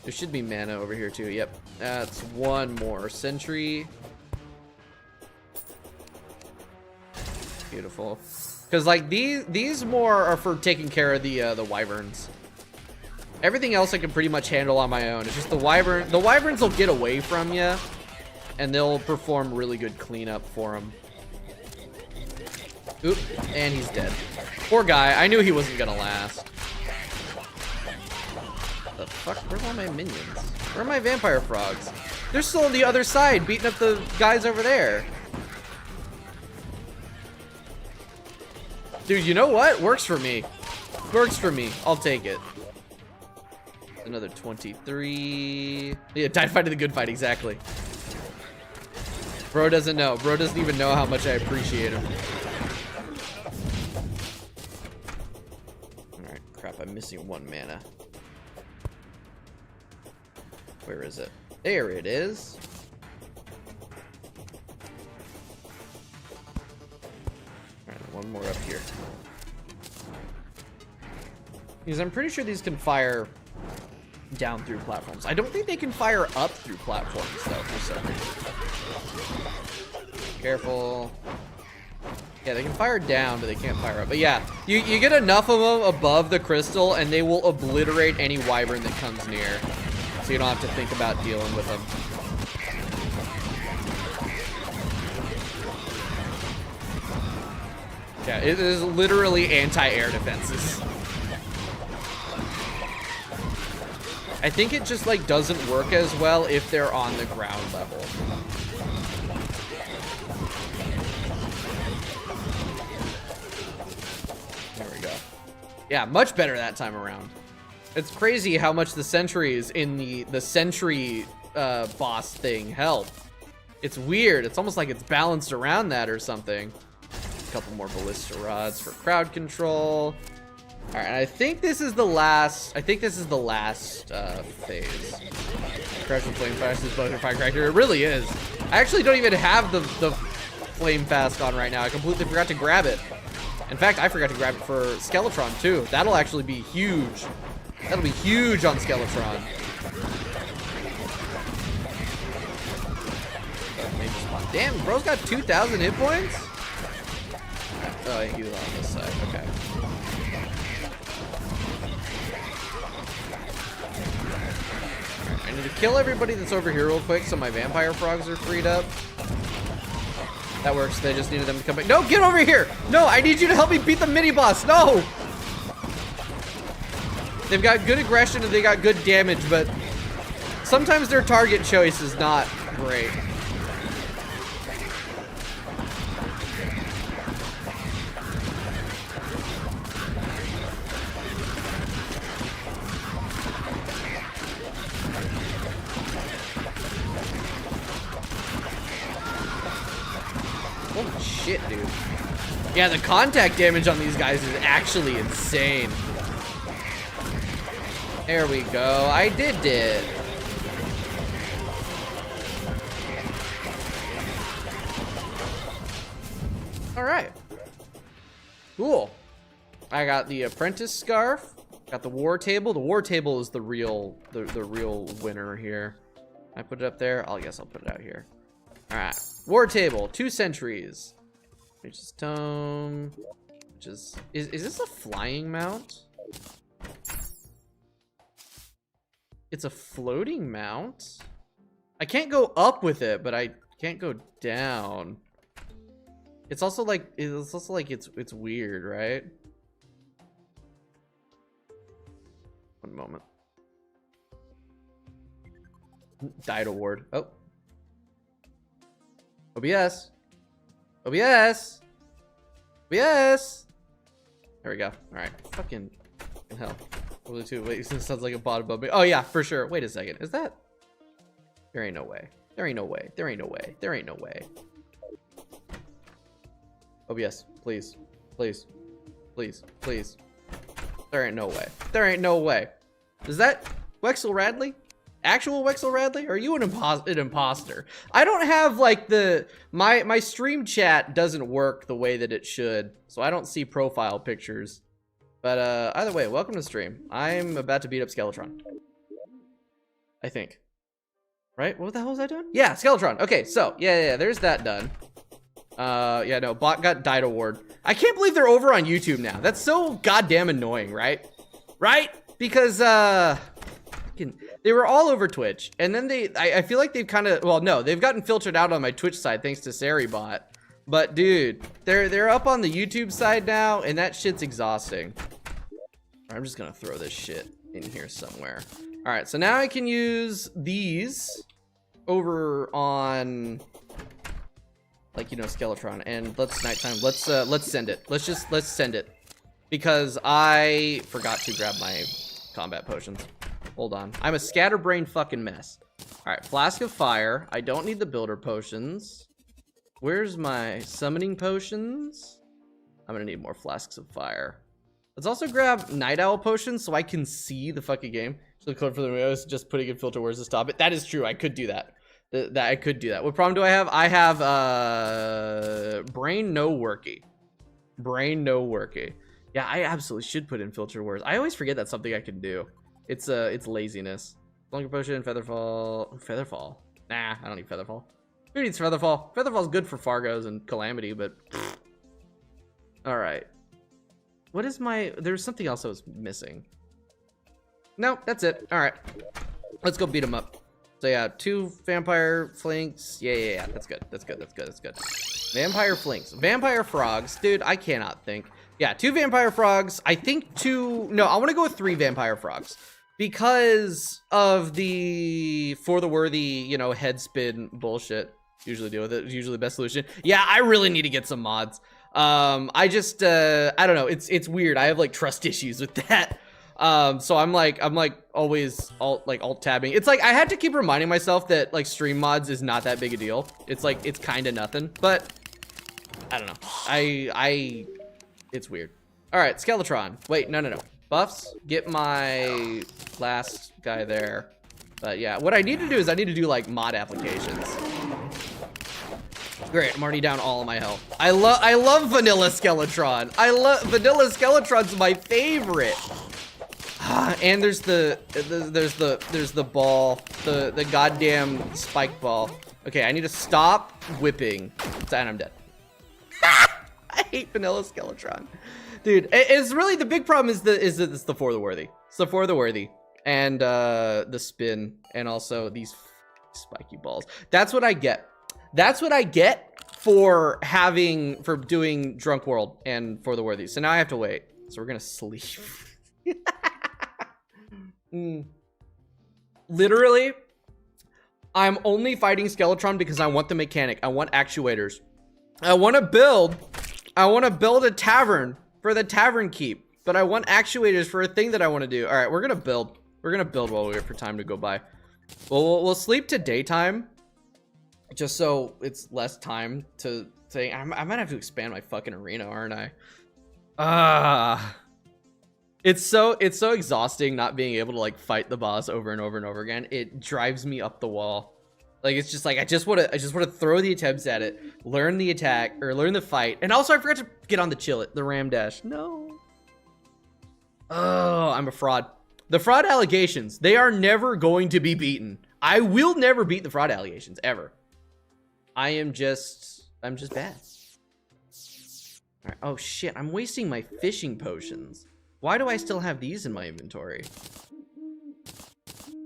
There should be mana over here too. Yep. That's 1 more sentry. Beautiful. Because like these more are for taking care of the wyverns. Everything else I can pretty much handle on my own. It's just the wyvern. The wyverns will get away from you, and they'll perform really good cleanup for them. Oop, and he's dead. Poor guy. I knew he wasn't gonna last. The fuck? Where's all my minions? Where are my vampire frogs? They're still on the other side, beating up the guys over there. Dude, you know what? Works for me. Works for me. I'll take it. Another 23. Yeah, die fight to the good fight, exactly. Bro doesn't know. Bro doesn't even know how much I appreciate him. Alright, crap, I'm missing 1 mana. Where is it? There it is. Alright, 1 more up here. Because I'm pretty sure these can fire down through platforms. I don't think they can fire up through platforms, though, for some reason. Careful. Yeah, they can fire down, but they can't fire up. But yeah, you get enough of them above the crystal, and they will obliterate any wyvern that comes near. So you don't have to think about dealing with them. Yeah, it is literally anti-air defenses. I think it just like doesn't work as well if they're on the ground level. There we go. Yeah, much better that time around. It's crazy how much the sentries in the sentry boss thing help. It's weird. It's almost like it's balanced around that or something. A couple more ballista rods for crowd control. All right, I think this is the last. I think this is the last phase. Crush and Flame Fast is both your firecracker. It really is. I actually don't even have the Flame Fast on right now. I completely forgot to grab it. In fact, I forgot to grab it for Skeletron too. That'll actually be huge. That'll be huge on Skeletron. Damn, bro's got 2,000 hit points? Oh, he was on this side. Okay. I need to kill everybody that's over here real quick so my vampire frogs are freed up. That works. They just needed them to come back. No, get over here! No, I need you to help me beat the mini boss. No! They've got good aggression and they got good damage, but sometimes their target choice is not great. Holy shit, dude. Yeah, the contact damage on these guys is actually insane. There we go. I did it. All right. Cool. I got the apprentice scarf. Got the war table. The war table is the real winner here. I put it up there. I guess I'll put it out here. All right. War table. 2 sentries. Nature's tome. Which is this a flying mount? It's a floating mount. I can't go up with it, but I can't go down. It's also like it's weird, right? One moment. Died award. Oh. OBS. OBS. OBS. There we go. All right. Fucking hell. Only 2. Wait, this sounds like a bot above me. Oh yeah, for sure. Wait a second. Is that? There ain't no way. There ain't no way. There ain't no way. There ain't no way. OBS, please, please, please, please. There ain't no way. There ain't no way. Is that Wexel Radley? Actual Wexel Radley? Or are you an imposter? I don't have like my stream chat doesn't work the way that it should, so I don't see profile pictures. But either way, welcome to stream. I'm about to beat up Skeletron. I think. Right? What the hell was I doing? Yeah, Skeletron. Okay, so yeah, there's that done. Yeah, no, bot got died award. I can't believe they're over on YouTube now. That's so goddamn annoying, right? Right? Because they were all over Twitch, and then I feel like they've kind of, well, no, they've gotten filtered out on my Twitch side thanks to Saribot. But dude, they're up on the YouTube side now, and that shit's exhausting. I'm just gonna throw this shit in here somewhere. All right, so now I can use these over on, like, you know, Skeletron, and let's nighttime. Let's send it. Let's send it, because I forgot to grab my combat potions. Hold on, I'm a scatterbrained fucking mess. All right, flask of fire. I don't need the builder potions. Where's my summoning potions? I'm gonna need more flasks of fire. Let's also grab night owl potions so I can see the fucking game. So the code for the video is just putting in filter words to stop it. That is true. I could do that. I could do that. What problem do I have? I have brain no worky. Brain no worky. Yeah, I absolutely should put in filter words. I always forget that's something I can do. It's laziness. Longer potion, featherfall. Featherfall. Nah, I don't need featherfall. Who needs featherfall? Featherfall's good for Fargos and Calamity, but all right. What is my? There's something else I was missing. No, that's it. All right, let's go beat him up. So yeah, 2 vampire flanks. Yeah. That's good. That's good. Vampire flanks. Vampire frogs. Dude, I cannot think. Yeah, 2 vampire frogs. I think 2. No, I want to go with 3 vampire frogs because of the for the worthy, you know, head spin bullshit. Usually deal with it. It's usually the best solution. Yeah, I really need to get some mods. I just I don't know. It's weird. I have like trust issues with that. So I'm like always alt tabbing. It's like I had to keep reminding myself that like stream mods is not that big a deal. It's like it's kind of nothing, but I don't know. It's weird. All right, Skeletron. Wait, no. Buffs. Get my last guy there. But yeah, what I need to do is I need to do like mod applications. Great, I'm already down all of my health. I love Vanilla Skeletron. Vanilla Skeletron's my favorite. And there's the ball, the goddamn spike ball. Okay, I need to stop whipping. And I'm dead. I hate Vanilla Skeletron, dude. It's really the big problem is it's the for the worthy. It's the for the worthy and the spin and also these spiky balls. That's what I get. That's what I get for doing Drunk World and for the worthy. So now I have to wait. So we're gonna sleep. Literally, I'm only fighting Skeletron because I want the mechanic. I want actuators. I want to build a tavern for the tavern keep, but I want actuators for a thing that I want to do. All right, we're gonna build. We're gonna build while we wait for time to go by. Well, we'll sleep to daytime, just so it's less time to say. I might have to expand my fucking arena, aren't I? It's so exhausting not being able to like fight the boss over and over and over again. It drives me up the wall. Like it's just like I just want to throw the attempts at it, learn the attack or learn the fight. And also I forgot to get on the ram dash. No. Oh, I'm a fraud. The fraud allegations, they are never going to be beaten. I will never beat the fraud allegations ever. I'm just bad. All right. Oh shit, I'm wasting my fishing potions. Why do I still have these in my inventory?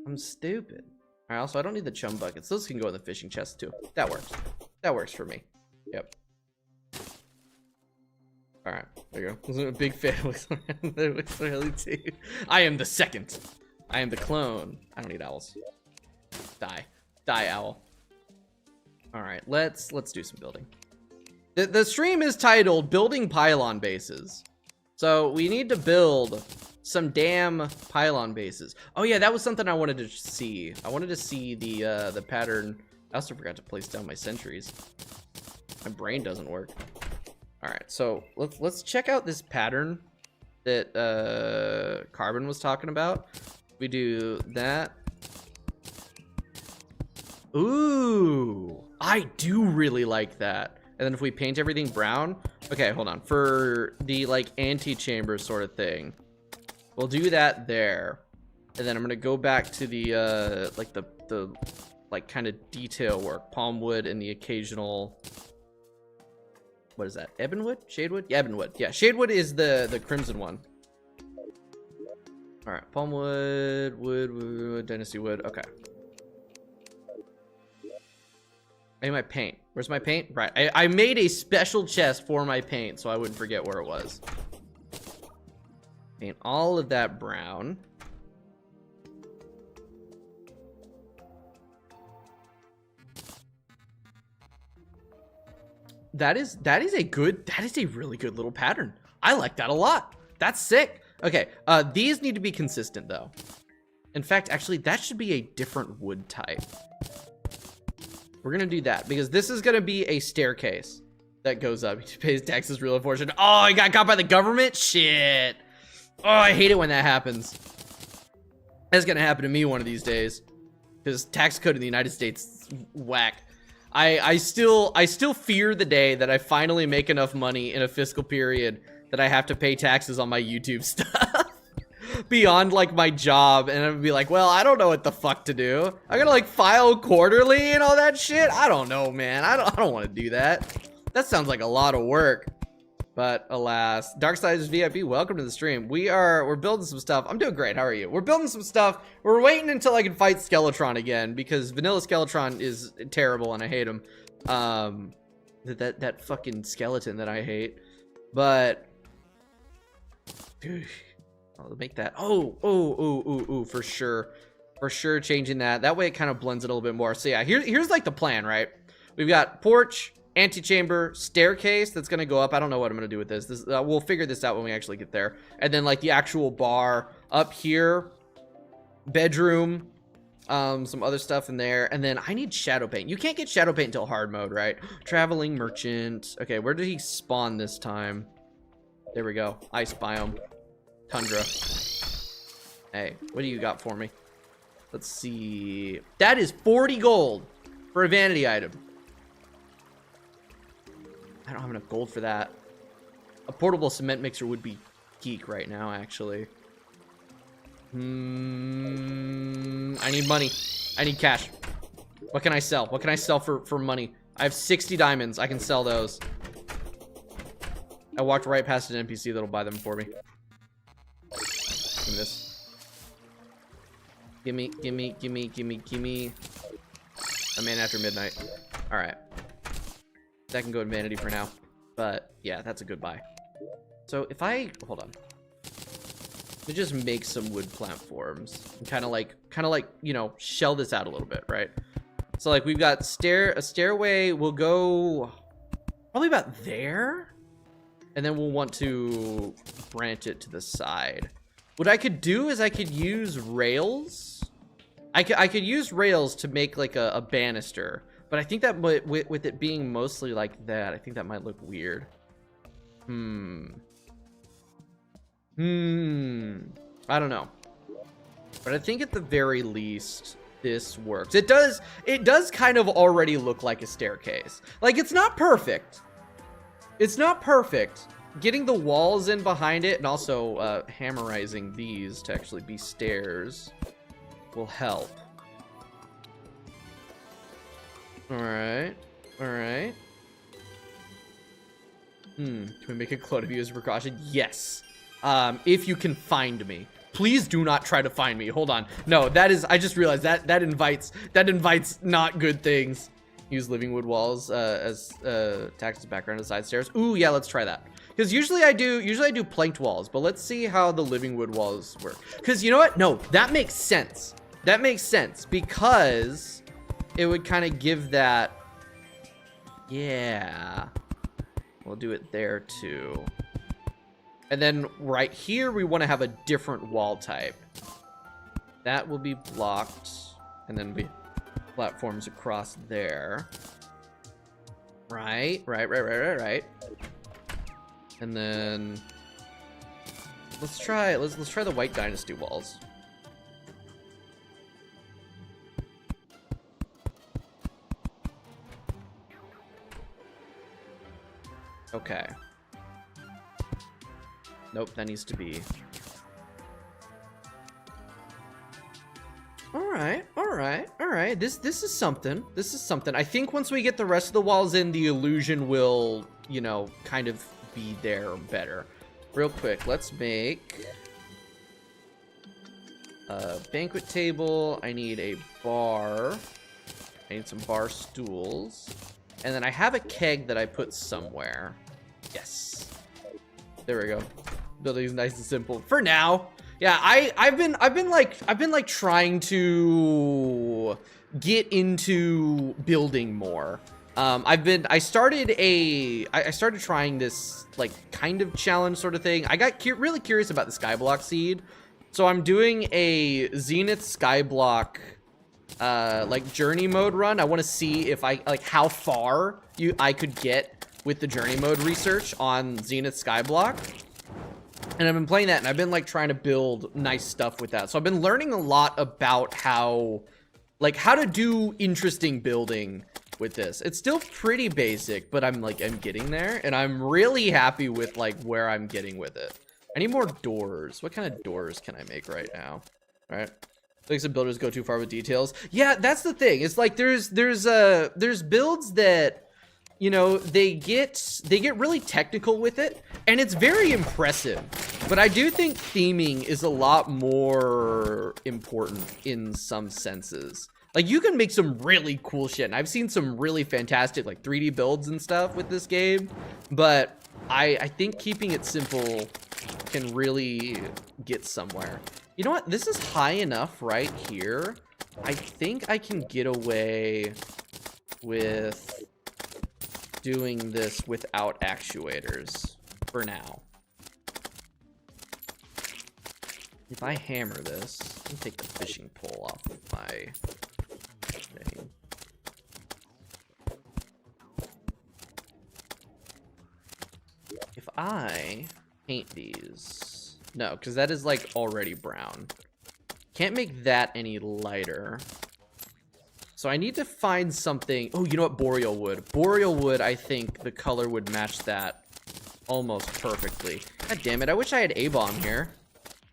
I'm stupid. All right, also, I don't need the chum buckets. Those can go in the fishing chest, too. That works. That works for me. Yep. All right, there you go. I'm a big fan. I am the second. I am the clone. I don't need owls. Die. Die, owl. All right, let's do some building. The stream is titled Building Pylon Bases. So we need to build some damn pylon bases. Oh yeah, that was something I wanted to see. I wanted to see the pattern. I also forgot to place down my sentries. My brain doesn't work. All right, so let's check out this pattern that Carbon was talking about. We do that. Ooh, I do really like that. And then if we paint everything brown, okay, hold on. For the like antechamber sort of thing, we'll do that there. And then I'm gonna go back to the like the like kind of detail work, palm wood and the occasional, what is that? Ebonwood? Shadewood? Yeah, Ebonwood. Yeah, Shadewood is the crimson one. All right, palm wood, wood, dynasty wood. Okay. I need my paint. Where's my paint? Right. I made a special chest for my paint so I wouldn't forget where it was. Paint all of that brown. That is a really good little pattern. I like that a lot. That's sick. Okay, these need to be consistent though. In fact, actually that should be a different wood type. We're gonna do that because this is gonna be a staircase that goes up. He pays taxes real unfortunate. Oh, I got caught by the government? Shit. Oh, I hate it when that happens. That's gonna happen to me one of these days. Because tax code in the United States is whack. I still fear the day that I finally make enough money in a fiscal period that I have to pay taxes on my YouTube stuff. Beyond like my job, and I'd be like, well, I don't know what the fuck to do. I gotta like file quarterly and all that shit. I don't know, man. I don't want to do that. That sounds like a lot of work. But alas, Darksiders VIP, welcome to the stream. We're building some stuff. I'm doing great. How are you? We're building some stuff. We're waiting until I can fight Skeletron again because Vanilla Skeletron is terrible and I hate him. That fucking skeleton that I hate. But dude, I'll make that. Oh, for sure changing that. That way it kind of blends it a little bit more. So yeah, here's like the plan, right? We've got porch, antechamber, staircase that's gonna go up. I don't know what I'm gonna do with this. We'll figure this out when we actually get there. And then like the actual bar up here, bedroom, some other stuff in there. And then I need shadow paint. You can't get shadow paint until hard mode, right? Traveling merchant. Okay, where did he spawn this time? There we go. Ice biome. Tundra. Hey, what do you got for me? Let's see. That is 40 gold for a vanity item. I don't have enough gold for that. A portable cement mixer would be geek right now, actually. I need money. I need cash. What can I sell? What can I sell for money? I have 60 diamonds. I can sell those. I walked right past an NPC that'll buy them for me. Give me this. Gimme. I'm in after midnight. Alright. That can go in vanity for now. But, yeah, that's a good buy. So, if I... Hold on. Let me just make some wood platforms. And kind of like, you know, shell this out a little bit, right? So, like, we've got a stairway. We'll go... Probably about there. And then we'll want to branch it to the side. What I could do is I could use rails. I could use rails to make like a banister, but I think that with it being mostly like that, I think that might look weird. I don't know, but I think at the very least this works. It does kind of already look like a staircase. Like, it's not perfect. It's not perfect. Getting the walls in behind it and also hammerizing these to actually be stairs will help. Alright. Alright. Can we make a clone of you as a precaution? Yes. If you can find me. Please do not try to find me. Hold on. No, that is... I just realized that invites not good things. Use living wood walls as tax background to side stairs. Ooh, yeah, let's try that. Because usually I do planked walls, but let's see how the living wood walls work. Because you know what? No, that makes sense. That makes sense because it would kind of give that. Yeah, we'll do it there too. And then right here, we want to have a different wall type. That will be blocked, and then we platforms across there. Right. And then let's try the White Dynasty walls. Okay. Nope, that needs to be. Alright. This is something. This is something. I think once we get the rest of the walls in, the illusion will, you know, kind of be there better. Real quick, let's make a banquet table. I need a bar. I need some bar stools. And then I have a keg that I put somewhere. Yes. There we go. Building's nice and simple for now. Yeah, I've been like trying to get into building more. I started trying this like kind of challenge sort of thing. I got really curious about the skyblock seed, so I'm doing a Zenith skyblock like journey mode run. I want to see if I like how far I could get with the journey mode research on Zenith skyblock. And I've been playing that, and I've been like trying to build nice stuff with that. So I've been learning a lot about how to do interesting building with this. It's still pretty basic, but I'm getting there, and I'm really happy with like where I'm getting with it. I need more doors. What kind of doors can I make right now? All right. Like some builders go too far with details. Yeah, that's the thing. It's like there's builds that, you know, they get really technical with it, and it's very impressive. But I do think theming is a lot more important in some senses. Like, you can make some really cool shit, and I've seen some really fantastic like 3D builds and stuff with this game, but I think keeping it simple can really get somewhere. You know what? This is high enough right here. I think I can get away with doing this without actuators for now. If I hammer this, let me take the fishing pole off of my thing. If I paint these, no, because that is like already brown. can't make that any lighter. So I need to find something. Oh, you know what? Boreal wood. Boreal wood, I think the color would match that almost perfectly. God damn it. I wish I had A-bomb here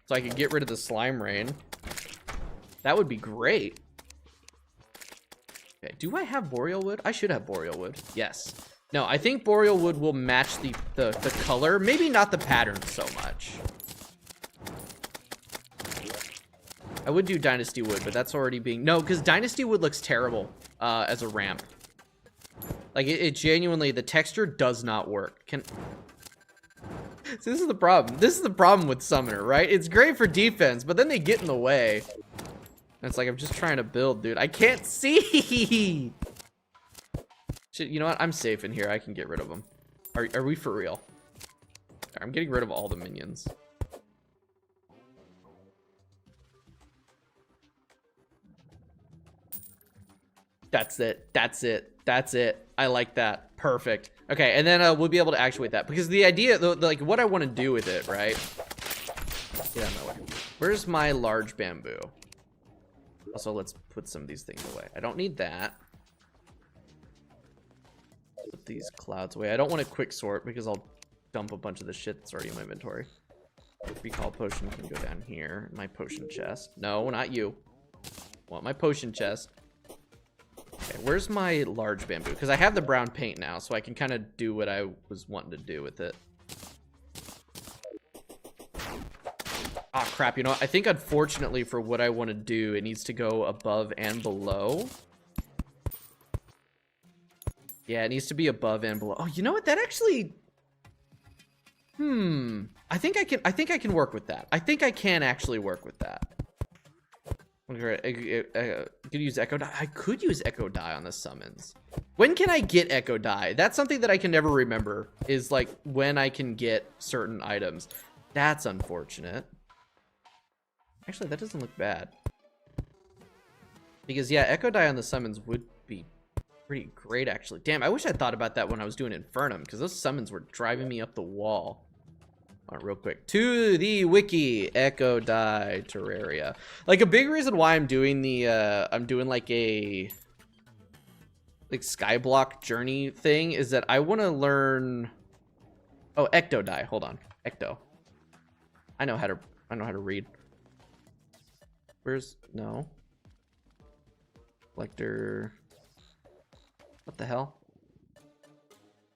so I could get rid of the slime rain. That would be great. Okay, do I have boreal wood? I should have boreal wood. Yes. No, I think boreal wood will match the color. Maybe not the pattern so much. I would do Dynasty Wood, but that's already being... No, because Dynasty Wood looks terrible as a ramp. Like, it genuinely... The texture does not work. So this is the problem. This is the problem with Summoner, right? It's great for defense, but then they get in the way. And it's like, I'm just trying to build, dude. I can't see! Shit, you know what? I'm safe in here. I can get rid of them. Are we for real? I'm getting rid of all the minions. That's it. That's it. That's it. I like that. Perfect. Okay, and then we'll be able to actuate that. Because the idea, like, what I want to do with it, right? Get out of my way. Where's my large bamboo? Also, let's put some of these things away. I don't need that. Put these clouds away. I don't want to quick sort because I'll dump a bunch of the shit that's already in my inventory. Recall potion can go down here. My potion chest. No, not you. I want my potion chest. Okay, where's my large bamboo? Because I have the brown paint now, so I can kind of do what I was wanting to do with it. Ah, crap. You know what? I think, unfortunately, for what I want to do, it needs to go above and below. Yeah, it needs to be above and below. Oh, you know what? That actually... I think I can work with that. I think I can actually work with that. I could use Echo Die. I could use Echo Die on the summons. When can I get Echo Die? That's something that I can never remember, is like when I can get certain items. That's unfortunate. Actually, that doesn't look bad. Because yeah, Echo Die on the summons would be pretty great actually. Damn, I wish I thought about that when I was doing Infernum, because those summons were driving me up the wall. All right, real quick to the wiki. Echo Die Terraria. Like, a big reason why I'm doing the I'm doing like a skyblock journey thing is that I want to learn... Oh, Ecto Die. Hold on. Ecto. I know how to read. Where's... No. Collector. What the hell?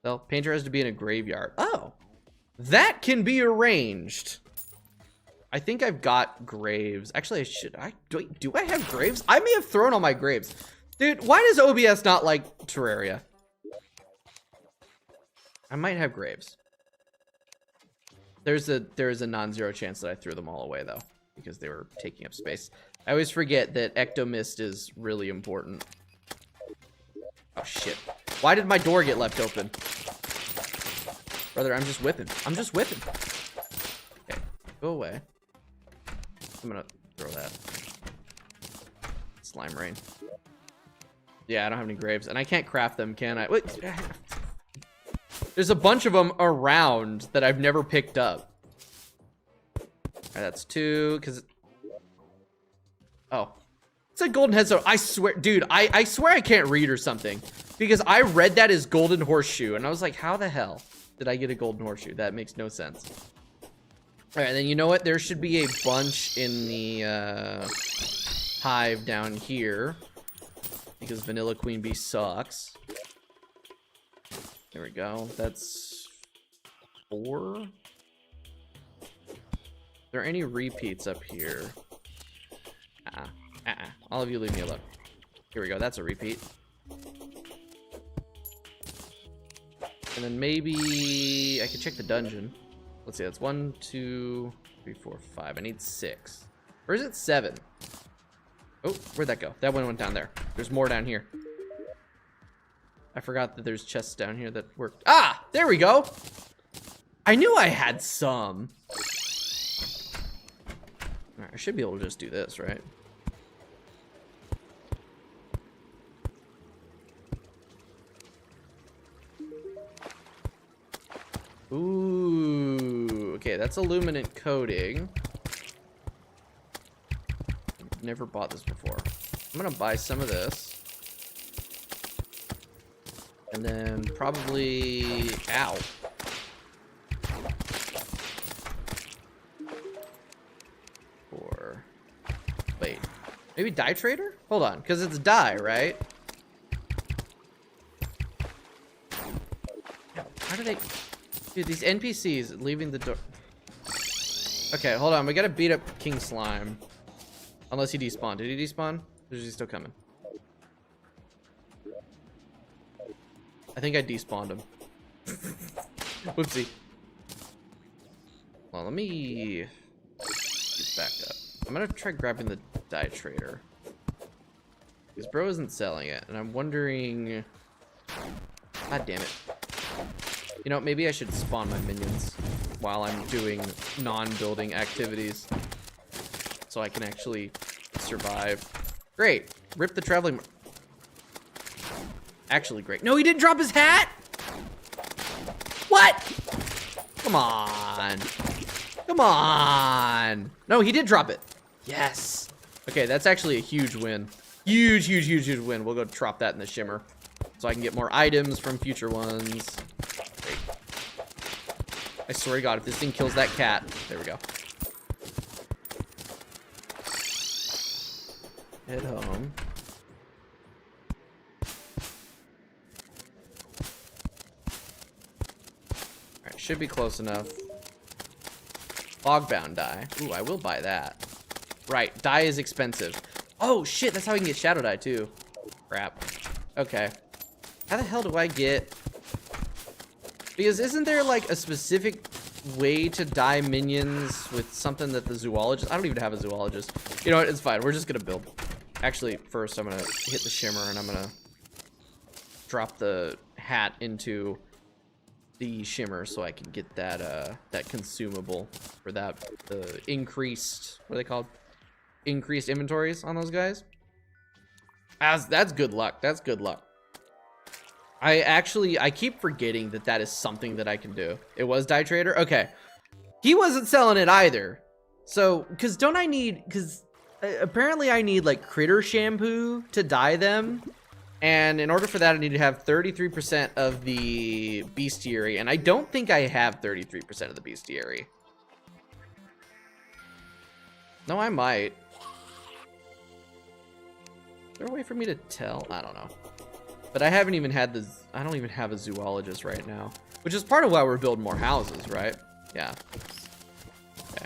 Well, Painter has to be in a graveyard. Oh. That can be arranged. I think I've got graves. Actually, do I have graves? I may have thrown all my graves. Dude, why does OBS not like Terraria? I might have graves. There is a non-zero chance that I threw them all away though, because they were taking up space. I always forget that Ectomist is really important. Oh shit. Why did my door get left open? Brother, I'm just whipping. I'm just whipping. Okay, go away. I'm gonna throw that. Slime rain. Yeah, I don't have any graves, and I can't craft them, can I? Wait. There's a bunch of them around that I've never picked up. All right, that's 2, because... Oh. It's a golden headstone. I swear, dude, I swear I can't read or something. Because I read that as golden horseshoe, and I was like, how the hell did I get a golden horseshoe? That makes no sense. All right, then you know what? There should be a bunch in the hive down here. Because Vanilla Queen Bee sucks. There we go. That's 4. Are there any repeats up here? All of you leave me alone. Here we go. That's a repeat. And then maybe I could check the dungeon. Let's see. That's 1, 2, 3, 4, 5. I need 6. Or is it 7? Oh, where'd that go? That one went down there. There's more down here. I forgot that there's chests down here that worked. Ah, there we go. I knew I had some. All right, I should be able to just do this, right? Ooh, okay, that's illuminant coating. never bought this before. I'm gonna buy some of this. And then probably... Ow. Or... Wait. Maybe dye trader? Hold on, because it's dye, right? How do they... Dude, these NPCs leaving the door... Okay, hold on. We gotta beat up King Slime. Unless he despawned. Did he despawn? Or is he still coming? I think I despawned him. Whoopsie. Well, let me get back up. I'm gonna try grabbing the dye trader. Because bro isn't selling it, and I'm wondering... God damn it. You know, maybe I should spawn my minions while I'm doing non-building activities. So I can actually survive. Great. Rip the traveling... Actually great. No, he didn't drop his hat? What? Come on. Come on. No, he did drop it. Yes. Okay, that's actually a huge win. Huge, huge, huge, huge win. We'll go drop that in the shimmer. So I can get more items from future ones. Great. I swear to God, if this thing kills that cat. There we go. Head home. Alright, should be close enough. Fogbound dye. Ooh, I will buy that. Right, dye is expensive. Oh shit, that's how we can get shadow dye too. Crap. Okay. How the hell do I get... Because isn't there like a specific way to dye minions with something that the zoologist... I don't even have a zoologist. You know what, it's fine. We're just gonna build. Actually, first I'm gonna hit the shimmer and I'm gonna drop the hat into the shimmer so I can get that that consumable for that increased, what are they called? Increased inventories on those guys. That's good luck. That's good luck. I keep forgetting that that is something that I can do. It was dye trader. Okay, he wasn't selling it either. So, because don't I need? Because apparently I need like critter shampoo to dye them, and in order for that I need to have 33% of the bestiary, and I don't think I have 33% of the bestiary. No, I might. Is there a way for me to tell? I don't know. But I haven't even had the... I don't even have a zoologist right now. Which is part of why we're building more houses, right? Yeah. Okay.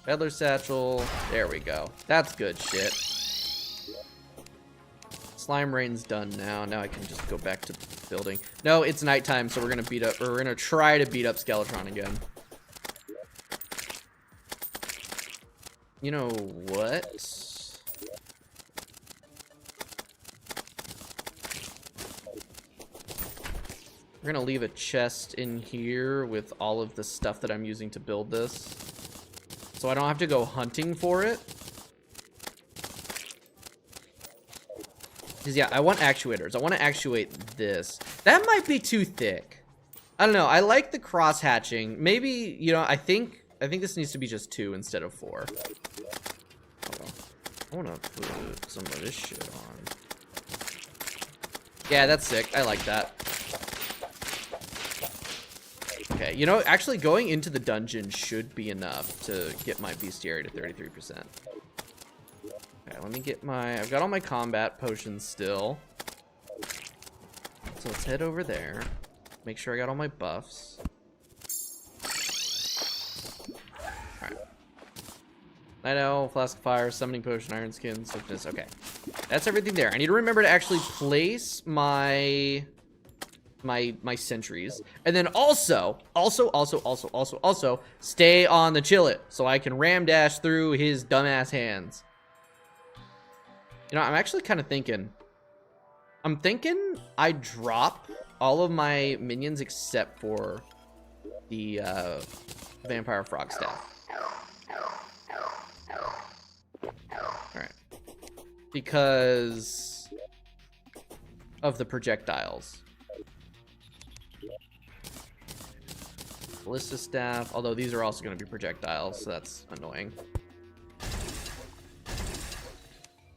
Peddler satchel. There we go. That's good shit. Slime rain's done now. Now I can just go back to building. No, it's nighttime, so we're gonna beat up... Or we're gonna try to beat up Skeletron again. You know what? We're gonna leave a chest in here with all of the stuff that I'm using to build this, so I don't have to go hunting for it. Because yeah, I want actuators. I want to actuate this. That might be too thick. I don't know. I like the cross hatching. Maybe, you know, I think this needs to be just 2 instead of 4. Hold on. I want to put some of this shit on. Yeah, that's sick. I like that. Okay, you know, actually going into the dungeon should be enough to get my bestiary to 33%. Okay, let me get my... I've got all my combat potions still. So let's head over there. Make sure I got all my buffs. Alright. Night Owl, Flask of Fire, Summoning Potion, Iron Skin, Swiftness. Okay. That's everything there. I need to remember to actually place my sentries, and then also stay on the chillet so I can ram dash through his dumbass hands. You know, I'm actually kind of thinking I drop all of my minions except for the vampire frog staff. All right, because of the projectiles. Ballista staff, although these are also going to be projectiles, so that's annoying.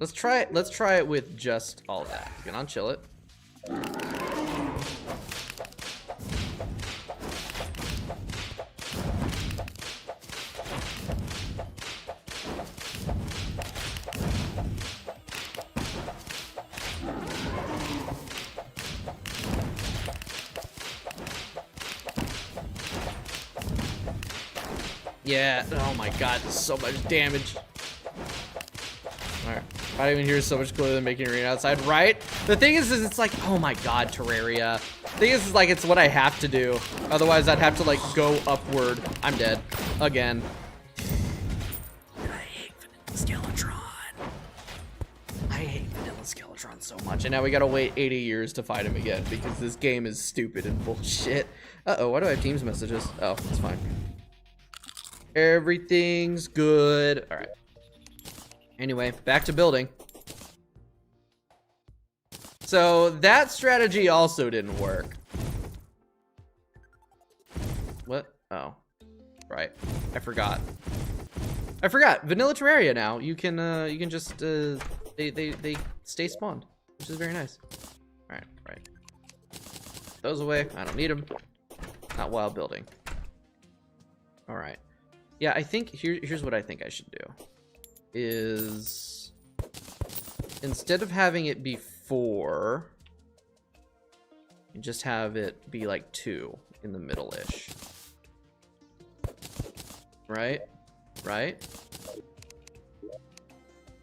Let's try it. Let's try it with just all that. You can unchill it. Yeah, oh my god, so much damage. Alright, I don't even hear so much cooler than making it rain outside, right? The thing is it's like, oh my god, Terraria. The thing is like, it's what I have to do. Otherwise, I'd have to like go upward. I'm dead. Again. I hate Vanilla Skeletron. I hate Vanilla Skeletron so much. And now we gotta wait 80 years to fight him again because this game is stupid and bullshit. Uh-oh, why do I have Teams messages? Oh, it's fine. Everything's good. All right. Anyway, back to building. So that strategy also didn't work. What? Oh, right. I forgot. Vanilla Terraria now. You can just they stay spawned, which is very nice. All right, right. Those away. I don't need them. Not while building. All right. Yeah, I think here's what I think I should do. Is instead of having it be 4, you just have it be like 2 in the middle-ish. Right? Right?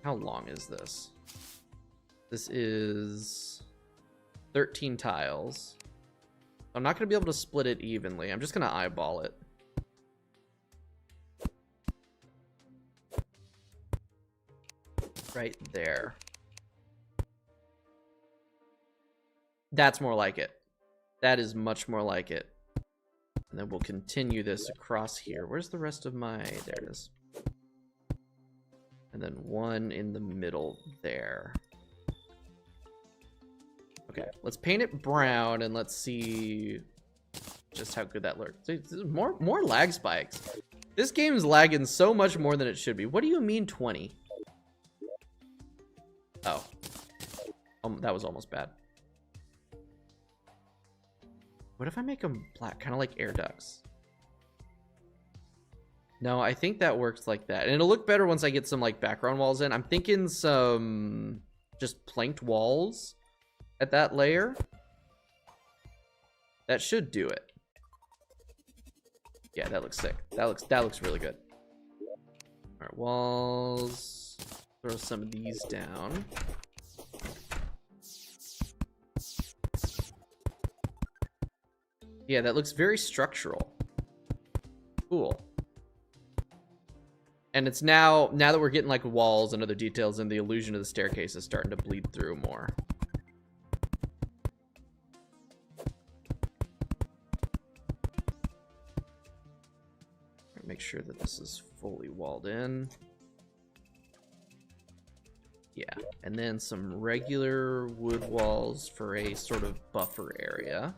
How long is this? This is 13 tiles. I'm not going to be able to split it evenly. I'm just going to eyeball it. Right there. That's more like it. That is much more like it. And then we'll continue this across here. Where's the rest of my... There it is. And then 1 in the middle there. Okay, let's paint it brown and let's see just how good that looks. More lag spikes. This game is lagging so much more than it should be. What do you mean 20? Oh. That was almost bad. What if I make them black? Kind of like air ducts. No, I think that works like that. And it'll look better once I get some like background walls in. I'm thinking some just planked walls at that layer. That should do it. Yeah, that looks sick. That looks really good. All right, walls. Throw some of these down. Yeah, that looks very structural. Cool. And it's now that we're getting like walls and other details, and the illusion of the staircase is starting to bleed through more. Make sure that this is fully walled in. Yeah, and then some regular wood walls for a sort of buffer area.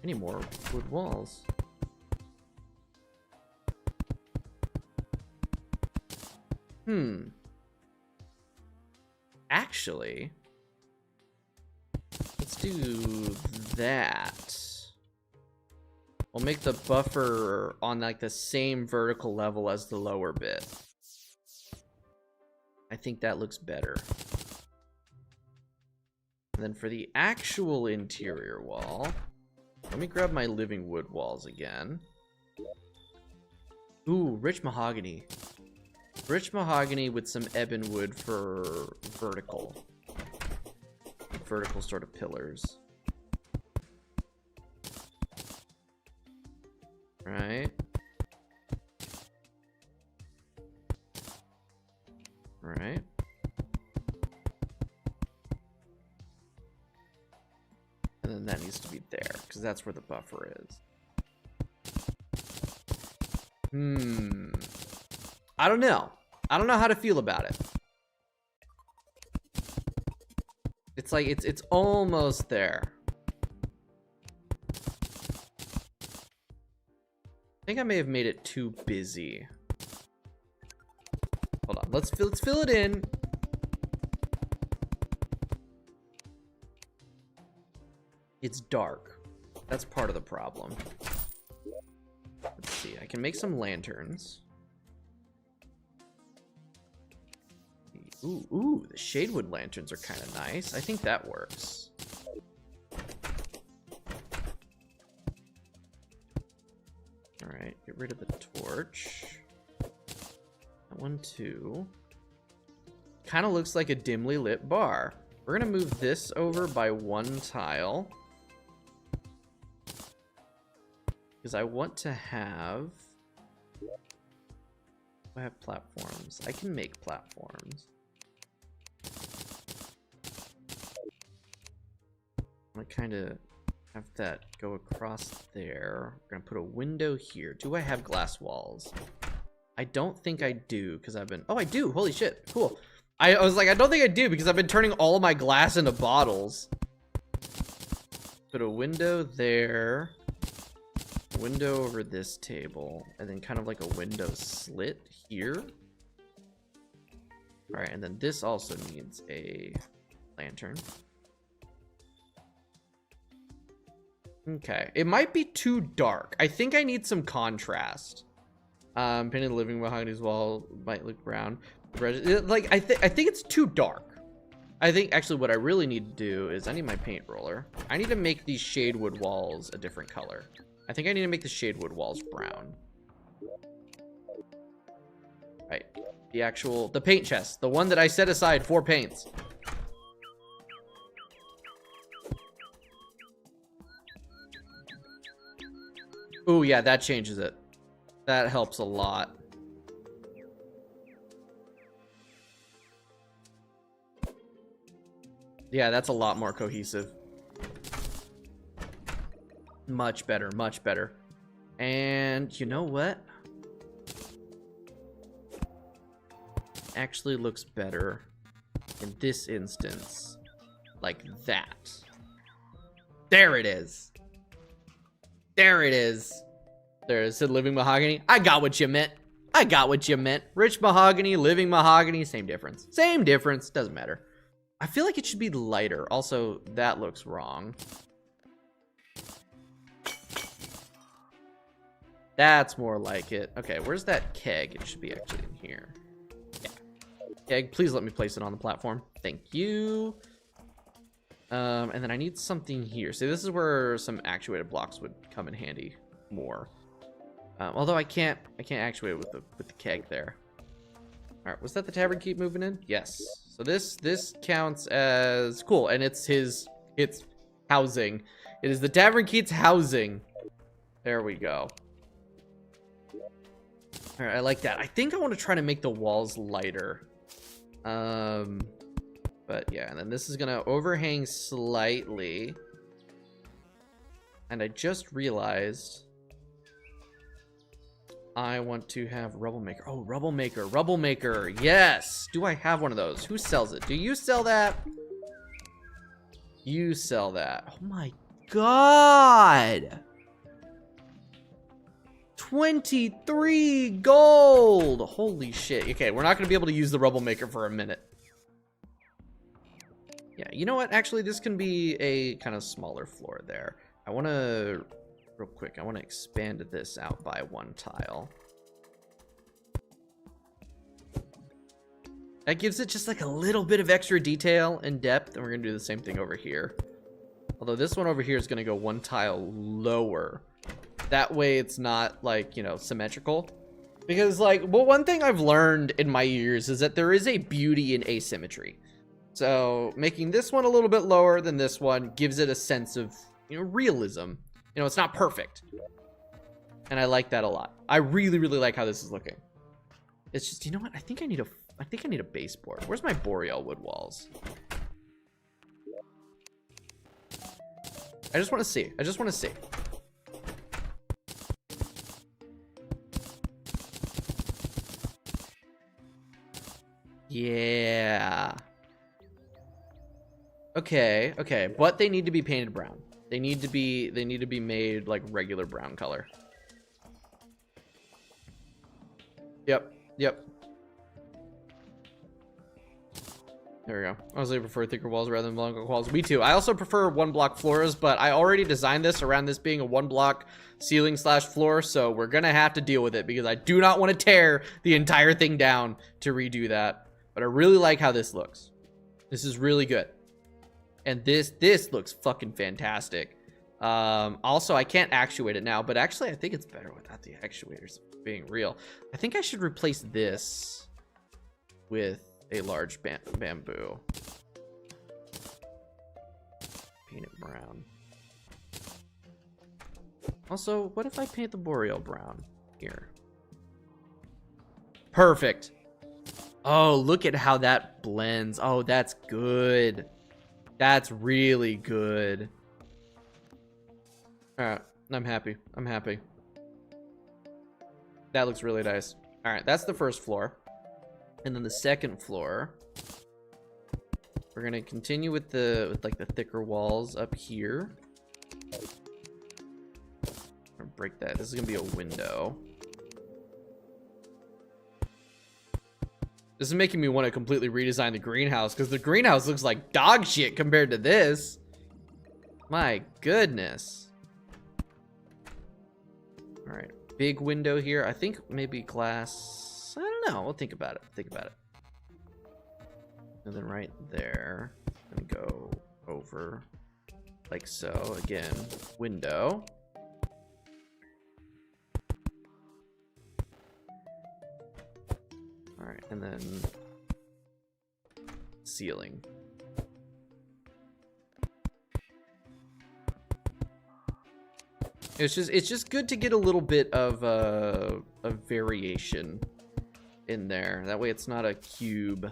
Any more wood walls? Actually, let's do that. We'll make the buffer on like the same vertical level as the lower bit. I think that looks better. And then for the actual interior wall, let me grab my living wood walls again. Ooh, rich mahogany. Rich mahogany with some ebon wood for vertical sort of pillars. Right. Right. And then that needs to be there, because that's where the buffer is. I don't know. I don't know how to feel about it. It's like, it's almost there. I think I may have made it too busy. Let's fill it in. It's dark. That's part of the problem. Let's see. I can make some lanterns. Ooh, the shadewood lanterns are kind of nice. I think that works. All right, get rid of the torch. That one too. Kind of looks like a dimly lit bar. We're gonna move this over by one tile. Because I want to have... I have platforms. I can make platforms. I kind of have that go across there. We're gonna put a window here. Do I have glass walls? I don't think I do because I've been... Oh, I do. Holy shit. Cool. I was like, I don't think I do because I've been turning all of my glass into bottles. Put a window there. Window over this table. And then kind of like a window slit here. All right. And then this also needs a lantern. Okay, it might be too dark. I think I need some contrast. Painted living mahogany's wall might look brown. Like I think it's too dark. I think actually what I really need to do is I need my paint roller. I need to make these shadewood walls a different color. I think I need to make the shadewood walls brown. Right, the paint chest, the one that I set aside for paints. Oh yeah, that changes it. That helps a lot. Yeah, that's a lot more cohesive. Much better, much better. And you know what? Actually looks better in this instance. Like that. There it is. There it is. There it said living mahogany. I got what you meant. I got what you meant. Rich mahogany, living mahogany, same difference. Same difference, doesn't matter. I feel like it should be lighter. Also, that looks wrong. That's more like it. Okay, where's that keg? It should be actually in here. Yeah. Keg, please let me place it on the platform. Thank you. And then I need something here. See, this is where some actuated blocks would come in handy more. Although I can't actuate it with the keg there. All right, was that the tavern keep moving in? Yes. So this counts as cool, and it's housing. It is the tavern keep's housing. There we go. All right, I like that. I think I want to try to make the walls lighter. But yeah, and then this is gonna overhang slightly. And I just realized I want to have Rubble Maker. Oh, Rubble Maker, Rubble Maker. Yes. Do I have one of those? Who sells it? Do you sell that? You sell that. Oh my God. 23 gold. Holy shit. Okay, we're not gonna be able to use the Rubble Maker for a minute. Yeah, you know what? Actually, this can be a kind of smaller floor there. I want to, real quick, I want to expand this out by one tile. That gives it just like a little bit of extra detail and depth, and we're going to do the same thing over here. Although this one over here is going to go one tile lower. That way it's not like, you know, symmetrical. Because like, well, one thing I've learned in my years is that there is a beauty in asymmetry. So making this one a little bit lower than this one gives it a sense of, you know, realism. You know, it's not perfect. And I like that a lot. I really, really like how this is looking. It's just, you know what? I think I need a baseboard. Where's my boreal wood walls? I just want to see. I just want to see. Yeah. Okay, okay, but they need to be painted brown. They need to be made like regular brown color. Yep, yep. There we go. Honestly, I prefer thicker walls rather than longer walls. Me too. I also prefer 1-block floors, but I already designed this around this being a 1-block ceiling slash floor, so we're gonna have to deal with it because I do not want to tear the entire thing down to redo that. But I really like how this looks. This is really good. And this looks fucking fantastic. Also, I can't actuate it now, but actually I think it's better without the actuators, being real. I think I should replace this with a large bamboo. Paint it brown. Also, what if I paint the boreal brown here? Perfect. Oh, look at how that blends. Oh, that's good. That's really good. All right, I'm happy. I'm happy. That looks really nice. All right, that's the first floor. And then the second floor, we're gonna continue with like the thicker walls up here. I'm gonna break that. This is gonna be a window. This is making me want to completely redesign the greenhouse because the greenhouse looks like dog shit compared to this. My goodness. All right, big window here. I think maybe glass. I don't know. We'll think about it. Think about it. And then right there, I'm gonna go over like so. Again, window. All right, and then ceiling. It's just good to get a little bit of a variation in there. That way it's not a cube.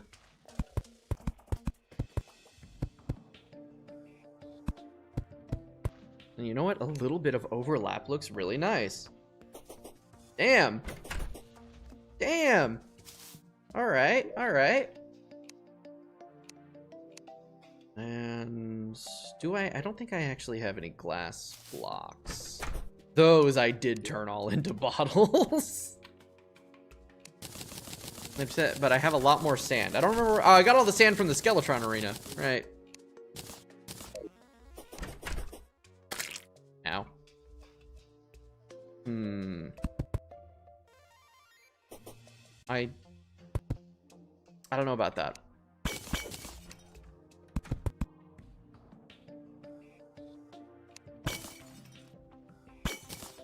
And you know what? A little bit of overlap looks really nice. Damn. Damn. All right. All right. And do I don't think I actually have any glass blocks. Those I did turn all into bottles. But I have a lot more sand. I don't remember. Oh, I got all the sand from the Skeletron arena. Right. Ow. I don't know about that.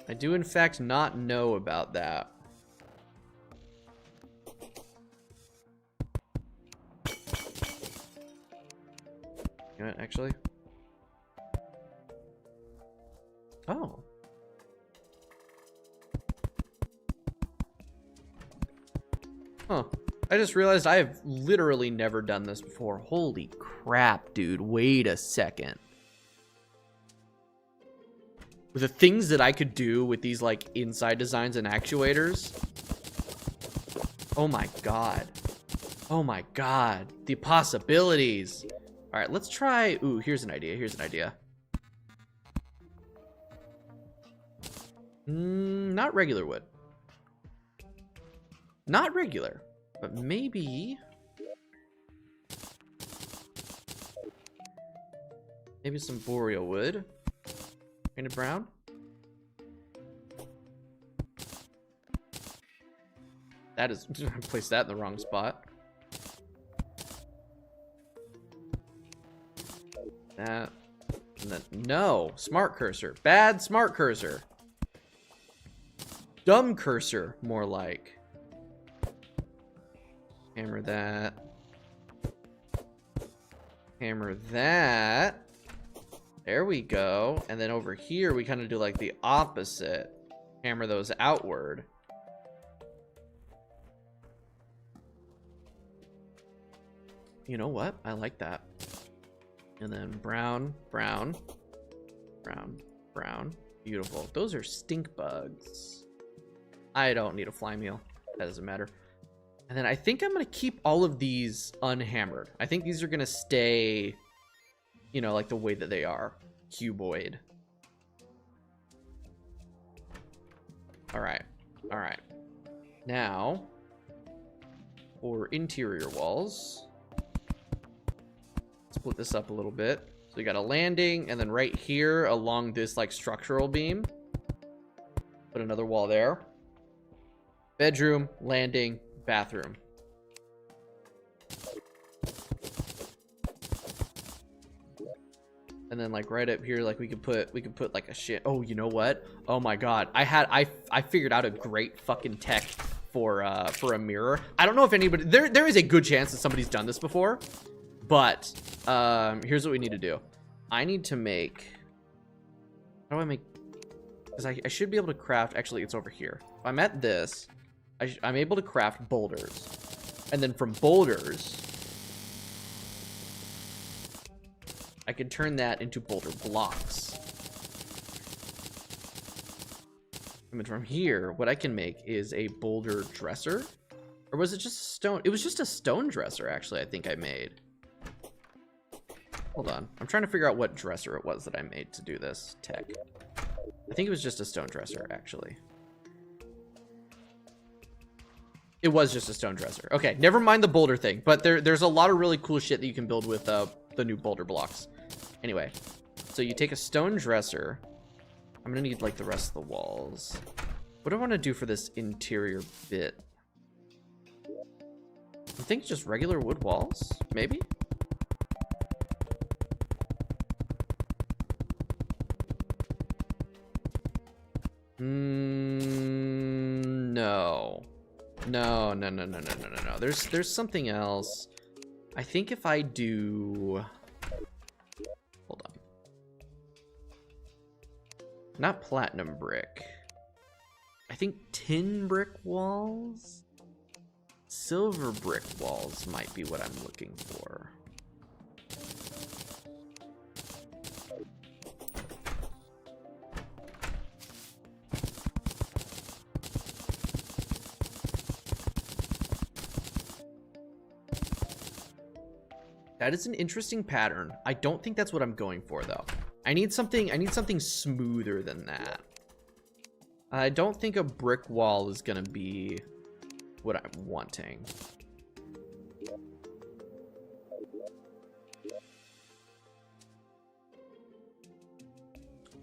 I do in fact not know about that. You know what, actually? Oh. Huh. I just realized I have literally never done this before. Holy crap, dude. Wait a second. With the things that I could do with these, like, inside designs and actuators. Oh my god. Oh my god. The possibilities. All right, let's try. Ooh, here's an idea. Here's an idea. Not regular wood. Not regular, but maybe some boreal wood. Painted brown. That is, I placed that in the wrong spot. That, and then, no, smart cursor. Bad smart cursor. Dumb cursor, more like. Hammer that. Hammer that. There we go. And then over here, we kind of do like the opposite. Hammer those outward. You know what? I like that. And then brown, brown, brown, brown. Beautiful. Those are stink bugs. I don't need a fly meal. That doesn't matter. And then I think I'm going to keep all of these unhammered. I think these are going to stay, you know, like the way that they are. Cuboid. All right. All right. Now, for interior walls, split this up a little bit. So we got a landing, and then right here along this like structural beam, put another wall there. Bedroom, landing, bathroom. And then like right up here, like we could put like a shit. Oh, you know what? Oh my god, I figured out a great fucking tech for a mirror. I don't know if anybody there is a good chance that somebody's done this before, but here's what we need to do. I need to make. How do I make? Because I should be able to craft. Actually, it's over here. If I'm at this, I'm able to craft boulders, and then from boulders, I can turn that into boulder blocks. And then from here, what I can make is a boulder dresser. Or was it just stone? It was just a stone dresser, actually, I think I made. Hold on. I'm trying to figure out what dresser it was that I made to do this tech. I think it was just a stone dresser, actually. It was just a stone dresser. Okay, never mind the boulder thing. But there's a lot of really cool shit that you can build with the new boulder blocks. Anyway, so you take a stone dresser. I'm gonna need like the rest of the walls. What do I want to do for this interior bit? I think just regular wood walls, maybe? No. No. There's something else. I think if I do... Hold on. Not platinum brick. I think tin brick walls? Silver brick walls might be what I'm looking for. That is an interesting pattern. I don't think that's what I'm going for though. I need something smoother than that. I don't think a brick wall is gonna be what I'm wanting.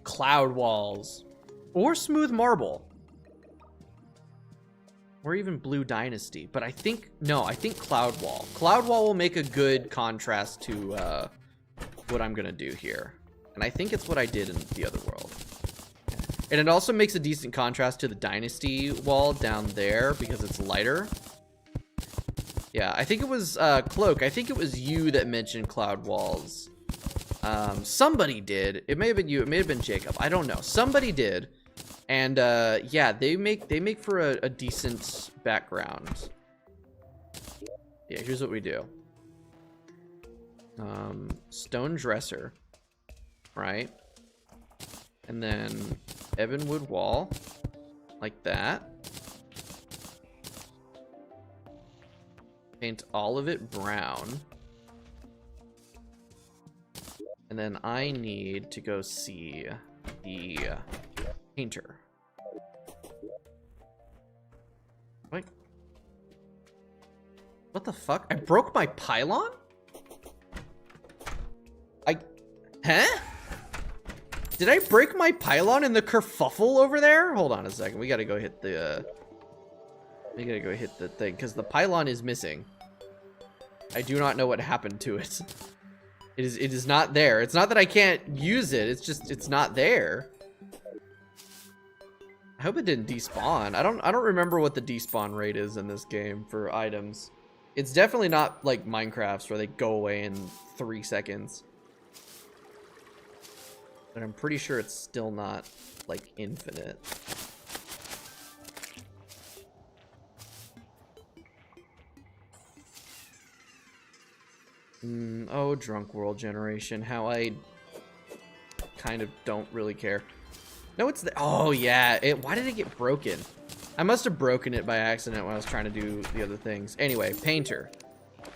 Cloud walls or smooth marble. Or even Blue Dynasty, but I think Cloud Wall. Cloud Wall will make a good contrast to what I'm gonna do here. And I think it's what I did in the other world. And it also makes a decent contrast to the Dynasty wall down there because it's lighter. Yeah, I think it was Cloak. I think it was you that mentioned Cloud Walls. Somebody did. It may have been you. It may have been Jacob. I don't know. Somebody did. And yeah, they make for a decent background. Yeah, here's what we do. Stone dresser, right? And then ebonwood wall, like that. Paint all of it brown. And then I need to go see the painter. Wait. What the fuck? I broke my pylon? Huh? Did I break my pylon in the kerfuffle over there? Hold on a second. We gotta go hit the thing because the pylon is missing. I do not know what happened to it. It is not there. It's not that I can't use it. It's just it's not there. I hope it didn't despawn. I don't remember what the despawn rate is in this game for items. It's definitely not like Minecraft's where they go away in 3 seconds. But I'm pretty sure it's still not like infinite. Oh, drunk world generation. How I kind of don't really care. No, it's the... Oh, yeah. Why did it get broken? I must have broken it by accident when I was trying to do the other things. Anyway, painter.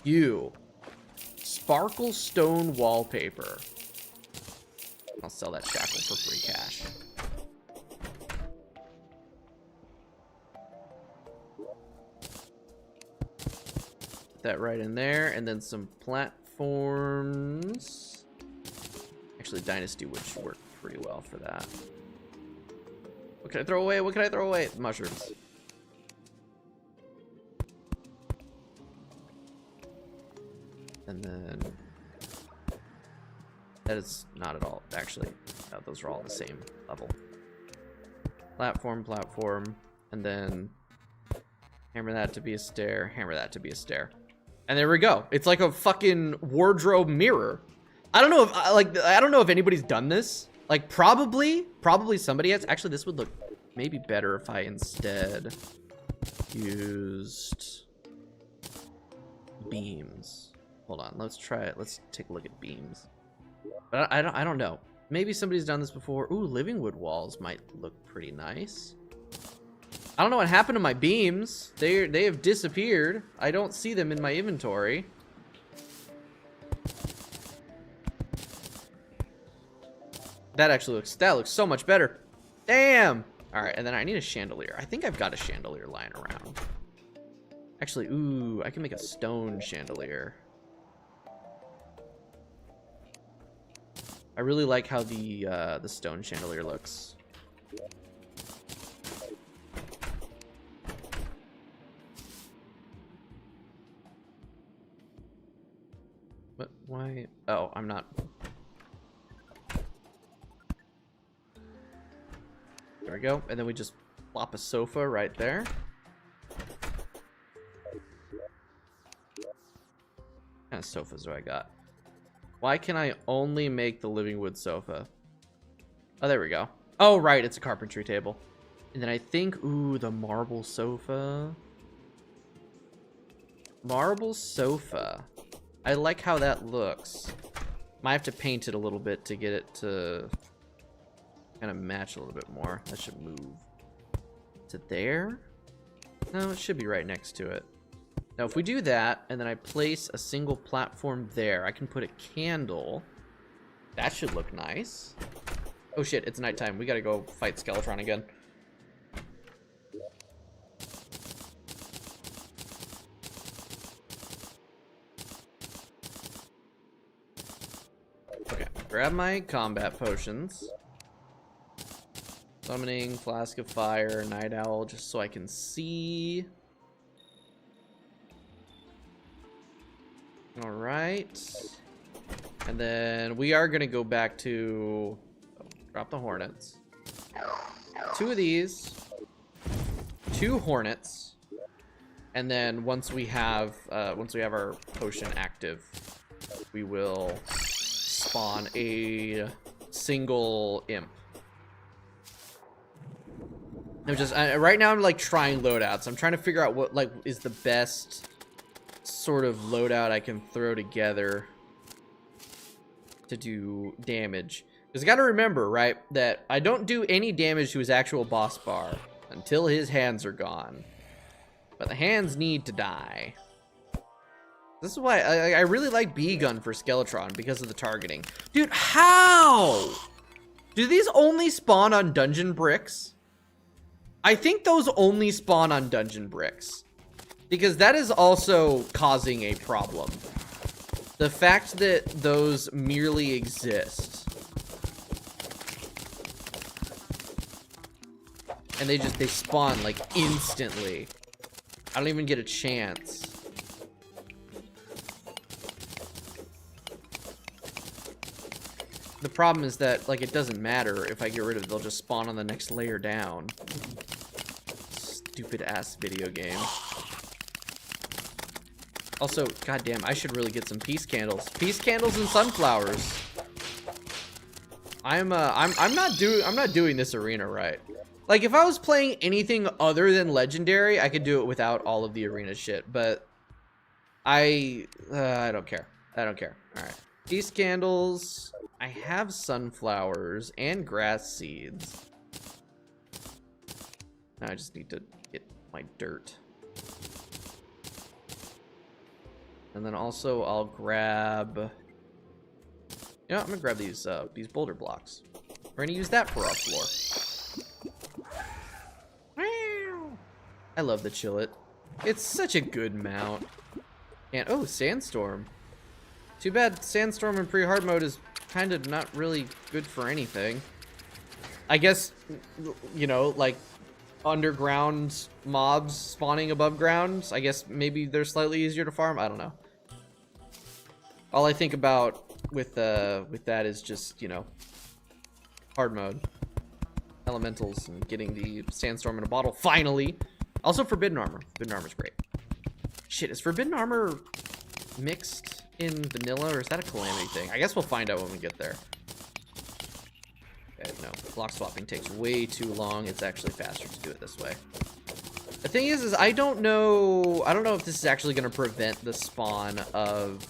You. Sparkle stone wallpaper. I'll sell that shackle for free cash. Put that right in there. And then some platforms. Actually, Dynasty wood should work pretty well for that. What can I throw away? What can I throw away? Mushrooms. And then that is not at all, actually. No, those are all the same level. Platform, platform, and then hammer that to be a stair, hammer that to be a stair. And there we go. It's like a fucking wardrobe mirror. I don't know if I don't know if anybody's done this. Like probably somebody has. Actually, this would look maybe better if I instead used beams. Hold on, let's try it. Let's take a look at beams. But I don't know. Maybe somebody's done this before. Ooh, living wood walls might look pretty nice. I don't know what happened to my beams. They have disappeared. I don't see them in my inventory. That actually looks so much better. Damn. All right, and then I need a chandelier. I think I've got a chandelier lying around. Actually, ooh, I can make a stone chandelier. I really like how the stone chandelier looks. But why? Oh, I'm not. There we go. And then we just plop a sofa right there. What kind of sofas do I got? Why can I only make the living wood sofa? Oh, there we go. Oh, right. It's a carpentry table. And then I think, ooh, the marble sofa. Marble sofa. I like how that looks. Might have to paint it a little bit to get it to kind of match a little bit more. That should move to there. No, it should be right next to it. Now, if we do that, and then I place a single platform there, I can put a candle. That should look nice. Oh shit, it's nighttime. We gotta go fight Skeletron again. Okay, grab my combat potions. Summoning, Flask of Fire, Night Owl, just so I can see. All right. And then we are going to go back to drop the hornets. 2 of these. 2 hornets. And then once we have our potion active, we will spawn a single imp. I'm just right now I'm like trying loadouts. I'm trying to figure out what like is the best sort of loadout I can throw together to do damage. Because I gotta remember, right, that I don't do any damage to his actual boss bar until his hands are gone. But the hands need to die. This is why I really like B-Gun for Skeletron, because of the targeting. Dude, how? Do these only spawn on dungeon bricks? I think those only spawn on dungeon bricks. Because that is also causing a problem. The fact that those merely exist. And they spawn like instantly. I don't even get a chance. The problem is that like it doesn't matter if I get rid of it, they'll just spawn on the next layer down. Stupid ass video game. Also, goddamn, I should really get some peace candles. Peace candles and sunflowers. I'm not doing this arena right. Like if I was playing anything other than legendary, I could do it without all of the arena shit, but I don't care. I don't care. All right. Peace candles. I have sunflowers and grass seeds. Now I just need to get my dirt. And then also I'll grab, you know, I'm gonna grab these boulder blocks. We're gonna use that for our floor. I love the Chillet. It's such a good mount. And oh, sandstorm. Too bad Sandstorm in pre-hard mode is kind of not really good for anything. I guess, you know, like underground mobs spawning above ground, I guess maybe they're slightly easier to farm. I don't know. All I think about with that is just, you know, hard mode, elementals, and getting the Sandstorm in a bottle finally. Also Forbidden Armor. Forbidden Armor's great. Shit, is Forbidden Armor mixed in vanilla, or is that a Calamity thing? I guess we'll find out when we get there. Okay, no, block swapping takes way too long. It's actually faster to do it this way. The thing is I don't know if this is actually going to prevent the spawn of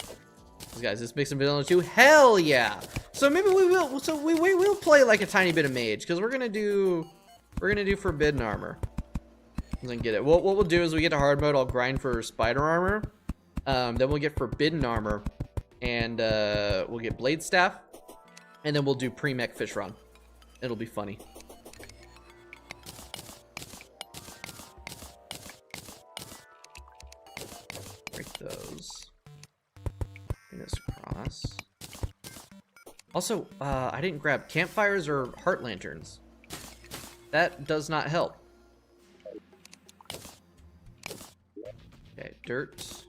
these guys. This makes them vanilla too. Hell yeah! So maybe we will. So we will play like a tiny bit of mage, because we're gonna do Forbidden Armor. And get it. What we'll do is we get to hard mode. I'll grind for Spider Armor. Then we'll get Forbidden Armor, and we'll get Blade Staff, and then we'll do pre-mech Fish Run. It'll be funny. Break those. Bring this across. Also, I didn't grab campfires or heart lanterns. That does not help. Okay, dirt.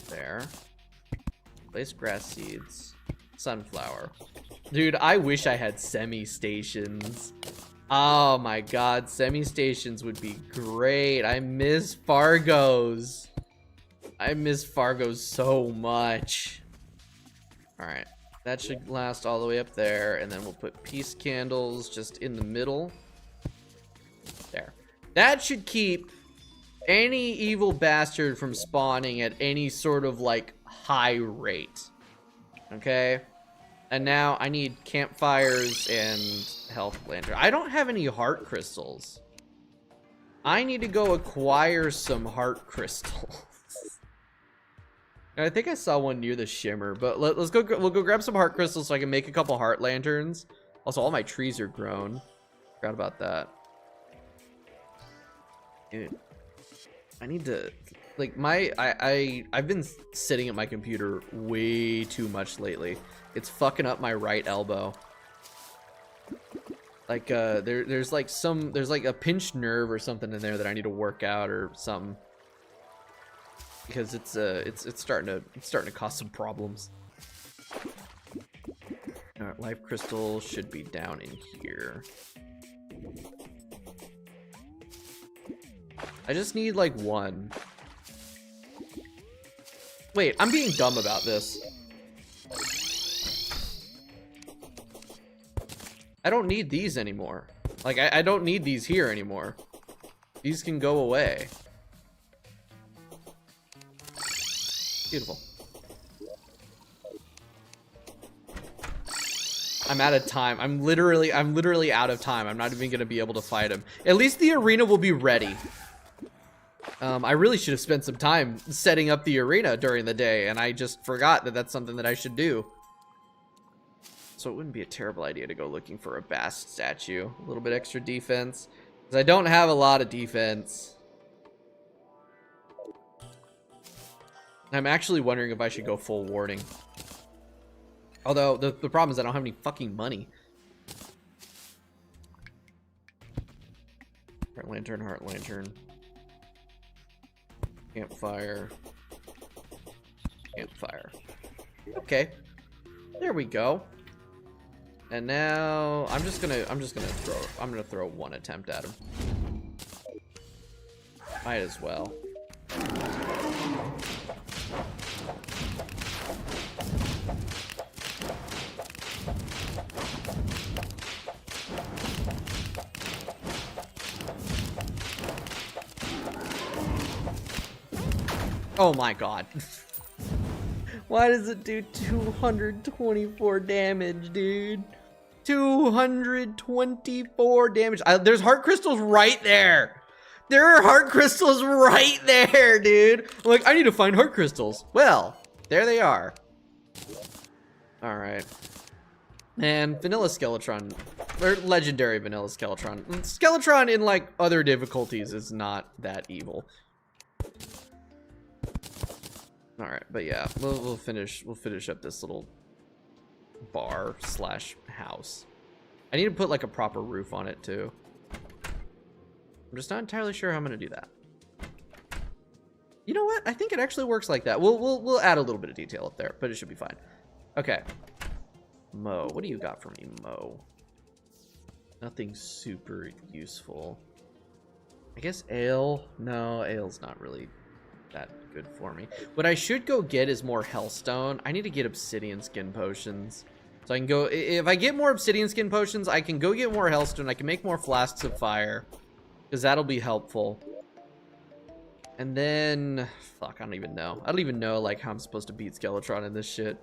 There. Place grass seeds. Sunflower. Dude, I wish I had semi-stations. Oh my god, semi-stations would be great. I miss Fargos. I miss Fargos so much. Alright, that should last all the way up there, and then we'll put peace candles just in the middle. There. That should keep any evil bastard from spawning at any sort of like high rate. Okay? And now I need campfires and health lantern. I don't have any heart crystals. I need to go acquire some heart crystals. I think I saw one near the shimmer, but let's go. We'll go grab some heart crystals so I can make a couple heart lanterns. Also, all my trees are grown. Forgot about that. Dude, I need to like I've been sitting at my computer way too much lately. It's fucking up my right elbow. Like there's like a pinched nerve or something in there that I need to work out or something. Because it's starting to cause some problems. All right, life crystal should be down in here. I just need like one. Wait, I'm being dumb about this. I don't need these anymore. Like, I don't need these here anymore. These can go away. Beautiful. I'm out of time. I'm literally out of time. I'm not even gonna be able to fight him. At least the arena will be ready. I really should have spent some time setting up the arena during the day, and I just forgot that that's something that I should do. So it wouldn't be a terrible idea to go looking for a Bast statue. A little bit extra defense, because I don't have a lot of defense. I'm actually wondering if I should go full warding. Although, the problem is I don't have any fucking money. Heart lantern, heart lantern. Campfire. Campfire. Okay. There we go. And now I'm gonna throw one attempt at him. Might as well. Oh my god. Why does it do 224 damage, dude? 224 damage. There's heart crystals right there. There are heart crystals right there, dude. I'm like, I need to find heart crystals. Well, there they are. All right. And vanilla Skeletron, or legendary vanilla Skeletron. Skeletron in like other difficulties is not that evil. All right, but yeah, we'll finish up this little bar slash house. I need to put like a proper roof on it too. I'm just not entirely sure how I'm gonna do that. You know what? I think it actually works like that. We'll add a little bit of detail up there, but it should be fine. Okay. Mo, what do you got for me, Mo? Nothing super useful. I guess ale. No, ale's not really that good for me. What I should go get is more hellstone. I need to get obsidian skin potions. So I can go, if I get more obsidian skin potions, I can go get more hellstone. I can make more flasks of fire, because that'll be helpful. And then, fuck, I don't even know. I don't even know, like, how I'm supposed to beat Skeletron in this shit.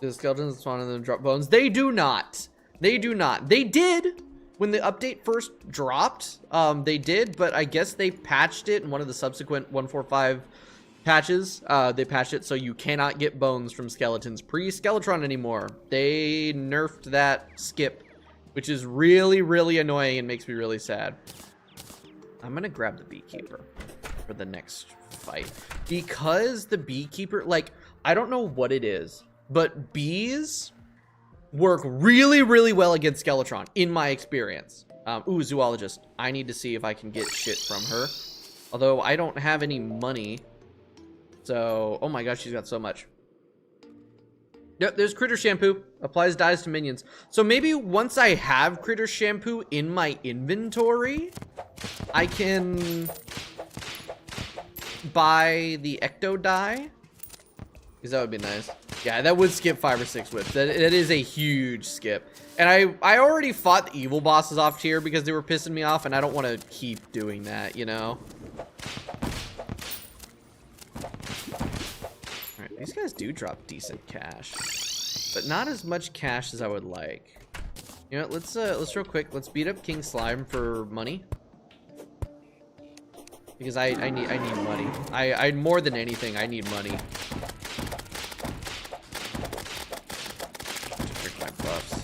Do the skeletons spawn and then drop bones? They do not. They do not. They did when the update first dropped. They did, but I guess they patched it in one of the subsequent 1.45 patches. They patched it so you cannot get bones from skeletons pre-Skeletron anymore. They nerfed that skip, which is really, really annoying and makes me really sad. I'm gonna grab the beekeeper for the next fight, because the beekeeper, like, I don't know what it is, but bees work really, really well against Skeletron in my experience. Ooh, zoologist. I need to see if I can get shit from her, although I don't have any money. So, oh my gosh, she's got so much. Yep, there's critter shampoo. Applies dyes to minions. So maybe once I have critter shampoo in my inventory, I can buy the ecto dye, because that would be nice. Yeah, that would skip 5 or 6 whips. That is a huge skip. And I already fought the evil bosses off tier because they were pissing me off, and I don't want to keep doing that, you know? Alright, these guys do drop decent cash, but not as much cash as I would like. You know what, let's real quick, let's beat up King Slime for money. Because I need money. I more than anything, I need money. To drink my buffs.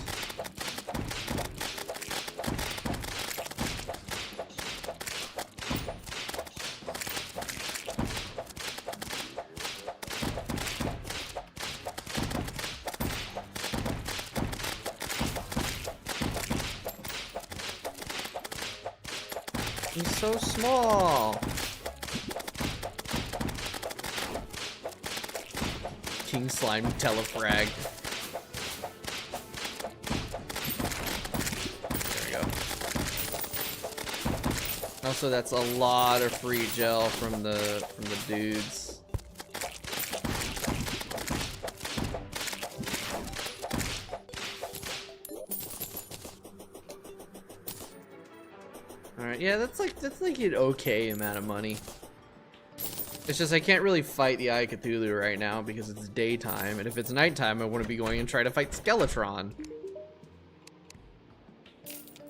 He's so small. King Slime telefrag. There we go. Also, that's a lot of free gel from the dudes. Alright, yeah, that's like an okay amount of money. It's just I can't really fight the Eye of Cthulhu right now because it's daytime, and if it's nighttime, I want to be going and try to fight Skeletron.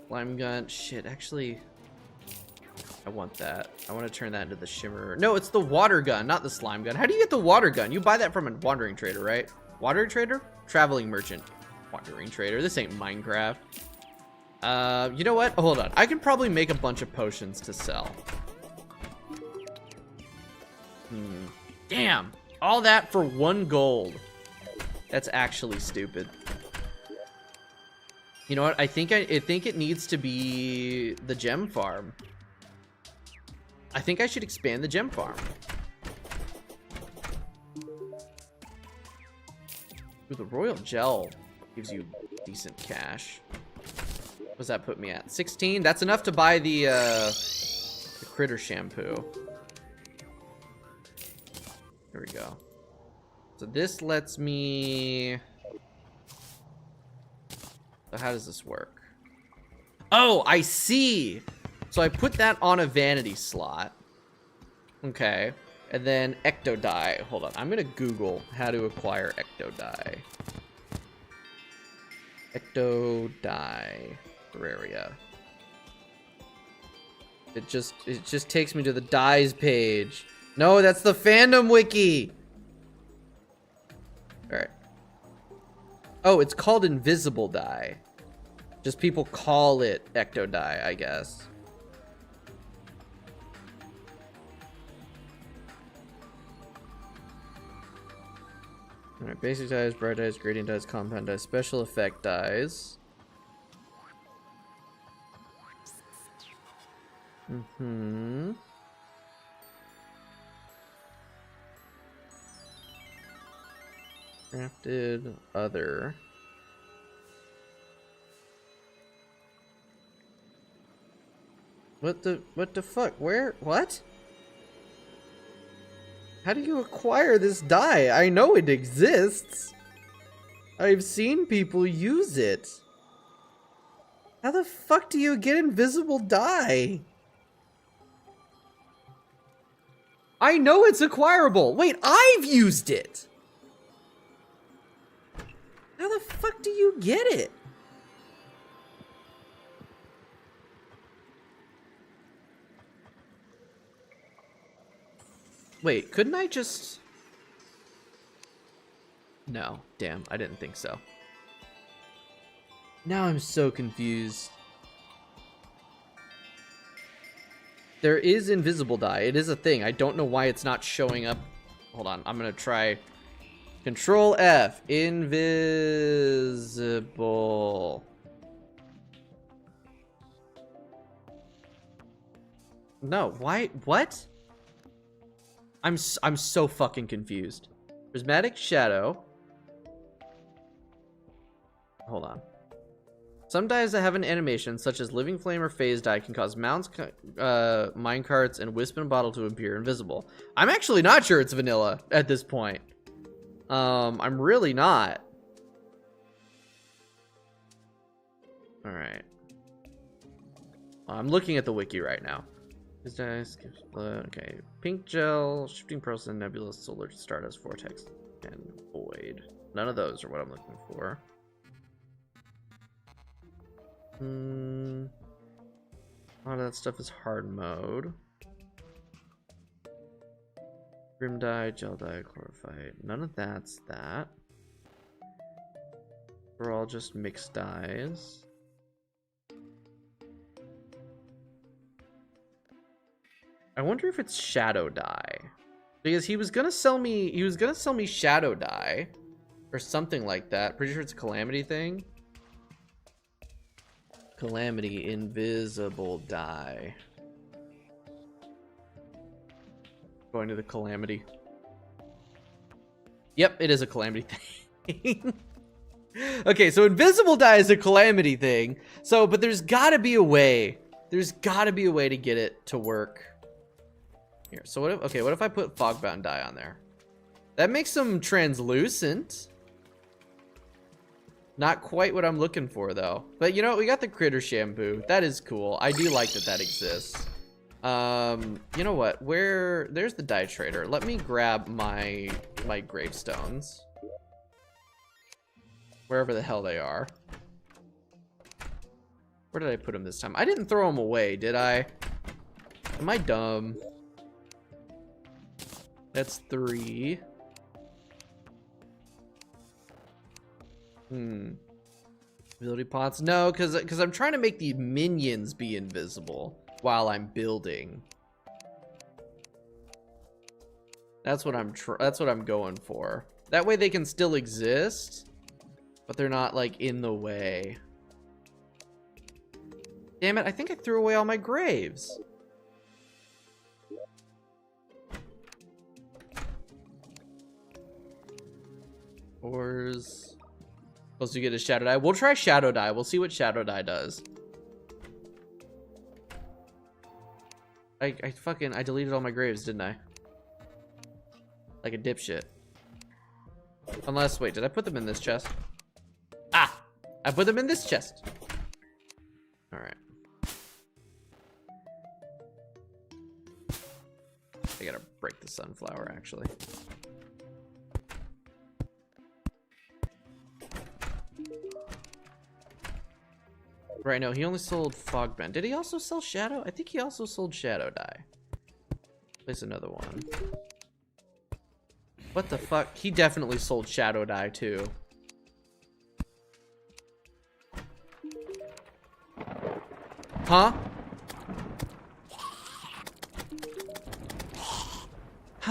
Slime gun, shit, actually, I want that. I want to turn that into the shimmer. No, it's the water gun, not the slime gun. How do you get the water gun? You buy that from a wandering trader, right? Wandering trader? Traveling merchant. Wandering trader. This ain't Minecraft. You know what? Hold on. I can probably make a bunch of potions to sell. Damn. All that for 1 gold. That's actually stupid. You know what? I think it needs to be the gem farm. I think I should expand the gem farm. Ooh, the royal gel gives you decent cash. What does that put me at? 16? That's enough to buy the critter shampoo. Here we go. So this lets me... So how does this work? Oh, I see! So I put that on a vanity slot. Okay. And then ecto dye. Hold on. I'm gonna Google how to acquire ecto dye. Ecto dye. Terraria. It just takes me to the dyes page. No, that's the fandom wiki. All right. Oh, it's called invisible dye. Just people call it ecto dye, I guess. Alright, basic dyes, bright dyes, gradient dyes, compound dyes, special effect dyes. Crafted other. What the fuck? Where? What? How do you acquire this dye? I know it exists. I've seen people use it. How the fuck do you get invisible dye? I know it's acquirable. Wait, I've used it. How the fuck do you get it? Wait, couldn't I just... No, damn, I didn't think so. Now I'm so confused. There is invisible dye. It is a thing. I don't know why it's not showing up. Hold on, I'm gonna try... Control F. Invisible. No, why? What? I'm so fucking confused. Prismatic shadow. Hold on. Some dyes that have an animation, such as living flame or phase dye, can cause mounts, minecarts, and wisp and bottle to appear invisible. I'm actually not sure it's vanilla at this point. I'm really not. All right. I'm looking at the wiki right now. Okay, pink gel, shifting process, nebulous, solar, stardust, vortex, and void. None of those are what I'm looking for. A lot of that stuff is hard mode. Grim dye, gel dye, chlorophyte. None of that's that. We're all just mixed dyes. I wonder if it's shadow dye, because he was gonna sell me shadow dye or something like that. Pretty sure it's a calamity thing. Calamity invisible dye. Going to the calamity. Yep, it is a calamity thing. Okay, so invisible dye is a calamity thing. So, but there's gotta be a way. There's gotta be a way to get it to work. Here, so what if, okay, what if I put fogbound dye on there? That makes them translucent. Not quite what I'm looking for though. But you know what, we got the critter shampoo. That is cool. I do like that that exists. You know what, there's the dye trader. Let me grab my gravestones. Wherever the hell they are. Where did I put them this time? I didn't throw them away, did I? Am I dumb? That's 3. Ability pots? No, because I'm trying to make the minions be invisible while I'm building. That's what I'm going for. That way they can still exist, but they're not like in the way. Damn it, I think I threw away all my graves. Ores. Supposed to get a shadow dye. We'll try shadow dye. We'll see what shadow dye does. I deleted all my graves, didn't I? Like a dipshit. Unless, wait, did I put them in this chest? Ah! I put them in this chest. Alright. I gotta break the sunflower, actually. Right, no, he only sold Fogbound. Did he also sell Shadow? I think he also sold Shadow Dye. Place another one. What the fuck? He definitely sold Shadow Dye, too. Huh?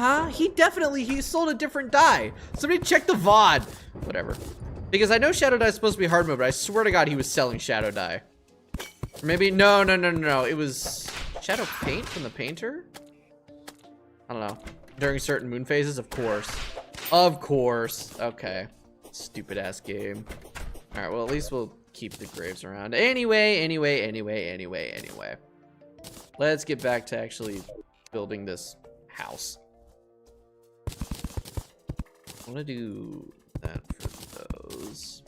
Huh? He sold a different dye. Somebody check the VOD. Whatever. Because I know Shadow Dye is supposed to be hard mode, but I swear to God he was selling Shadow Dye. Or maybe, no. It was Shadow Paint from the painter? I don't know. During certain moon phases, of course. Of course. Okay. Stupid ass game. All right, well, at least we'll keep the graves around. Anyway. Let's get back to actually building this house. I want to do that for those.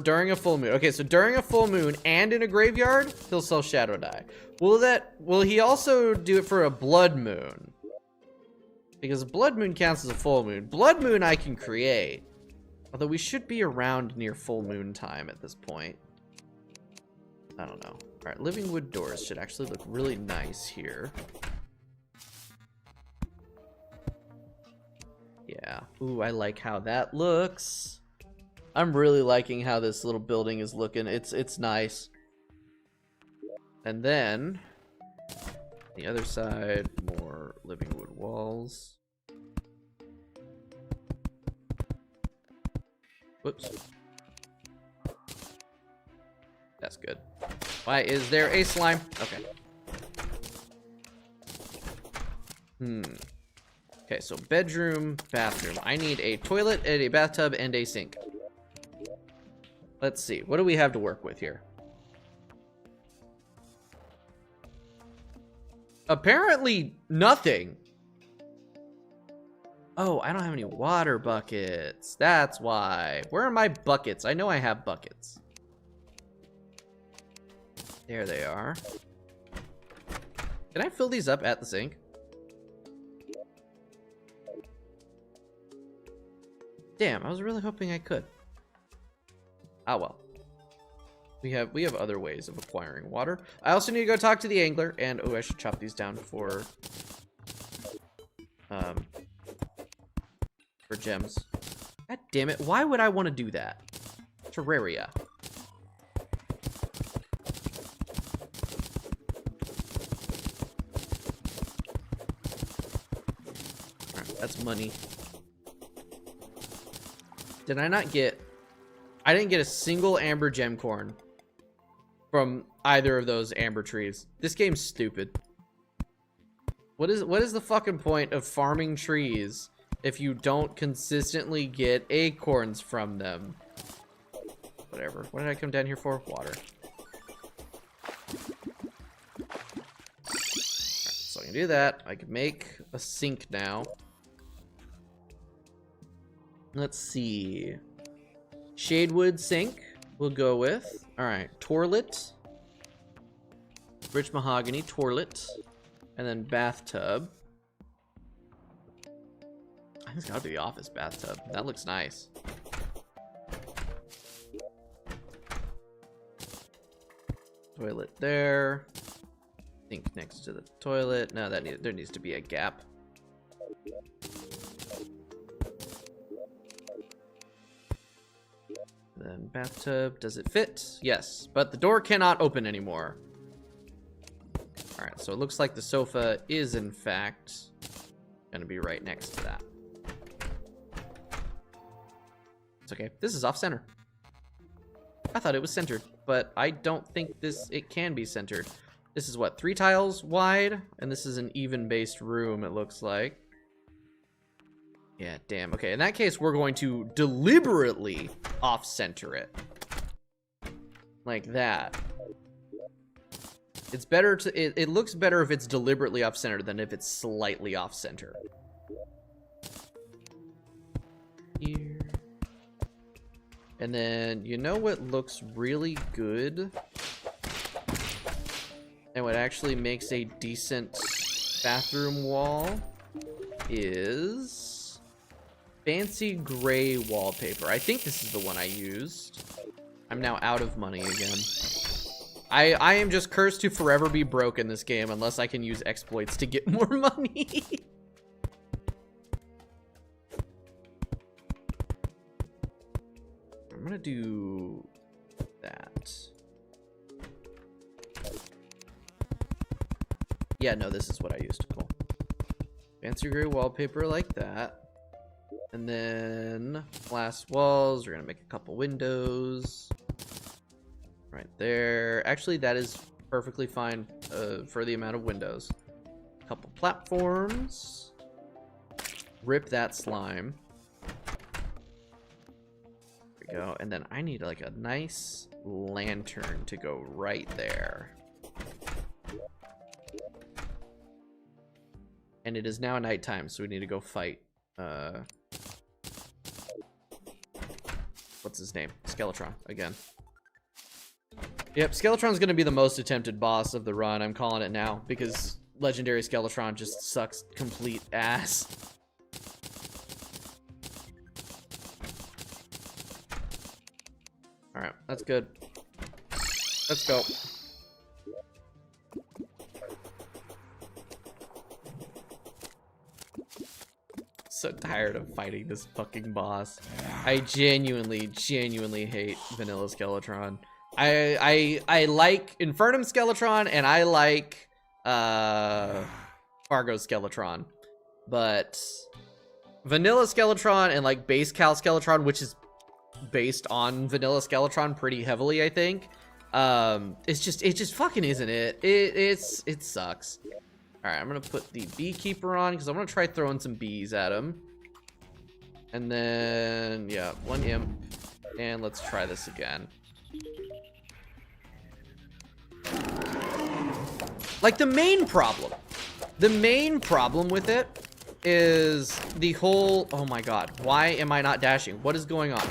During a full moon. Okay, so during a full moon and in a graveyard, he'll sell Shadow Dye. Will he also do it for a blood moon? Because blood moon counts as a full moon. Blood moon I can create. Although we should be around near full moon time at this point. I don't know. Alright, living wood doors should actually look really nice here. Yeah. Ooh, I like how that looks. I'm really liking how this little building is looking. It's nice. And then the other side, more living wood walls. Whoops. That's good. Why is there a slime? Okay. Okay, so bedroom, bathroom. I need a toilet and a bathtub and a sink. Let's see. What do we have to work with here? Apparently nothing. Oh, I don't have any water buckets. That's why. Where are my buckets? I know I have buckets. There they are. Can I fill these up at the sink? Damn, I was really hoping I could. Ah, well. We have other ways of acquiring water. I also need to go talk to the angler, and oh, I should chop these down for gems. God damn it! Why would I want to do that? Terraria. Alright, that's money. Did I not get? I didn't get a single amber gem corn from either of those amber trees. This game's stupid. What is the fucking point of farming trees if you don't consistently get acorns from them? Whatever. What did I come down here for? Water. Alright, so I can do that. I can make a sink now. Let's see. Shadewood sink we'll go with. Alright, toilet. Rich mahogany, toilet. And then bathtub. I think it's gotta be the office bathtub. That looks nice. Toilet there. Sink next to the toilet. No, there needs to be a gap. Then bathtub, does it fit? Yes, but the door cannot open anymore. All right, so it looks like the sofa is in fact gonna be right next to that. It's okay, this is off center. I thought it was centered, but I don't think it can be centered. This is what, 3 tiles wide? And this is an even-based room, it looks like. Yeah, damn. Okay, in that case, we're going to deliberately off-center it. Like that. It's better to... It looks better if it's deliberately off-center than if it's slightly off-center. Here. And then, you know what looks really good? And what actually makes a decent bathroom wall is... fancy gray wallpaper. I think this is the one I used. I'm now out of money again. I am just cursed to forever be broke in this game unless I can use exploits to get more money. I'm gonna do that. Yeah, no, this is what I used. Cool. fancy gray wallpaper like that. And then glass walls. We're gonna make a couple windows right there. Actually, that is perfectly fine for the amount of windows. A couple platforms. Rip that slime. There we go. And then I need like a nice lantern to go right there. And it is now nighttime, so we need to go fight what's his name? Skeletron again. Yep, Skeletron's gonna be the most attempted boss of the run. I'm calling it now because legendary Skeletron just sucks complete ass. All right, that's good. Let's go. So tired of fighting this fucking boss. I genuinely hate vanilla Skeletron. I like Infernum Skeletron and I like Fargo Skeletron, but vanilla Skeletron and like base Cal Skeletron, which is based on vanilla Skeletron pretty heavily, I think. It just fucking isn't it. It sucks. All right, I'm gonna put the beekeeper on because I want to try throwing some bees at him. And then, yeah, one imp. And let's try this again. Like the main problem with it is the whole, oh my god, why am I not dashing? What is going on?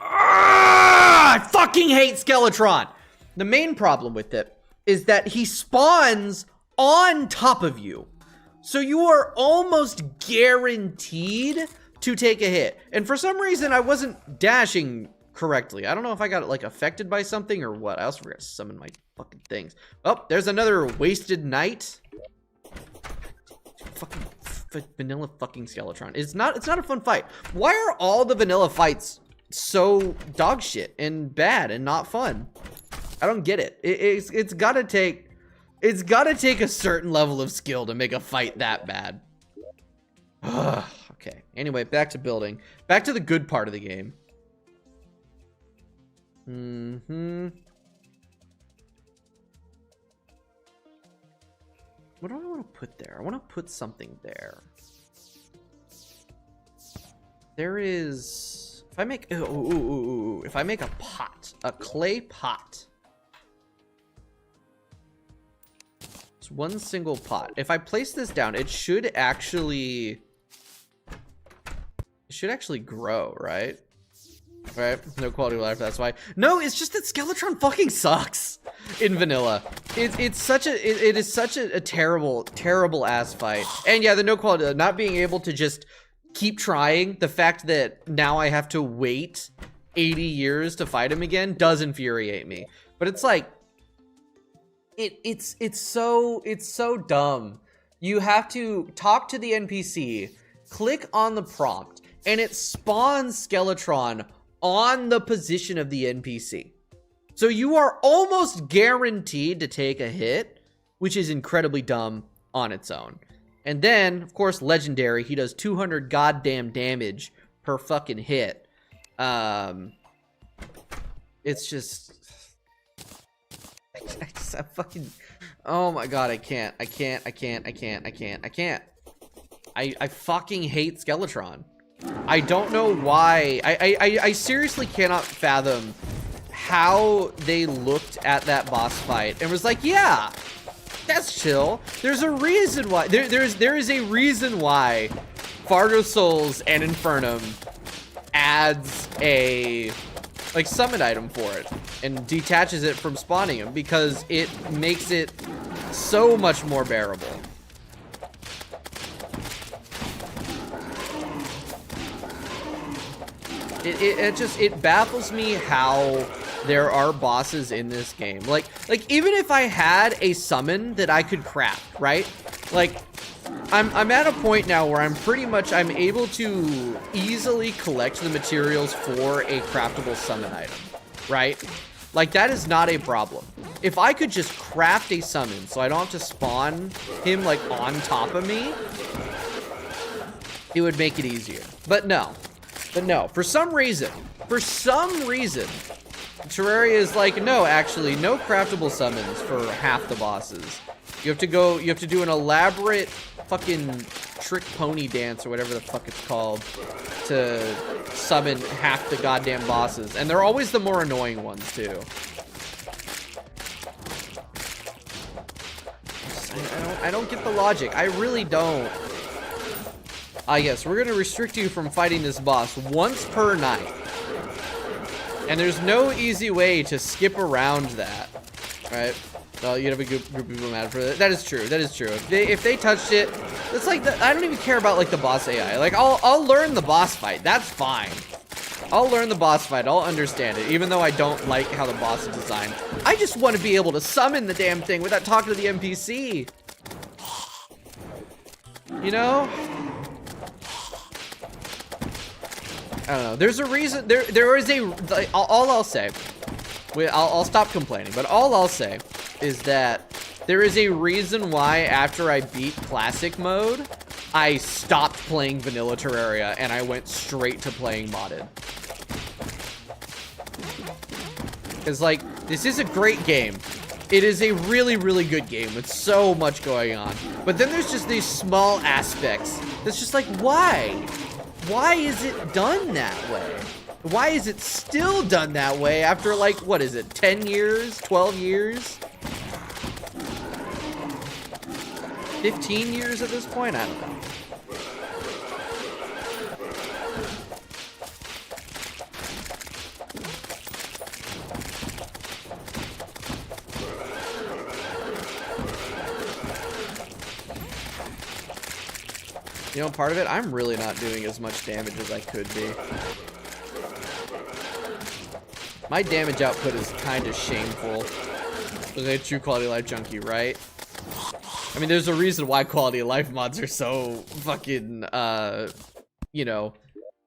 I fucking hate Skeletron. The main problem with it is that he spawns on top of you. So you are almost guaranteed to take a hit. And for some reason, I wasn't dashing correctly. I don't know if I got like affected by something or what. I also forgot to summon my fucking things. Oh, there's another wasted night. Fucking vanilla fucking Skeletron. It's not a fun fight. Why are all the vanilla fights so dog shit and bad and not fun? I don't get it. It's gotta take a certain level of skill to make a fight that bad. Okay. Anyway, back to building. Back to the good part of the game. What do I want to put there? I want to put something there. There is. If I make if I make a pot, a clay pot. It's one single pot. If I place this down, it should actually grow, right? Right? No quality of life, that's why. No, it's just that Skeletron fucking sucks in vanilla. It is such a terrible ass fight. And yeah, the no quality, not being able to just keep trying, the fact that now I have to wait 80 years to fight him again does infuriate me. But it's like, it's so dumb. You have to talk to the NPC, click on the prompt, and it spawns Skeletron on the position of the NPC. So you are almost guaranteed to take a hit, which is incredibly dumb on its own. And then, of course, legendary, he does 200 goddamn damage per fucking hit. It's just... I fucking... Oh my god, I can't. I fucking hate Skeletron. I don't know why. I seriously cannot fathom how they looked at that boss fight and was like, yeah, that's chill. There's a reason why. There is a reason why Fargo Souls and Infernum adds a like summon item for it and detaches it from spawning him, because it makes it so much more bearable. It baffles me how there are bosses in this game. Like even if I had a summon that I could craft, right? Like I'm at a point now where I'm able to easily collect the materials for a craftable summon item, right? Like, that is not a problem. If I could just craft a summon so I don't have to spawn him, like, on top of me, it would make it easier. But no. For some reason, Terraria is like, no, actually, no craftable summons for half the bosses. You have to do an elaborate fucking trick pony dance or whatever the fuck it's called to summon half the goddamn bosses. And they're always the more annoying ones, too. I don't get the logic. I really don't. Yes, we're gonna restrict you from fighting this boss once per night. And there's no easy way to skip around that, right? Well, you'd have a group of people mad for that. That is true. If they touched it, it's like I don't even care about like the boss AI. Like I'll learn the boss fight. That's fine. I'll learn the boss fight. I'll understand it, even though I don't like how the boss is designed. I just want to be able to summon the damn thing without talking to the NPC. You know? I don't know. There's a reason. There is a. Like, all I'll say. I'll stop complaining. But all I'll say is that there is a reason why after I beat classic mode, I stopped playing vanilla Terraria and I went straight to playing modded. Because like this is a great game. It is a really, really good game with so much going on. But then there's just these small aspects. That's just like, why? Why is it done that way? Why is it still done that way after like, what is it, 10 years, 12 years? 15 years at this point? I don't know. You know, part of it, I'm really not doing as much damage as I could be. My damage output is kind of shameful. Was a true quality of life junkie, right? I mean, there's a reason why quality of life mods are so fucking, you know,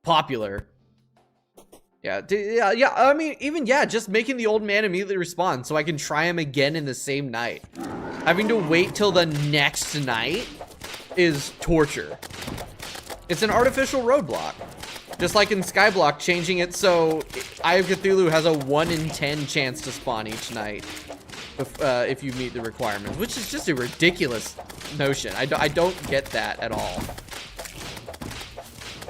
popular. Yeah, yeah, I mean, even, yeah, just making the old man immediately respawn so I can try him again in the same night. Having to wait till the next night is torture. It's an artificial roadblock. Just like in Skyblock, changing it so Eye of Cthulhu has a 1 in 10 chance to spawn each night if you meet the requirements, which is just a ridiculous notion. I don't get that at all.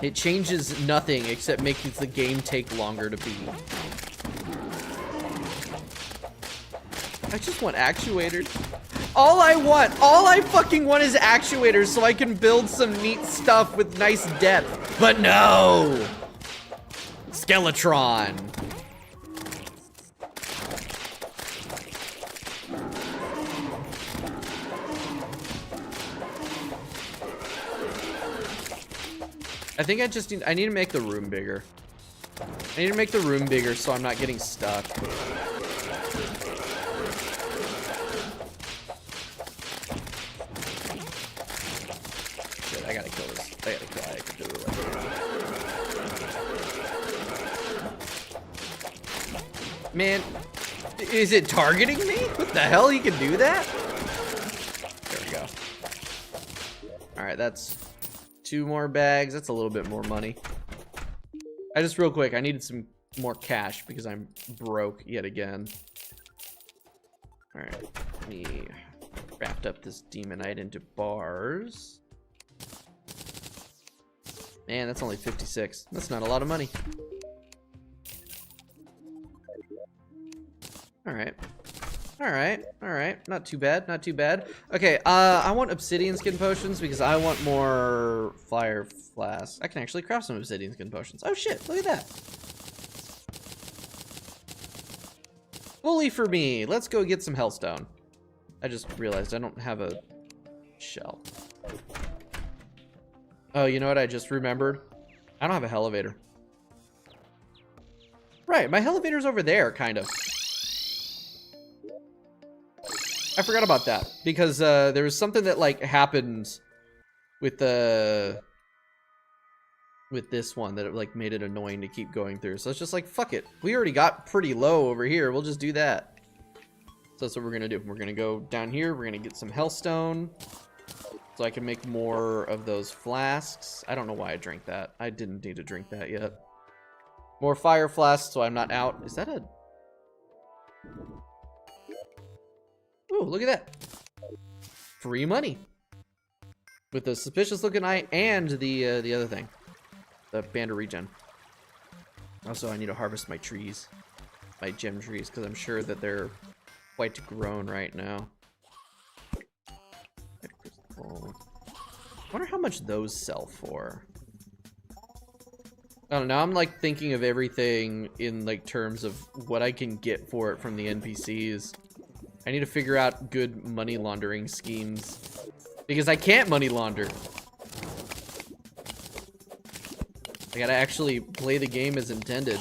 It changes nothing except making the game take longer to beat. I just want actuators. All I fucking want is actuators so I can build some neat stuff with nice depth. But no! Skeletron. I think I need to make the room bigger. I need to make the room bigger so I'm not getting stuck. I gotta kill this. I gotta kill it. Man, is it targeting me? What the hell? You can do that? There we go. Alright, that's 2 more bags. That's a little bit more money. Real quick, I needed some more cash because I'm broke yet again. Alright, let me wrapped up this demonite into bars. Man, that's only 56. That's not a lot of money. Alright. Alright. Not too bad, not too bad. Okay, I want obsidian skin potions because I want more fire flasks. I can actually craft some obsidian skin potions. Oh shit, look at that. Fully for me. Let's go get some hellstone. I just realized I don't have a shell. Oh, you know what I just remembered? I don't have a elevator. Right, my elevator's over there, kind of. I forgot about that because there was something that like happened with the with this one that it like made it annoying to keep going through. So it's just like, fuck it. We already got pretty low over here. We'll just do that. So that's what we're gonna do. We're gonna go down here. We're gonna get some hellstone so I can make more of those flasks. I don't know why I drank that. I didn't need to drink that yet. More fire flasks so I'm not out. Is that a... Ooh, look at that. Free money. With the suspicious looking eye and the other thing. The band of regen. Also, I need to harvest my trees. My gem trees, because I'm sure that they're quite grown right now. I wonder how much those sell for. I don't know. I'm like thinking of everything in like terms of what I can get for it from the NPCs. I need to figure out good money laundering schemes because I can't money launder. I gotta actually play the game as intended.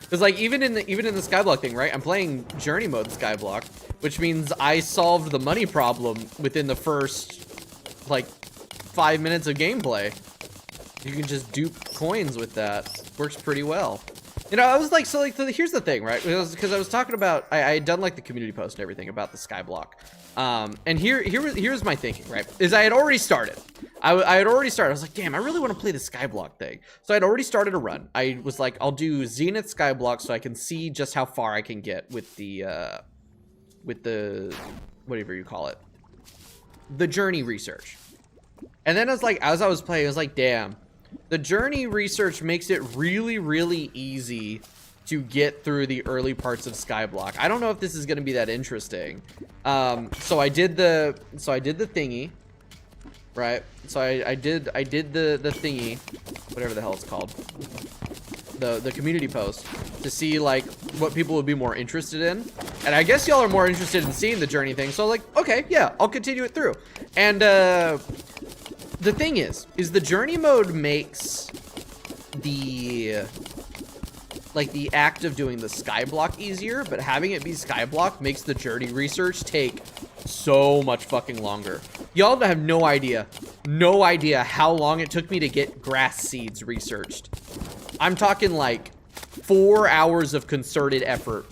Because like even in the Skyblock thing, right? I'm playing journey mode Skyblock, which means I solved the money problem within the first like 5 minutes of gameplay. You can just dupe coins with that. Works pretty well. You know, I was like, so here's the thing, right? Because I was talking about, I had done like the community post and everything about the Skyblock. And here's my thinking, right? Is I had already started. I had already started. I was like, damn, I really want to play the Skyblock thing. So I'd already started a run. I was like, I'll do Zenith Skyblock so I can see just how far I can get with the whatever you call it, the journey research. And then it's like, as I was playing, I was like, damn, the journey research makes it really, really easy to get through the early parts of Skyblock. I don't know if this is going to be that interesting. So I did the thingy, right? So I did the thingy, whatever the hell it's called, the community post, to see like what people would be more interested in. And I guess y'all are more interested in seeing the journey thing. So like, okay, yeah, I'll continue it through. And the thing is the journey mode makes the act of doing the Skyblock easier, but having it be Skyblock makes the journey research take so much fucking longer. Y'all have no idea how long it took me to get grass seeds researched. I'm talking like 4 hours of concerted effort,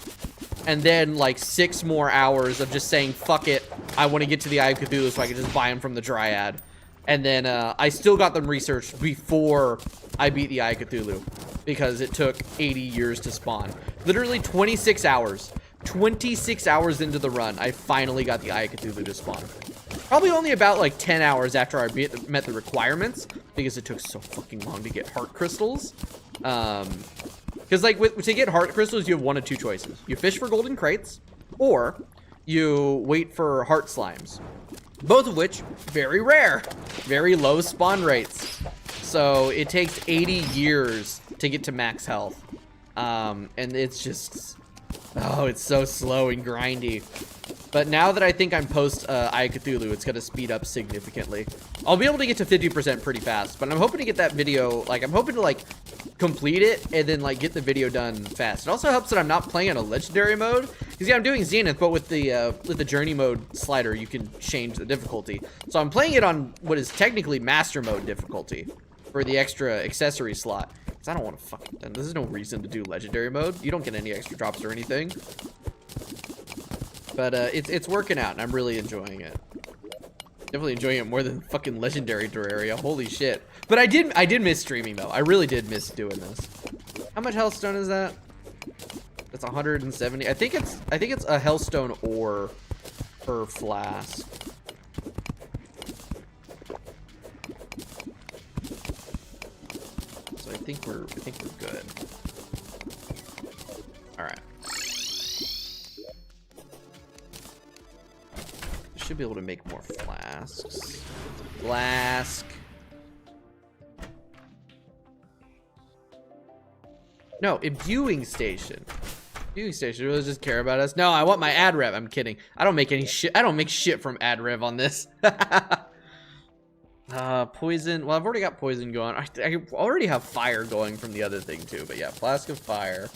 and then like 6 more hours of just saying, fuck it, I want to get to the Eye of Cthulhu so I can just buy them from the Dryad. And then I still got them researched before I beat the Eye of Cthulhu, because it took 80 years to spawn. Literally 26 hours. 26 hours into the run, I finally got the Eye of Cthulhu to spawn. Probably only about like 10 hours after I met the requirements, because it took so fucking long to get heart crystals. Because like to get heart crystals, you have one of two choices. You fish for golden crates, or you wait for heart slimes. Both of which, very rare. Very low spawn rates. So it takes 80 years to get to max health. And it's just... oh, it's so slow and grindy. But now that I think I'm post Eye of Cthulhu, it's gonna speed up significantly. I'll be able to get to 50% pretty fast, but I'm hoping to get that video, like, I'm hoping to, like, complete it and then, like, get the video done fast. It also helps that I'm not playing on a legendary mode, because, yeah, I'm doing Zenith, but with the journey mode slider, you can change the difficulty. So I'm playing it on what is technically master mode difficulty for the extra accessory slot. Because I don't want to fucking... there's no reason to do legendary mode. You don't get any extra drops or anything. But it's working out, and I'm really enjoying it. Definitely enjoying it more than fucking legendary Terraria. Holy shit! But I did miss streaming though. I really did miss doing this. How much hellstone is that? That's 170. I think it's a hellstone ore per flask. So I think we're good. All right. Should be able to make more flasks. Flask. No, imbuing station. Imbuing station. Really just care about us? No, I want my ad rev. I'm kidding. I don't make any shit. I don't make shit from ad rev on this. Poison. Well, I've already got poison going. I already have fire going from the other thing too. But yeah, flask of fire.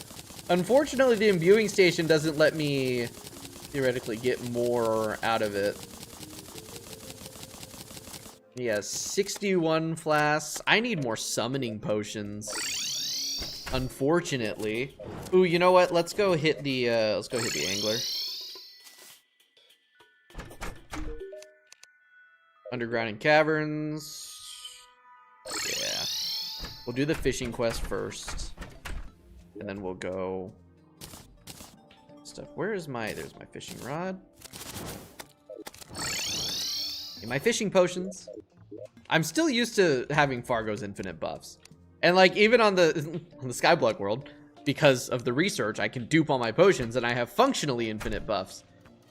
Unfortunately, the imbuing station doesn't let me theoretically get more out of it. Yeah, 61 flasks. I need more summoning potions. Unfortunately. Ooh, you know what? Let's go hit the angler. Underground and caverns. Yeah. We'll do the fishing quest first. And then we'll go stuff. Where is there's my fishing rod. And my fishing potions. I'm still used to having Fargo's infinite buffs. And like even on the Skyblock world, because of the research, I can dupe all my potions and I have functionally infinite buffs.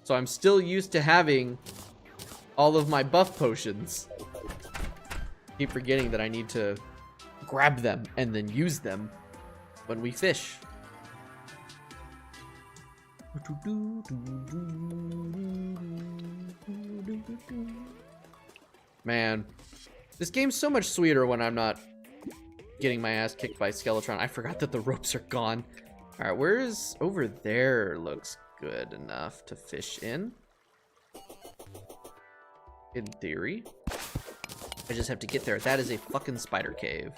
So I'm still used to having all of my buff potions. Keep forgetting that I need to grab them and then use them when we fish. Man, this game's so much sweeter when I'm not getting my ass kicked by Skeletron. I forgot that the ropes are gone. All right, where's over there? Looks good enough to fish in theory. I just have to get there. That is a fucking spider cave.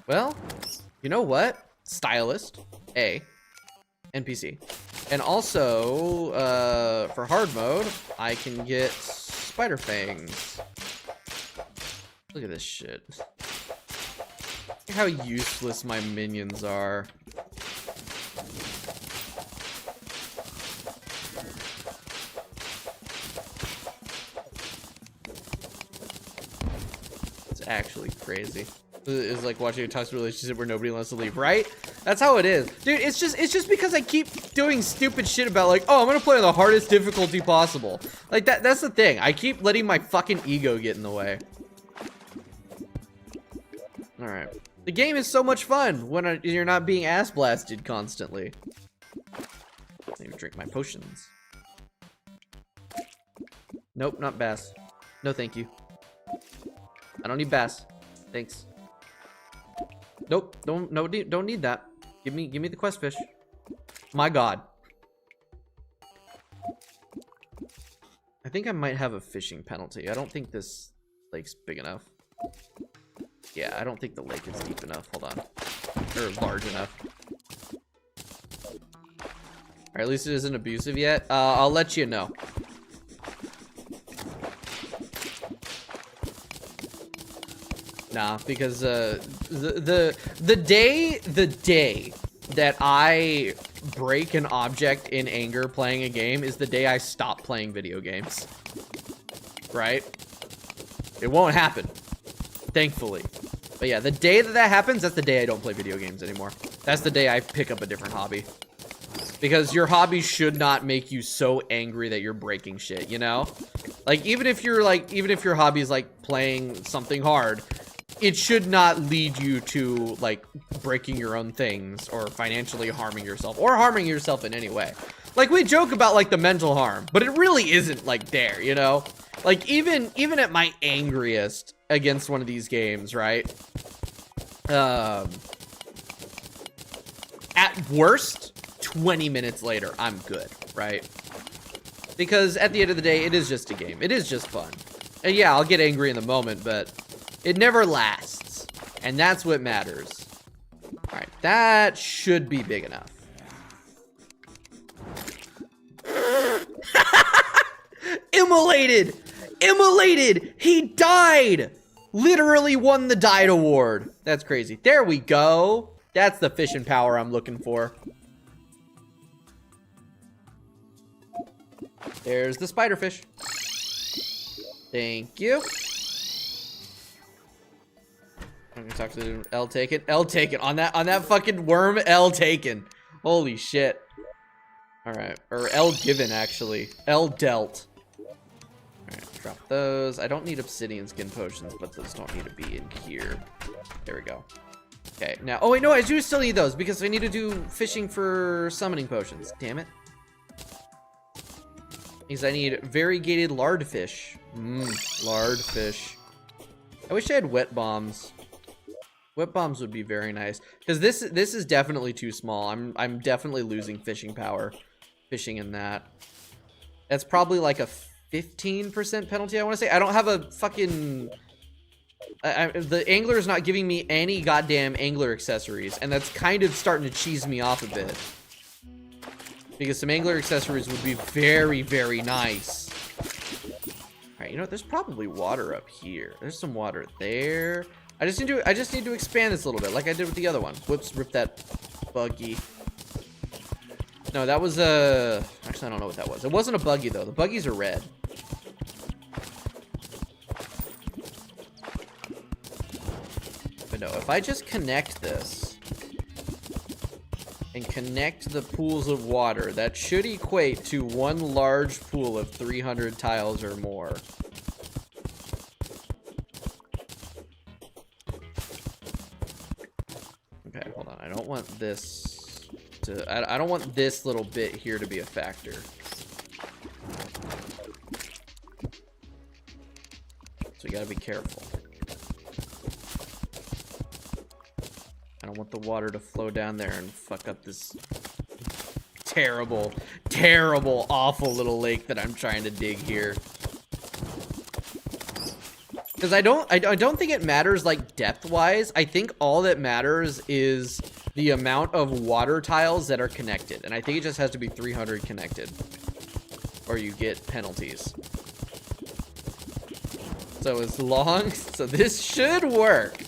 Well, you know what? Stylist, A, NPC. And also, for hard mode, I can get spider fangs. Look at this shit. Look how useless my minions are. It's actually crazy. It's like watching a toxic relationship where nobody wants to leave, right? That's how it is. Dude, it's just because I keep doing stupid shit about like, oh, I'm gonna play on the hardest difficulty possible. Like that's the thing. I keep letting my fucking ego get in the way. All right. The game is so much fun when you're not being ass blasted constantly. Let me drink my potions. Nope, not bass. No, thank you. I don't need bass. Thanks. Nope, don't need that. Give me the quest fish. My god. I think I might have a fishing penalty. I don't think this lake's big enough. Yeah, I don't think the lake is deep enough. Hold on. Or large enough. Alright, at least it isn't abusive yet. I'll let you know. Nah, because the day that I break an object in anger playing a game is the day I stop playing video games. Right? It won't happen. Thankfully. But yeah, the day that happens, that's the day I don't play video games anymore. That's the day I pick up a different hobby. Because your hobby should not make you so angry that you're breaking shit, you know? Like, even if your hobby is like playing something hard, it should not lead you to like breaking your own things or financially harming yourself or harming yourself in any way. Like, we joke about like the mental harm, but it really isn't like there, you know? Like, even at my angriest against one of these games, right? At worst, 20 minutes later, I'm good, right? Because at the end of the day, it is just a game. It is just fun. And yeah, I'll get angry in the moment, but it never lasts. And that's what matters. All right, that should be big enough. Immolated! Immolated! He died! Literally won the Died Award. That's crazy. There we go. That's the fishing power I'm looking for. There's the spiderfish. Thank you. I'm gonna talk to L taken. L taken. On that fucking worm, L taken. Holy shit. Alright. Or L given, actually. L dealt. Alright, drop those. I don't need obsidian skin potions, but those don't need to be in here. There we go. Okay, now, oh wait, no, I do still need those because I need to do fishing for summoning potions. Damn it. Because I need variegated lardfish. Lardfish. I wish I had wet bombs. Wet bombs would be very nice. Because this is definitely too small. I'm definitely losing fishing power. Fishing in that. That's probably like a 15% penalty, I want to say. I don't have a fucking... the angler is not giving me any goddamn angler accessories, and that's kind of starting to cheese me off a bit. Because some angler accessories would be very, very nice. Alright, you know what? There's probably water up here. There's some water there. I just need to expand this a little bit, like I did with the other one. Whoops, rip that buggy. No, that was a... Actually, I don't know what that was. It wasn't a buggy, though. The buggies are red. But no, if I just connect this and connect the pools of water, that should equate to one large pool of 300 tiles or more. Okay, hold on. I don't want this to... I don't want this little bit here to be a factor. So we gotta be careful. I don't want the water to flow down there and fuck up this terrible, terrible, awful little lake that I'm trying to dig here. Because I don't think it matters, like, depth-wise. I think all that matters is the amount of water tiles that are connected. And I think it just has to be 300 connected. Or you get penalties. So as long... So this should work.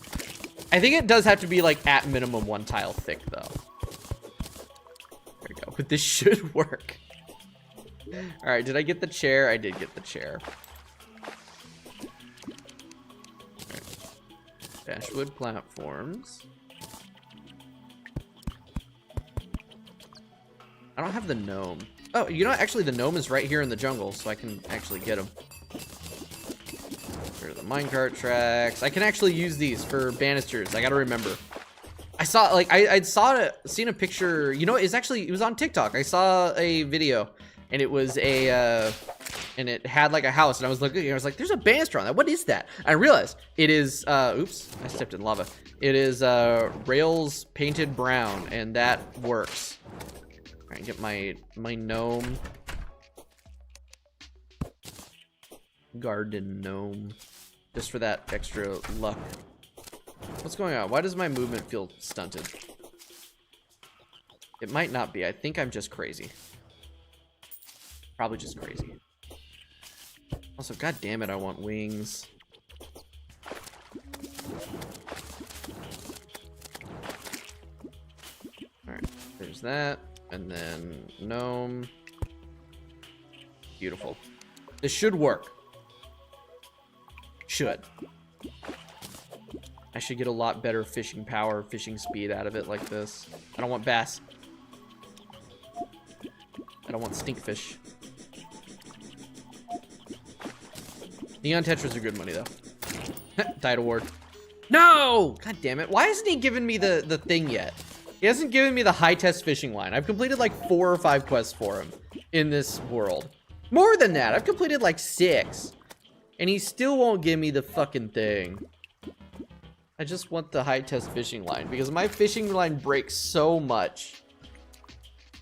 I think it does have to be, like, at minimum 1 tile thick, though. There we go. But this should work. Alright, did I get the chair? I did get the chair. Dashwood platforms. I don't have the gnome. Oh, you know what? Actually, the gnome is right here in the jungle, so I can actually get him. Here are the minecart tracks. I can actually use these for banisters. I gotta remember. I saw, like, I'd seen a picture. You know, it was on TikTok. I saw a video, and it was a, and it had like a house, and I was looking, and I was like, there's a banister on that. What is that? I realized it is, oops, I stepped in lava. It is, rails painted brown, and that works. All right, get my gnome. Garden gnome. Just for that extra luck. What's going on? Why does my movement feel stunted? It might not be. I think I'm just crazy. Probably just crazy. Also, god damn it, I want wings. Alright, there's that. And then gnome. Beautiful. This should work. Should. I should get a lot better fishing power, fishing speed out of it like this. I don't want bass. I don't want stinkfish. Neon Tetras are good money, though. Died award. No! God damn it. Why hasn't he given me the thing yet? He hasn't given me the high test fishing line. I've completed like 4 or 5 quests for him in this world. More than that. I've completed like 6. And he still won't give me the fucking thing. I just want the high test fishing line because my fishing line breaks so much.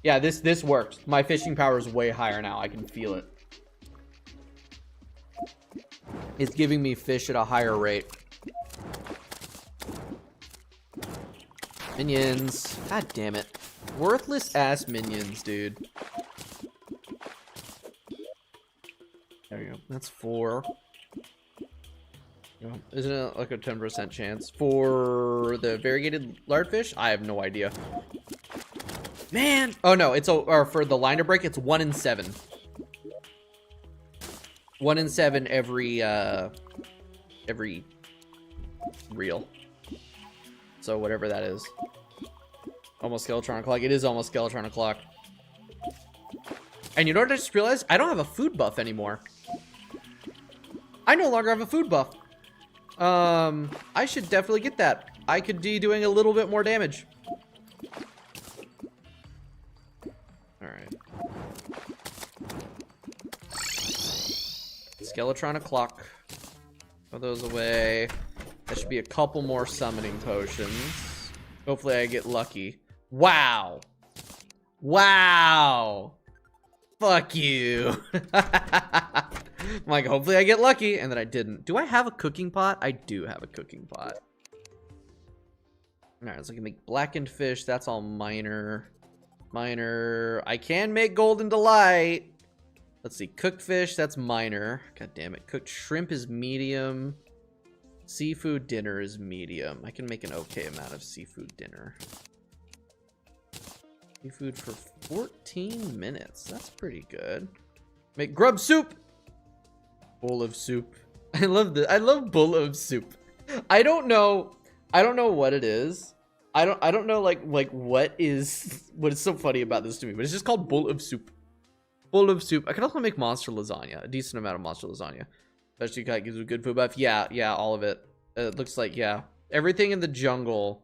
Yeah, this worked. My fishing power is way higher now. I can feel it. It's giving me fish at a higher rate. Minions. God damn it. Worthless ass minions, dude. There we go. That's 4. Isn't it like a 10% chance? For the variegated lardfish? I have no idea. Man! Oh no, or for the line to break, it's 1 in 7. 1 in 7 every reel. So whatever that is. Almost Skeletron O'Clock. It is almost Skeletron O'Clock. And you know what I just realized? I don't have a food buff anymore. I no longer have a food buff. I should definitely get that. I could be doing a little bit more damage. Alright. Skeletron O'Clock. Throw those away. That should be a couple more summoning potions. Hopefully I get lucky. Wow. Wow. Fuck you. like, hopefully I get lucky, and then I didn't. Do I have a cooking pot? I do have a cooking pot. All right, so I can make blackened fish. That's all minor. Minor. I can make golden delight. Let's see, cooked fish, that's minor. God damn it. Cooked shrimp is medium. Seafood dinner is medium. I can make an okay amount of seafood dinner. Seafood for 14 minutes. That's pretty good. Make grub soup. Bowl of soup. I love this. I love bowl of soup. I don't know what it is. I don't know like what is so funny about this to me, but it's just called bowl of soup. Bowl of soup. I can also make monster lasagna. A decent amount of monster lasagna. Especially cat gives a good food buff. Yeah, all of it. It looks like, yeah. Everything in the jungle.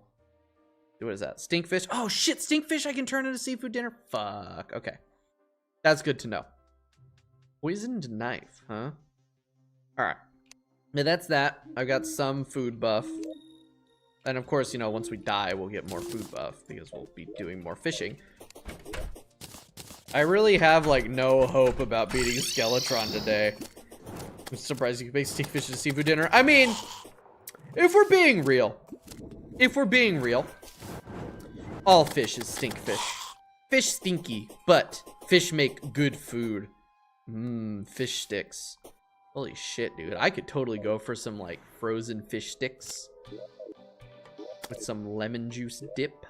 What is that? Stinkfish? Oh shit, stinkfish I can turn into seafood dinner? Fuck. Okay. That's good to know. Poisoned knife, huh? Alright. Now that's that. I've got some food buff. And of course, you know, once we die, we'll get more food buff because we'll be doing more fishing. I really have, like, no hope about beating Skeletron today. I'm surprised you can make stinkfish into seafood dinner. I mean, if we're being real, all fish is stinkfish. Fish stinky, but fish make good food. Fish sticks. Holy shit, dude. I could totally go for some, like, frozen fish sticks with some lemon juice dip.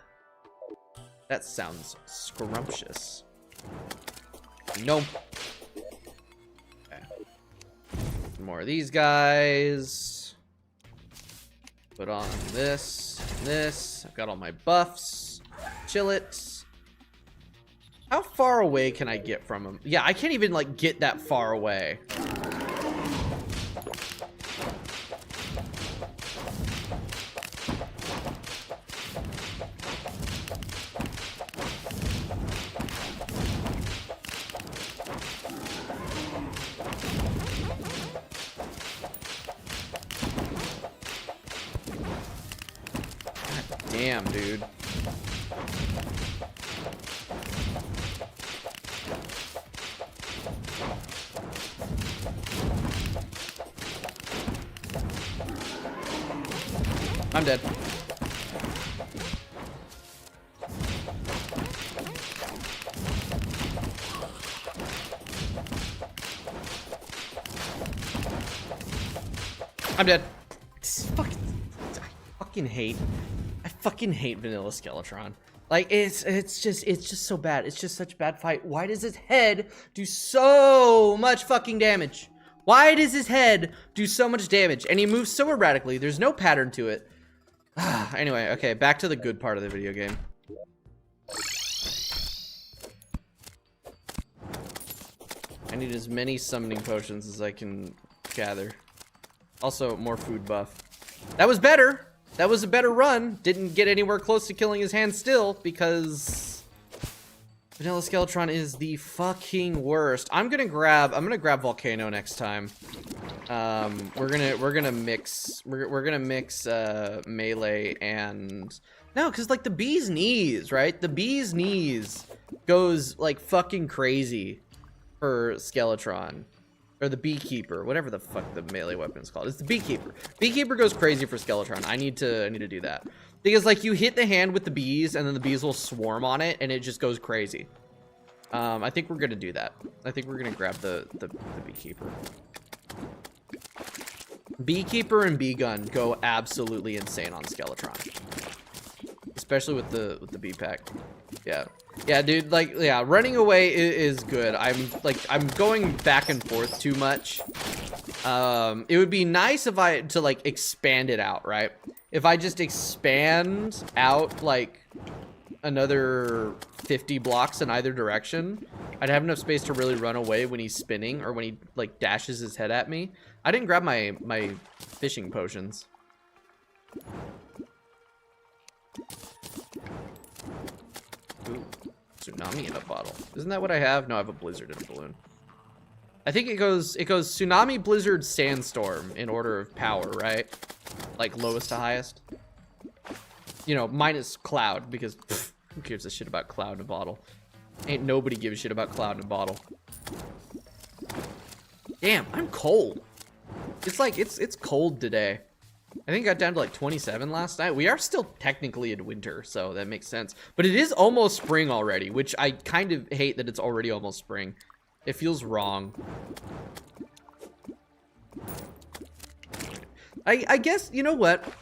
That sounds scrumptious. Nope. Okay. More of these guys. Put on this and this. I've got all my buffs. Chill it. How far away can I get from him? Yeah, I can't even like get that far away. Damn, dude. I'm dead. I'm dead. I fucking hate vanilla Skeletron. Like it's just so bad. It's just such a bad fight. Why does his head do so much fucking damage? Why does his head do so much damage? And he moves so erratically. There's no pattern to it. Anyway, okay, back to the good part of the video game. I need as many summoning potions as I can gather. Also, more food buff. That was better. That was a better run. Didn't get anywhere close to killing his hand still because vanilla Skeletron is the fucking worst. I'm gonna grab Volcano next time. We're gonna mix melee and no, because like the bee's knees, right? The bee's knees goes like fucking crazy for Skeletron. Or the beekeeper, whatever the fuck the melee weapon is called. It's the beekeeper. Beekeeper goes crazy for Skeletron. I need to do that. Because like you hit the hand with the bees and then the bees will swarm on it and it just goes crazy. I think we're gonna do that. I think we're gonna grab the beekeeper. Beekeeper and bee gun go absolutely insane on Skeletron. Especially with the bee pack. Yeah, dude, like, yeah, running away is good. I'm going back and forth too much. It would be nice if I to like expand it out, right? If I just expand out like another 50 blocks in either direction, I'd have enough space to really run away when he's spinning or when he like dashes his head at me. I didn't grab my fishing potions. Ooh, tsunami in a bottle. Isn't that what I have? No, I have a blizzard in a balloon. I think it goes tsunami, blizzard, sandstorm in order of power, right? Like lowest to highest. You know, minus cloud because pff, who gives a shit about cloud in a bottle? Ain't nobody give a shit about cloud in a bottle. Damn, I'm cold. It's like, it's cold today. I think I got down to like 27 last night. We are still technically in winter, so that makes sense. But it is almost spring already, which I kind of hate that it's already almost spring. It feels wrong. I guess, you know what?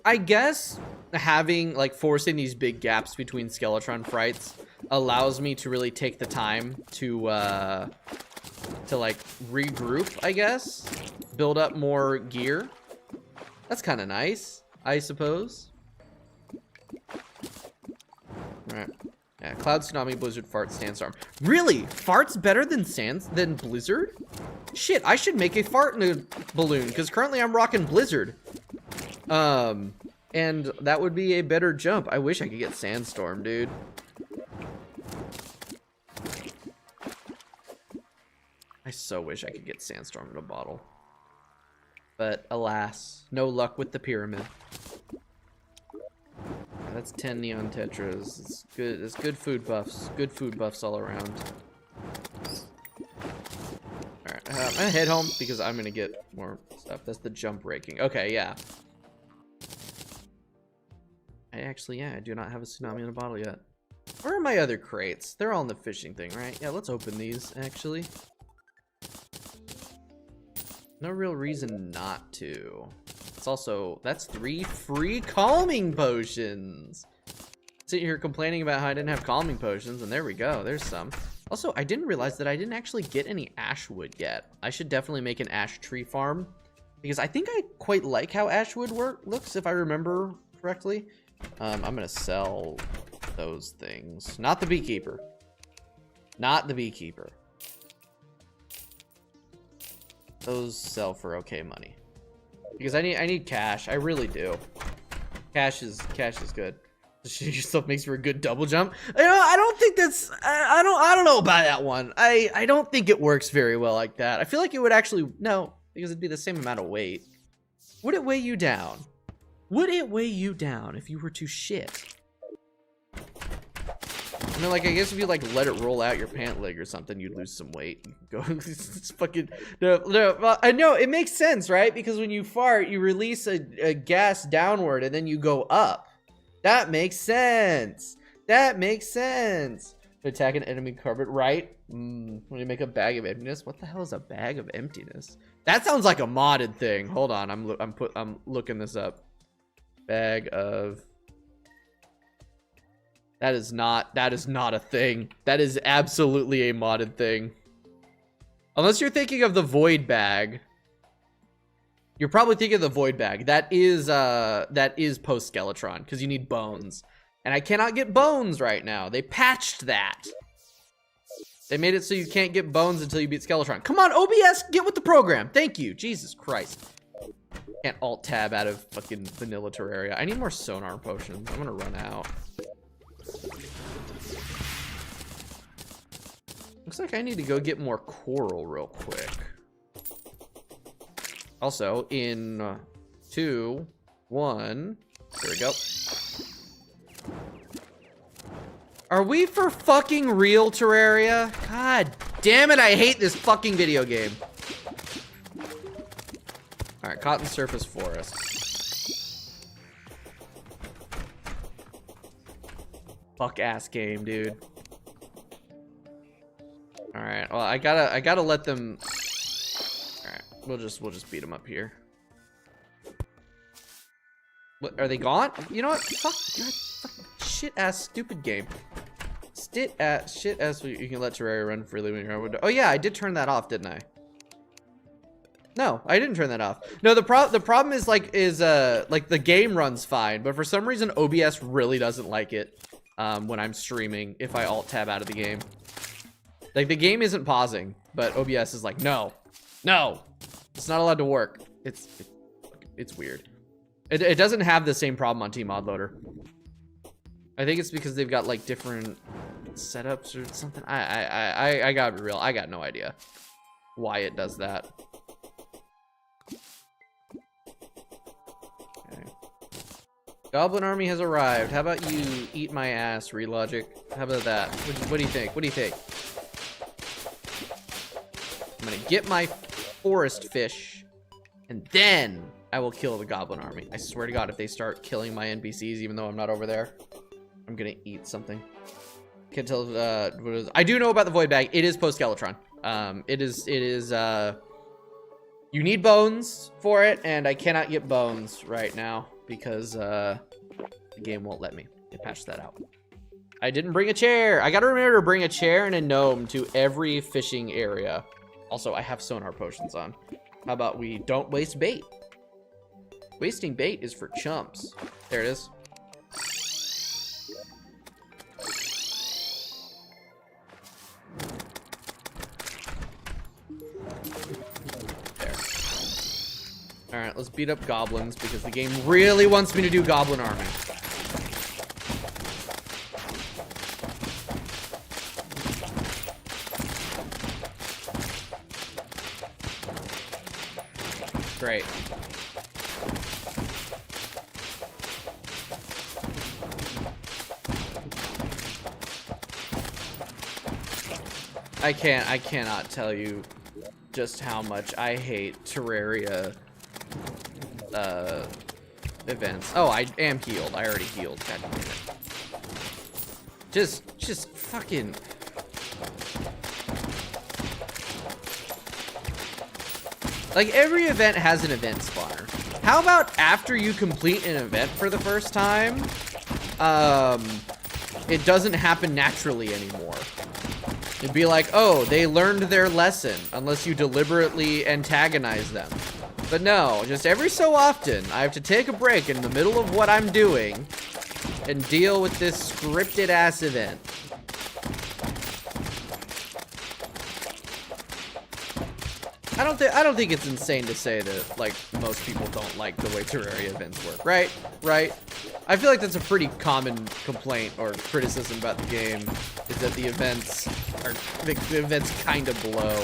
I guess having, like, forcing these big gaps between Skeletron fights allows me to really take the time to like, regroup, I guess. Build up more gear. That's kind of nice, I suppose. Alright. Yeah, Cloud, Tsunami, Blizzard, Fart, Sandstorm. Really? Fart's better than Blizzard? Shit, I should make a fart in a balloon, because currently I'm rocking Blizzard. And that would be a better jump. I wish I could get Sandstorm, dude. I so wish I could get Sandstorm in a bottle. But alas, no luck with the pyramid. That's 10 neon tetras. It's good. It's good food buffs. Good food buffs all around. All right, I'm gonna head home because I'm gonna get more stuff. That's the jump raking. Okay, yeah. I do not have a tsunami in a bottle yet. Where are my other crates? They're all in the fishing thing, right? Yeah, let's open these actually. No real reason not to. It's also, that's 3 free calming potions. Sitting here complaining about how I didn't have calming potions, and there we go, there's some. Also, I didn't realize that I didn't actually get any ash wood yet. I should definitely make an ash tree farm, because I think I quite like how ash wood looks, if I remember correctly. I'm gonna sell those things. Not the beekeeper. Not the beekeeper. Those sell for okay money. Because I need cash. I really do. Cash is good. Yourself makes for a good double jump. You know, I don't think that's I don't know about that one. I don't think it works very well like that. I feel like it would actually no, because it'd be the same amount of weight. Would it weigh you down? Would it weigh you down if you were to shit? I mean, like, I guess if you, like, let it roll out your pant leg or something, you'd lose some weight. Go, it's fucking, no, well, I know, it makes sense, right? Because when you fart, you release a gas downward, and then you go up. That makes sense. That makes sense. Attack an enemy carpet, right? When you make a bag of emptiness, what the hell is a bag of emptiness? That sounds like a modded thing. Hold on, I'm looking this up. Bag of... That is not a thing. That is absolutely a modded thing. Unless you're thinking of the void bag. You're probably thinking of the void bag. That is post Skeletron, because you need bones. And I cannot get bones right now. They patched that. They made it so you can't get bones until you beat Skeletron. Come on, OBS, get with the program. Thank you. Jesus Christ. Can't alt tab out of fucking vanilla Terraria. I need more sonar potions. I'm gonna run out. Looks like I need to go get more coral real quick. Also, in 2, 1, there we go. Are we for fucking real, Terraria? God damn it, I hate this fucking video game. Alright, cotton surface forest. Fuck ass game, dude. All right. Well, I gotta let them. All right. We'll just beat them up here. What, are they gone? You know what? Fuck. God, fuck shit ass stupid game. Shit ass. You can let Terraria run freely when you're on window. Oh yeah, I did turn that off, didn't I? No, I didn't turn that off. No, the problem is like the game runs fine, but for some reason OBS really doesn't like it. When I'm streaming, if I alt tab out of the game. Like, the game isn't pausing, but OBS is like, no, it's not allowed to work. It's weird. It doesn't have the same problem on TModLoader. I think it's because they've got like different setups or something. I gotta be real, I got no idea why it does that. Goblin army has arrived. How about you eat my ass, Relogic? How about that? What do you think? What do you think? I'm gonna get my forest fish, and then I will kill the goblin army. I swear to God, if they start killing my NPCs, even though I'm not over there, I'm gonna eat something. Can't tell. What is, I do know about the void bag. It is post-Skeletron. It is. You need bones for it, and I cannot get bones right now because the game won't let me. They patched that out. I didn't bring a chair. I gotta remember to bring a chair and a gnome to every fishing area. Also, I have sonar potions on. How about we don't waste bait? Wasting bait is for chumps. There it is. There. Alright, let's beat up goblins because the game really wants me to do goblin army. Great. I cannot tell you just how much I hate Terraria events. Oh, I am healed. I already healed. God damn it. Just fucking. Like, every event has an event spawner. How about after you complete an event for the first time, it doesn't happen naturally anymore. It'd be like, oh, they learned their lesson, unless you deliberately antagonize them. But no, just every so often, I have to take a break in the middle of what I'm doing and deal with this scripted-ass event. I don't think it's insane to say that, like, most people don't like the way Terraria events work, right? Right? I feel like that's a pretty common complaint or criticism about the game, is that the events kind of blow.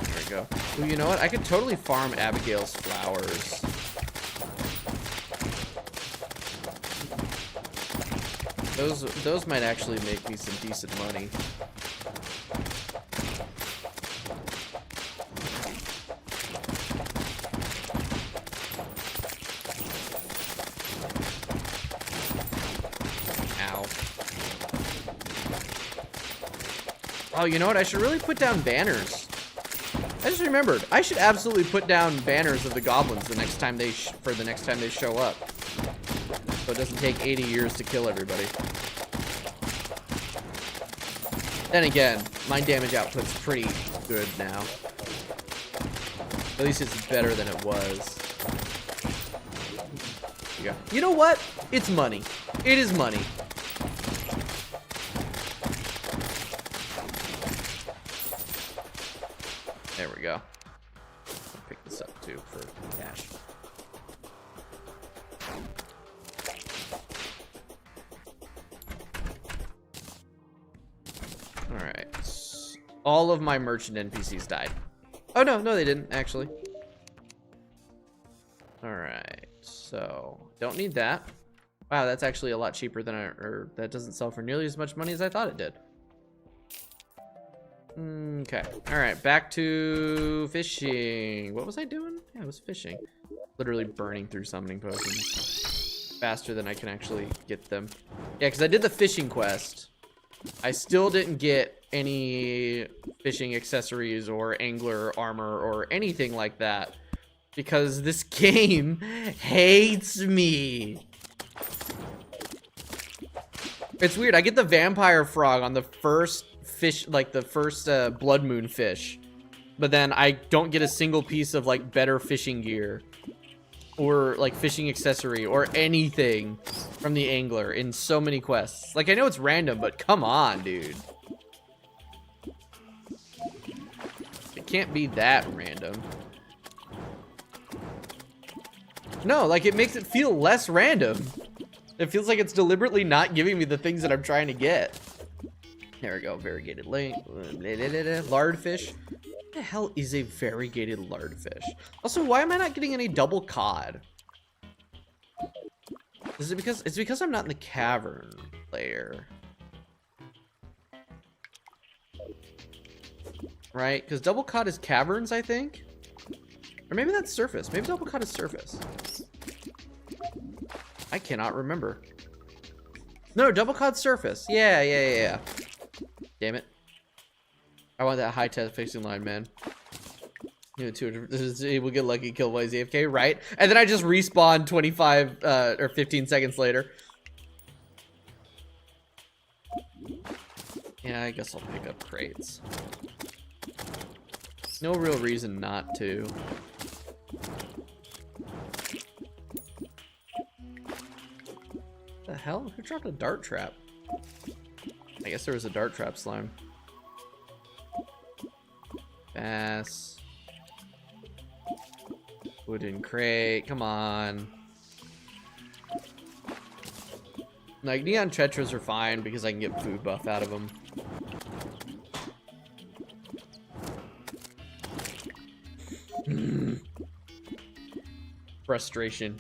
There we go. Ooh, you know what? I could totally farm Abigail's flowers. Those might actually make me some decent money. Ow. Oh, you know what? I should really put down banners. I just remembered. I should absolutely put down banners of the goblins the next time they show up. So it doesn't take 80 years to kill everybody. Then again, my damage output's pretty good now. At least it's better than it was. There you go. You know what? It's money. It is money. There we go. I'll pick this up too for cash. Alright. All of my merchant NPCs died. Oh, no, they didn't, actually. Alright, so don't need that. Wow, that's actually a lot cheaper than or that doesn't sell for nearly as much money as I thought it did. Okay, alright, back to fishing. What was I doing? Yeah, I was fishing. Literally burning through summoning potions faster than I can actually get them. Yeah, because I did the fishing quest. I still didn't get any fishing accessories or angler armor or anything like that because this game hates me. It's weird. I get the vampire frog on the first fish, like the first blood moon fish, but then I don't get a single piece of like better fishing gear or like fishing accessory or anything from the angler in so many quests. Like, I know it's random, but come on, dude. It can't be that random. No, like, it makes it feel less random. It feels like it's deliberately not giving me the things that I'm trying to get. There we go, variegated link, lard fish. the hell is a variegated lardfish? Also, why am I not getting any double cod? Is it because it's because I'm not in the cavern layer? Right? Because double cod is caverns, I think? Or maybe that's surface. Maybe double cod is surface. I cannot remember. No, double cod surface. Yeah. Damn it. I want that high test fixing line, man. You know, we'll get lucky, kill by AFK, right? And then I just respawn 25 or 15 seconds later. Yeah, I guess I'll pick up crates. No real reason not to. The hell? Who dropped a dart trap? I guess there was a dart trap slime. Bass. Wooden crate. Come on. Like, neon tetras are fine because I can get food buff out of them. Frustration.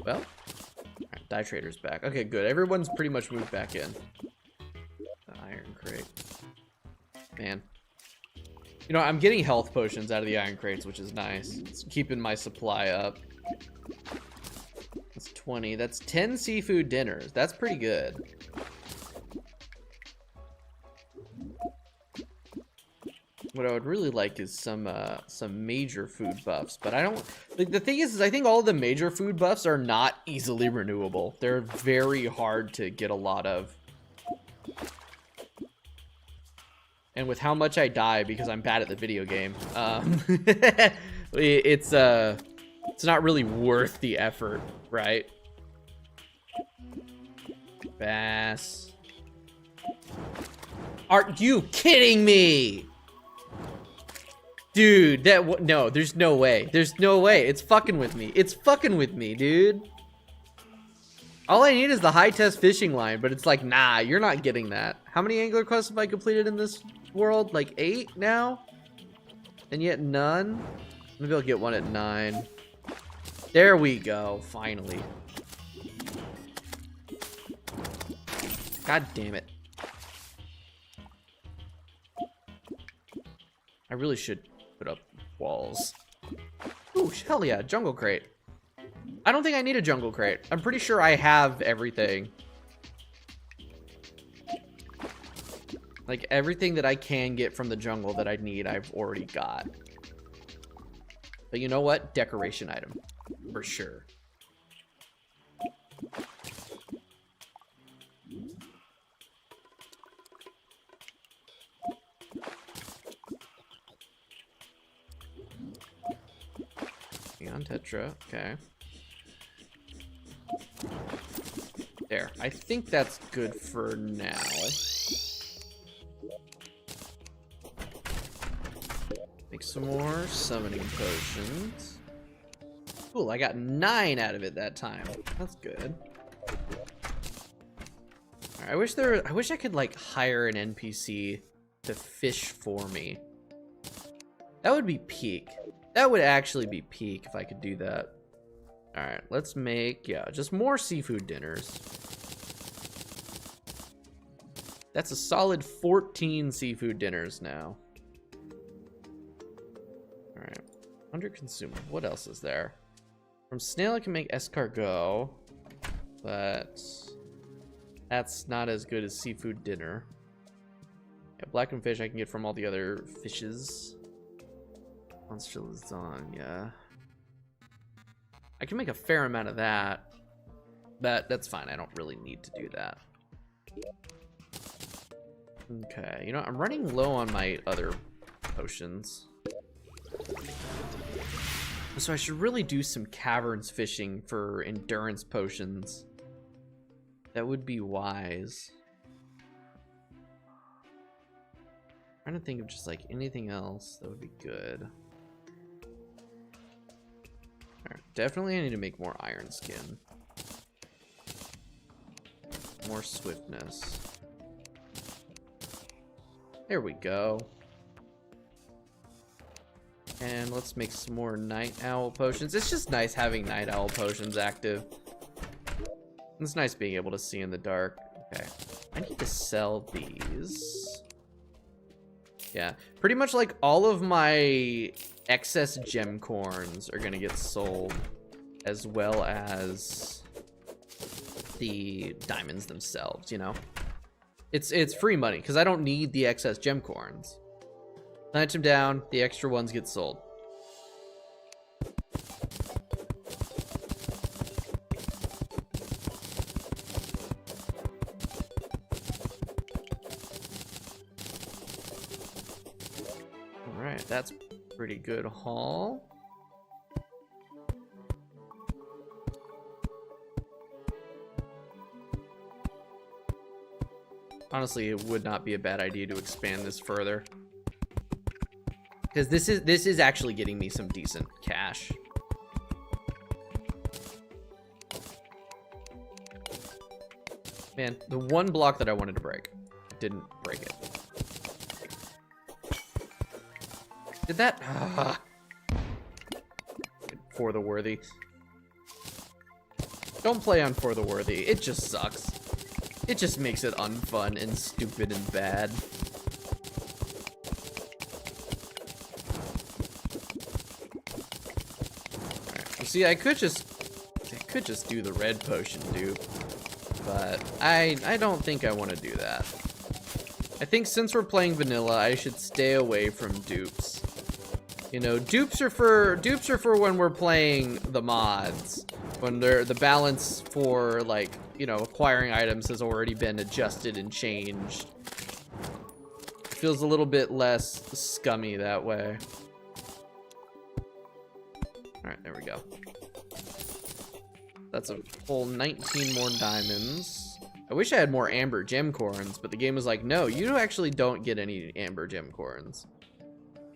Well, right, dye trader's back. Okay, good. Everyone's pretty much moved back in. The iron crate. Man. You know, I'm getting health potions out of the iron crates, which is nice. It's keeping my supply up. That's 20. That's 10 seafood dinners. That's pretty good. What I would really like is some major food buffs, but I don't. The thing is I think all the major food buffs are not easily renewable. They're very hard to get a lot of. And with how much I die because I'm bad at the video game, it's not really worth the effort, right? Bass. Are you kidding me? Dude, no, there's no way. There's no way. It's fucking with me. It's fucking with me, dude. All I need is the high test fishing line, but it's like, nah, you're not getting that. How many angler quests have I completed in this world? Like 8 now? And yet none? Maybe I'll get one at 9. There we go, finally. God damn it. I really should put up walls. Ooh, hell yeah, jungle crate. I don't think I need a jungle crate. I'm pretty sure I have everything. Like, everything that I can get from the jungle that I need, I've already got. But you know what? Decoration item. For sure. Neon tetra, okay. There. I think that's good for now. Make some more summoning potions. Cool, I got 9 out of it that time. That's good. Alright, I wish I could like hire an NPC to fish for me. That would be peak. That would actually be peak if I could do that. Alright, let's make, yeah, just more seafood dinners. That's a solid 14 seafood dinners now. Alright, under consumer, what else is there? From snail I can make escargot, but that's not as good as seafood dinner. Yeah, blackened fish I can get from all the other fishes. Monster lasagna. I can make a fair amount of that. That's fine. I don't really need to do that. Okay, you know, I'm running low on my other potions. So I should really do some caverns fishing for endurance potions. That would be wise. I'm trying to think of just like anything else that would be good. Alright, definitely I need to make more iron skin. more swiftness. There we go. And let's make some more night owl potions. It's just nice having night owl potions active. It's nice being able to see in the dark. Okay, I need to sell these. Yeah, pretty much like all of my excess gem corns are gonna get sold, as well as the diamonds themselves, you know? It's free money, because I don't need the excess gem corns. Plant them down, the extra ones get sold. Alright, that's pretty good haul. Honestly, it would not be a bad idea to expand this further, because this is actually getting me some decent cash. Man, the one block that I wanted to break, didn't break it. Did that? For the worthy. Don't play on for the worthy. It just sucks. It just makes it unfun and stupid and bad. Alright, you see, I could just do the red potion dupe, but I don't think I want to do that. I think since we're playing vanilla, I should stay away from dupes. You know, dupes are for when we're playing the mods, when the balance for, like, you know, acquiring items has already been adjusted and changed. It feels a little bit less scummy that way. Alright, there we go. That's a full 19 more diamonds. I wish I had more amber gem corns, but the game was like, no, you actually don't get any amber gem corns.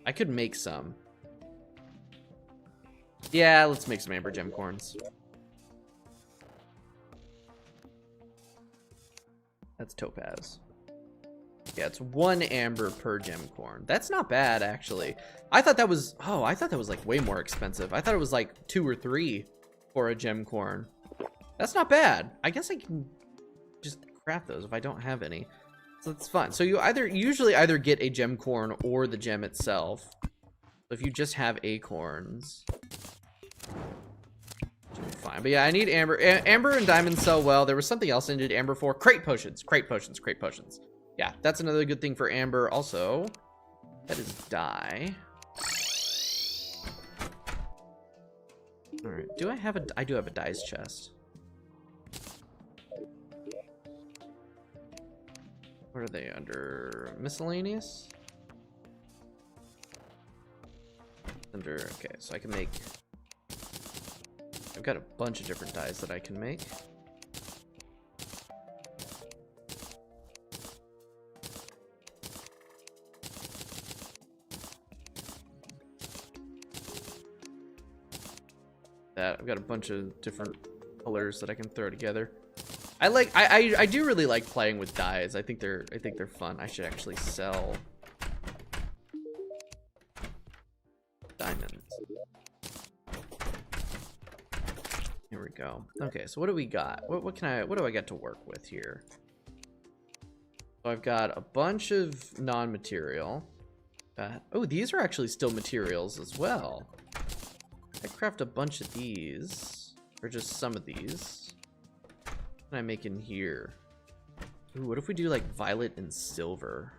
I could make some. Yeah, let's make some amber gem corns. That's topaz. Yeah, it's 1 amber per gem corn. That's not bad, actually. I thought that was, oh, I thought that was like way more expensive. I thought it was like 2 or 3 for a gem corn. That's not bad. I guess I can just craft those if I don't have any. So that's fine. So you usually either get a gem corn or the gem itself. So if you just have acorns, fine. But yeah, I need amber. Amber and diamonds sell well. There was something else I needed amber for. Crate potions. Crate potions. Crate potions. Yeah, that's another good thing for amber. Also, that is dye. All right. Do I have a? I do have a dyes chest. What are they under? Miscellaneous. Under. Okay, so I can make. I've got a bunch of different dyes that I can make. I've got a bunch of different colors that I can throw together. I do really like playing with dyes. I think they're fun. I should actually sell diamonds. Here we go. Okay, so what do we got? What do I got to work with here? So I've got a bunch of non-material. Oh, these are actually still materials as well. I craft a bunch of these, or just some of these. What can I make in here? Ooh, what if we do like violet and silver?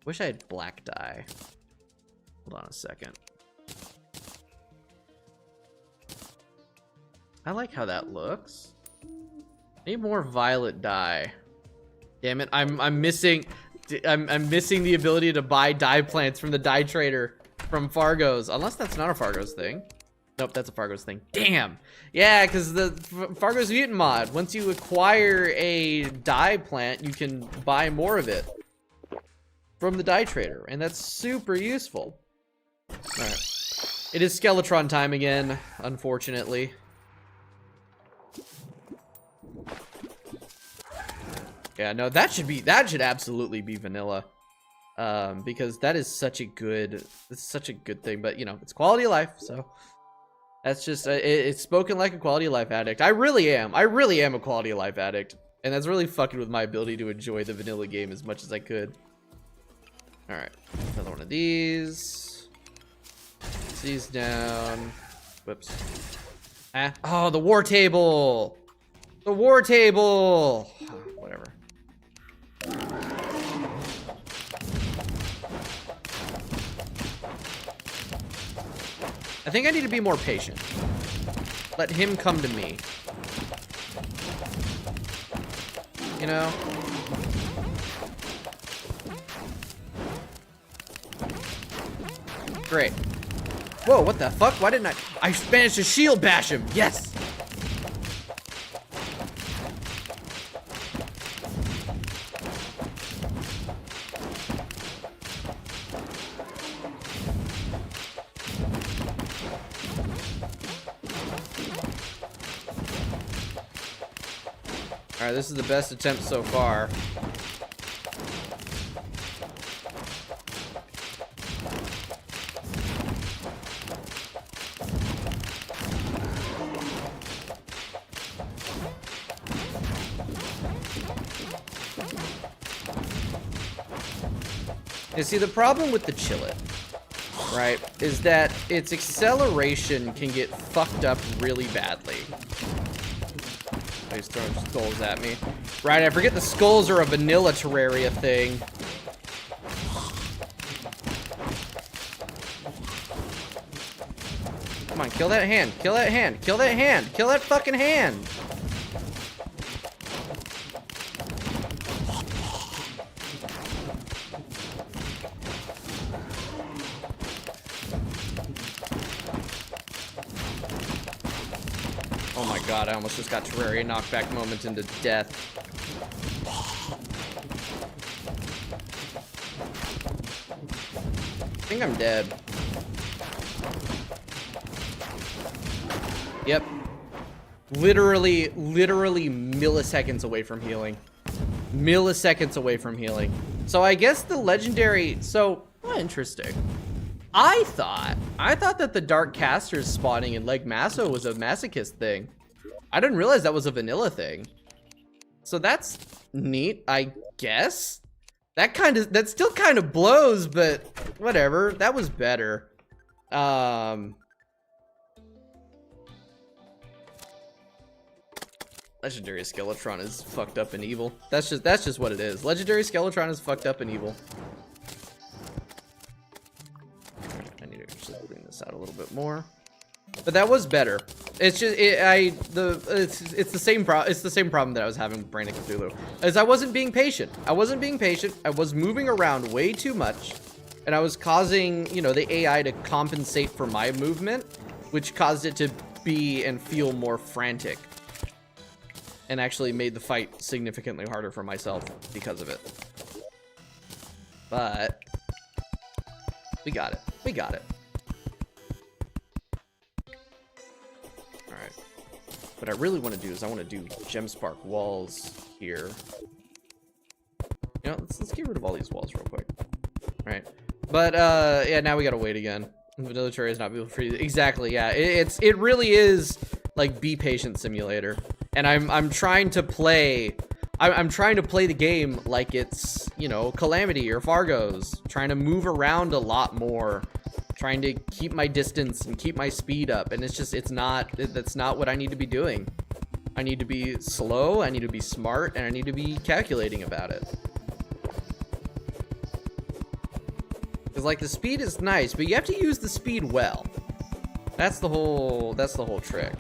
Wish I had black dye. Hold on a second. I like how that looks. Need more violet dye. Damn it! I'm missing the ability to buy dye plants from the dye trader from Fargo's, unless that's not a Fargo's thing. Nope, that's a Fargo's thing. Damn. Yeah, because the Fargo's mutant mod, once you acquire a dye plant, you can buy more of it from the dye trader, and that's super useful. All right, it is Skeletron time again, unfortunately. Yeah, no, that should absolutely be vanilla. Because that is such a good thing, but you know, it's quality of life, so that's just it's spoken like a quality of life addict. I really am a quality of life addict, and that's really fucking with my ability to enjoy the vanilla game as much as I could. All right, another one of these. Put these down. Whoops. Ah, oh, the war table. The war table. Whatever. I think I need to be more patient. Let him come to me. You know? Great. Whoa, what the fuck? Why didn't I managed to shield bash him. Yes! Alright, this is the best attempt so far. You see, the problem with the Chillet, right, is that its acceleration can get fucked up really badly. He's throwing skulls at me. Right, I forget the skulls are a vanilla Terraria thing. Come on, kill that hand. Kill that hand. Kill that hand. Kill that fucking hand. Oh my god, I almost just got Terraria knockback moment into death. I think I'm dead. Yep. Literally milliseconds away from healing. Milliseconds away from healing. So I guess the legendary, interesting. I thought that the Dark Casters spawning in Leg Masso was a masochist thing. I didn't realize that was a vanilla thing. So that's neat, I guess. That still kind of blows, but whatever. That was better. Legendary Skeletron is fucked up and evil. That's just what it is. Legendary Skeletron is fucked up and evil. I need to actually bring this out a little bit more. But that was better. It's just it's the same problem that I was having with Brain of Cthulhu. Is I wasn't being patient. I was moving around way too much, and I was causing, you know, the AI to compensate for my movement, which caused it to be and feel more frantic, and actually made the fight significantly harder for myself because of it. But we got it. We got it. Alright. What I really want to do is I want to do Gemspark walls here. You know, let's get rid of all these walls real quick. Alright. But yeah, now we gotta wait again. Vanilla Terraria is not built for you. Exactly, yeah. It really is like Be Patient Simulator. And I'm trying to play I'm trying to play the game like it's, you know, Calamity or Fargo's, trying to move around a lot more, trying to keep my distance and keep my speed up, and it's just, that's not what I need to be doing. I need to be slow, I need to be smart, and I need to be calculating about it. Because like the speed is nice, but you have to use the speed well. That's the whole trick.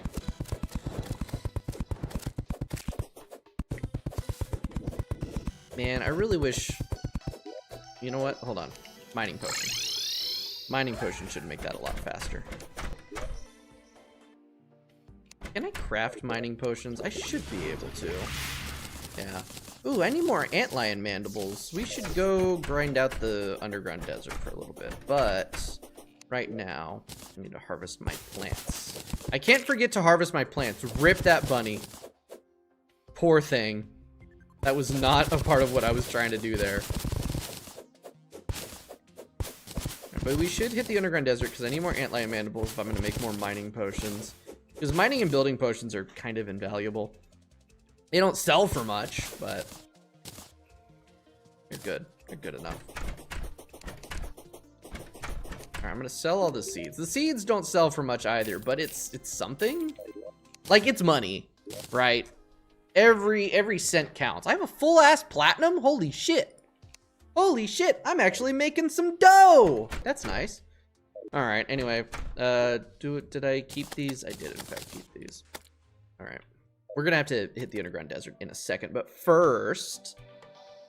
Man, I really wish, you know what? Hold on. Mining potion. Mining potion should make that a lot faster. Can I craft mining potions? I should be able to. Yeah. Ooh, I need more antlion mandibles. We should go grind out the underground desert for a little bit. But right now, I need to harvest my plants. I can't forget to harvest my plants. Rip that bunny. Poor thing. That was not a part of what I was trying to do there. But we should hit the underground desert because I need more antlion mandibles if I'm going to make more mining potions. Because mining and building potions are kind of invaluable. They don't sell for much, but they're good. They're good enough. All right, I'm going to sell all the seeds. The seeds don't sell for much either, but it's something. Like, it's money, right? Every cent counts. I have a full-ass platinum? Holy shit. Holy shit, I'm actually making some dough. That's nice. All right, anyway, did I keep these? I did, in fact, keep these. All right, we're gonna have to hit the underground desert in a second, but first,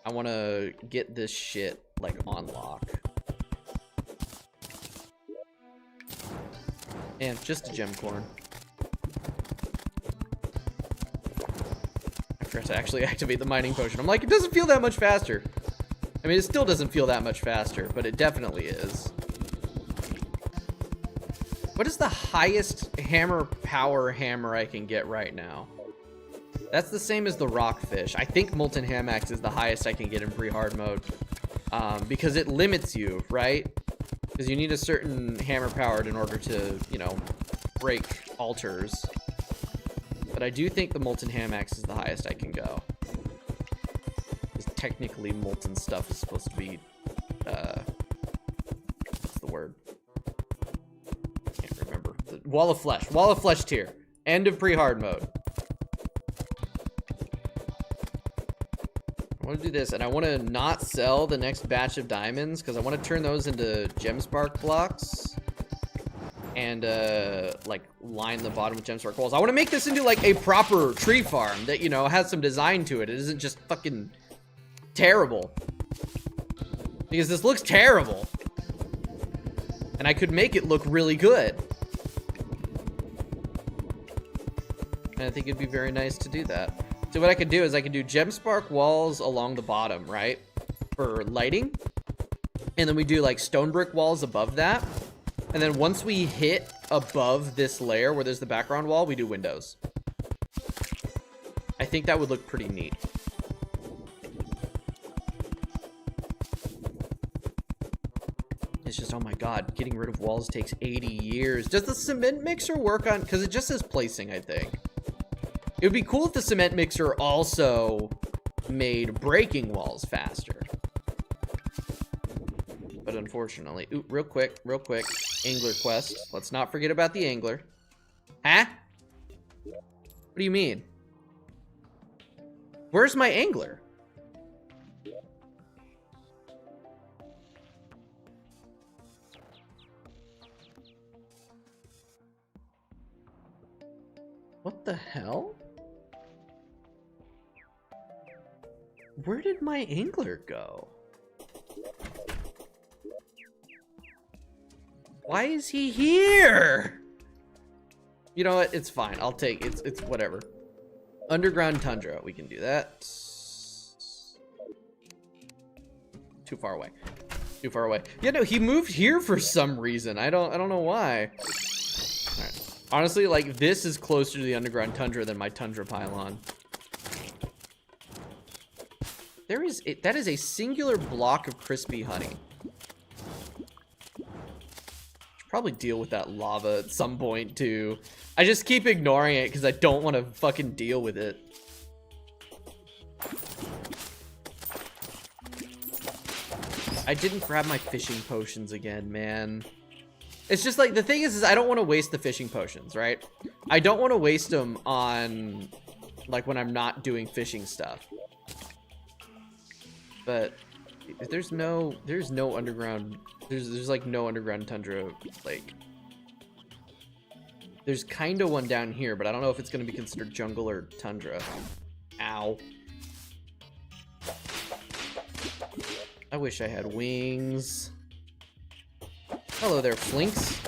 I wanna get this shit, like, on lock. And just a gem corn. I forgot to actually activate the mining potion. I'm like, it doesn't feel that much faster. I mean, it still doesn't feel that much faster, but it definitely is. What is the highest hammer power hammer I can get right now? That's the same as the rockfish. I think molten ham axe is the highest I can get in pre-hard mode. Because it limits you, right? Because you need a certain hammer powered in order to, you know, break altars. But I do think the molten ham axe is the highest I can go. Technically, molten stuff is supposed to be, what's the word? Can't remember. The wall of flesh tier. End of pre-hard mode. I want to do this, and I want to not sell the next batch of diamonds, because I want to turn those into gem spark blocks. And, like, line the bottom with gem spark walls. I want to make this into, like, a proper tree farm that, you know, has some design to it. It isn't just fucking terrible, because this looks terrible and I could make it look really good, and I think it'd be very nice to do that. So what I could do is I could do gem spark walls along the bottom, right, for lighting, and then we do like stone brick walls above that, and then once we hit above this layer where there's the background wall, we do windows. I think that would look pretty neat. It's just, oh my god, getting rid of walls takes 80 years. Does the cement mixer work on, because it just says placing, I think. It would be cool if the cement mixer also made breaking walls faster. But unfortunately, ooh, real quick, angler quest. Let's not forget about the angler. Huh? What do you mean? Where's my angler? What the hell? Where did my angler go? Why is he here? You know what? It's fine. I'll take it. It's whatever. Underground tundra. We can do that. Too far away. Too far away. Yeah, no, he moved here for some reason. I don't know why. All right. Honestly, like, this is closer to the underground tundra than my tundra pylon. That is a singular block of crispy honey. Should probably deal with that lava at some point, too. I just keep ignoring it because I don't want to fucking deal with it. I didn't grab my fishing potions again, man. It's just like, the thing is I don't want to waste the fishing potions, right? I don't want to waste them on, like, when I'm not doing fishing stuff. But there's no underground, there's like no underground tundra, like, there's kind of one down here, but I don't know if it's going to be considered jungle or tundra. Ow. I wish I had wings. Hello there, Flinks.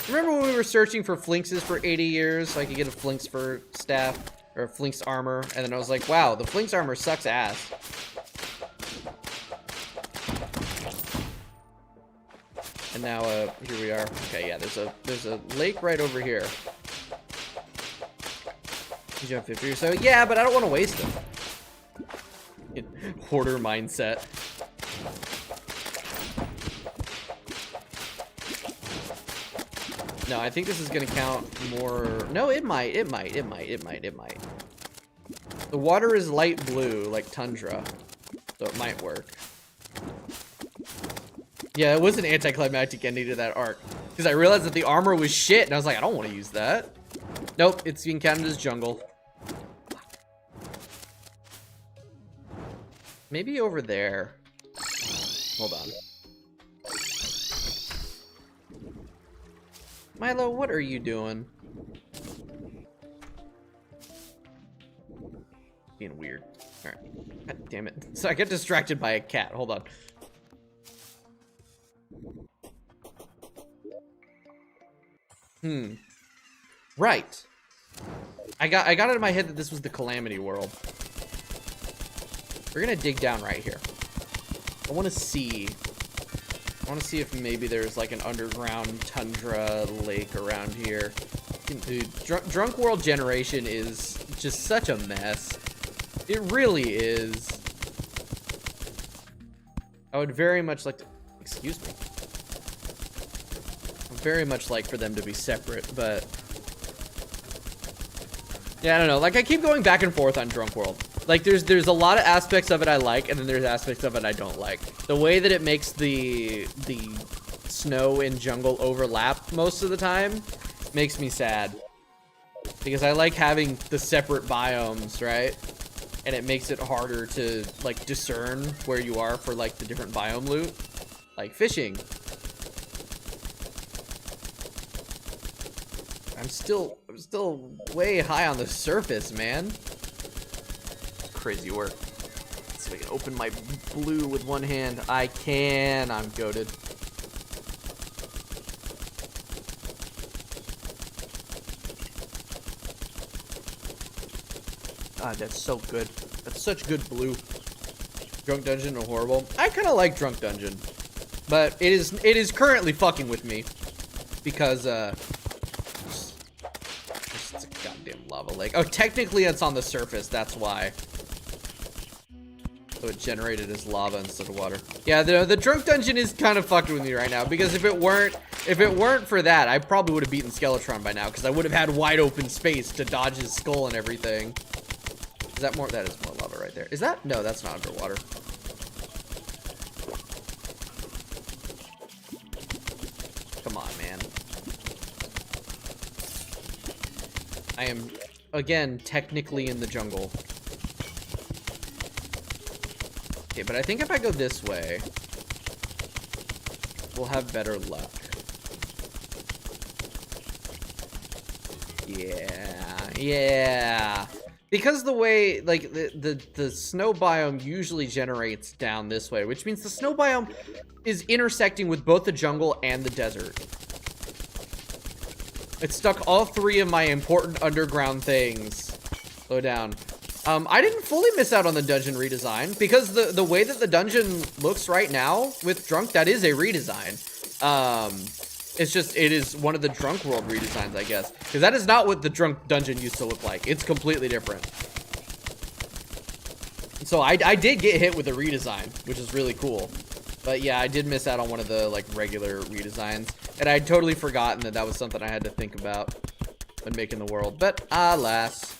Remember when we were searching for Flinkses for 80 years so I could get a Flinks for staff, or a Flinks armor, and then I was like, wow, the Flinks armor sucks ass. And now, here we are. Okay, yeah, there's a lake right over here. You jump 50 or so. Yeah, but I don't want to waste them. Hoarder mindset. No, I think this is gonna count more. No, it might. The water is light blue, like tundra, so it might work. Yeah, it was an anticlimactic ending to that arc, because I realized that the armor was shit, and I was like, I don't want to use that. Nope, it's being counted as jungle. Maybe over there. Hold on. Milo, what are you doing? Being weird. Alright. God damn it. So I get distracted by a cat. Hold on. Right. I got it in my head that this was the Calamity World. We're gonna dig down right here. I wanna see if maybe there's like an underground tundra lake around here. Dude, Drunk World Generation is just such a mess. It really is. I would very much like to, excuse me. I'd very much like for them to be separate, but yeah, I don't know. Like I keep going back and forth on Drunk World. Like there's a lot of aspects of it I like, and then there's aspects of it I don't like. The way that it makes the snow and jungle overlap most of the time makes me sad. Because I like having the separate biomes, right? And it makes it harder to like discern where you are for like the different biome loot. Like fishing. I'm still way high on the surface, man. Crazy work. Let's see if I can open my blue with one hand. I can. I'm goated. God, that's so good. That's such good blue. Drunk Dungeon are horrible. I kind of like Drunk Dungeon, but it is currently fucking with me because it's a goddamn lava lake. Oh, technically it's on the surface. That's why. So it generated as lava instead of water. Yeah, the Drunk Dungeon is kind of fucking with me right now because if it weren't for that, I probably would have beaten Skeletron by now because I would have had wide open space to dodge his skull and everything. Is that more? That is more lava right there. Is that? No, that's not underwater. Come on, man. I am, again, technically in the jungle. Okay, but I think if I go this way, we'll have better luck. Yeah. Because the way, like, the snow biome usually generates down this way, which means the snow biome is intersecting with both the jungle and the desert. It stuck all three of my important underground things. Slow down. I didn't fully miss out on the dungeon redesign, because the way that the dungeon looks right now with Drunk, that is a redesign. It's just, it is one of the Drunk World redesigns, I guess. Because that is not what the Drunk Dungeon used to look like. It's completely different. So I did get hit with a redesign, which is really cool. But yeah, I did miss out on one of the like regular redesigns. And I had totally forgotten that that was something I had to think about when making the world. But alas.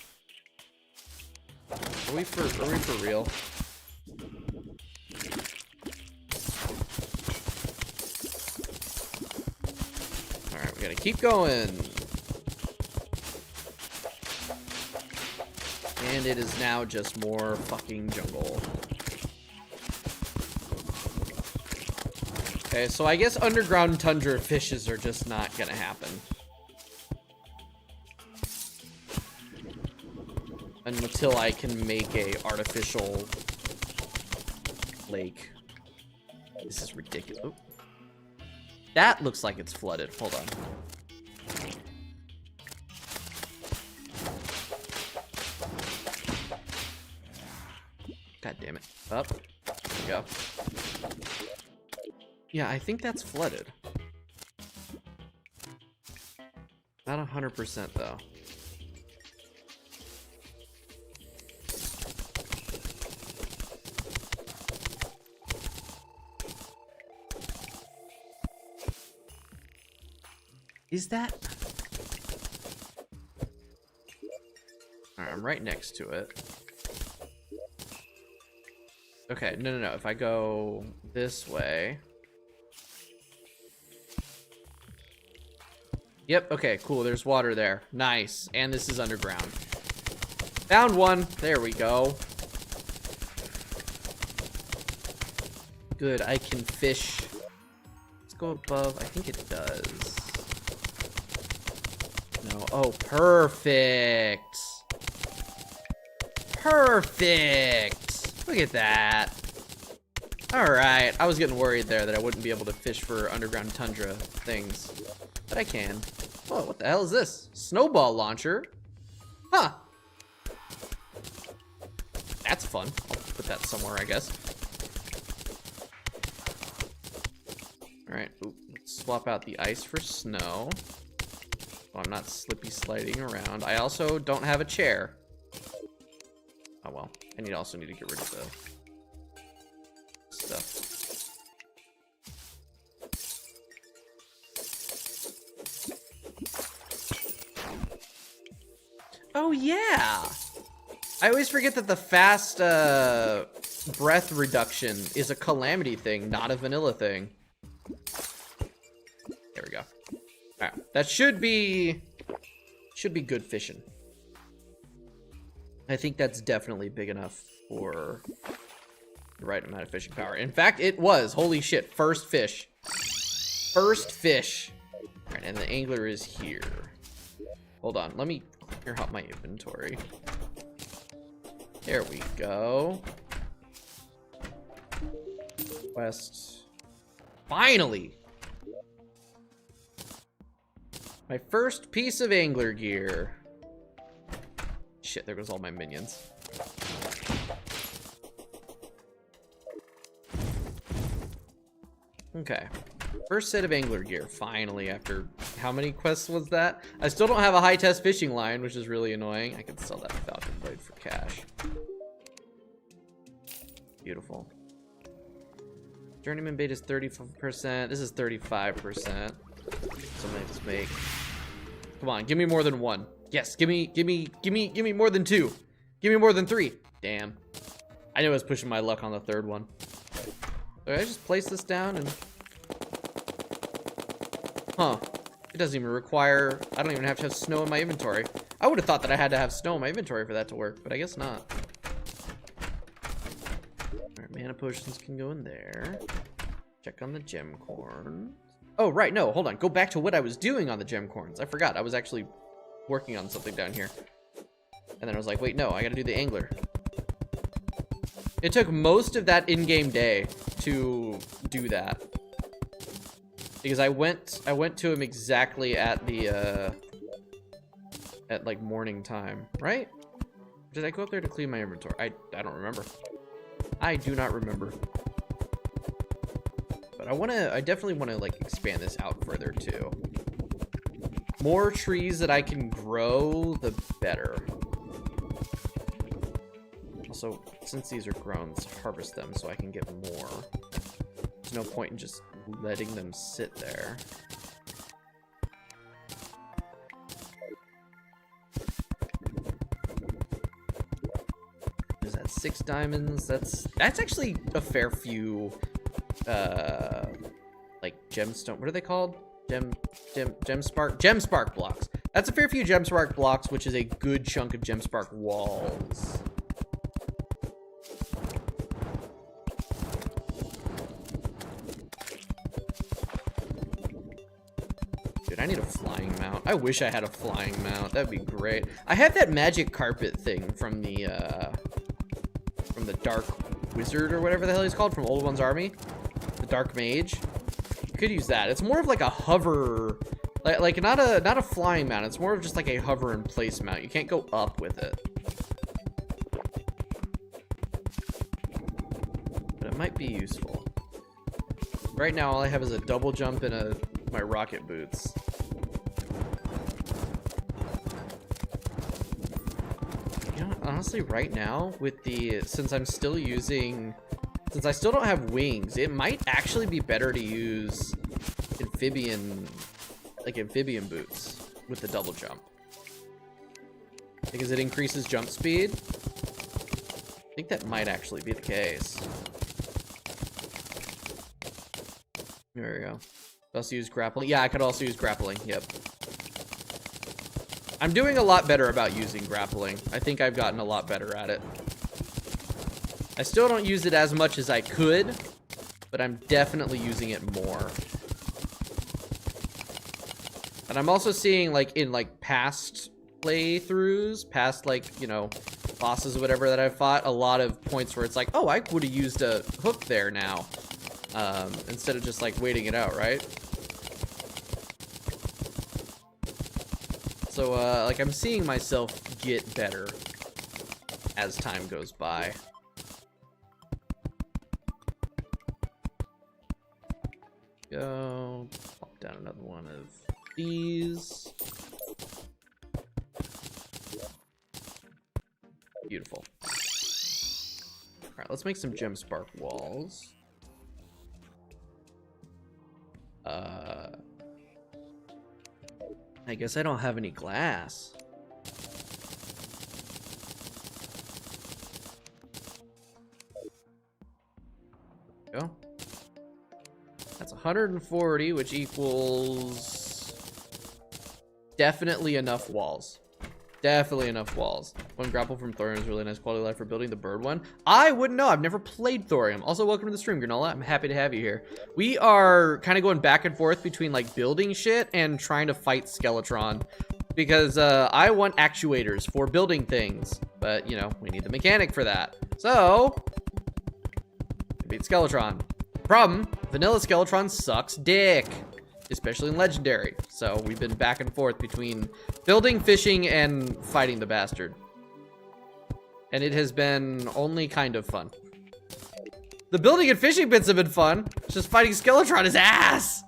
Are we for real? Alright, we gotta keep going. And it is now just more fucking jungle. Okay, so I guess underground tundra fishes are just not gonna happen. Until I can make a artificial lake. This is ridiculous. Oop. That looks like it's flooded. Hold on. God damn it. Up. There we go. Yeah, I think that's flooded. Not 100% though. Is that? All right, I'm right next to it. Okay, no. If I go this way. Yep, okay, cool. There's water there. Nice. And this is underground. Found one. There we go. Good, I can fish. Let's go above. I think it does. No. Oh, perfect. Perfect. Look at that. All right. I was getting worried there that I wouldn't be able to fish for underground tundra things. But I can. Oh, what the hell is this? Snowball launcher? Huh. That's fun. I'll put that somewhere, I guess. All right. Ooh, let's swap out the ice for snow. So I'm not slippy sliding around. I also don't have a chair. Oh well. I also need to get rid of the stuff. Oh yeah! I always forget that the fast breath reduction is a calamity thing, not a vanilla thing. There we go. Alright, that should be good fishing. I think that's definitely big enough for the right amount of fishing power. In fact, it was. Holy shit, first fish. First fish. Alright, and the angler is here. Hold on, let me clear out my inventory. There we go. Quest. Finally! My first piece of angler gear. Shit, there goes all my minions. Okay. First set of angler gear, finally, after how many quests was that? I still don't have a high test fishing line, which is really annoying. I could sell that falcon blade for cash. Beautiful. Journeyman bait is 30%. This is 35%. So I'm gonna just make. Come on, give me more than one. Yes, give me more than two. Give me more than three. Damn. I knew I was pushing my luck on the third one. So I just place this down and. Huh. It doesn't even require. I don't even have to have snow in my inventory. I would have thought that I had to have snow in my inventory for that to work, but I guess not. Alright, mana potions can go in there. Check on the gem corn. Oh, right, no, hold on. Go back to what I was doing on the gem corns. I forgot. I was actually working on something down here. And then I was like, wait, no, I gotta do the angler. It took most of that in-game day to do that. Because I went to him exactly at the at like morning time, right? Did I go up there to clean my inventory? I don't remember. I do not remember. But I definitely wanna like expand this out further too. More trees that I can grow, the better. Also, since these are grown, let's harvest them so I can get more. There's no point in just letting them sit there. Is that 6 diamonds? That's actually a fair few like gemstone, what are they called? Gem spark blocks. That's a fair few gem spark blocks, which is a good chunk of gem spark walls. Dude, I need a flying mount. I wish I had a flying mount. That'd be great. I have that magic carpet thing from the Dark Wizard or whatever the hell he's called from Old One's Army. The Dark Mage. You could use that. It's more of like a hover, like not a flying mount. It's more of just like a hover in place mount. You can't go up with it. But it might be useful. Right now, all I have is a double jump and my rocket boots. You know, honestly, right now, with since I still don't have wings, it might actually be better to use amphibian like amphibian boots with the double jump. Because it increases jump speed. I think that might actually be the case. There we go. Also use grappling. Yeah, I could also use grappling. Yep. I'm doing a lot better about using grappling. I think I've gotten a lot better at it. I still don't use it as much as I could, but I'm definitely using it more. And I'm also seeing, like, in, like, past playthroughs, past, like, you know, bosses or whatever that I've fought, a lot of points where it's like, oh, I would have used a hook there now. Instead of just, like, waiting it out, right? So, like, I'm seeing myself get better as time goes by. Go. Pop down another one of these. Beautiful. Alright, let's make some gem spark walls. I guess I don't have any glass. Go. That's 140, which equals definitely enough walls. Definitely enough walls. One grapple from thorium is really nice quality of life for building the bird one. I wouldn't know. I've never played thorium. Also, welcome to the stream, Granola. I'm happy to have you here. We are kind of going back and forth between like building shit and trying to fight Skeletron. Because I want actuators for building things. But, you know, we need the mechanic for that. So, beat Skeletron. Problem, vanilla Skeletron sucks dick. Especially in Legendary. So we've been back and forth between building, fishing, and fighting the bastard. And it has been only kind of fun. The building and fishing bits have been fun. Just fighting Skeletron is ass!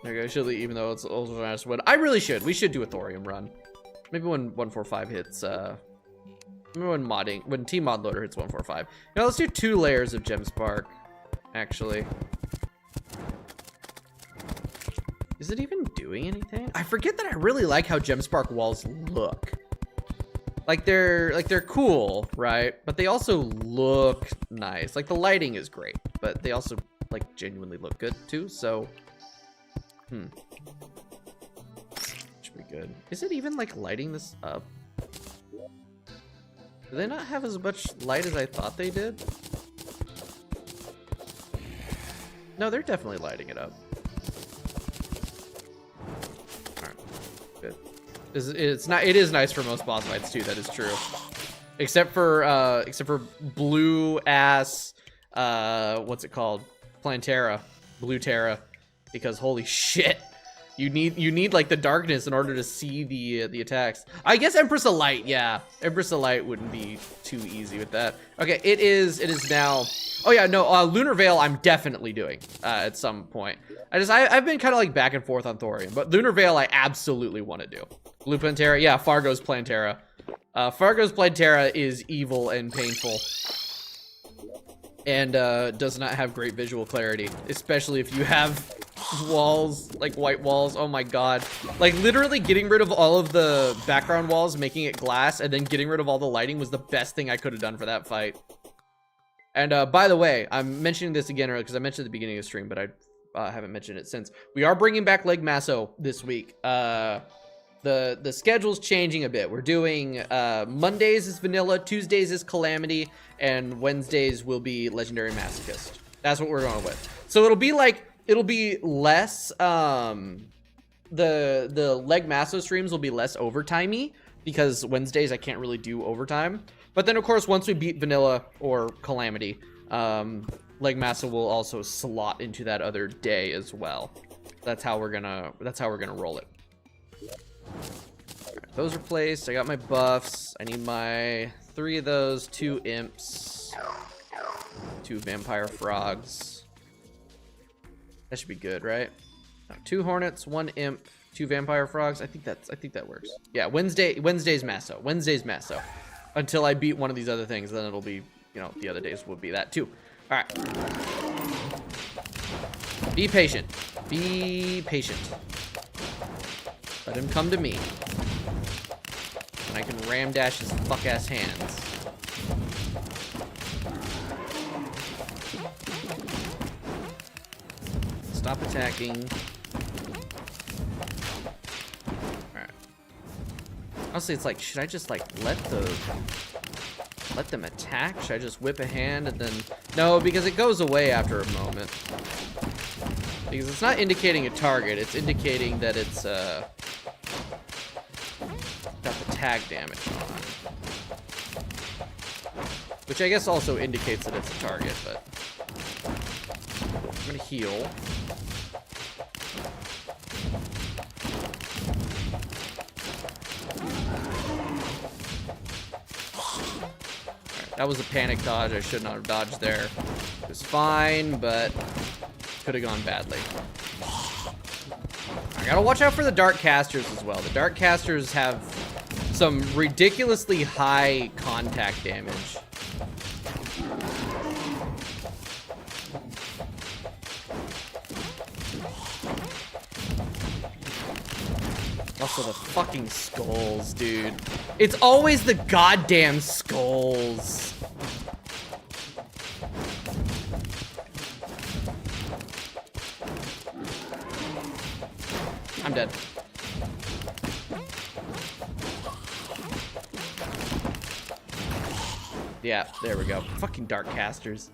There you go, should even though it's also nice wood. I really should. We should do a thorium run. Maybe when 145 hits, remember when Team Mod Loader hits 145. You know, let's do 2 layers of Gem Spark, actually. Is it even doing anything? I forget that I really like how Gemspark walls look. Like they're cool, right? But they also look nice. Like the lighting is great, but they also like genuinely look good too. So, should be good. Is it even like lighting this up? Do they not have as much light as I thought they did? No, they're definitely lighting it up. It is nice for most boss fights too, that is true. Except for blue ass what's it called? Plantera. Blue Terra. Because holy shit. You need like the darkness in order to see the attacks. I guess Empress of Light, yeah. Empress of Light wouldn't be too easy with that. Okay, it is now. Oh yeah, no, Lunar Veil I'm definitely doing at some point. I've been kind of like back and forth on Thorium, but Lunar Veil I absolutely want to do. Blue Plantera, yeah, Fargo's Plantera. Fargo's Plantera is evil and painful. And does not have great visual clarity, especially if you have walls, like white walls. Oh my god. Like literally getting rid of all of the background walls, making it glass, and then getting rid of all the lighting was the best thing I could have done for that fight. And by the way, I'm mentioning this again earlier because I mentioned at the beginning of the stream, but I haven't mentioned it since. We are bringing back Leg Masso this week. The schedule's changing a bit. We're doing Mondays is Vanilla, Tuesdays is Calamity, and Wednesdays will be Legendary Masochist. That's what we're going with. So it'll be less the Leg Masso streams will be less overtimey because Wednesdays I can't really do overtime. But then of course once we beat Vanilla or Calamity, Leg Masso will also slot into that other day as well. That's how we're gonna roll it. Right, those are placed. I got my buffs. I need my 3 of those, 2 imps, 2 vampire frogs. That should be good, right? No, 2 hornets, 1 imp, 2 vampire frogs. I think that works. Yeah, Wednesday's Masso. Wednesday's Masso. Until I beat one of these other things, then it'll be, you know, the other days will be that too. All right. Be patient. Be patient. Let him come to me. And I can ram dash his fuck-ass hands. Stop attacking. Alright. Honestly, it's like, should I just like let them attack? Should I just whip a hand and then... No, because it goes away after a moment. Because it's not indicating a target, it's indicating that it's got the tag damage on. Which I guess also indicates that it's a target, but... I'm gonna heal. That was a panic dodge. I should not have dodged there. It was fine, but could have gone badly. I gotta watch out for the Dark Casters as well. The Dark Casters have some ridiculously high contact damage. Also the fucking skulls, dude. It's always the goddamn skulls. I'm dead. Yeah, there we go. Fucking Dark Casters.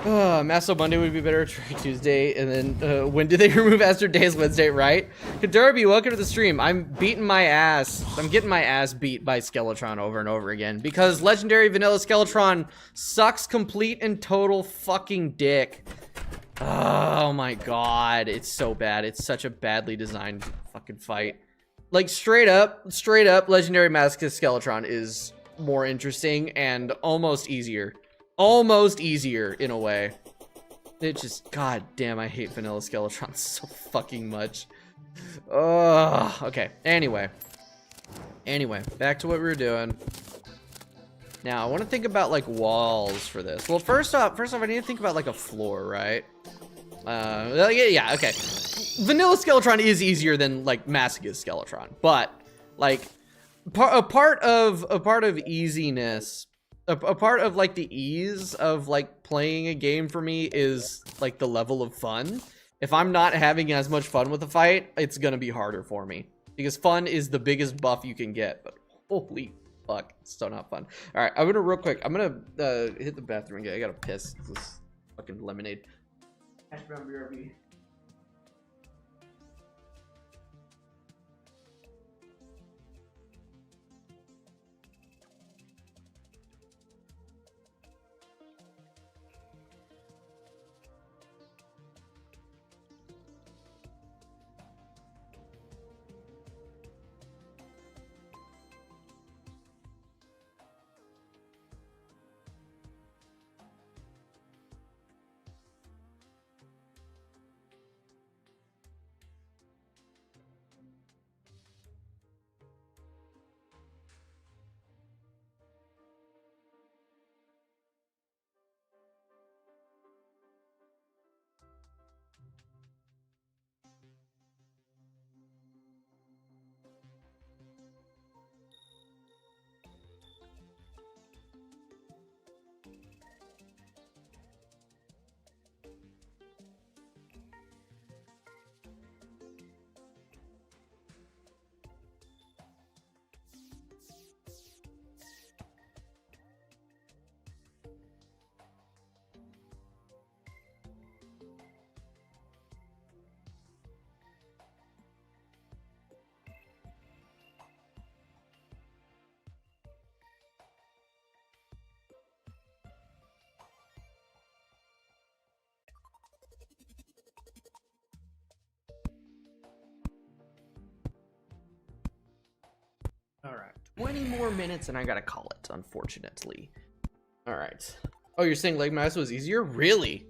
Masso Monday would be better, Trick Tuesday, and then when did they remove Astro Days Wednesday, right? Kadarby, welcome to the stream. I'm beating my ass. I'm getting my ass beat by Skeletron over and over again because Legendary Vanilla Skeletron sucks complete and total fucking dick. Oh my god, it's so bad. It's such a badly designed fucking fight. Like straight up, Legendary Masochist Skeletron is more interesting and almost easier. Almost easier in a way. It just, god damn, I hate Vanilla Skeletron so fucking much. Ugh. Okay, anyway, back to what we were doing. Now I want to think about like walls for this. Well, first off I need to think about like a floor, right? Yeah, okay. Vanilla Skeletron is easier than like Masochist Skeletron, but like a part of easiness, a part of like the ease of like playing a game for me is like the level of fun. If I'm not having as much fun with the fight, it's gonna be harder for me because fun is the biggest buff you can get. But holy fuck, it's still not fun. All right, I'm gonna real quick. I'm gonna hit the bathroom again. I gotta piss. This fucking lemonade. Hash brown BRB. All right, 20 more minutes and I gotta call it, unfortunately. All right. Oh, you're saying Leg Mass was easier? Really?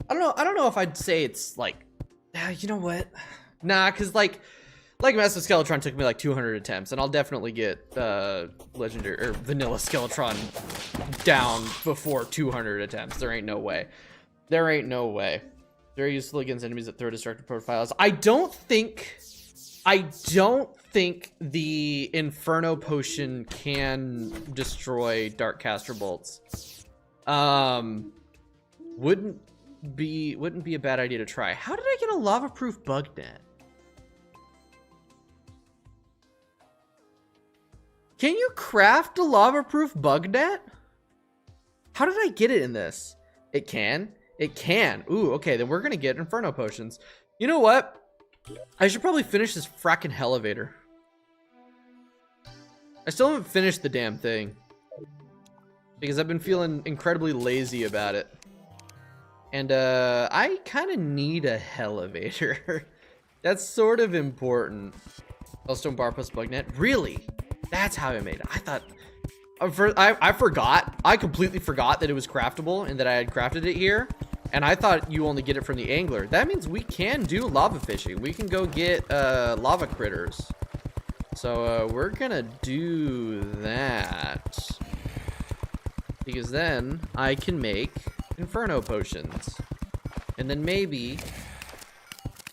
I don't know if I'd say it's like, you know what? Nah, cause like Leg Mass of Skeletron took me like 200 attempts, and I'll definitely get Legendary or Vanilla Skeletron down before 200 attempts. There ain't no way. There ain't no way. Very useful against enemies that throw destructive profiles. I don't think the Inferno Potion can destroy Dark Caster Bolts. Wouldn't be a bad idea to try. How did I get a lava-proof bug net? Can you craft a lava-proof bug net? How did I get it in this? It can. It can. Ooh, okay, then we're gonna get Inferno Potions. You know what? I should probably finish this fracking elevator. I still haven't finished the damn thing. Because I've been feeling incredibly lazy about it. And, I kind of need a elevator. That's sort of important. Hellstone bar plus bug net. Really? That's how I made it. I thought... I forgot. I completely forgot that it was craftable and that I had crafted it here. And I thought you only get it from the angler. That means we can do lava fishing. We can go get lava critters. So we're gonna do that. Because then I can make Inferno Potions. And then maybe...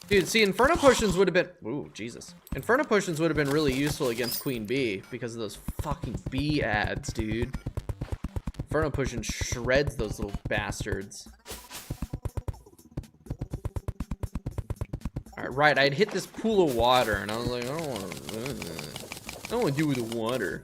Dude, see, Inferno Potions would have been... Ooh, Jesus. Inferno Potions would have been really useful against Queen Bee because of those fucking bee ads, dude. Inferno Potion shreds those little bastards. Alright, right, I'd hit this pool of water, and I was like, I don't want to do with the water.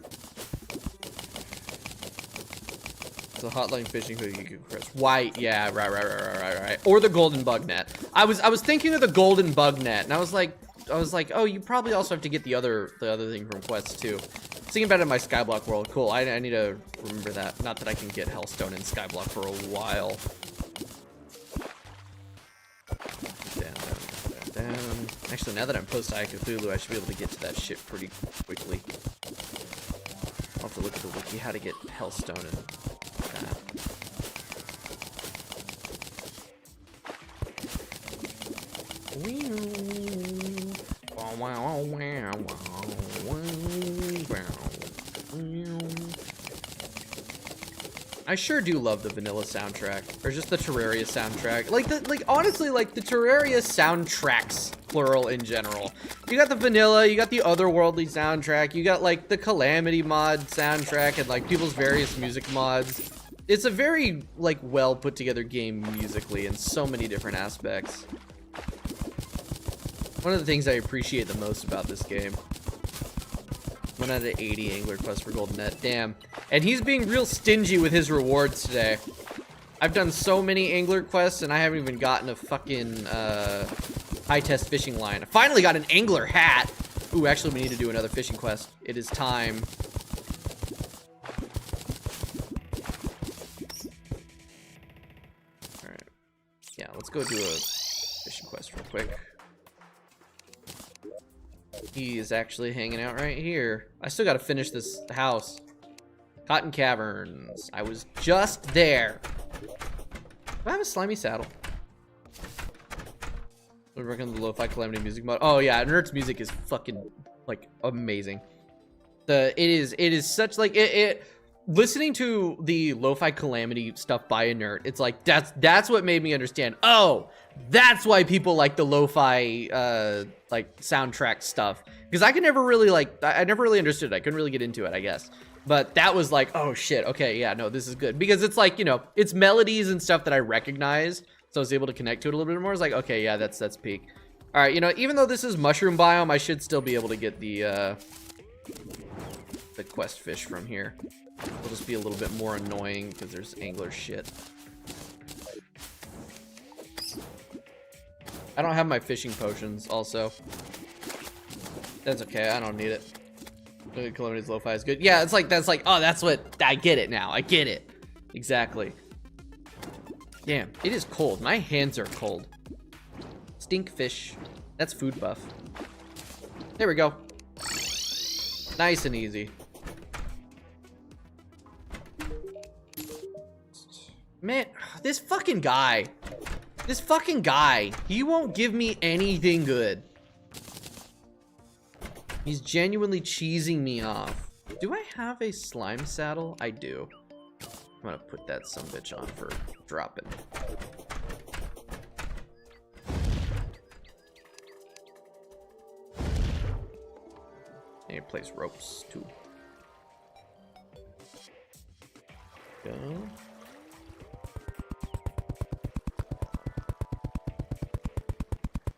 The hotline fishing hook you can press white. Yeah, right. Or the golden bug net. I was thinking of the golden bug net, and I was like, oh, you probably also have to get the other thing from quests too. Thinking about it in my Skyblock world. Cool. I need to remember that. Not that I can get Hellstone in Skyblock for a while. Down. Actually, now that I'm post Eye Cthulhu, I should be able to get to that shit pretty quickly. I'll have to look at the wiki how to get Hellstone and that. I sure do love the vanilla soundtrack, or just the Terraria soundtrack. Honestly, the Terraria soundtracks, plural in general. You got the vanilla, you got the otherworldly soundtrack, you got like the Calamity mod soundtrack, and like people's various music mods. It's a very well put together game musically in so many different aspects. One of the things I appreciate the most about this game. 1 out of 80 angler quest for golden net. Damn. And he's being real stingy with his rewards today. I've done so many angler quests and I haven't even gotten a fucking high test fishing line. I finally got an angler hat. Ooh, actually we need to do another fishing quest. It is time. Alright. Yeah, let's go do a fishing quest real quick. He is actually hanging out right here. I still gotta finish this house. Cotton Caverns. I was just there. Do I have a slimy saddle? We're working on the Lo-Fi Calamity music mode. Oh yeah, Nert's music is fucking amazing. It is such listening to the Lo-Fi Calamity stuff by a Nerd, it's like that's what made me understand. Oh, that's why people like the Lo-Fi soundtrack stuff, because I could never really I never really understood it. I couldn't really get into it, I guess. But that was like, oh shit, okay, yeah, no, this is good, because it's like, you know, it's melodies and stuff that I recognized, so I was able to connect to it a little bit more. It's like, okay, yeah, that's peak. All right, you know, even though this is mushroom biome, I should still be able to get the quest fish from here. It'll just be a little bit more annoying because there's angler shit. I don't have my fishing potions also. That's okay, I don't need it. Calamity's Lo-Fi is good. Yeah, it's like, that's like, oh, that's what, I get it now. I get it. Exactly. Damn, it is cold. My hands are cold. Stinkfish. That's food buff. There we go. Nice and easy. Man, this fucking guy. This fucking guy. He won't give me anything good. He's genuinely cheesing me off. Do I have a slime saddle? I do. I'm gonna put that sumbitch on for dropping. And you place ropes too. Go.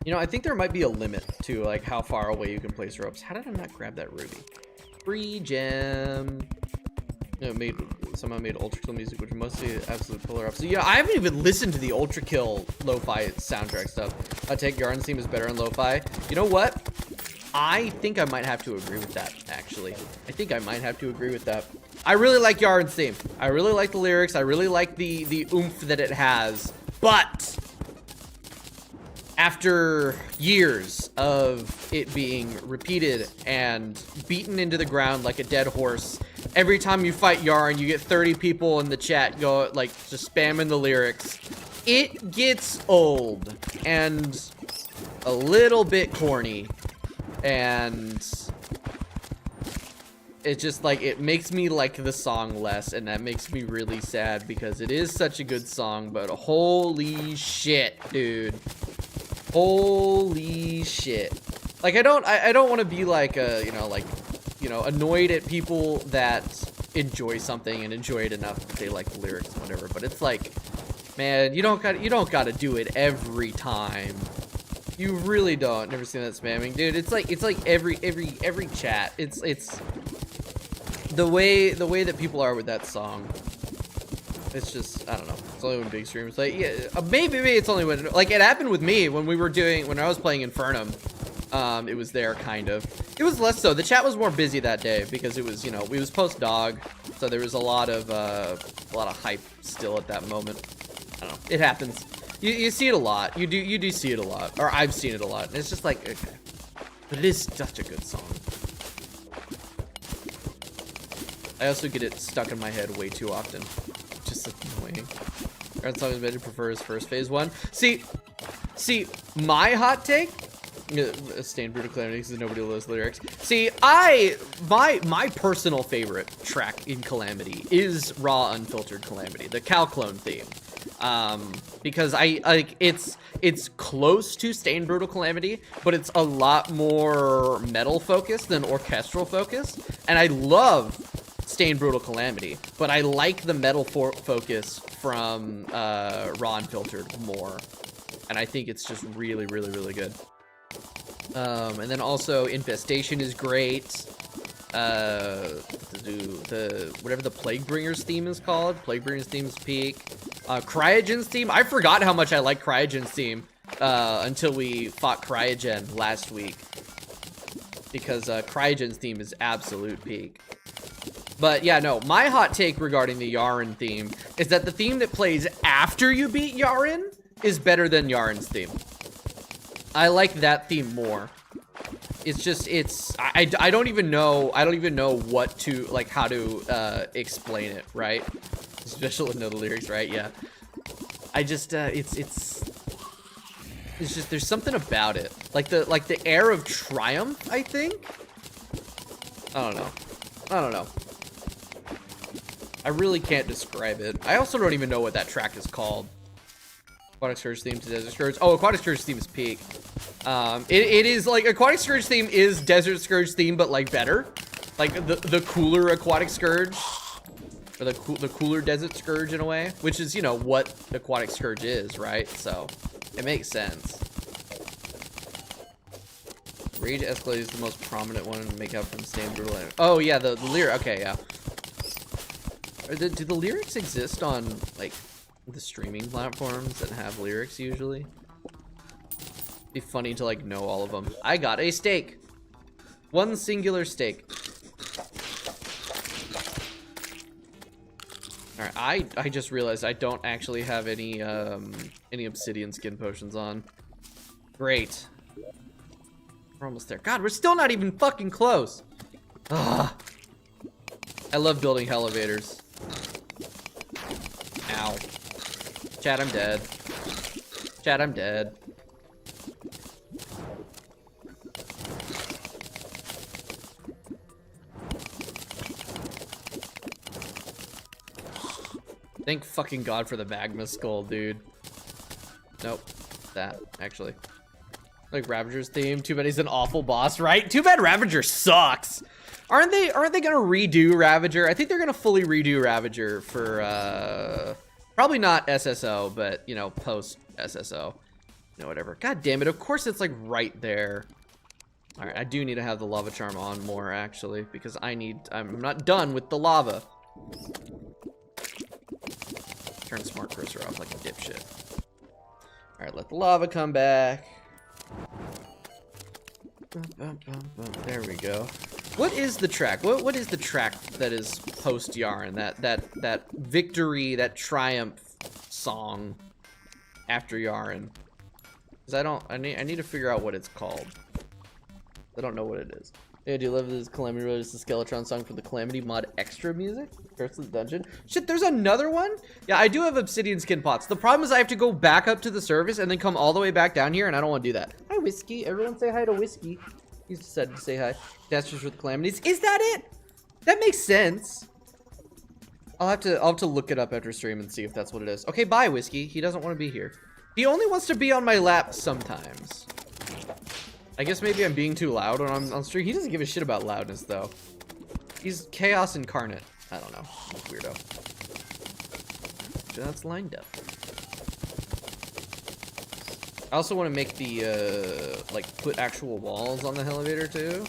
You know, I think there might be a limit to like how far away you can place ropes. How did I not grab that ruby? Free gem. You know, somehow made Ultra Kill music, which are mostly absolute polar opposite. Yeah, I haven't even listened to the Ultra Kill lo-fi soundtrack stuff. I take Yarn's theme is better on lo-fi. You know what? I think I might have to agree with that, actually. I think I might have to agree with that. I really like Yarn's theme. I really like the lyrics. I really like the oomph that it has. But after years of it being repeated and beaten into the ground like a dead horse, every time you fight Yarn, you get 30 people in the chat go like just spamming the lyrics. It gets old and a little bit corny, and it just like it makes me like the song less, and that makes me really sad because it is such a good song. But holy shit, dude. Holy shit. Like I don't want to be like annoyed at people that enjoy something and enjoy it enough that they like the lyrics and whatever, but it's like, man, you don't got to do it every time. You really don't. Never seen that spamming, dude. It's like every chat. It's the way that people are with that song. It's just, I don't know. It's only when big streams, like, yeah, maybe it's only when, like, it happened with me when I was playing Infernum. It was there, kind of. It was less so. The chat was more busy that day because it was, you know, we was post dog, so there was a lot of hype still at that moment. I don't know. It happens. You see it a lot. You do see it a lot, or I've seen it a lot. And it's just like, okay, but it is such a good song. I also get it stuck in my head way too often. Just annoying. Aaron Song is better, prefers first phase one. See, my hot take. Stained Brutal Calamity because nobody loves lyrics. See, my personal favorite track in Calamity is Raw Unfiltered Calamity, the Cal Clone theme. Because I like it's close to Stained Brutal Calamity, but it's a lot more metal focused than orchestral focused, and I love Stained Brutal Calamity, but I like the metal focus from Raw Unfiltered more, and I think it's just really good. And then also Infestation is great. Whatever the Plaguebringer's theme is called. Plaguebringer's theme is peak. Cryogen's theme. I forgot how much I like Cryogen's theme until we fought Cryogen last week, because Cryogen's theme is absolute peak. But yeah, no, my hot take regarding the Yaren theme is that the theme that plays after you beat Yaren is better than Yaren's theme. I like that theme more. It's just, I don't even know what to, like, how to explain it, right? Especially with no lyrics, right? Yeah. I just, it's just, there's something about it. Like the air of triumph, I think? I don't know. I really can't describe it. I also don't even know what that track is called. Aquatic Scourge theme to Desert Scourge. Oh, Aquatic Scourge theme is peak. It is like Aquatic Scourge theme is Desert Scourge theme, but like better. Like the cooler Aquatic Scourge, or the cooler Desert Scourge in a way, which is, you know, what Aquatic Scourge is, right? So it makes sense. Rage Escalade is the most prominent one to make up from Stained Brutal. Oh yeah, the lyric. Okay, yeah. Do the lyrics exist on like the streaming platforms that have lyrics usually? Be funny to like know all of them. I got a steak. One singular steak. All right, I just realized I don't actually have any obsidian skin potions on. Great. We're almost there. God, we're still not even fucking close. Ugh. I love building elevators. Ow. Chat, I'm dead. Chat, I'm dead. Thank fucking God for the magma skull, dude. Nope. That, actually. Like Ravager's theme. Too bad he's an awful boss, right? Too bad Ravager sucks. Aren't they gonna redo Ravager? I think they're gonna fully redo Ravager for probably not SSO, but you know, post SSO. You know, whatever. God damn it. Of course it's like right there. Alright, I do need to have the lava charm on more actually, because I'm not done with the lava. Turn smart cursor off like a dipshit. Alright, let the lava come back. There we go. What is the track? What is the track that is post Yarn? That victory, that triumph song after Yarn? Because I need to figure out what it's called. I don't know what it is. Yeah, do you love this Calamity Road? It's the Skeletron song from the Calamity mod extra music? Curse of the Dungeon. Shit, there's another one? Yeah, I do have obsidian skin pots. The problem is I have to go back up to the surface and then come all the way back down here, and I don't want to do that. Hi, Whiskey. Everyone say hi to Whiskey. He said to say hi. That's just with Calamities. Is that it? That makes sense. I'll have to look it up after stream and see if that's what it is. Okay, bye, Whiskey. He doesn't want to be here. He only wants to be on my lap sometimes. I guess maybe I'm being too loud when I'm on stream. He doesn't give a shit about loudness, though. He's chaos incarnate. I don't know. Weirdo. That's lined up. I also want to make the, like, put actual walls on the elevator, too.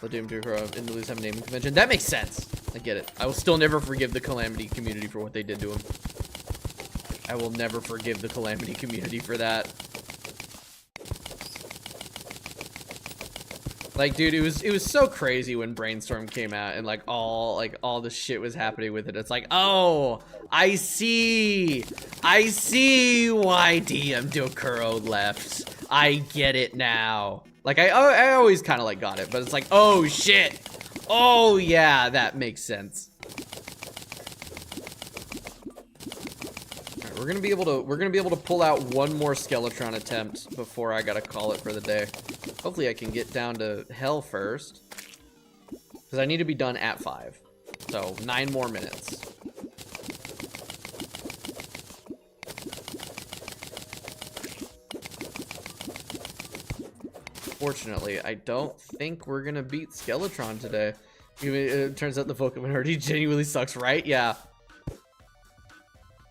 Let Doom 2 and Lose have a naming convention. That makes sense. I get it. I will still never forgive the Calamity community for what they did to him. I will never forgive the Calamity community for that. Like, dude, it was so crazy when Brainstorm came out and like all the shit was happening with it. It's like, oh, I see why DM Dokuro left. I get it now. Like, I always kind of like got it, but it's like, oh shit, oh yeah, that makes sense. All right, we're gonna be able to pull out one more Skeletron attempt before I gotta call it for the day. Hopefully I can get down to hell first, because I need to be done at 5. So 9 more minutes. Fortunately, I don't think we're gonna beat Skeletron today. It turns out the Pokemon already genuinely sucks, right? Yeah.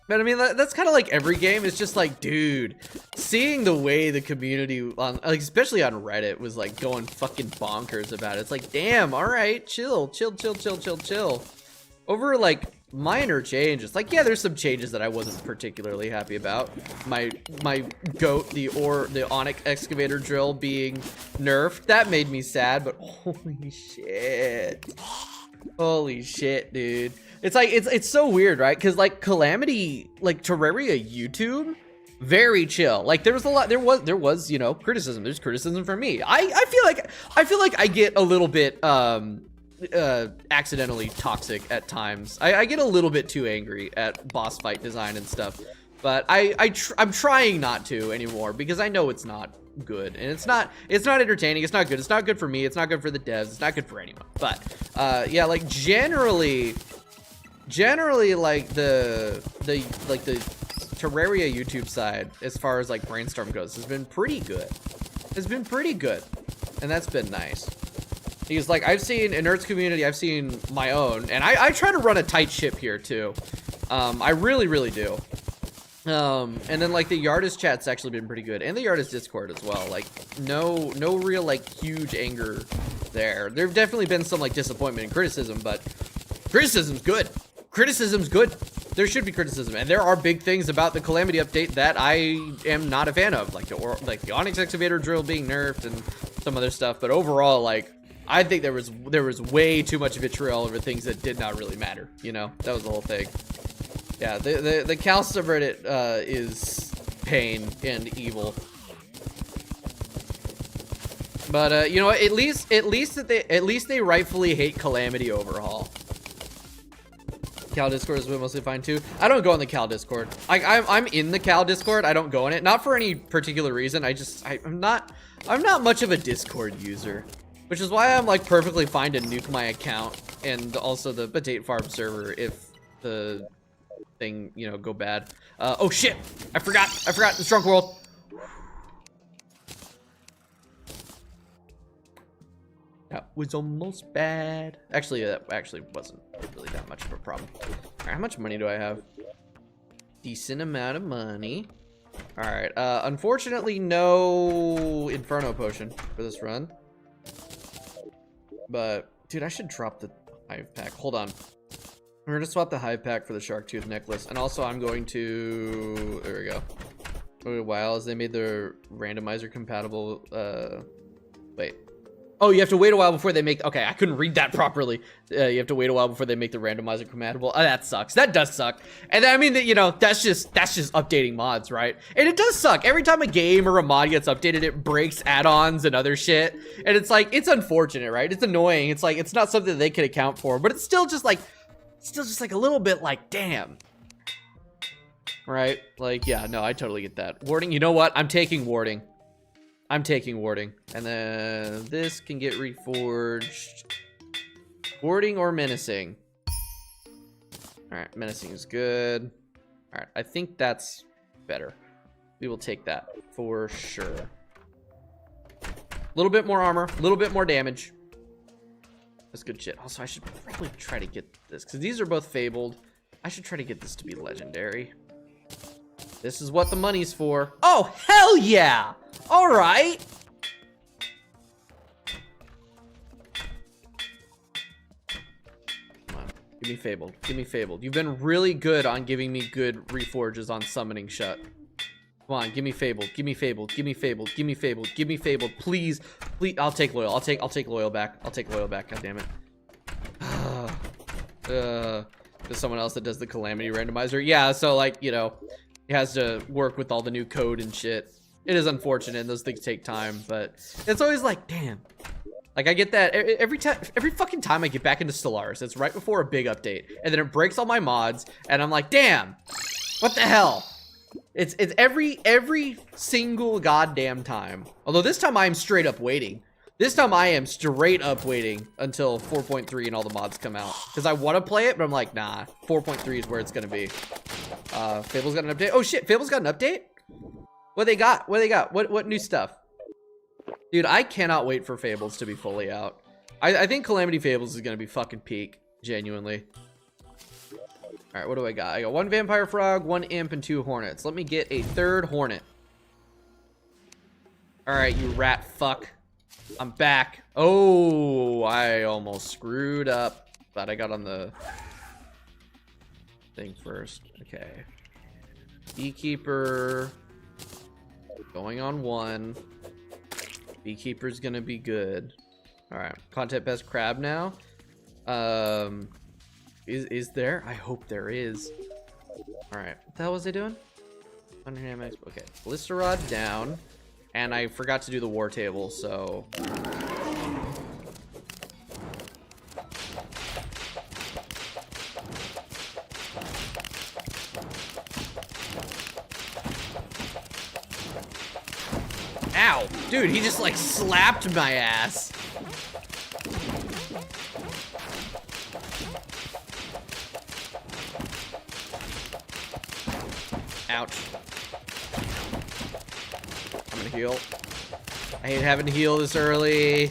But I mean, that's kind of like every game. It's just like, dude, seeing the way the community, on, like, especially on Reddit, was like going fucking bonkers about it. It's like, damn, all right, chill. Over like minor changes. Like, yeah, there's some changes that I wasn't particularly happy about. My goat, the Onyx excavator drill being nerfed, that made me sad. But holy shit, dude. It's like, it's so weird, right? Because like Calamity, like Terraria YouTube, very chill. Like there was, you know, criticism. There's criticism from me. I feel like I get a little bit accidentally toxic at times. I get a little bit too angry at boss fight design and stuff. But I'm trying not to anymore, because I know it's not good, and it's not entertaining. It's not good. It's not good for me. It's not good for the devs. It's not good for anyone. But yeah, like generally like the Terraria YouTube side, as far as like Brainstorm goes, has been pretty good. And that's been nice. Because like I've seen Inert's community, I've seen my own, and I try to run a tight ship here too. I really do. And then like the Yardist chat's actually been pretty good, and the Yardist Discord as well. Like no real like huge anger there. There've definitely been some like disappointment and criticism, but criticism's good. Criticism's good. There should be criticism, and there are big things about the Calamity update that I am not a fan of, like the Onyx excavator drill being nerfed and some other stuff. But overall, like, I think there was way too much vitriol over things that did not really matter. You know, that was the whole thing. Yeah, the Cal subreddit is pain and evil. But you know, at least they rightfully hate Calamity overhaul. Cal Discord is mostly fine too. I don't go in the Cal Discord. I'm in the Cal Discord. I don't go in it, not for any particular reason. I'm not much of a Discord user, which is why I'm like perfectly fine to nuke my account and also the Potato Farm server if the thing, you know, go bad. Oh shit! I forgot the Drunk World. That was almost bad. Actually, that actually wasn't really that much of a problem. All right, how much money do I have? Decent amount of money. All right, unfortunately, no Inferno Potion for this run. But, dude, I should drop the Hive Pack. Hold on. We're gonna swap the Hive Pack for the Shark Tooth Necklace. And also, I'm going to... There we go. Wait a while as they made the randomizer compatible. Wait. Oh, you have to wait a while before they make... Okay, I couldn't read that properly. You have to wait a while before they make the randomizer compatible. Oh, that sucks. That does suck. And I mean, that you know, that's just updating mods, right? And it does suck. Every time a game or a mod gets updated, it breaks add-ons and other shit. And it's like, it's unfortunate, right? It's annoying. It's like, it's not something that they can account for. But it's still just like a little bit like, damn. Right? Like, yeah, no, I totally get that. Warding, you know what? I'm taking warding. I'm taking warding. And then this can get reforged. Warding or menacing? Alright, menacing is good. Alright, I think that's better. We will take that for sure. A little bit more armor, a little bit more damage. That's good shit. Also, I should probably try to get this, because these are both fabled. I should try to get this to be legendary. This is what the money's for. Oh, hell yeah! All right. Come on, give me fabled. Give me fabled. You've been really good on giving me good reforges on summoning shut. Come on, give me fabled. Give me fabled. Give me fabled. Give me fabled. Give me fabled. Please, please. I'll take loyal. I'll take loyal back. I'll take loyal back. God damn it. There's someone else that does the calamity randomizer. Yeah, so like, you know, it has to work with all the new code and shit. It is unfortunate. Those things take time, but it's always like, damn. Like, I get that every fucking time I get back into Stellaris. It's right before a big update, and then it breaks all my mods, and I'm like, damn, what the hell? It's every single goddamn time. Although this time I am straight up waiting. This time I am straight up waiting until 4.3 and all the mods come out, because I want to play it, but I'm like, nah, 4.3 is where it's gonna be. Fable's got an update. Oh shit, Fable's got an update? What they got? What they got? What new stuff? Dude, I cannot wait for Fables to be fully out. I think Calamity Fables is gonna be fucking peak, genuinely. Alright, what do I got? I got 1 Vampire Frog, 1 Imp, and 2 Hornets. Let me get a 3rd Hornet. Alright, you rat fuck. I'm back. Oh, I almost screwed up. But I got on the thing first. Okay. Beekeeper. Going on 1. Beekeeper's gonna be good. Alright. Content best crab now. Is there? I hope there is. Alright. What the hell was I doing? Okay. Ballista Rod down. And I forgot to do the war table, so... Ow! Dude, he just like slapped my ass. Ouch. I'm gonna heal. I hate having to heal this early.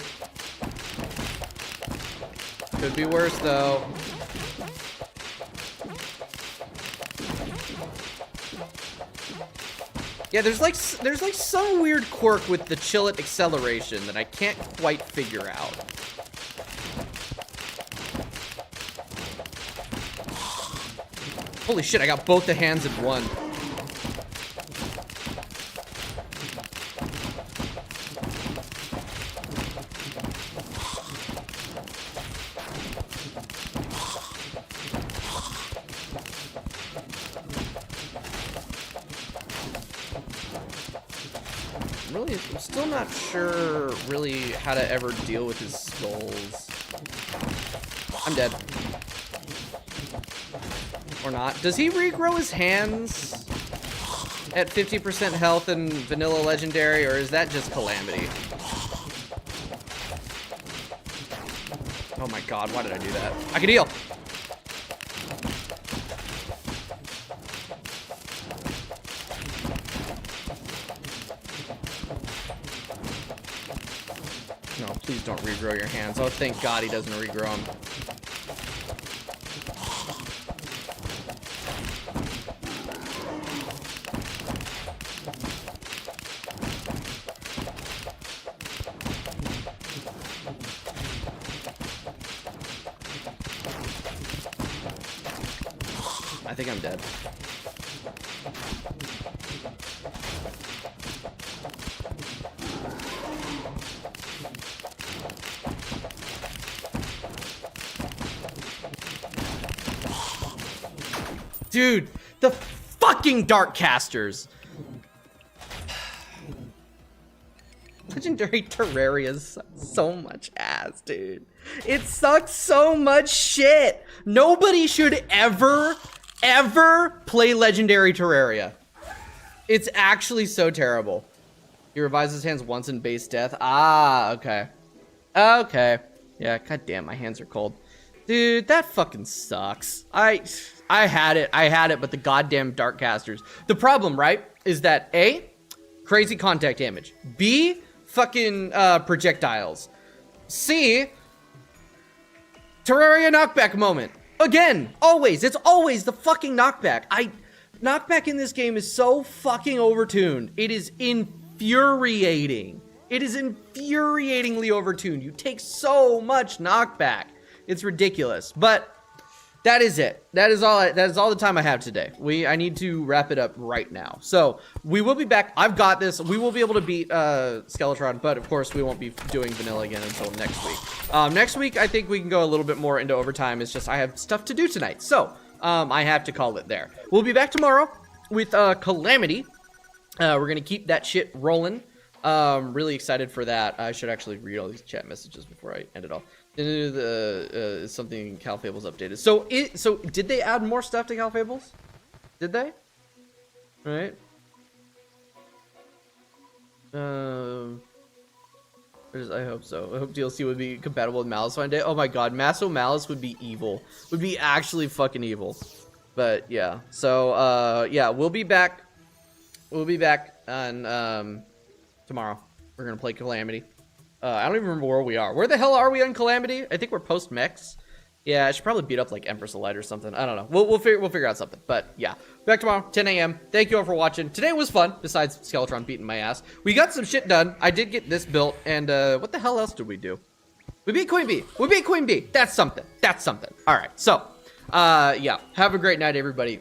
Could be worse though. Yeah, there's like some weird quirk with the Chillet acceleration that I can't quite figure out. Holy shit, I got both the hands in one. I'm still not sure really how to ever deal with his skulls. I'm dead. Or not. Does he regrow his hands at 50% health in vanilla legendary, or is that just calamity? Oh my god, why did I do that? I can heal! No, please don't regrow your hands. Oh, thank God he doesn't regrow them. I think I'm dead. Dude, the fucking Dark Casters. Legendary Terraria sucks so much ass, dude. It sucks so much shit. Nobody should ever play Legendary Terraria. It's actually so terrible. He revives his hands once in base death. Ah, okay. Okay. Yeah, goddamn, my hands are cold. Dude, that fucking sucks. I had it, but the goddamn Dark Casters. The problem, right, is that A, crazy contact damage. B, fucking projectiles. C, Terraria knockback moment. Again, always. It's always the fucking knockback. Knockback in this game is so fucking overtuned. It is infuriating. It is infuriatingly overtuned. You take so much knockback. It's ridiculous. But that is it. That is all the time I have today. I need to wrap it up right now. So we will be back. I've got this. We will be able to beat Skeletron, but of course we won't be doing vanilla again until next week. Next week I think we can go a little bit more into overtime. It's just I have stuff to do tonight, so I have to call it there. We'll be back tomorrow with Calamity. We're gonna keep that shit rolling. Really excited for that. I should actually read all these chat messages before I end it all. Something Cal Fables updated. So did they add more stuff to Cal Fables? Did they? All right. I hope so. I hope DLC would be compatible with Malice one day. Oh my God, Masso Malice would be evil. Would be actually fucking evil. But yeah. So yeah, we'll be back. We'll be back on tomorrow. We're gonna play Calamity. I don't even remember where we are. Where the hell are we on Calamity? I think we're post mechs. Yeah, I should probably beat up like Empress of Light or something. I don't know. We'll figure out something. But yeah, back tomorrow, 10 a.m. Thank you all for watching. Today was fun. Besides Skeletron beating my ass, we got some shit done. I did get this built, and what the hell else did we do? We beat Queen Bee. We beat Queen Bee. That's something. That's something. All right. So, yeah. Have a great night, everybody.